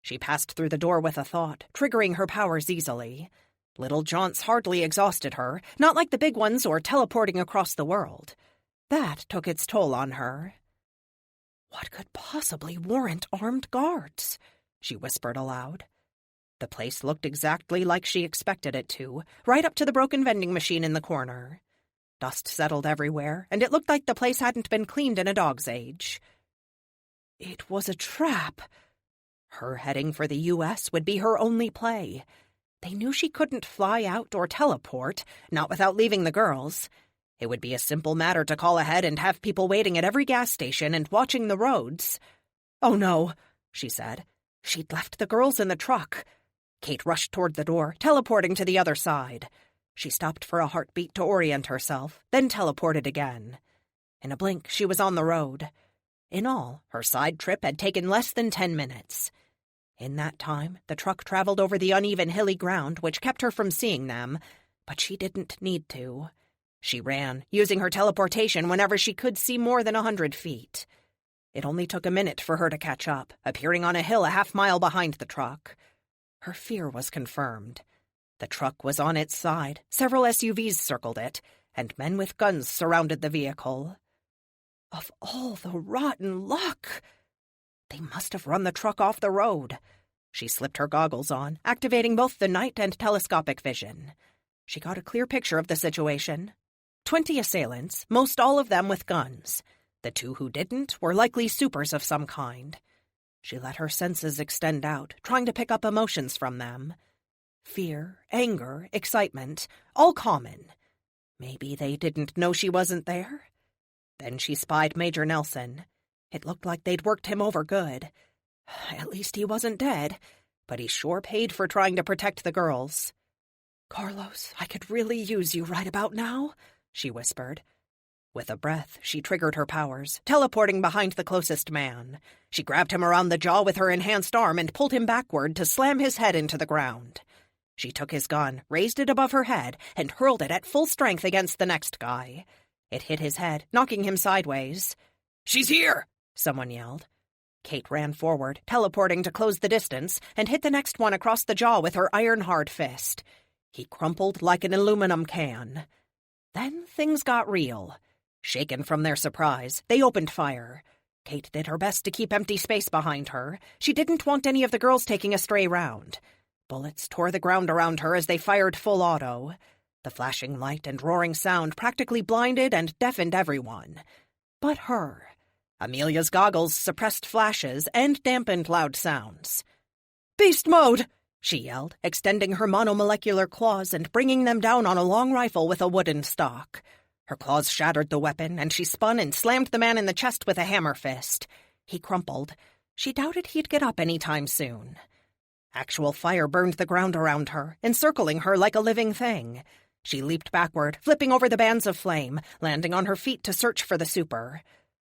She passed through the door with a thought, triggering her powers easily. Little jaunts hardly exhausted her, not like the big ones or teleporting across the world. That took its toll on her. What could possibly warrant armed guards? She whispered aloud. The place looked exactly like she expected it to, right up to the broken vending machine in the corner. Dust settled everywhere, and it looked like the place hadn't been cleaned in a dog's age. It was a trap. Her heading for the U.S. would be her only play. They knew she couldn't fly out or teleport, not without leaving the girls. It would be a simple matter to call ahead and have people waiting at every gas station and watching the roads. "Oh no," she said. She'd left the girls in the truck. Kate rushed toward the door, teleporting to the other side. She stopped for a heartbeat to orient herself, then teleported again. In a blink, she was on the road. In all, her side trip had taken less than 10 minutes. In that time, the truck traveled over the uneven hilly ground which kept her from seeing them, but she didn't need to. She ran, using her teleportation whenever she could see more than 100 feet. It only took a minute for her to catch up, appearing on a hill a half-mile behind the truck. Her fear was confirmed. The truck was on its side, several SUVs circled it, and men with guns surrounded the vehicle. Of all the rotten luck! They must have run the truck off the road. She slipped her goggles on, activating both the night and telescopic vision. She got a clear picture of the situation. 20 assailants, most all of them with guns. The 2 who didn't were likely supers of some kind. She let her senses extend out, trying to pick up emotions from them. Fear, anger, excitement, all common. Maybe they didn't know she wasn't there? Then she spied Major Nelson. It looked like they'd worked him over good. At least he wasn't dead, but he sure paid for trying to protect the girls. "Carlos, I could really use you right about now," she whispered. With a breath, she triggered her powers, teleporting behind the closest man. She grabbed him around the jaw with her enhanced arm and pulled him backward to slam his head into the ground. She took his gun, raised it above her head, and hurled it at full strength against the next guy. It hit his head, knocking him sideways.
"She's here!"
someone yelled. Kate ran forward, teleporting to close the distance, and hit the next one across the jaw with her iron-hard fist. He crumpled like an aluminum can. Then things got real. Shaken from their surprise, they opened fire. Kate did her best to keep empty space behind her. She didn't want any of the girls taking a stray round. Bullets tore the ground around her as they fired full auto. The flashing light and roaring sound practically blinded and deafened everyone. But her. Amelia's goggles suppressed flashes and dampened loud sounds. "Beast mode!" she yelled, extending her monomolecular claws and bringing them down on a long rifle with a wooden stock. Her claws shattered the weapon, and she spun and slammed the man in the chest with a hammer fist. He crumpled. She doubted he'd get up any time soon. Actual fire burned the ground around her, encircling her like a living thing. She leaped backward, flipping over the bands of flame, landing on her feet to search for the super.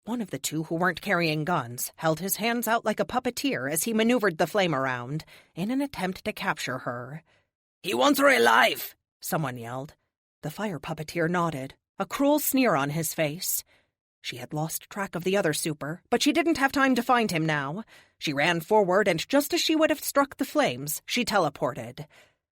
One of the two who weren't carrying guns held his hands out like a puppeteer as he maneuvered the flame around, in an attempt to capture her.
"He wants her alive!"
someone yelled. The fire puppeteer nodded, a cruel sneer on his face. She had lost track of the other super, but she didn't have time to find him now. She ran forward, and just as she would have struck the flames, she teleported.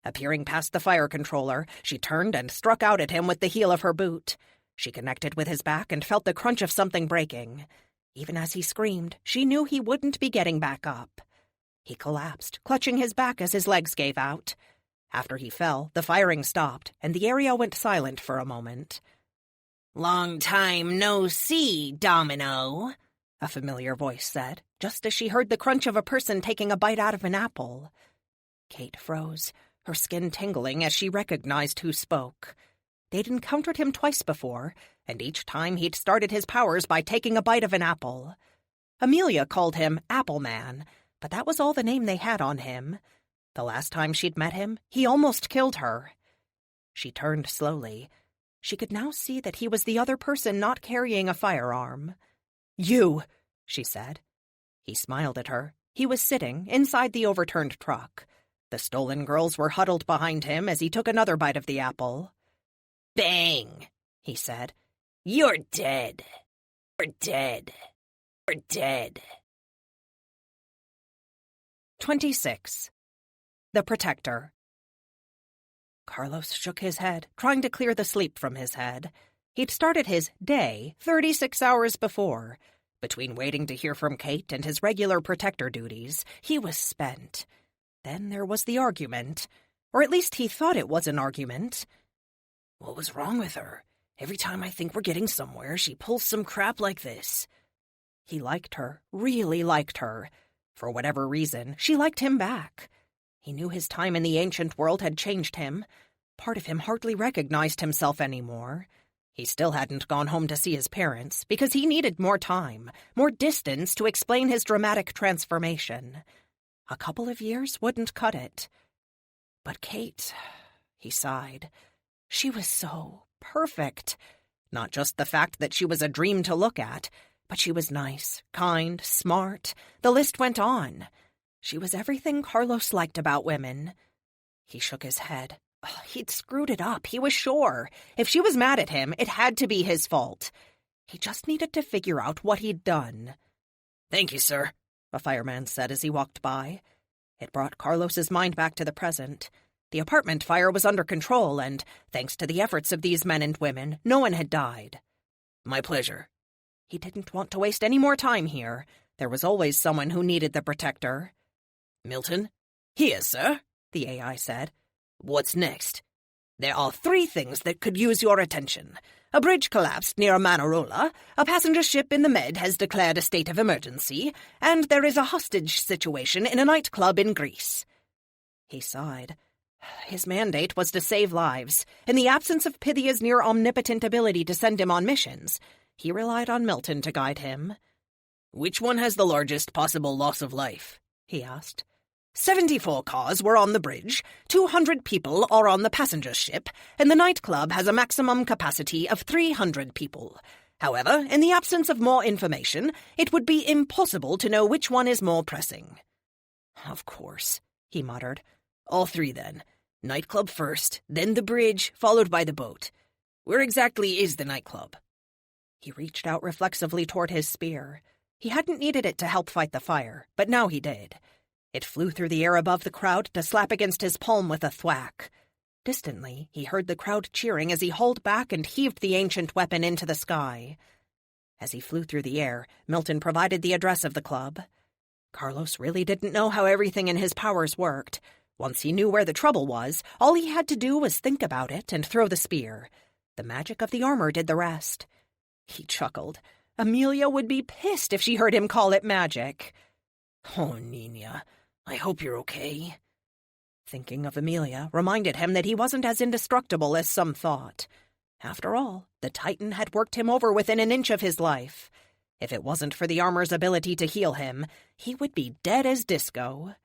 Appearing past the fire controller, she turned and struck out at him with the heel of her boot. She connected with his back and felt the crunch of something breaking. Even as he screamed, she knew he wouldn't be getting back up. He collapsed, clutching his back as his legs gave out. After he fell, the firing stopped, and the area went silent for a moment.
"Long time no see, Domino,"
a familiar voice said, just as she heard the crunch of a person taking a bite out of an apple. Kate froze, her skin tingling as she recognized who spoke. They'd encountered him twice before, and each time he'd started his powers by taking a bite of an apple. Amelia called him Apple Man, but that was all the name they had on him. The last time she'd met him, he almost killed her. She turned slowly. She could now see that he was the other person not carrying a firearm. "You," she said. He smiled at her. He was sitting inside the overturned truck. The stolen girls were huddled behind him as he took another bite of the apple.
"Bang," he said. "You're dead. You're dead. You're dead."
26. The Protector. Carlos shook his head, trying to clear the sleep from his head. He'd started his day 36 hours before. Between waiting to hear from Kate and his regular protector duties, he was spent. Then there was the argument. Or at least he thought it was an argument.
What was wrong with her? Every time I think we're getting somewhere, she pulls some crap like this.
He liked her, really liked her. For whatever reason, she liked him back. He knew his time in the ancient world had changed him. Part of him hardly recognized himself anymore. He still hadn't gone home to see his parents, because he needed more time, more distance to explain his dramatic transformation. A couple of years wouldn't cut it. But Kate, he sighed. She was so perfect. Not just the fact that she was a dream to look at, but she was nice, kind, smart. The list went on. She was everything Carlos liked about women. He shook his head. He'd screwed it up, he was sure. If she was mad at him, it had to be his fault. He just needed to figure out what he'd done.
"Thank you, sir,"
a fireman said as he walked by. It brought Carlos's mind back to the present. The apartment fire was under control, and, thanks to the efforts of these men and women, no one had died.
"My pleasure."
He didn't want to waste any more time here. There was always someone who needed the protector.
"Milton?" "Here, sir,"
the AI said.
"What's next?" "There are 3 things that could use your attention. A bridge collapsed near Manarola, a passenger ship in the Med has declared a state of emergency, and there is a hostage situation in a nightclub in Greece."
He sighed. His mandate was to save lives. In the absence of Pythia's near-omnipotent ability to send him on missions, he relied on Milton to guide him.
"Which one has the largest possible loss of life?"
he asked.
74 cars were on the bridge, 200 people are on the passenger ship, and the nightclub has a maximum capacity of 300 people. However, in the absence of more information, it would be impossible to know which one is more pressing."
"Of course," he muttered.
"All 3, then. Nightclub first, then the bridge, followed by the boat. Where exactly is the nightclub?"
He reached out reflexively toward his spear. He hadn't needed it to help fight the fire, but now he did. It flew through the air above the crowd to slap against his palm with a thwack. Distantly, he heard the crowd cheering as he hauled back and heaved the ancient weapon into the sky.
As he flew through the air, Milton provided the address of the club. Carlos really didn't know how everything in his powers worked. Once he knew where the trouble was, all he had to do was think about it and throw the spear. The magic of the armor did the rest. He chuckled. Amelia would be pissed if she heard him call it magic.
Oh, Nina, I hope you're okay.
Thinking of Amelia reminded him that he wasn't as indestructible as some thought. After all, the Titan had worked him over within an inch of his life. If it wasn't for the armor's ability to heal him, he would be dead as disco.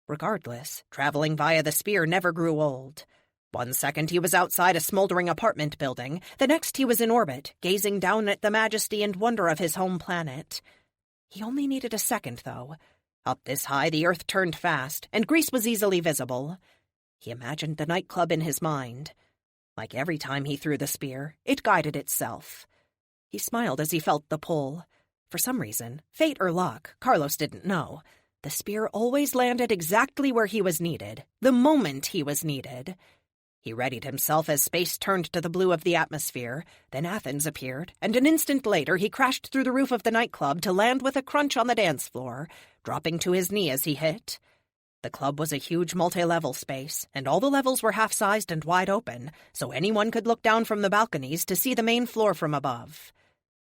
Regardless, traveling via the spear never grew old. 1 second he was outside a smoldering apartment building, the next he was in orbit, gazing down at the majesty and wonder of his home planet. He only needed a second, though. Up this high, the Earth turned fast, and Greece was easily visible. He imagined the nightclub in his mind. Like every time he threw the spear, it guided itself. He smiled as he felt the pull. For some reason, fate or luck, Carlos didn't know, the spear always landed exactly where he was needed, the moment he was needed. He readied himself as space turned to the blue of the atmosphere. Then Athens appeared, and an instant later he crashed through the roof of the nightclub to land with a crunch on the dance floor, dropping to his knee as he hit. The club was a huge multi-level space, and all the levels were half-sized and wide open, so anyone could look down from the balconies to see the main floor from above.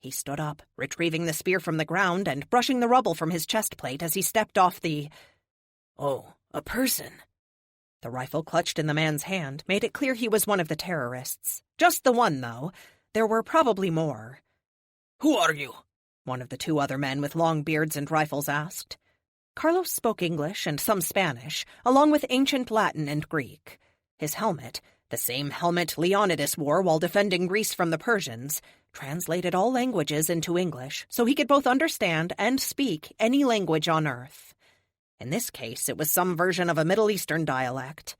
He stood up, retrieving the spear from the ground and brushing the rubble from his chest plate as he stepped off the...
Oh, a person.
The rifle clutched in the man's hand made it clear he was one of the terrorists. Just the one, though. There were probably more.
Who are you?
One of the 2 other men with long beards and rifles asked. Carlos spoke English and some Spanish, along with ancient Latin and Greek. His helmet, the same helmet Leonidas wore while defending Greece from the Persians, translated all languages into English so he could both understand and speak any language on Earth. In this case, it was some version of a Middle Eastern dialect.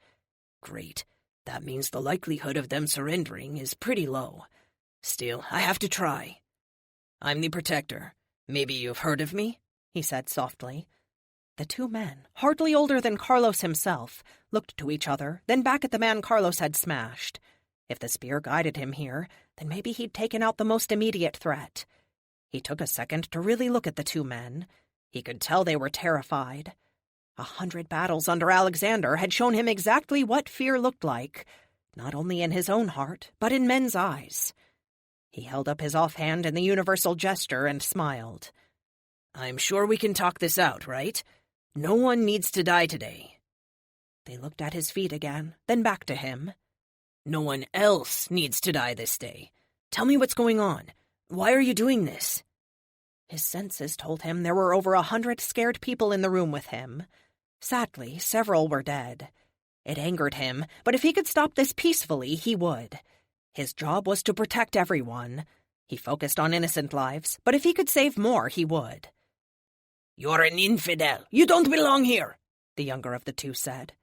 Great. That means the likelihood of them surrendering is pretty low. Still, I have to try. I'm the Protector. Maybe you've heard of me?
He said softly. The 2 men, hardly older than Carlos himself, looked to each other, then back at the man Carlos had smashed. If the spear guided him here, then maybe he'd taken out the most immediate threat. He took a second to really look at the 2 men. He could tell they were terrified. 100 battles under Alexander had shown him exactly what fear looked like, not only in his own heart, but in men's eyes. He held up his offhand in the universal gesture and smiled.
I'm sure we can talk this out, right? No one needs to die today.
They looked at his feet again, then back to him.
No one else needs to die this day. Tell me what's going on. Why are you doing this?
His senses told him there were over 100 scared people in the room with him. Sadly, several were dead. It angered him, but if he could stop this peacefully, he would. His job was to protect everyone. He focused on innocent lives, but if he could save more, he would.
You're an infidel. You don't belong here,
the younger of the 2 said.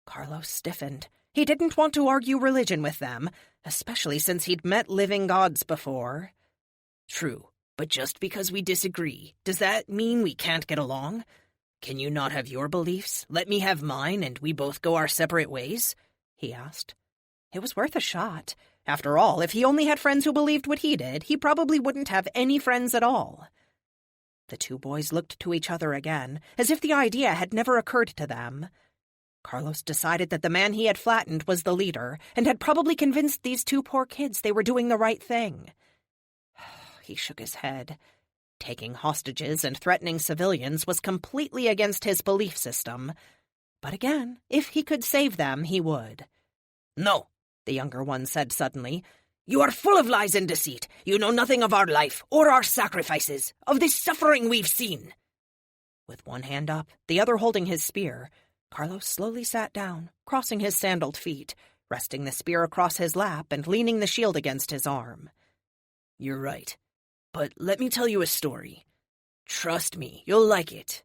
Carlos stiffened. He didn't want to argue religion with them, especially since he'd met living gods before.
True, but just because we disagree, does that mean we can't get along? Can you not have your beliefs, let me have mine, and we both go our separate ways? He asked.
It was worth a shot. After all, if he only had friends who believed what he did, he probably wouldn't have any friends at all. The 2 boys looked to each other again, as if the idea had never occurred to them. Carlos decided that the man he had flattened was the leader, and had probably convinced these 2 poor kids they were doing the right thing. He shook his head. Taking hostages and threatening civilians was completely against his belief system. But again, if he could save them, he would.
No, the younger one said suddenly. You are full of lies and deceit. You know nothing of our life, or our sacrifices, of the suffering we've seen.
With one hand up, the other holding his spear, Carlos slowly sat down, crossing his sandaled feet, resting the spear across his lap and leaning the shield against his arm.
You're right. But let me tell you a story. Trust me, you'll like it.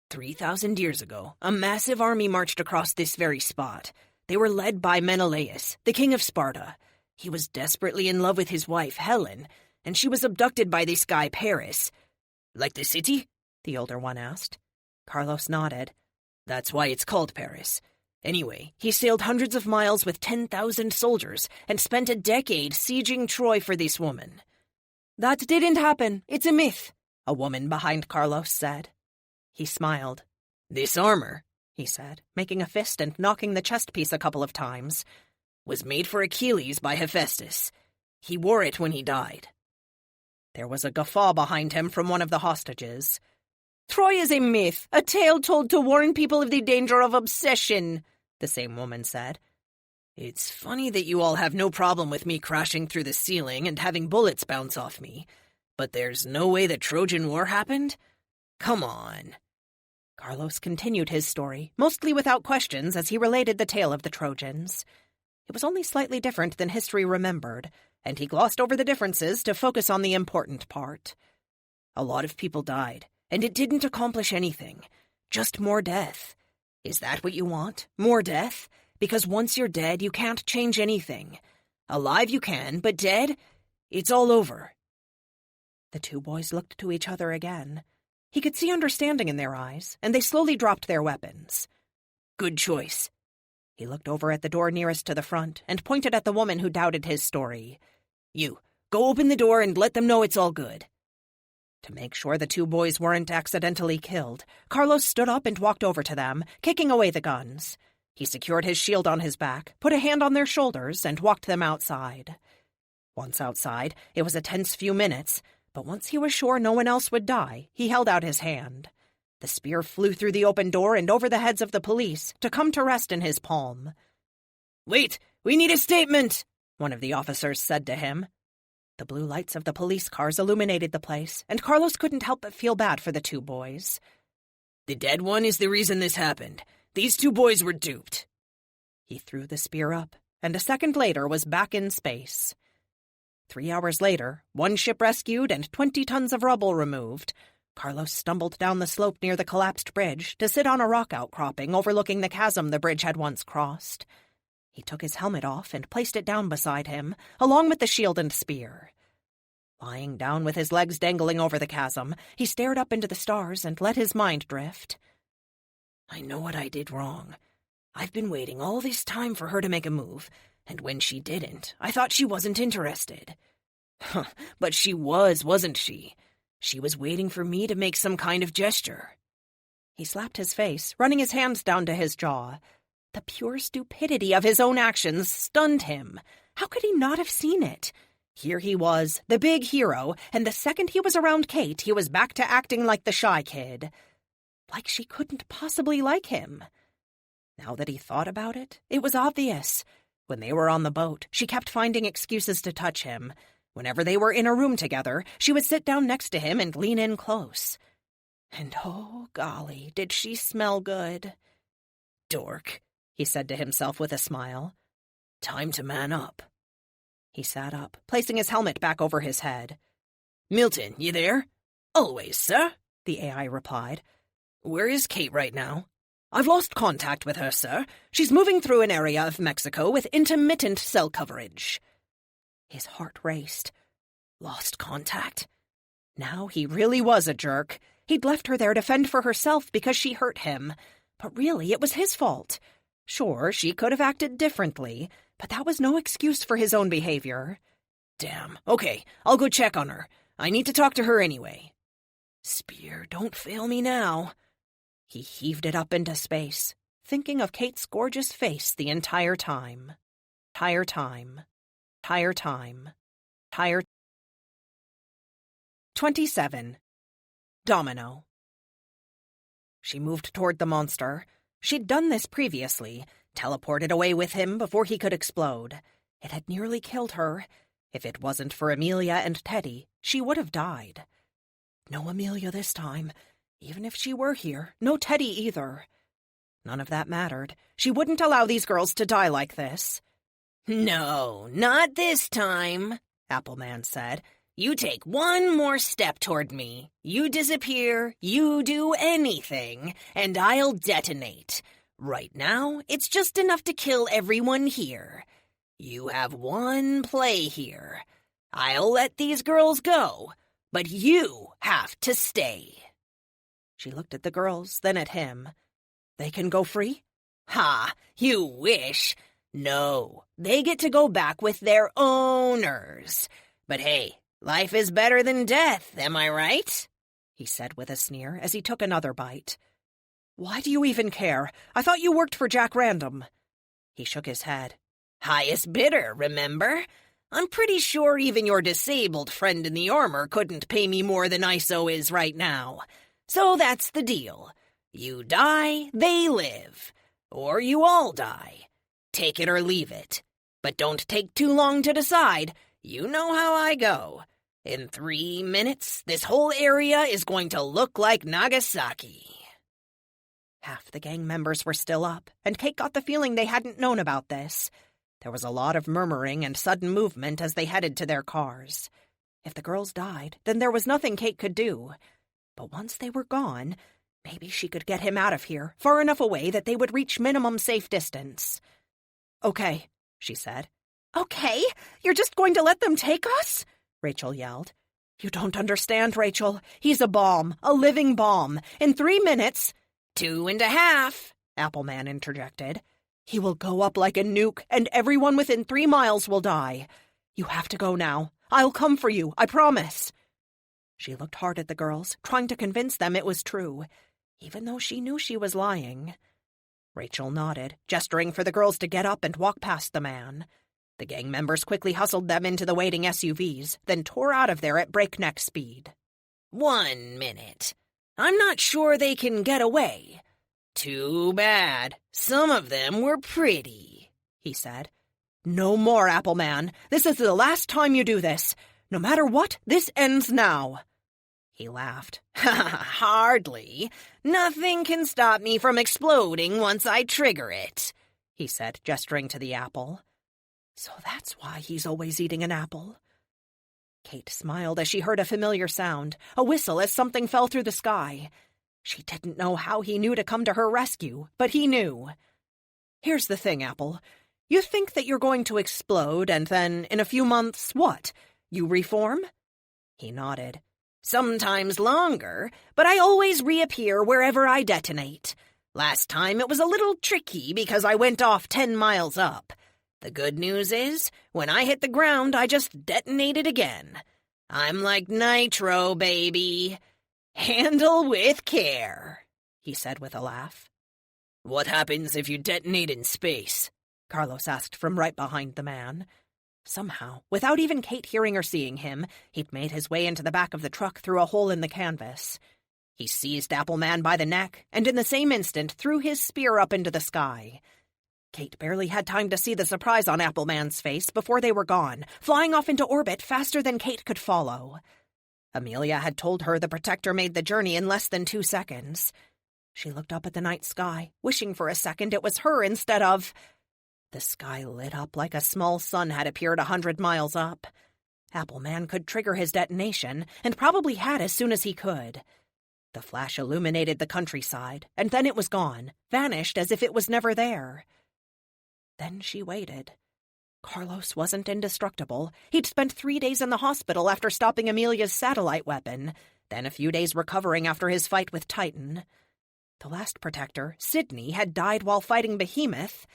3,000 years ago, a massive army marched across this very spot. They were led by Menelaus, the king of Sparta. He was desperately in love with his wife, Helen, and she was abducted by this guy, Paris. Like the city? The older one asked.
Carlos nodded.
That's why it's called Paris. Anyway, he sailed hundreds of miles with 10,000 soldiers and spent a decade sieging Troy for this woman.
That didn't happen. It's a myth, a woman behind Carlos said. He smiled.
This armor,
he said, making a fist and knocking the chest piece a couple of times,
was made for Achilles by Hephaestus. He wore it when he died.
There was a guffaw behind him from one of the hostages. Troy is a myth, a tale told to warn people of the danger of obsession, the same woman said.
It's funny that you all have no problem with me crashing through the ceiling and having bullets bounce off me, but there's no way the Trojan War happened? Come on.
Carlos continued his story, mostly without questions, as he related the tale of the Trojans. It was only slightly different than history remembered, and he glossed over the differences to focus on the important part.
A lot of people died, and it didn't accomplish anything. Just more death. Is that what you want? More death? Because once you're dead, you can't change anything. Alive you can, but dead? It's all over.
The two boys looked to each other again. He could see understanding in their eyes, and they slowly dropped their weapons.
Good choice.
He looked over at the door nearest to the front and pointed at the woman who doubted his story.
You, go open the door and let them know it's all good.
To make sure the two boys weren't accidentally killed, Carlos stood up and walked over to them, kicking away the guns. He secured his shield on his back, put a hand on their shoulders, and walked them outside. Once outside, it was a tense few minutes, but once he was sure no one else would die, he held out his hand. The spear flew through the open door and over the heads of the police, to come to rest in his palm.
"Wait, we need a statement,"
one of the officers said to him. The blue lights of the police cars illuminated the place, and Carlos couldn't help but feel bad for the two boys.
"The dead one is the reason this happened. These two boys were duped."
He threw the spear up, and a second later was back in space. 3 hours later, one ship rescued and 20 tons of rubble removed, Carlos stumbled down the slope near the collapsed bridge to sit on a rock outcropping overlooking the chasm the bridge had once crossed. He took his helmet off and placed it down beside him, along with the shield and spear. Lying down with his legs dangling over the chasm, he stared up into the stars and let his mind drift.
I know what I did wrong. I've been waiting all this time for her to make a move, and when she didn't, I thought she wasn't interested. But she was, wasn't she? She was waiting for me to make some kind of gesture.
He slapped his face, running his hands down to his jaw. The pure stupidity of his own actions stunned him. How could he not have seen it? Here he was, the big hero, and the second he was around Kate, he was back to acting like the shy kid. Like she couldn't possibly like him. Now that he thought about it, it was obvious. When they were on the boat, she kept finding excuses to touch him. Whenever they were in a room together, she would sit down next to him and lean in close. And oh, golly, did she smell good.
Dork, he said to himself with a smile. Time to man up.
He sat up, placing his helmet back over his head.
Milton, you there? Always, sir,
the AI replied.
Where is Kate right now? I've lost contact with her, sir. She's moving through an area of Mexico with intermittent cell coverage.
His heart raced.
Lost contact?
Now he really was a jerk. He'd left her there to fend for herself because she hurt him. But really, it was his fault. Sure, she could have acted differently, but that was no excuse for his own behavior.
Damn. Okay, I'll go check on her. I need to talk to her anyway. Spear, don't fail me now.
He heaved it up into space, thinking of Kate's gorgeous face the entire time. 27. Domino. She moved toward the monster. She'd done this previously, teleported away with him before he could explode. It had nearly killed her. If it wasn't for Amelia and Teddy, she would have died. No Amelia this time. Even if she were here, no Teddy either. None of that mattered. She wouldn't allow these girls to die like this.
No, not this time, Appleman said. You take one more step toward me. You disappear, you do anything, and I'll detonate. Right now, it's just enough to kill everyone here. You have one play here. I'll let these girls go, but you have to stay.
She looked at the girls, then at him. They can go free?
Ha! You wish. No, they get to go back with their owners. But hey, Life is better than death, am I right? He said with a sneer as he took another bite.
Why do you even care? I thought you worked for Jack Random.
He shook his head. Highest bidder, remember? I'm pretty sure even your disabled friend in the armor couldn't pay me more than ISO is right now. So that's the deal. You die, they live. Or you all die. Take it or leave it. But don't take too long to decide. You know how I go. In 3 minutes, this whole area is going to look like Nagasaki.
Half the gang members were still up, and Kate got the feeling they hadn't known about this. There was a lot of murmuring and sudden movement as they headed to their cars. If the girls died, then there was nothing Kate could do. But once they were gone, maybe she could get him out of here, far enough away that they would reach minimum safe distance. "Okay," she said. "Okay? You're just going to let them take us?" Rachel yelled. "You don't understand, Rachel. He's a bomb, a living bomb. In 3 minutes—"
2.5,
Appleman interjected. "He will go up like a nuke, and everyone within 3 miles will die. You have to go now. I'll come for you, I promise." She looked hard at the girls, trying to convince them it was true, even though she knew she was lying. Rachel nodded, gesturing for the girls to get up and walk past the man. The gang members quickly hustled them into the waiting SUVs, then tore out of there at breakneck speed.
1 minute. I'm not sure they can get away. Too bad. Some of them were pretty, he said.
"No more, Appleman. This is the last time you do this. No matter what, this ends now." He laughed.
Hardly. Nothing can stop me from exploding once I trigger it, he said, gesturing to the apple.
So that's why he's always eating an apple. Kate smiled as she heard a familiar sound, a whistle as something fell through the sky. She didn't know how he knew to come to her rescue, but he knew. "Here's the thing, Apple. You think that you're going to explode, and then, in a few months, what? You reform?"
He nodded. Sometimes longer, but I always reappear wherever I detonate. Last time it was a little tricky because I went off 10 miles up. The good news is, when I hit the ground, I just detonated again. I'm like nitro, baby. Handle with care, he said with a laugh. What happens if you detonate in space? Carlos asked from right behind the man. Somehow, without even Kate hearing or seeing him, he'd made his way into the back of the truck through a hole in the canvas. He seized Appleman by the neck, and in the same instant threw his spear up into the sky. Kate barely had time to see the surprise on Appleman's face before they were gone, flying off into orbit faster than Kate could follow. Amelia had told her the Protector made the journey in less than 2 seconds. She looked up at the night sky, wishing for a second it was her instead of... The sky lit up like a small sun had appeared 100 miles up. Appleman could trigger his detonation, and probably had as soon as he could. The flash illuminated the countryside, and then it was gone, vanished as if it was never there. Then she waited. Carlos wasn't indestructible. He'd spent 3 days in the hospital after stopping Amelia's satellite weapon, then a few days recovering after his fight with Titan. The last Protector, Sydney, had died while fighting Behemoth.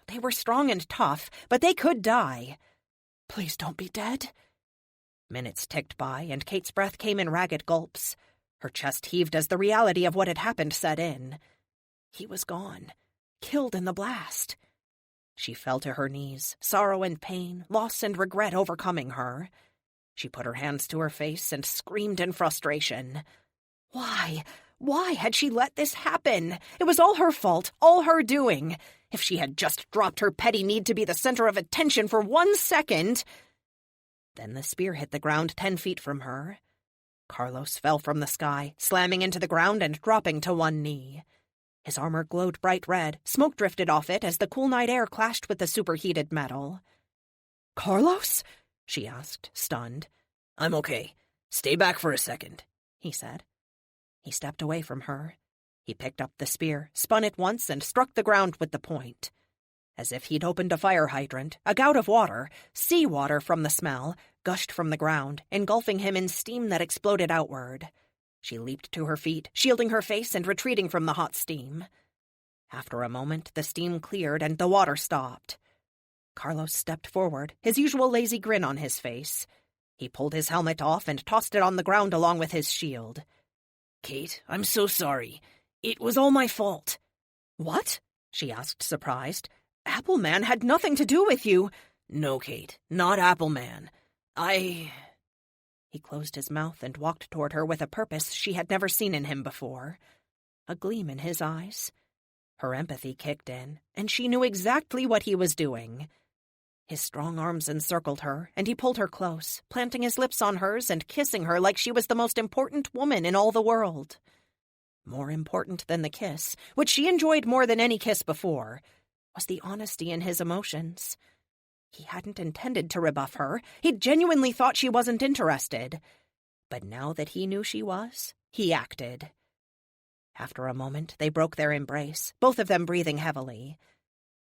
They were strong and tough, but they could die. Please don't be dead. Minutes ticked by, and Kate's breath came in ragged gulps. Her chest heaved as the reality of what had happened set in. He was gone, killed in the blast. She fell to her knees, sorrow and pain, loss and regret overcoming her. She put her hands to her face and screamed in frustration. Why? Why had she let this happen? It was all her fault, all her doing. If she had just dropped her petty need to be the center of attention for 1 second... Then the spear hit the ground 10 feet from her. Carlos fell from the sky, slamming into the ground and dropping to one knee. His armor glowed bright red. Smoke drifted off it as the cool night air clashed with the superheated metal. "Carlos?" she asked, stunned. "I'm okay. Stay back for a second," he said. He stepped away from her. He picked up the spear, spun it once, and struck the ground with the point. As if he'd opened a fire hydrant, a gout of water, seawater from the smell, gushed from the ground, engulfing him in steam that exploded outward. She leaped to her feet, shielding her face and retreating from the hot steam. After a moment, the steam cleared and the water stopped. Carlos stepped forward, his usual lazy grin on his face.
He pulled his helmet off and tossed it on the ground along with his shield.
Kate, I'm so sorry. It was all my fault.
What? She asked, surprised. Appleman had nothing to do with you.
No, Kate, not Appleman.
He closed his mouth and walked toward her with a purpose she had never seen in him before. A gleam in his eyes. Her empathy kicked in, and she knew exactly what he was doing. His strong arms encircled her, and he pulled her close, planting his lips on hers and kissing her like she was the most important woman in all the world. More important than the kiss, which she enjoyed more than any kiss before, was the honesty in his emotions. He hadn't intended to rebuff her. He'd genuinely thought she wasn't interested. But now that he knew she was, he acted. After a moment, they broke their embrace, both of them breathing heavily.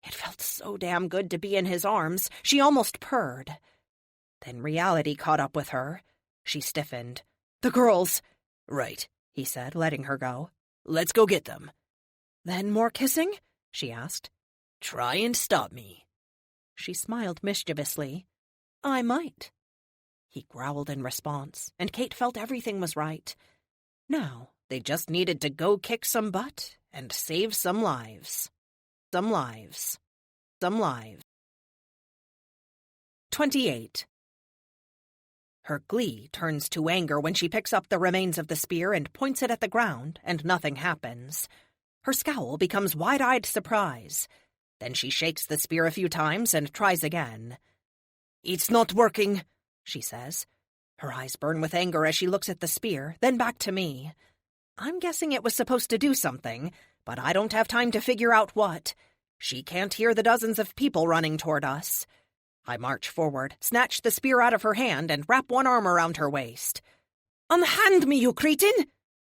It felt so damn good to be in his arms, she almost purred. Then reality caught up with her. She stiffened. "The girls!"
"Right,"
he said, letting her go.
"Let's go get them."
"Then more kissing?" she asked.
"Try and stop me."
She smiled mischievously. "I might." He growled in response, and Kate felt everything was right. Now, they just needed to go kick some butt and save some lives. Some lives. Some lives. 28. Her glee turns to anger when she picks up the remains of the spear and points it at the ground, and nothing happens. Her scowl becomes wide-eyed surprise. Then she shakes the spear a few times and tries again. "It's not working," she says. Her eyes burn with anger as she looks at the spear, then back to me. I'm guessing it was supposed to do something, but I don't have time to figure out what. She can't hear the dozens of people running toward us. I march forward, snatch the spear out of her hand, and wrap one arm around her waist. "Unhand me, you cretin!"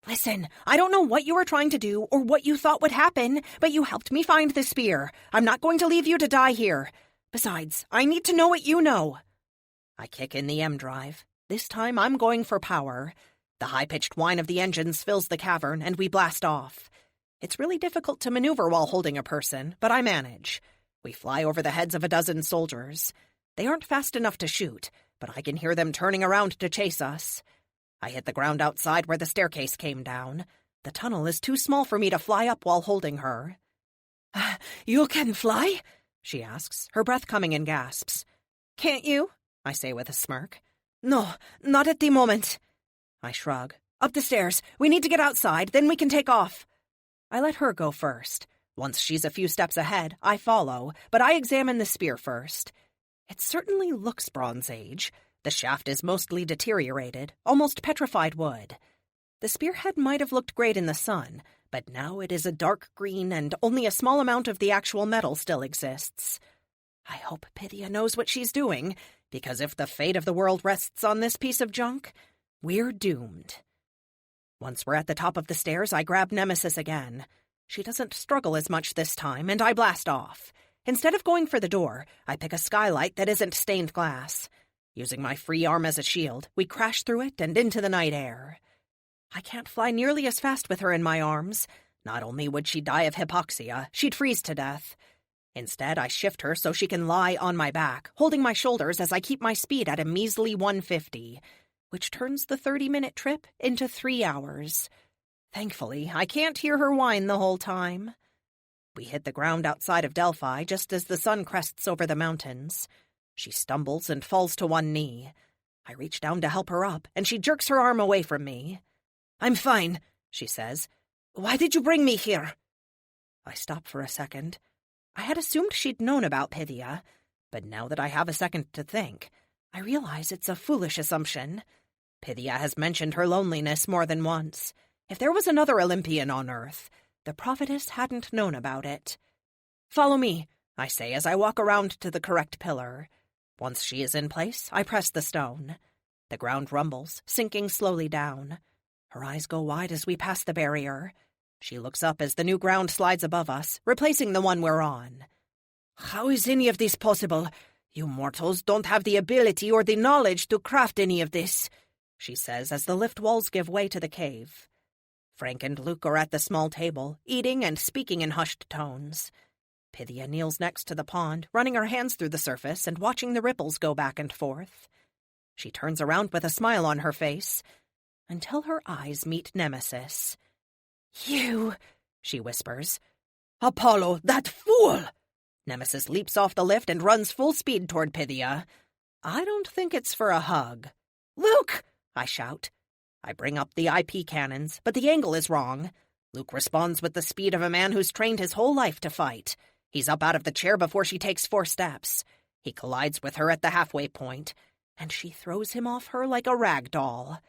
"Listen, I don't know what you were trying to do or what you thought would happen, but you helped me find the spear. I'm not going to leave you to die here. Besides, I need to know what you know." I kick in the M drive. This time I'm going for power. The high-pitched whine of the engines fills the cavern, and we blast off. It's really difficult to maneuver while holding a person, but I manage. We fly over the heads of a dozen soldiers. They aren't fast enough to shoot, but I can hear them turning around to chase us. I hit the ground outside where the staircase came down. The tunnel is too small for me to fly up while holding her. "You can fly?" she asks, her breath coming in gasps. "Can't you?" I say with a smirk. "No, not at the moment." I shrug. "Up the stairs. We need to get outside, then we can take off." I let her go first. Once she's a few steps ahead, I follow, but I examine the spear first. It certainly looks Bronze Age. The shaft is mostly deteriorated, almost petrified wood. The spearhead might have looked great in the sun, but now it is a dark green and only a small amount of the actual metal still exists. I hope Pythia knows what she's doing, because if the fate of the world rests on this piece of junk, we're doomed. Once we're at the top of the stairs, I grab Nemesis again. She doesn't struggle as much this time, and I blast off. Instead of going for the door, I pick a skylight that isn't stained glass. Using my free arm as a shield, we crash through it and into the night air. I can't fly nearly as fast with her in my arms. Not only would she die of hypoxia, she'd freeze to death. Instead, I shift her so she can lie on my back, holding my shoulders as I keep my speed at a measly 150, which turns the 30-minute trip into 3 hours. Thankfully, I can't hear her whine the whole time. We hit the ground outside of Delphi just as the sun crests over the mountains. She stumbles and falls to one knee. I reach down to help her up, and she jerks her arm away from me. "I'm fine," she says. "Why did you bring me here?" I stop for a second. I had assumed she'd known about Pythia, but now that I have a second to think, I realize it's a foolish assumption. Pythia has mentioned her loneliness more than once. If there was another Olympian on Earth, the prophetess hadn't known about it. "Follow me," I say as I walk around to the correct pillar. Once she is in place, I press the stone. The ground rumbles, sinking slowly down. Her eyes go wide as we pass the barrier. She looks up as the new ground slides above us, replacing the one we're on. "How is any of this possible? You mortals don't have the ability or the knowledge to craft any of this," she says as the lift walls give way to the cave. Frank and Luke are at the small table, eating and speaking in hushed tones. Pythia kneels next to the pond, running her hands through the surface and watching the ripples go back and forth.
She turns around with a smile on her face, until her eyes meet Nemesis.
"You,"
she whispers.
"Apollo, that fool!"
Nemesis leaps off the lift and runs full speed toward Pythia. I don't think it's for a hug.
"Luke!"
I shout. I bring up the IP cannons, but the angle is wrong. Luke responds with the speed of a man who's trained his whole life to fight. He's up out of the chair before she takes 4 steps. He collides with her at the halfway point, and she throws him off her like a rag doll.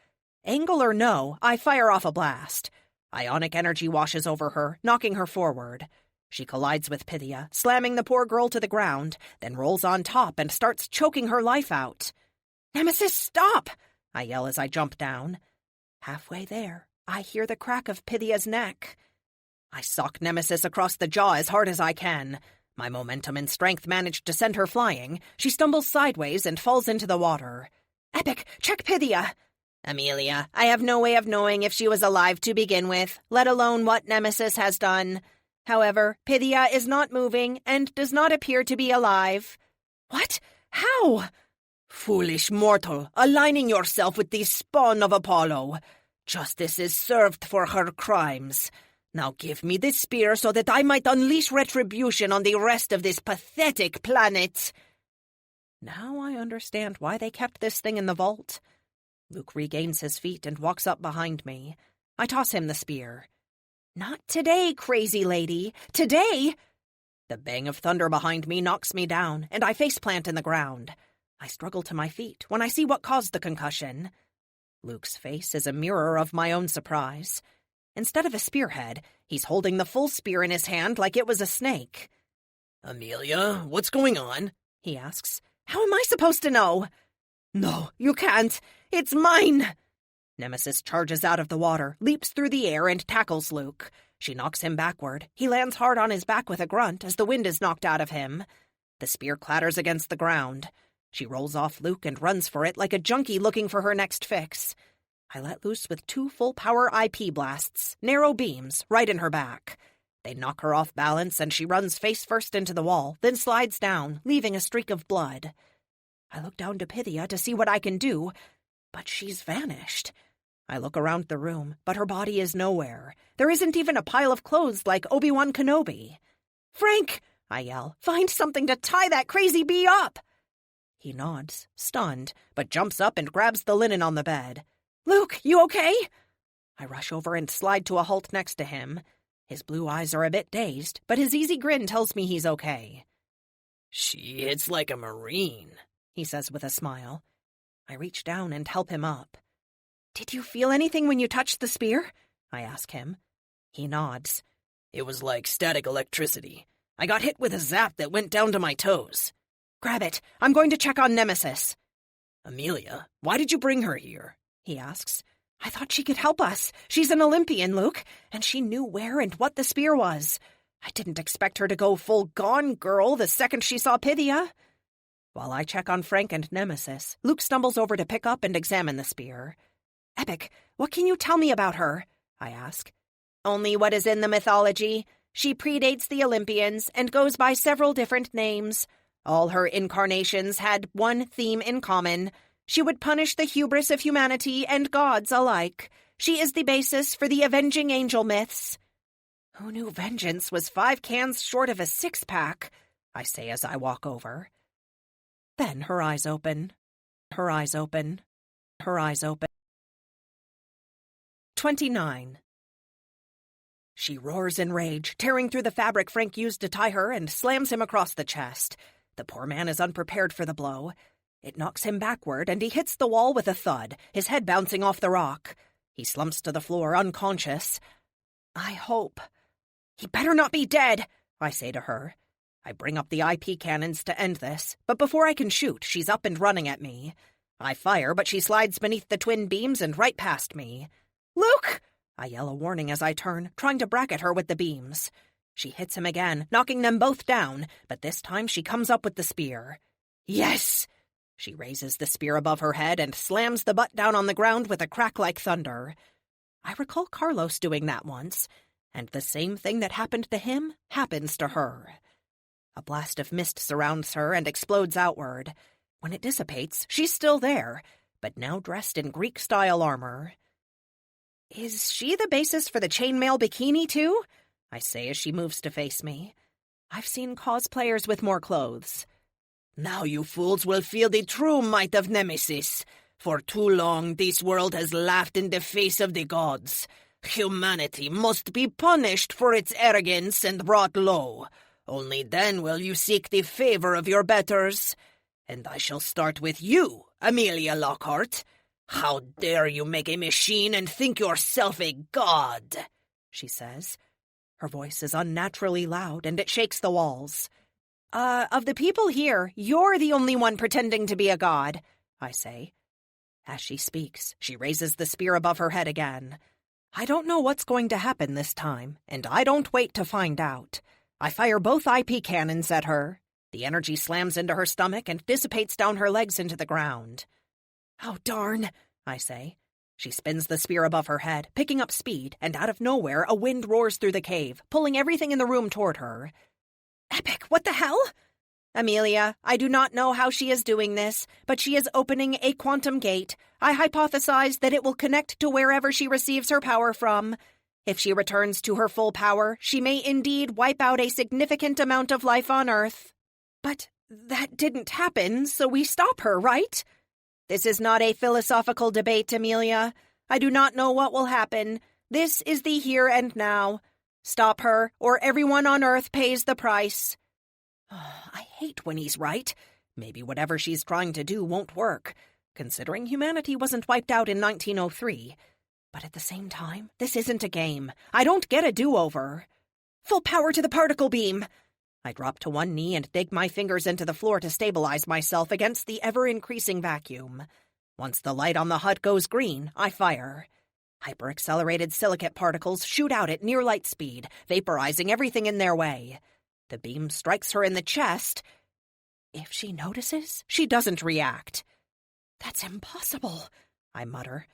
Angle or no, I fire off a blast. Ionic energy washes over her, knocking her forward. She collides with Pythia, slamming the poor girl to the ground, then rolls on top and starts choking her life out.
"Nemesis, stop!"
I yell as I jump down. Halfway there, I hear the crack of Pythia's neck. I sock Nemesis across the jaw as hard as I can. My momentum and strength manage to send her flying. She stumbles sideways and falls into the water.
"Epic, check Pythia!"
"Amelia, I have no way of knowing if she was alive to begin with, let alone what Nemesis has done. However, Pythia is not moving and does not appear to be alive."
"What? How?"
"Foolish mortal, aligning yourself with the spawn of Apollo. Justice is served for her crimes. Now give me this spear so that I might unleash retribution on the rest of this pathetic planet."
Now I understand why they kept this thing in the vault. Luke regains his feet and walks up behind me. I toss him the spear.
"Not today, crazy lady. Today!"
The bang of thunder behind me knocks me down, and I faceplant in the ground. I struggle to my feet when I see what caused the concussion. Luke's face is a mirror of my own surprise. Instead of a spearhead, he's holding the full spear in his hand like it was a snake.
"Amelia, what's going on?"
he asks.
"How am I supposed to know?"
"No, you can't. It's mine."
Nemesis charges out of the water, leaps through the air, and tackles Luke. She knocks him backward. He lands hard on his back with a grunt as the wind is knocked out of him. The spear clatters against the ground. She rolls off Luke and runs for it like a junkie looking for her next fix. I let loose with 2 full-power IP blasts, narrow beams, right in her back. They knock her off balance and she runs face-first into the wall, then slides down, leaving a streak of blood. I look down to Pythia to see what I can do, but she's vanished. I look around the room, but her body is nowhere. There isn't even a pile of clothes like Obi-Wan Kenobi.
"Frank!"
I yell.
"Find something to tie that crazy bee up!"
He nods, stunned, but jumps up and grabs the linen on the bed.
"Luke, you okay?"
I rush over and slide to a halt next to him. His blue eyes are a bit dazed, but his easy grin tells me he's okay.
"She hits like a Marine,"
he says with a smile. I reach down and help him up. "Did you feel anything when you touched the spear?" I ask him. He nods.
"It was like static electricity. I got hit with a zap that went down to my toes."
"Grab it. I'm going to check on Nemesis."
"Amelia, why did you bring her here?"
he asks. "I thought she could help us. She's an Olympian, Luke, and she knew where and what the spear was. I didn't expect her to go full Gone Girl the second she saw Pythia." While I check on Frank and Nemesis, Luke stumbles over to pick up and examine the spear. "Epic, what can you tell me about her?" I ask.
"Only what is in the mythology. She predates the Olympians and goes by several different names. All her incarnations had one theme in common. She would punish the hubris of humanity and gods alike. She is the basis for the avenging angel myths."
"Who knew vengeance was 5 cans short of a 6-pack? I say as I walk over. Then her eyes open. Her eyes open. Her eyes open. 29. She roars in rage, tearing through the fabric Frank used to tie her, and slams him across the chest. The poor man is unprepared for the blow. It knocks him backward, and he hits the wall with a thud, his head bouncing off the rock. He slumps to the floor, unconscious. I hope. "He better not be dead," I say to her. I bring up the IP cannons to end this, but before I can shoot, she's up and running at me. I fire, but she slides beneath the twin beams and right past me.
"Luke!"
I yell a warning as I turn, trying to bracket her with the beams. She hits him again, knocking them both down, but this time she comes up with the spear.
"Yes!"
She raises the spear above her head and slams the butt down on the ground with a crack like thunder. I recall Carlos doing that once, and the same thing that happened to him happens to her. A blast of mist surrounds her and explodes outward. When it dissipates, she's still there.
but now dressed in Greek-style armor. "Is she the basis for the chainmail bikini, too?" I say as she moves to face me. I've seen cosplayers with more clothes.
"Now you fools will feel the true might of Nemesis. For too long this world has laughed in the face of the gods. Humanity must be punished for its arrogance and brought low. Only then will you seek the favor of your betters. And I shall start with you, Amelia Lockhart. How dare you make a machine and think yourself a god?" she says.
Her voice is unnaturally loud, and it shakes the walls. Of the people here, you're the only one pretending to be a god," I say. As she speaks, she raises the spear above her head again. I don't know what's going to happen this time, and I don't wait to find out. I fire both IP cannons at her. The energy slams into her stomach and dissipates down her legs into the ground. "Oh, darn," I say. She spins the spear above her head, picking up speed, and out of nowhere a wind roars through the cave, pulling everything in the room toward her. "Epic, what the hell?" "Amelia, I do not know how she is doing this, but she is opening a quantum gate. I hypothesize that it will connect to wherever she receives her power from. If she returns to her full power, she may indeed wipe out a significant amount of life on Earth." "But that didn't happen, so we stop her, right?" "This is not a philosophical debate, Amelia. I do not know what will happen. This is the here and now. Stop her, or everyone on Earth pays the price." I hate when he's right. Maybe whatever she's trying to do won't work, considering humanity wasn't wiped out in 1903. But at the same time, this isn't a game. I don't get a do-over. "Full power to the particle beam!" I drop to one knee and dig my fingers into the floor to stabilize myself against the ever-increasing vacuum. Once the light on the hut goes green, I fire. Hyper-accelerated silicate particles shoot out at near light speed, vaporizing everything in their way. The beam strikes her in the chest. If she notices, she doesn't react. "That's impossible," I mutter.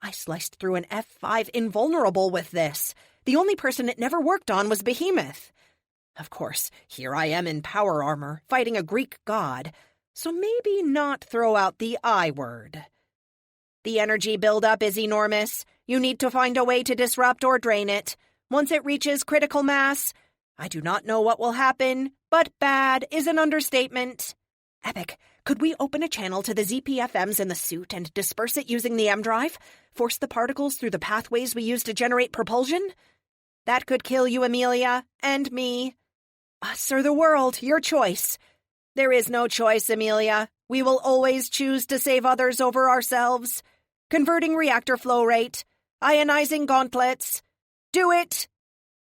I sliced through an F5 invulnerable with this. The only person it never worked on was Behemoth. Of course, here I am in power armor, fighting a Greek god, so maybe not throw out the I word. "The energy buildup is enormous. You need to find a way to disrupt or drain it. Once it reaches critical mass, I do not know what will happen, but bad is an understatement." "Epic, could we open a channel to the ZPFMs in the suit and disperse it using the M drive? Force the particles through the pathways we use to generate propulsion?" "That could kill you, Amelia, and me." "Us or the world, your choice." "There is no choice, Amelia. We will always choose to save others over ourselves. Converting reactor flow rate. Ionizing gauntlets. Do it!"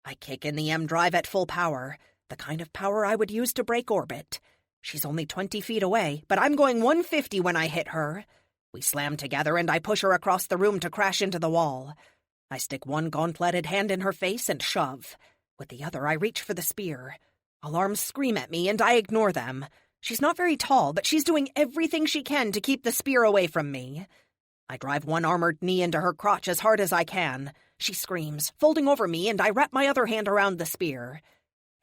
I kick in the M drive at full power, the kind of power I would use to break orbit. She's only 20 feet away, but I'm going 150 when I hit her. We slam together and I push her across the room to crash into the wall. I stick one gauntleted hand in her face and shove. With the other, I reach for the spear. Alarms scream at me and I ignore them. She's not very tall, but she's doing everything she can to keep the spear away from me. I drive one armored knee into her crotch as hard as I can. She screams, folding over me, and I wrap my other hand around the spear.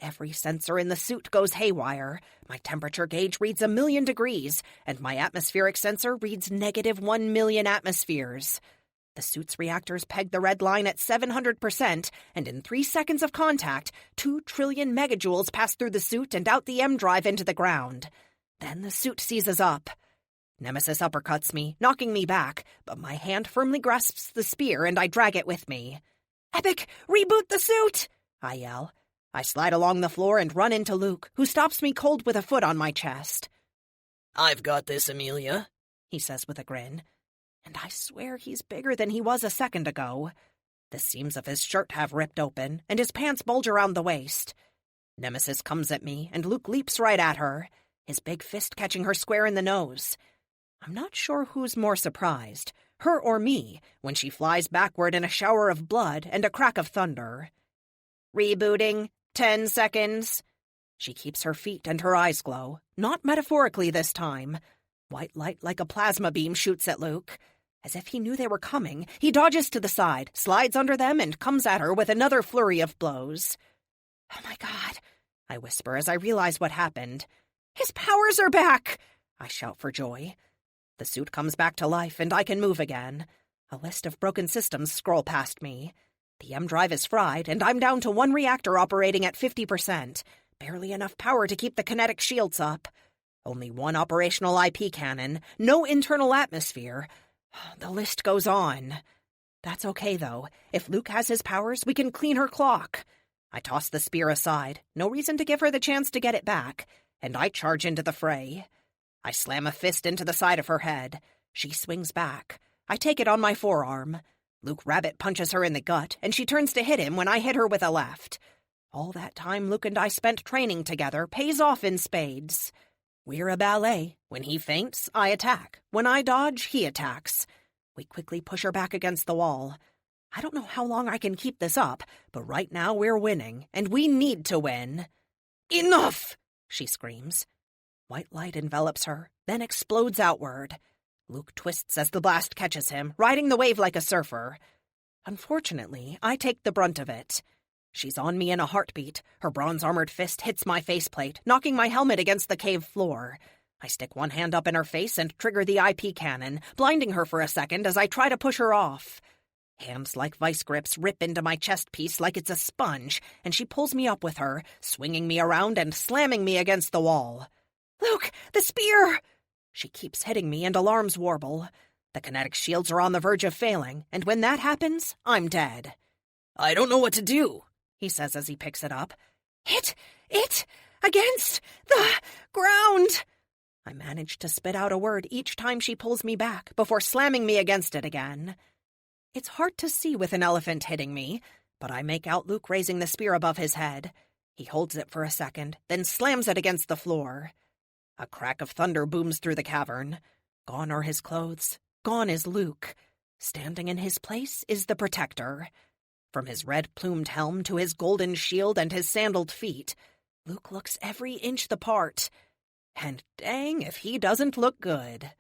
Every sensor in the suit goes haywire. My temperature gauge reads 1,000,000 degrees, and my atmospheric sensor reads -1,000,000 atmospheres. The suit's reactors peg the red line at 700%, and in 3 seconds of contact, 2 trillion megajoules pass through the suit and out the M drive into the ground. Then the suit seizes up. Nemesis uppercuts me, knocking me back, but my hand firmly grasps the spear and I drag it with me. "Epic, reboot the suit!" I yell. I slide along the floor and run into Luke, who stops me cold with a foot on my chest.
"I've got this, Amelia,"
he says with a grin. And I swear he's bigger than he was a second ago. The seams of his shirt have ripped open, and his pants bulge around the waist. Nemesis comes at me, and Luke leaps right at her, his big fist catching her square in the nose. I'm not sure who's more surprised, her or me, when she flies backward in a shower of blood and a crack of thunder. "Rebooting. 10 seconds. She keeps her feet and her eyes glow, not metaphorically this time. White light like a plasma beam shoots at Luke. As if he knew they were coming, he dodges to the side, slides under them, and comes at her with another flurry of blows. "Oh my God," I whisper as I realize what happened. "His powers are back!" I shout for joy. The suit comes back to life, and I can move again. A list of broken systems scroll past me. The M drive is fried, and I'm down to one reactor operating at 50%. Barely enough power to keep the kinetic shields up. Only one operational IP cannon, no internal atmosphere. The list goes on. That's okay, though. If Luke has his powers, we can clean her clock. I toss the spear aside, no reason to give her the chance to get it back, and I charge into the fray. I slam a fist into the side of her head. She swings back. I take it on my forearm. Luke Rabbit punches her in the gut, and she turns to hit him when I hit her with a left. All that time Luke and I spent training together pays off in spades. We're a ballet. When he feints, I attack. When I dodge, he attacks. We quickly push her back against the wall. I don't know how long I can keep this up, but right now we're winning, and we need to win. Enough! She screams. White light envelops her, then explodes outward. Luke twists as the blast catches him, riding the wave like a surfer. Unfortunately, I take the brunt of it. She's on me in a heartbeat. Her bronze-armored fist hits my faceplate, knocking my helmet against the cave floor. I stick one hand up in her face and trigger the IP cannon, blinding her for a second as I try to push her off. Hands like vice grips rip into my chest piece like it's a sponge, and she pulls me up with her, swinging me around and slamming me against the wall. Luke, the spear! She keeps hitting me and alarms warble. The kinetic shields are on the verge of failing, and when that happens, I'm dead.
I don't know what to do,
he says as he picks it up. Hit it against the ground! I manage to spit out a word each time she pulls me back before slamming me against it again. It's hard to see with an elephant hitting me, but I make out Luke raising the spear above his head. He holds it for a second, then slams it against the floor. A crack of thunder booms through the cavern. Gone are his clothes. Gone is Luke. Standing in his place is the Protector. From his red-plumed helm to his golden shield and his sandaled feet, Luke looks every inch the part. And dang if he doesn't look good.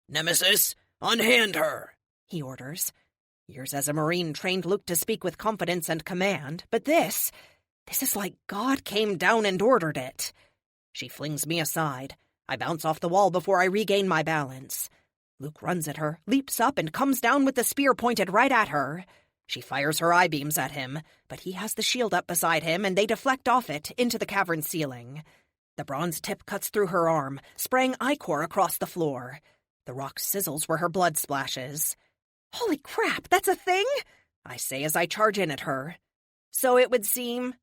Nemesis, unhand her,
he orders. Years as a Marine trained Luke to speak with confidence and command, but this is like God came down and ordered it. She flings me aside. I bounce off the wall before I regain my balance. Luke runs at her, leaps up, and comes down with the spear pointed right at her. She fires her eye-beams at him, but he has the shield up beside him, and they deflect off it into the cavern ceiling. The bronze tip cuts through her arm, spraying ichor across the floor. The rock sizzles where her blood splashes. Holy crap, that's a thing? I say as I charge in at her. So it would seem.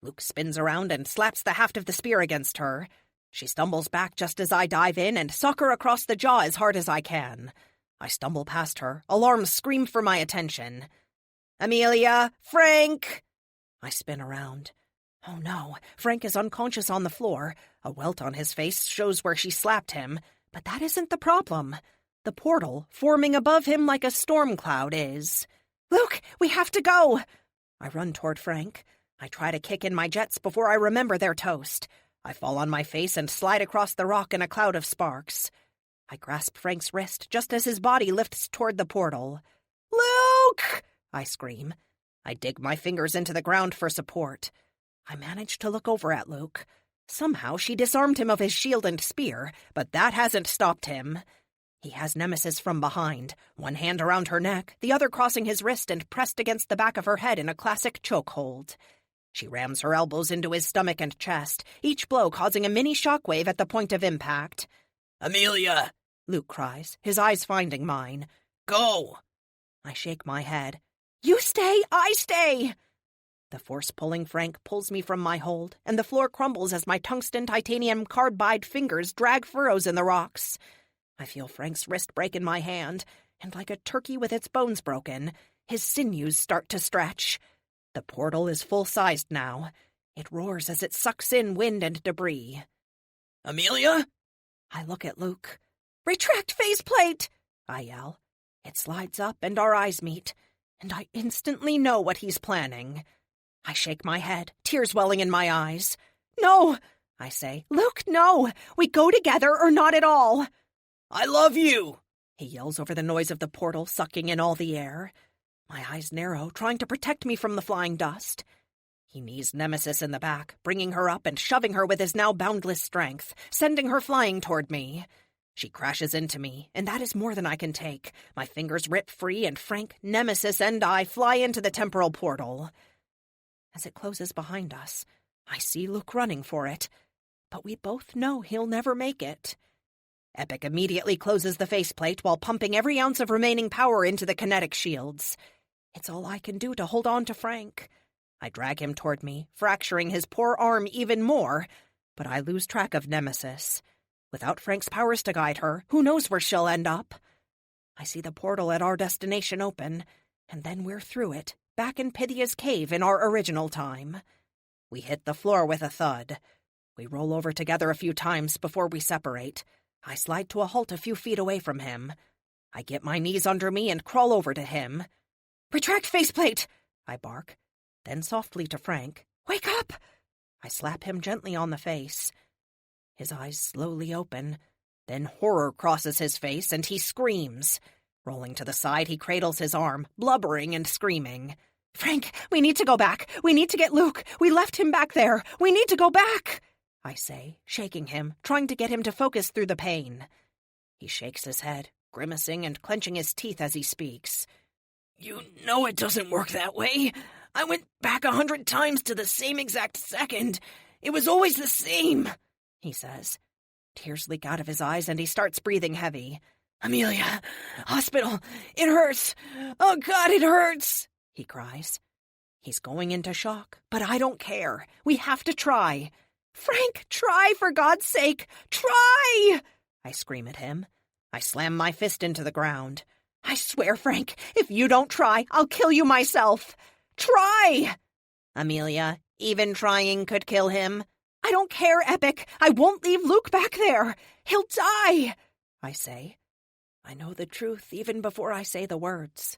Luke spins around and slaps the haft of the spear against her. She stumbles back just as I dive in and sock her across the jaw as hard as I can. I stumble past her. Alarms scream for my attention. Amelia! Frank! I spin around. Oh no, Frank is unconscious on the floor. A welt on his face shows where she slapped him, but that isn't the problem. The portal, forming above him like a storm cloud, is. Luke, we have to go! I run toward Frank. I try to kick in my jets before I remember they're toast. I fall on my face and slide across the rock in a cloud of sparks. I grasp Frank's wrist just as his body lifts toward the portal. Luke! I scream. I dig my fingers into the ground for support. I manage to look over at Luke. Somehow she disarmed him of his shield and spear, but that hasn't stopped him. He has Nemesis from behind, one hand around her neck, the other crossing his wrist and pressed against the back of her head in a classic chokehold. She rams her elbows into his stomach and chest, each blow causing a mini shockwave at the point of impact.
Amelia!
Luke cries, his eyes finding mine.
Go!
I shake my head. You stay, I stay! The force pulling Frank pulls me from my hold, and the floor crumbles as my tungsten titanium carbide fingers drag furrows in the rocks. I feel Frank's wrist break in my hand, and like a turkey with its bones broken, his sinews start to stretch. The portal is full-sized now. It roars as it sucks in wind and debris.
Amelia?
I look at Luke. Retract faceplate! I yell. It slides up and our eyes meet, and I instantly know what he's planning. I shake my head, tears welling in my eyes. No, I say. Luke, no! We go together or not at all!
I love you!
He yells over the noise of the portal sucking in all the air. My eyes narrow, trying to protect me from the flying dust. He knees Nemesis in the back, bringing her up and shoving her with his now boundless strength, sending her flying toward me. She crashes into me, and that is more than I can take. My fingers rip free, and Frank, Nemesis, and I fly into the temporal portal. As it closes behind us, I see Luke running for it, but we both know he'll never make it. Epic immediately closes the faceplate while pumping every ounce of remaining power into the kinetic shields. It's all I can do to hold on to Frank. I drag him toward me, fracturing his poor arm even more, but I lose track of Nemesis. Without Frank's powers to guide her, who knows where she'll end up? I see the portal at our destination open, and then we're through it, back in Pythia's cave in our original time. We hit the floor with a thud. We roll over together a few times before we separate. I slide to a halt a few feet away from him. I get my knees under me and crawl over to him. "Retract faceplate!" I bark. Then softly to Frank, "Wake up!" I slap him gently on the face. His eyes slowly open. Then horror crosses his face and he screams. Rolling to the side, he cradles his arm, blubbering and screaming. "Frank, we need to go back. We need to get Luke. We left him back there. We need to go back," I say, shaking him, trying to get him to focus through the pain. He shakes his head, grimacing and clenching his teeth as he speaks.
"You know it doesn't work that way. I went back 100 times to the same exact second. It was always the same," he says.
Tears leak out of his eyes and he starts breathing heavy.
"Amelia, hospital, it hurts. Oh, God, it hurts," he cries.
He's going into shock, but I don't care. We have to try. "Frank, try, for God's sake! Try!" I scream at him. I slam my fist into the ground. "I swear, Frank, if you don't try, I'll kill you myself. Try!" "Amelia, even trying could kill him." "I don't care, Epic. I won't leave Luke back there. He'll die," I say. I know the truth even before I say the words.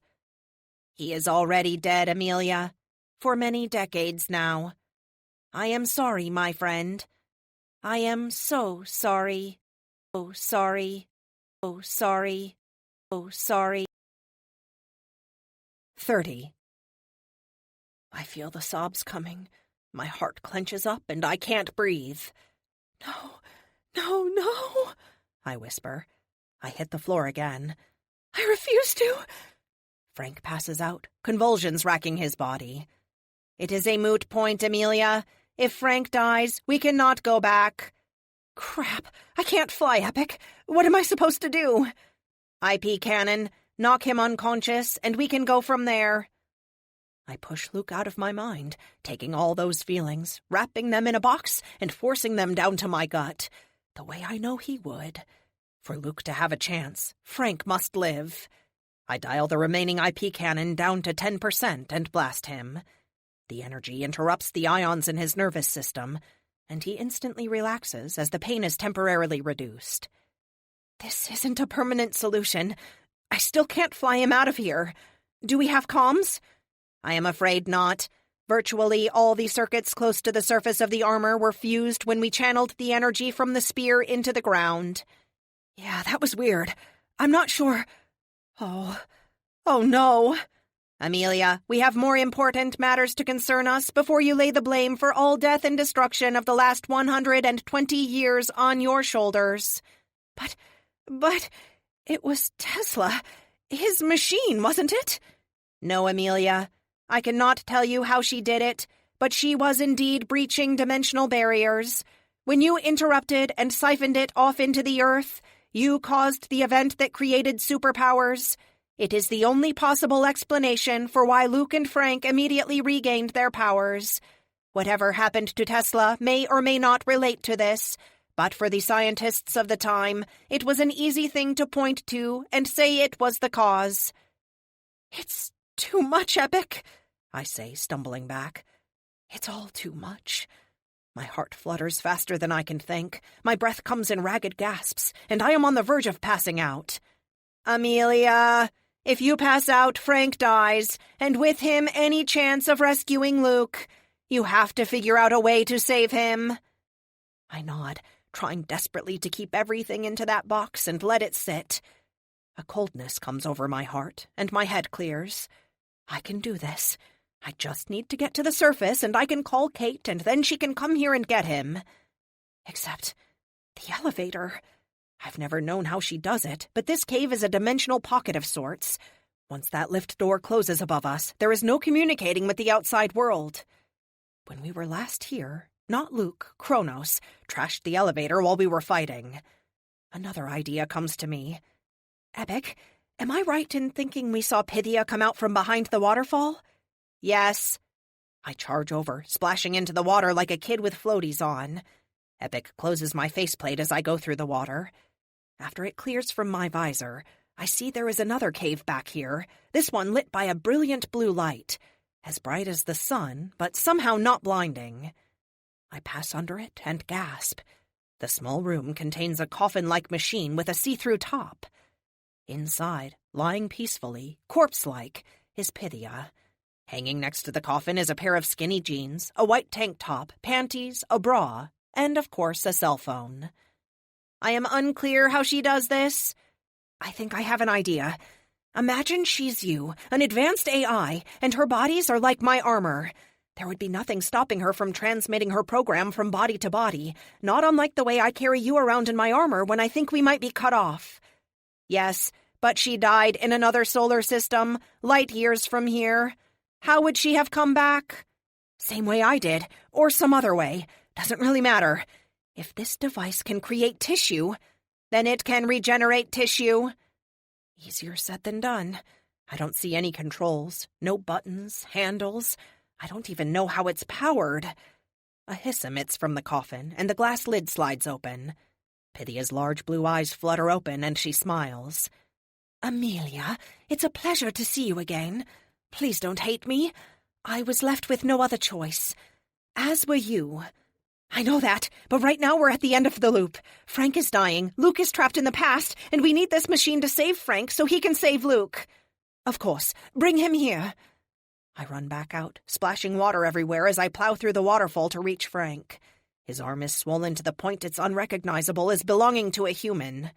"He is already dead, Amelia. For many decades now. I am sorry, my friend. I am so sorry. Oh, sorry. Oh, sorry. Oh, sorry." 30. I feel the sobs coming. My heart clenches up and I can't breathe. "No, no, no," I whisper. I hit the floor again. "I refuse to." Frank passes out, convulsions racking his body. "It is a moot point, Amelia. If Frank dies, we cannot go back." "Crap, I can't fly, Epic. What am I supposed to do?" "IP cannon, knock him unconscious, and we can go from there." I push Luke out of my mind, taking all those feelings, wrapping them in a box, and forcing them down to my gut, the way I know he would. For Luke to have a chance, Frank must live. I dial the remaining IP cannon down to 10% and blast him. The energy interrupts the ions in his nervous system, and he instantly relaxes as the pain is temporarily reduced. This isn't a permanent solution. I still can't fly him out of here. Do we have comms? I am afraid not. Virtually all the circuits close to the surface of the armor were fused when we channeled the energy from the spear into the ground. Yeah, that was weird. I'm not sure. Oh no. Amelia, we have more important matters to concern us before you lay the blame for all death and destruction of the last 120 years on your shoulders. But, it was Tesla. His machine, wasn't it? No, Amelia. I cannot tell you how she did it, but she was indeed breaching dimensional barriers. When you interrupted and siphoned it off into the Earth, you caused the event that created superpowers. It is the only possible explanation for why Luke and Frank immediately regained their powers. Whatever happened to Tesla may or may not relate to this, but for the scientists of the time, it was an easy thing to point to and say it was the cause. It's too much, Epic, I say, stumbling back. It's all too much. My heart flutters faster than I can think. My breath comes in ragged gasps, and I am on the verge of passing out. Amelia, if you pass out, Frank dies, and with him any chance of rescuing Luke. You have to figure out a way to save him. I nod, trying desperately to keep everything into that box and let it sit. A coldness comes over my heart, and my head clears. I can do this. I just need to get to the surface, and I can call Kate, and then she can come here and get him. Except the elevator.
I've never known how she does it, but this cave is a dimensional pocket of sorts. Once that lift door closes above us, there is no communicating with the outside world. When we were last here, not Luke, Kronos, trashed the elevator while we were fighting. Another idea comes to me. Epic, am I right in thinking we saw Pythia come out from behind the waterfall? Yes. I charge over, splashing into the water like a kid with floaties on. Epic closes my faceplate as I go through the water. After it clears from my visor, I see there is another cave back here, this one lit by a brilliant blue light, as bright as the sun, but somehow not blinding. I pass under it and gasp. The small room contains a coffin-like machine with a see-through top. Inside, lying peacefully, corpse-like, is Pythia. Hanging next to the coffin is a pair of skinny jeans, a white tank top, panties, a bra, and, of course, a cell phone. I am unclear how she does this. I think I have an idea. Imagine she's you, an advanced AI, and her bodies are like my armor. There would be nothing stopping her from transmitting her program from body to body, not unlike the way I carry you around in my armor when I think we might be cut off. Yes, but she died in another solar system, light years from here. How would she have come back? Same way I did, or some other way. Doesn't really matter. If this device can create tissue, then it can regenerate tissue. Easier said than done. I don't see any controls, no buttons, handles. I don't even know how it's powered. A hiss emits from the coffin, and the glass lid slides open. Pythia's large blue eyes flutter open, and she smiles. Amelia, it's a pleasure to see you again. Please don't hate me. I was left with no other choice. As were you. I know that, but right now we're at the end of the loop. Frank is dying, Luke is trapped in the past, and we need this machine to save Frank so he can save Luke. Of course, bring him here. I run back out, splashing water everywhere as I plow through the waterfall to reach Frank. His arm is swollen to the point it's unrecognizable as belonging to a human.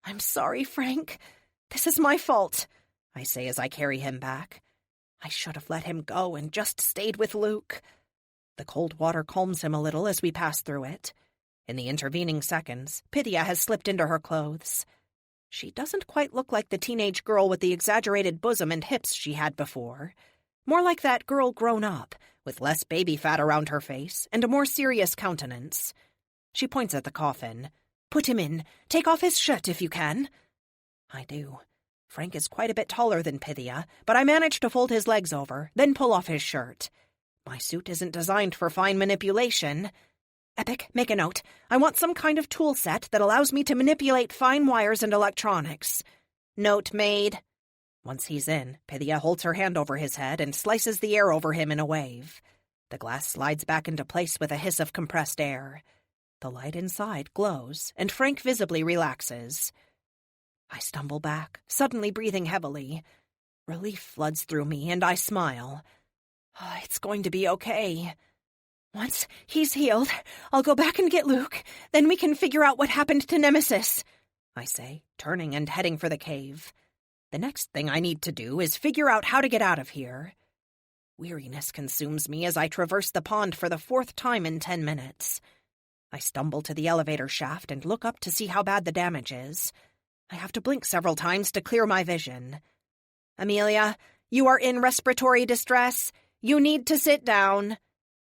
I'm sorry, Frank. This is my fault, I say as I carry him back. I should have let him go and just stayed with Luke. The cold water calms him a little as we pass through it. In the intervening seconds, Pythia has slipped into her clothes. She doesn't quite look like the teenage girl with the exaggerated bosom and hips she had before. More like that girl grown up, with less baby fat around her face and a more serious countenance. She points at the coffin. Put him in. Take off his shirt if you can. I do. Frank is quite a bit taller than Pythia, but I manage to fold his legs over, then pull off his shirt. My suit isn't designed for fine manipulation. Epic, make a note. I want some kind of tool set that allows me to manipulate fine wires and electronics. Note made. Once he's in, Pythia holds her hand over his head and slices the air over him in a wave. The glass slides back into place with a hiss of compressed air. The light inside glows, and Frank visibly relaxes. I stumble back, suddenly breathing heavily. Relief floods through me, and I smile. Oh, it's going to be okay. Once he's healed, I'll go back and get Luke. Then we can figure out what happened to Nemesis, I say, turning and heading for the cave. The next thing I need to do is figure out how to get out of here. Weariness consumes me as I traverse the pond for the 4th time in 10 minutes. I stumble to the elevator shaft and look up to see how bad the damage is. I have to blink several times to clear my vision. Amelia, you are in respiratory distress. You need to sit down.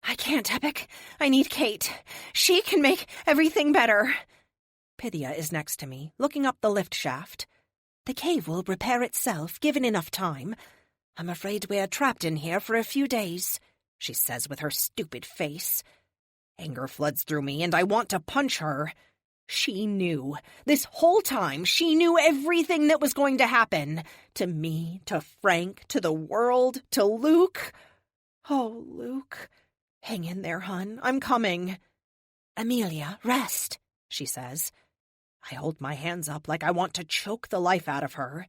I can't, Epic. I need Kate. She can make everything better. Pythia is next to me, looking up the lift shaft. The cave will repair itself, given enough time. I'm afraid we're trapped in here for a few days, she says with her stupid face. Anger floods through me, and I want to punch her. She knew. This whole time, she knew everything that was going to happen. To me, to Frank, to the world, to Luke. Oh, Luke. Hang in there, hon. I'm coming. Amelia, rest, she says. I hold my hands up like I want to choke the life out of her.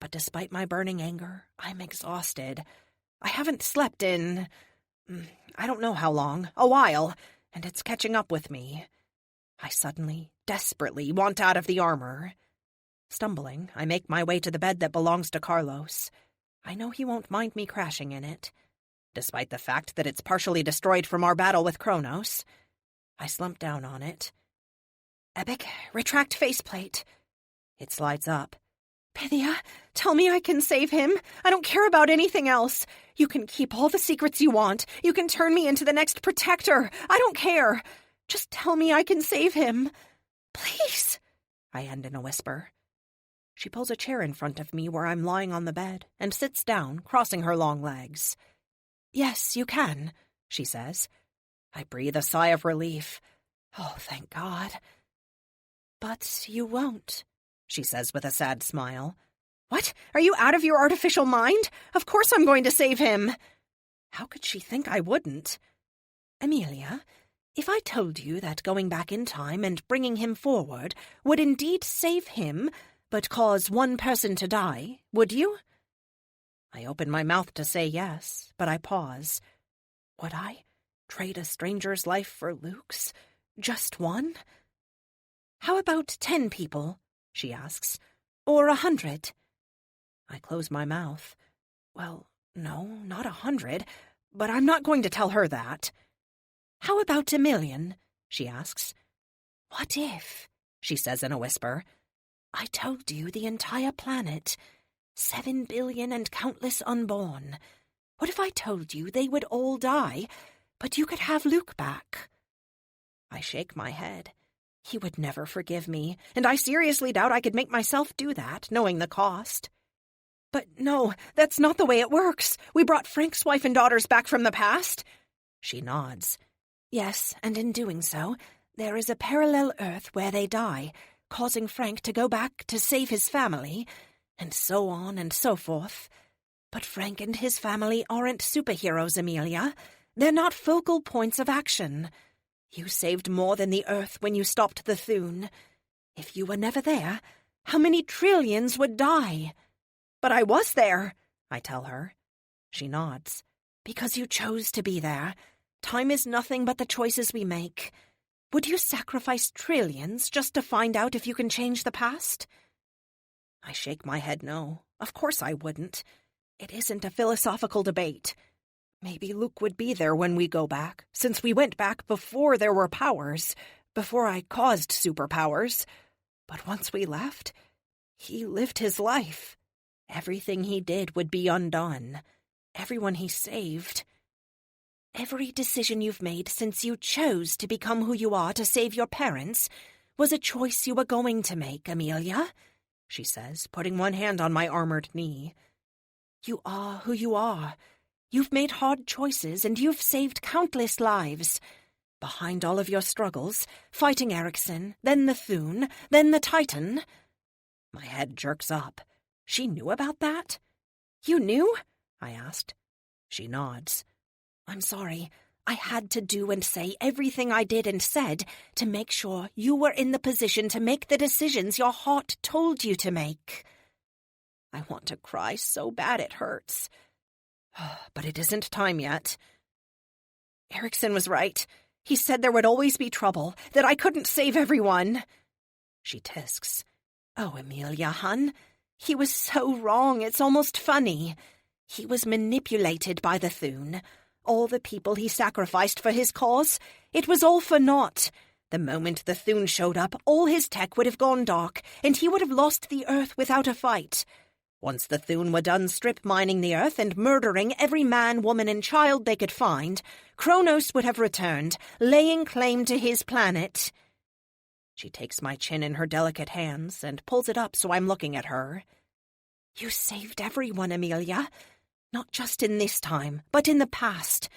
But despite my burning anger, I'm exhausted. I haven't slept in, I don't know how long, a while, and it's catching up with me. I suddenly, desperately want out of the armor. Stumbling, I make my way to the bed that belongs to Carlos. I know he won't mind me crashing in it, despite the fact that it's partially destroyed from our battle with Kronos. I slump down on it. Epic, retract faceplate. It slides up.
Pythia, tell me I can save him. I don't care about anything else. You can keep all the secrets you want. You can turn me into the next protector. I don't care. Just tell me I can save him. Please,
I end in a whisper. She pulls a chair in front of me where I'm lying on the bed and sits down, crossing her long legs. Yes, you can, she says. I breathe a sigh of relief. Oh, thank God. But you won't, she says with a sad smile.
What? Are you out of your artificial mind? Of course I'm going to save him.
How could she think I wouldn't? Amelia, if I told you that going back in time and bringing him forward would indeed save him, but cause one person to die, would you? I open my mouth to say yes, but I pause. Would I trade a stranger's life for Luke's? Just one? How about 10 people? She asks. Or 100? I close my mouth. Well, no, not 100, but I'm not going to tell her that. How about 1,000,000? She asks. What if, she says in a whisper, I told you the entire planet, 7 billion and countless unborn. What if I told you they would all die, but you could have Luke back? I shake my head. He would never forgive me, and I seriously doubt I could make myself do that, knowing the cost.
But no, that's not the way it works. We brought Frank's wife and daughters back from the past.
She nods. Yes, and in doing so, there is a parallel Earth where they die, causing Frank to go back to save his family, and so on and so forth. But Frank and his family aren't superheroes, Amelia. They're not focal points of action. You saved more than the Earth when you stopped the Thune. If you were never there, how many trillions would die?
But I was there,
I tell her. She nods. Because you chose to be there. Time is nothing but the choices we make. Would you sacrifice trillions just to find out if you can change the past? I shake my head no. Of course I wouldn't. It isn't a philosophical debate. Maybe Luke would be there when we go back, since we went back before there were powers, before I caused superpowers. But once we left, he lived his life. Everything he did would be undone. Everyone he saved. Every decision you've made since you chose to become who you are to save your parents was a choice you were going to make, Amelia, she says, putting one hand on my armored knee. You are who you are. You've made hard choices and you've saved countless lives. Behind all of your struggles, fighting Erickson, then the Thune, then the Titan. My head jerks up. She knew about that?
You knew?
I asked. She nods. I'm sorry. I had to do and say everything I did and said to make sure you were in the position to make the decisions your heart told you to make. I want to cry so bad it hurts. But it isn't time yet.
Erickson was right. He said there would always be trouble, that I couldn't save everyone.
She tisks. Oh, Amelia, hun. He was so wrong, it's almost funny. He was manipulated by the Thune. All the people he sacrificed for his cause, it was all for naught. The moment the Thune showed up, all his tech would have gone dark, and he would have lost the Earth without a fight. Once the Thune were done strip-mining the Earth and murdering every man, woman, and child they could find, Kronos would have returned, laying claim to his planet. She takes my chin in her delicate hands and pulls it up so I'm looking at her. You saved everyone, Amelia. Not just in this time, but in the past.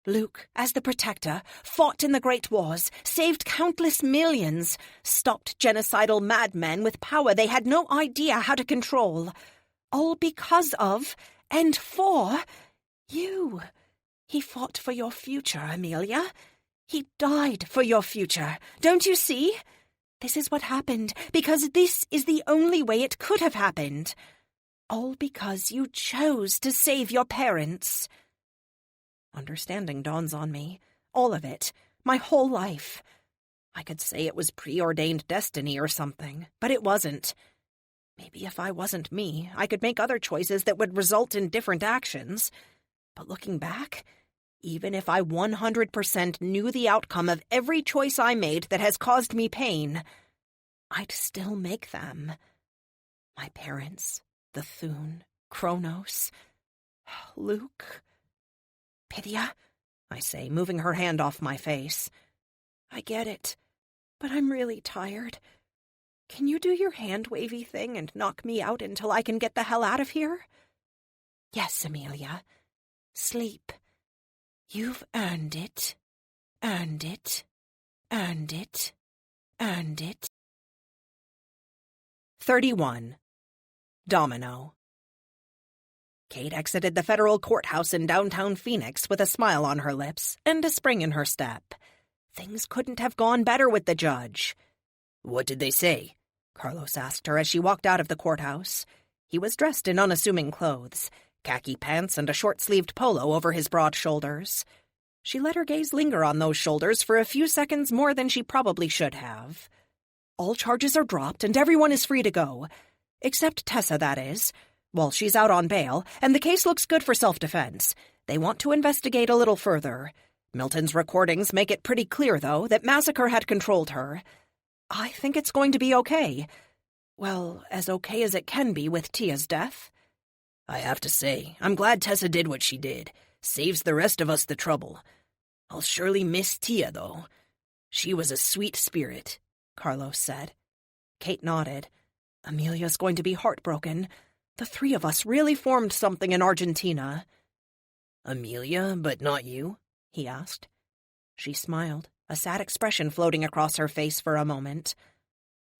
Luke, as the protector, fought in the Great Wars, saved countless millions, stopped genocidal madmen with power they had no idea how to control. All because of, and for, you. He fought for your future, Amelia. He died for your future. Don't you see? This is what happened, because this is the only way it could have happened. All because you chose to save your parents. Understanding dawns on me. All of it. My whole life. I could say it was preordained destiny or something, but it wasn't. Maybe if I wasn't me, I could make other choices that would result in different actions. But looking back, even if I 100% knew the outcome of every choice I made that has caused me pain, I'd still make them. My parents, the Thune, Kronos, Luke. Pythia, I say, moving her hand off my face. I get it, but I'm really tired. Can you do your hand-wavy thing and knock me out until I can get the hell out of here? Yes, Amelia. Sleep. You've earned it. Earned it. Earned it. Earned it. 31. Domino. Kate exited the federal courthouse in downtown Phoenix with a smile on her lips and a spring in her step. Things couldn't have gone better with the judge.
What did they say?
Carlos asked her as she walked out of the courthouse. He was dressed in unassuming clothes, khaki pants and a short-sleeved polo over his broad shoulders. She let her gaze linger on those shoulders for a few seconds more than she probably should have. All charges are dropped and everyone is free to go. Except Tessa, that is. Well, she's out on bail, and the case looks good for self-defense. They want to investigate a little further. Milton's recordings make it pretty clear, though, that Massacre had controlled her. I think it's going to be okay. Well, as okay as it can be with Tia's death.
I have to say, I'm glad Tessa did what she did. Saves the rest of us the trouble. I'll surely miss Tia, though. She was a sweet spirit,
Carlos said. Kate nodded. Amelia's going to be heartbroken. The three of us really formed something in Argentina.
Amelia, but not you?
He asked. She smiled, a sad expression floating across her face for a moment.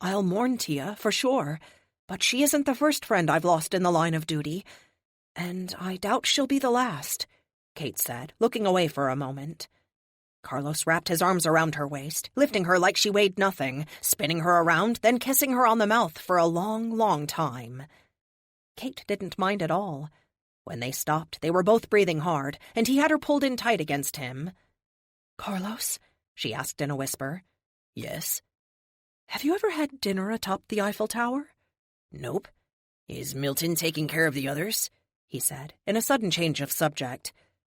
I'll mourn Tia, for sure, but she isn't the first friend I've lost in the line of duty. And I doubt she'll be the last, Kate said, looking away for a moment. Carlos wrapped his arms around her waist, lifting her like she weighed nothing, spinning her around, then kissing her on the mouth for a long, long time. Kate didn't mind at all. When they stopped, they were both breathing hard, and he had her pulled in tight against him. Carlos? She asked in a whisper.
Yes?
Have you ever had dinner atop the Eiffel Tower?
Nope. Is Milton taking care of the others?
He said, in a sudden change of subject.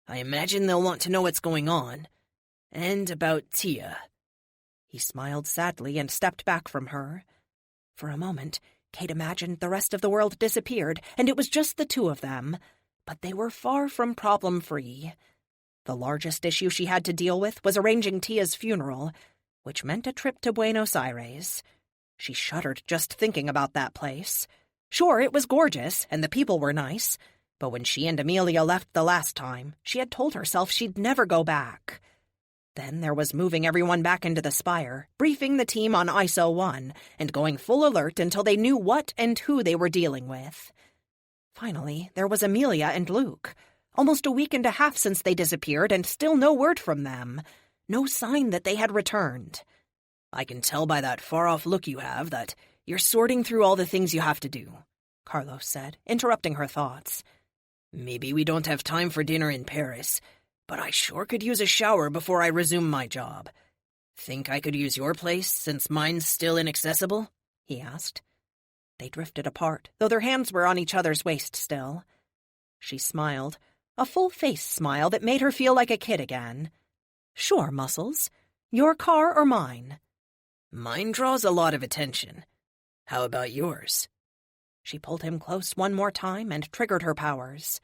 I imagine they'll want to know what's going on. And about Tia.
He smiled sadly and stepped back from her. For a moment, Kate imagined the rest of the world disappeared, and it was just the two of them. But they were far from problem-free. The largest issue she had to deal with was arranging Tia's funeral, which meant a trip to Buenos Aires. She shuddered just thinking about that place. Sure, it was gorgeous, and the people were nice, but when she and Amelia left the last time, she had told herself she'd never go back. Then there was moving everyone back into the spire, briefing the team on ISO 1, and going full alert until they knew what and who they were dealing with. Finally, there was Amelia and Luke. Almost a week and a half since they disappeared, and still no word from them. No sign that they had returned.
I can tell by that far-off look you have that you're sorting through all the things you have to do,
Carlos said, interrupting her thoughts.
Maybe we don't have time for dinner in Paris, but I sure could use a shower before I resume my job. Think I could use your place since mine's still inaccessible? He asked.
They drifted apart, though their hands were on each other's waist still. She smiled, a full-face smile that made her feel like a kid again. Sure, Muscles. Your car or mine?
Mine draws a lot of attention. How about yours?
She pulled him close one more time and triggered her powers.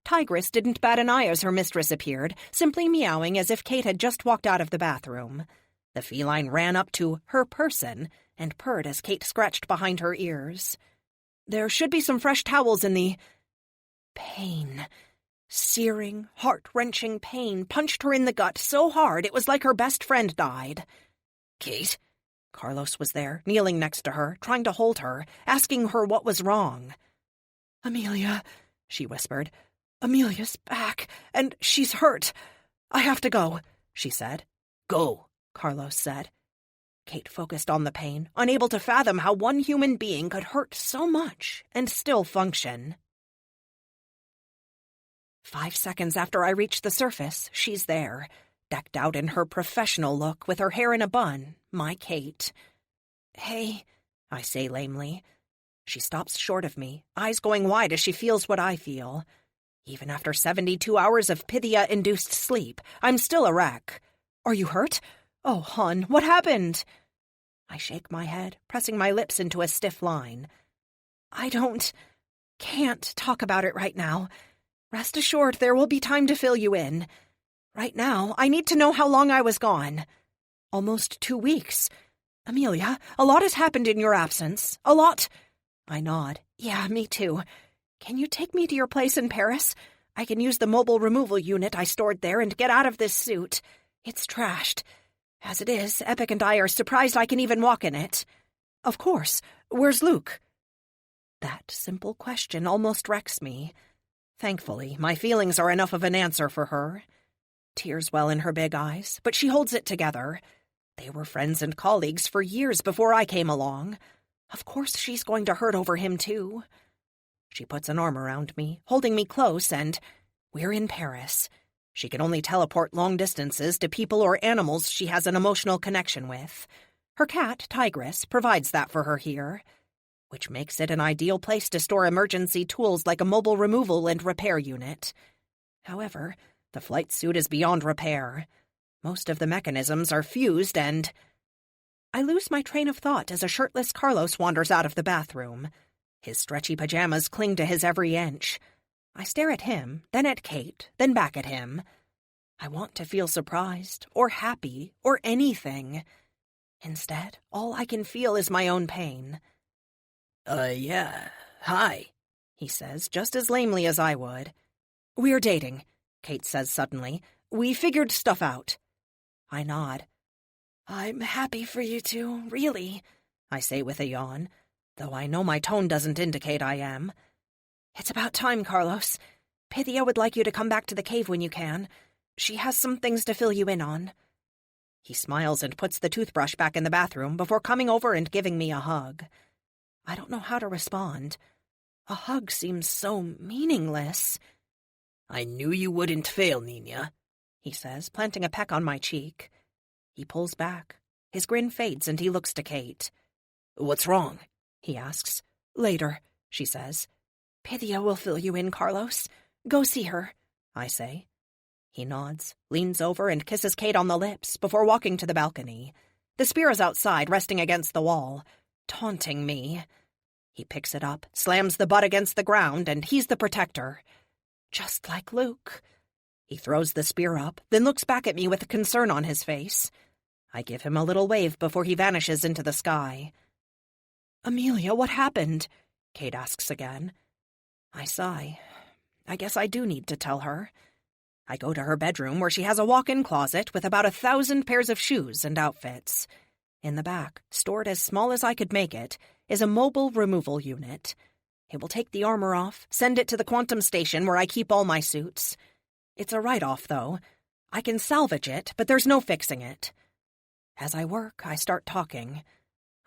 Tigress didn't bat an eye as her mistress appeared, simply meowing as if Kate had just walked out of the bathroom. The feline ran up to her person and purred as Kate scratched behind her ears. There should be some fresh towels in the... Pain. Searing, heart-wrenching pain punched her in the gut so hard it was like her best friend died.
Kate?
Carlos was there, kneeling next to her, trying to hold her, asking her what was wrong. Amelia, she whispered. Amelia's back, and she's hurt. I have to go, she said.
Go,
Carlos said. Kate focused on the pain, unable to fathom how one human being could hurt so much and still function. 5 seconds after I reach the surface, she's there, decked out in her professional look with her hair in a bun, my Kate. Hey, I say lamely. She stops short of me, eyes going wide as she feels what I feel. Even after 72 hours of Pythia-induced sleep, I'm still a wreck. Are you hurt? Oh, hon, what happened? I shake my head, pressing my lips into a stiff line. I can't talk about it right now. Rest assured there will be time to fill you in. Right now, I need to know how long I was gone. Almost 2 weeks. Amelia, a lot has happened in your absence. A lot. I nod. Yeah, me too. Can you take me to your place in Paris? I can use the mobile removal unit I stored there and get out of this suit. It's trashed. As it is, Epic and I are surprised I can even walk in it. Of course. Where's Luke? That simple question almost wrecks me. Thankfully, my feelings are enough of an answer for her. Tears well in her big eyes, but she holds it together. They were friends and colleagues for years before I came along. Of course she's going to hurt over him, too. She puts an arm around me, holding me close, and we're in Paris. She can only teleport long distances to people or animals she has an emotional connection with. Her cat, Tigress, provides that for her here, which makes it an ideal place to store emergency tools like a mobile removal and repair unit. However, the flight suit is beyond repair. Most of the mechanisms are fused and... I lose my train of thought as a shirtless Carlos wanders out of the bathroom. His stretchy pajamas cling to his every inch. I stare at him, then at Kate, then back at him. I want to feel surprised, or happy, or anything. Instead, all I can feel is my own pain.
Yeah, hi,
he says, just as lamely as I would. We're dating, Kate says suddenly. We figured stuff out. I nod. I'm happy for you two, really, I say with a yawn, though I know my tone doesn't indicate I am. It's about time, Carlos. Pythia would like you to come back to the cave when you can. She has some things to fill you in on. He smiles and puts the toothbrush back in the bathroom before coming over and giving me a hug. I don't know how to respond. A hug seems so meaningless.
I knew you wouldn't fail, Nina,
he says, planting a peck on my cheek. He pulls back. His grin fades and he looks to Kate.
What's wrong?
He asks. Later, she says. Pythia will fill you in, Carlos. Go see her, I say. He nods, leans over and kisses Kate on the lips before walking to the balcony. The spear is outside, resting against the wall, taunting me. He picks it up, slams the butt against the ground, and he's the protector. Just like Luke. He throws the spear up, then looks back at me with concern on his face. I give him a little wave before he vanishes into the sky. Amelia, what happened? Kate asks again. I sigh. I guess I do need to tell her. I go to her bedroom where she has a walk-in closet with about 1,000 pairs of shoes and outfits. In the back, stored as small as I could make it, is a mobile removal unit. It will take the armor off, send it to the quantum station where I keep all my suits. It's a write-off, though. I can salvage it, but there's no fixing it. As I work, I start talking.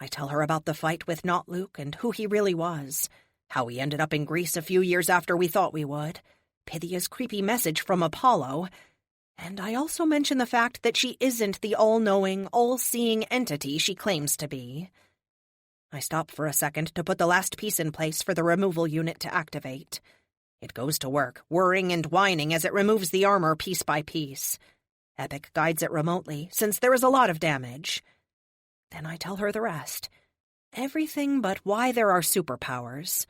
I tell her about the fight with Not Luke and who he really was, how we ended up in Greece a few years after we thought we would, Pythia's creepy message from Apollo, and I also mention the fact that she isn't the all-knowing, all-seeing entity she claims to be. I stop for a second to put the last piece in place for the removal unit to activate. It goes to work, whirring and whining as it removes the armor piece by piece. Epic guides it remotely, since there is a lot of damage. Then I tell her the rest. Everything but why there are superpowers.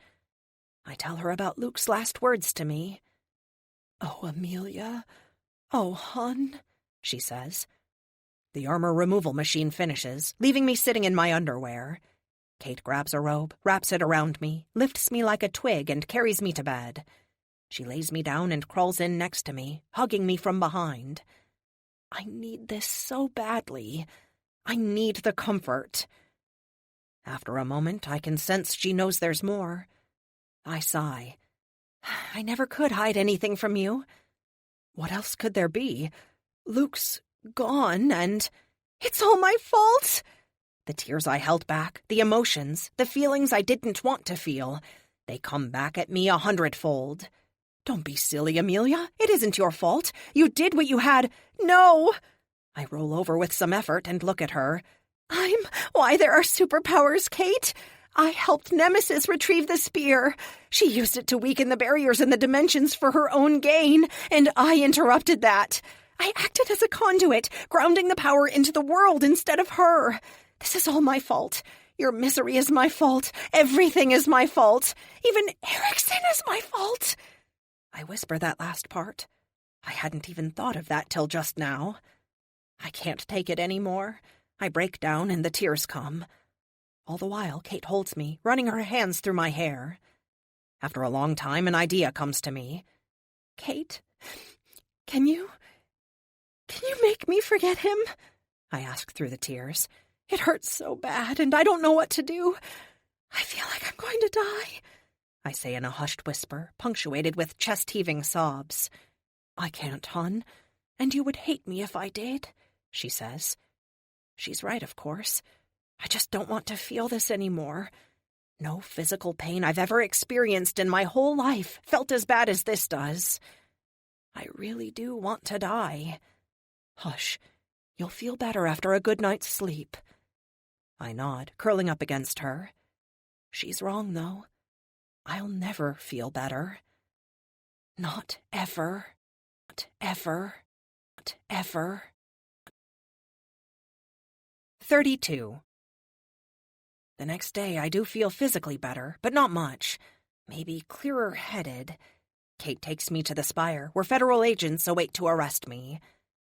I tell her about Luke's last words to me. "Oh, Amelia. Oh, hon," she says. The armor removal machine finishes, leaving me sitting in my underwear. Kate grabs a robe, wraps it around me, lifts me like a twig, and carries me to bed. She lays me down and crawls in next to me, hugging me from behind. I need this so badly. I need the comfort. After a moment, I can sense she knows there's more. I sigh. I never could hide anything from you. What else could there be? Luke's gone, and it's all my fault. The tears I held back, the emotions, the feelings I didn't want to feel, they come back at me 100-fold. Don't be silly, Amelia. It isn't your fault. You did what you had. No! I roll over with some effort and look at her. I'm why there are superpowers, Kate. I helped Nemesis retrieve the spear. She used it to weaken the barriers in the dimensions for her own gain, and I interrupted that. I acted as a conduit, grounding the power into the world instead of her.
This is all my fault. Your misery is my fault. Everything is my fault. Even Erickson is my fault. I whisper that last part. I hadn't even thought of that till just now. I can't take it anymore. I break down and the tears come. All the while, Kate holds me, running her hands through my hair. After a long time, an idea comes to me. Kate, can you make me forget him? I ask through the tears. It hurts so bad, and I don't know what to do. I feel like I'm going to die, I say in a hushed whisper, punctuated with chest-heaving sobs. I can't, hon, and you would hate me if I did, she says. She's right, of course. I just don't want to feel this anymore. No physical pain I've ever experienced in my whole life felt as bad as this does. I really do want to die. Hush, you'll feel better after a good night's sleep. I nod, curling up against her. She's wrong, though. I'll never feel better. Not ever. Not ever. Not ever. 32. The next day I do feel physically better, but not much. Maybe clearer-headed. Kate takes me to the Spire, where federal agents await to arrest me.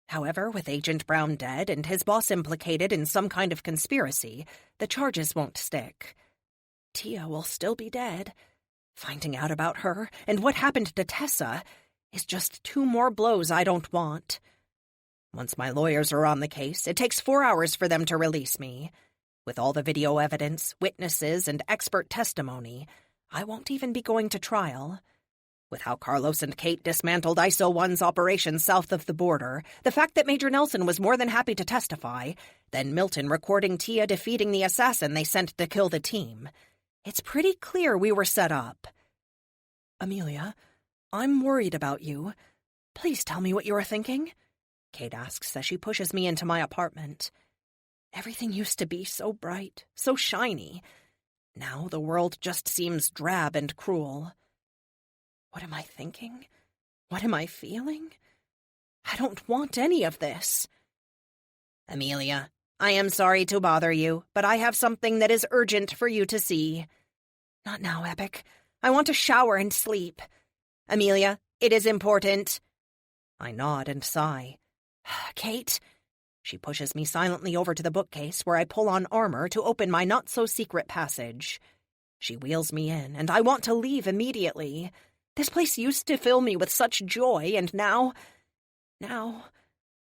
However, with Agent Brown dead and his boss implicated in some kind of conspiracy, the charges won't stick. Tia will still be dead. Finding out about her and what happened to Tessa is just 2 more blows I don't want. Once my lawyers are on the case, it takes 4 hours for them to release me. With all the video evidence, witnesses, and expert testimony, I won't even be going to trial. With how Carlos and Kate dismantled ISO 1's operations south of the border, the fact that Major Nelson was more than happy to testify, then Milton recording Tia defeating the assassin they sent to kill the team, it's pretty clear we were set up. Amelia, I'm worried about you. Please tell me what you are thinking, Kate asks as she pushes me into my apartment. Everything used to be so bright, so shiny. Now the world just seems drab and cruel. What am I thinking? What am I feeling? I don't want any of this. Amelia, I am sorry to bother you, but I have something that is urgent for you to see. Not now, Epic. I want to shower and sleep. Amelia, it is important. I nod and sigh. Kate. She pushes me silently over to the bookcase where I pull on armor to open my not-so-secret passage. She wheels me in, and I want to leave immediately. This place used to fill me with such joy, and now,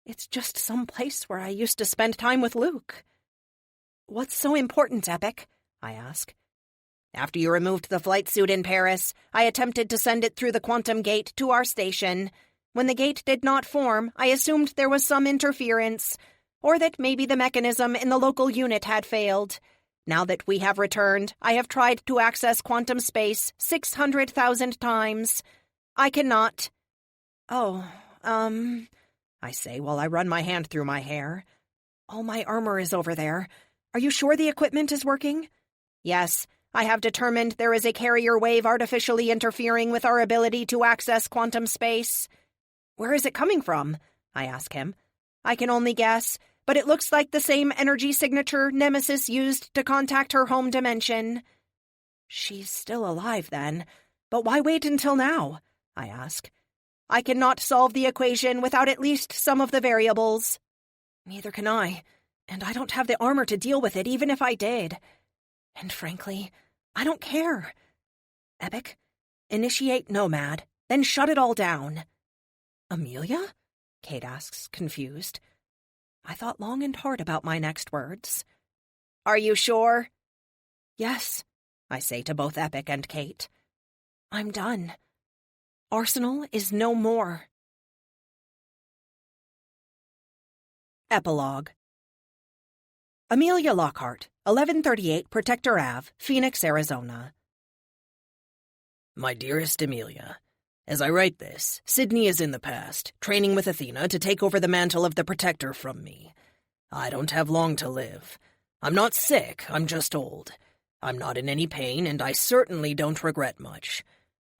it's just some place where I used to spend time with Luke. What's so important, Epic? I ask. After you removed the flight suit in Paris, I attempted to send it through the quantum gate to our station. When the gate did not form, I assumed there was some interference, or that maybe the mechanism in the local unit had failed. Now that we have returned, I have tried to access quantum space 600,000 times. I cannot. I say while I run my hand through my hair. All my armor is over there. Are you sure the equipment is working? Yes, I have determined there is a carrier wave artificially interfering with our ability to access quantum space. Where is it coming from? I ask him. I can only guess, but it looks like the same energy signature Nemesis used to contact her home dimension. She's still alive, then. But why wait until now? I ask. I cannot solve the equation without at least some of the variables. Neither can I, and I don't have the armor to deal with it even if I did. And frankly, I don't care. Epic, initiate Nomad, then shut it all down. Amelia? Kate asks, confused. I thought long and hard about my next words. Are you sure? Yes, I say to both Epic and Kate. I'm done. Arsenal is no more. Epilogue. Amelia Lockhart, 1138 Protector Ave, Phoenix, Arizona.
My dearest Amelia, as I write this, Sydney is in the past, training with Athena to take over the mantle of the Protector from me. I don't have long to live. I'm not sick, I'm just old. I'm not in any pain, and I certainly don't regret much.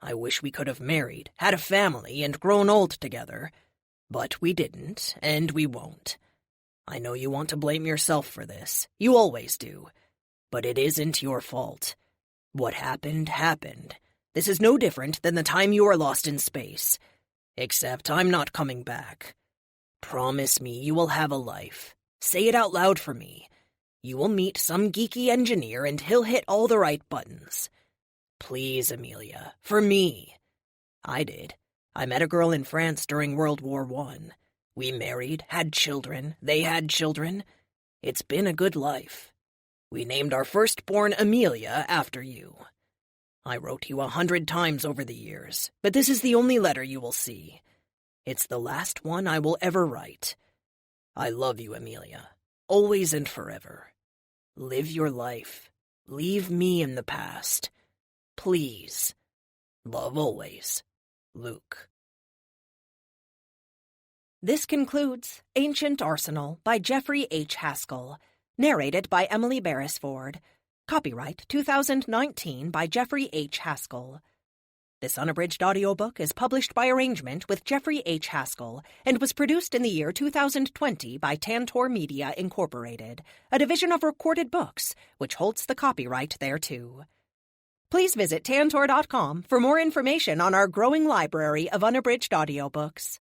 I wish we could have married, had a family, and grown old together. But we didn't, and we won't. I know you want to blame yourself for this. You always do. But it isn't your fault. What happened, happened. This is no different than the time you were lost in space. Except I'm not coming back. Promise me you will have a life. Say it out loud for me. You will meet some geeky engineer and he'll hit all the right buttons. Please, Amelia, for me. I did. I met a girl in France during World War I. We married, had children, they had children. It's been a good life. We named our firstborn Amelia after you. I wrote you 100 times over the years, but this is the only letter you will see. It's the last one I will ever write. I love you, Amelia, always and forever. Live your life. Leave me in the past. Please. Love always. Luke.
This concludes Ancient Arsenal by Jeffery H. Haskell, narrated by Emily Beresford. Copyright 2019 by Jeffery H. Haskell. This unabridged audiobook is published by arrangement with Jeffery H. Haskell and was produced in the year 2020 by Tantor Media, Incorporated, a division of Recorded Books, which holds the copyright thereto. Please visit Tantor.com for more information on our growing library of unabridged audiobooks.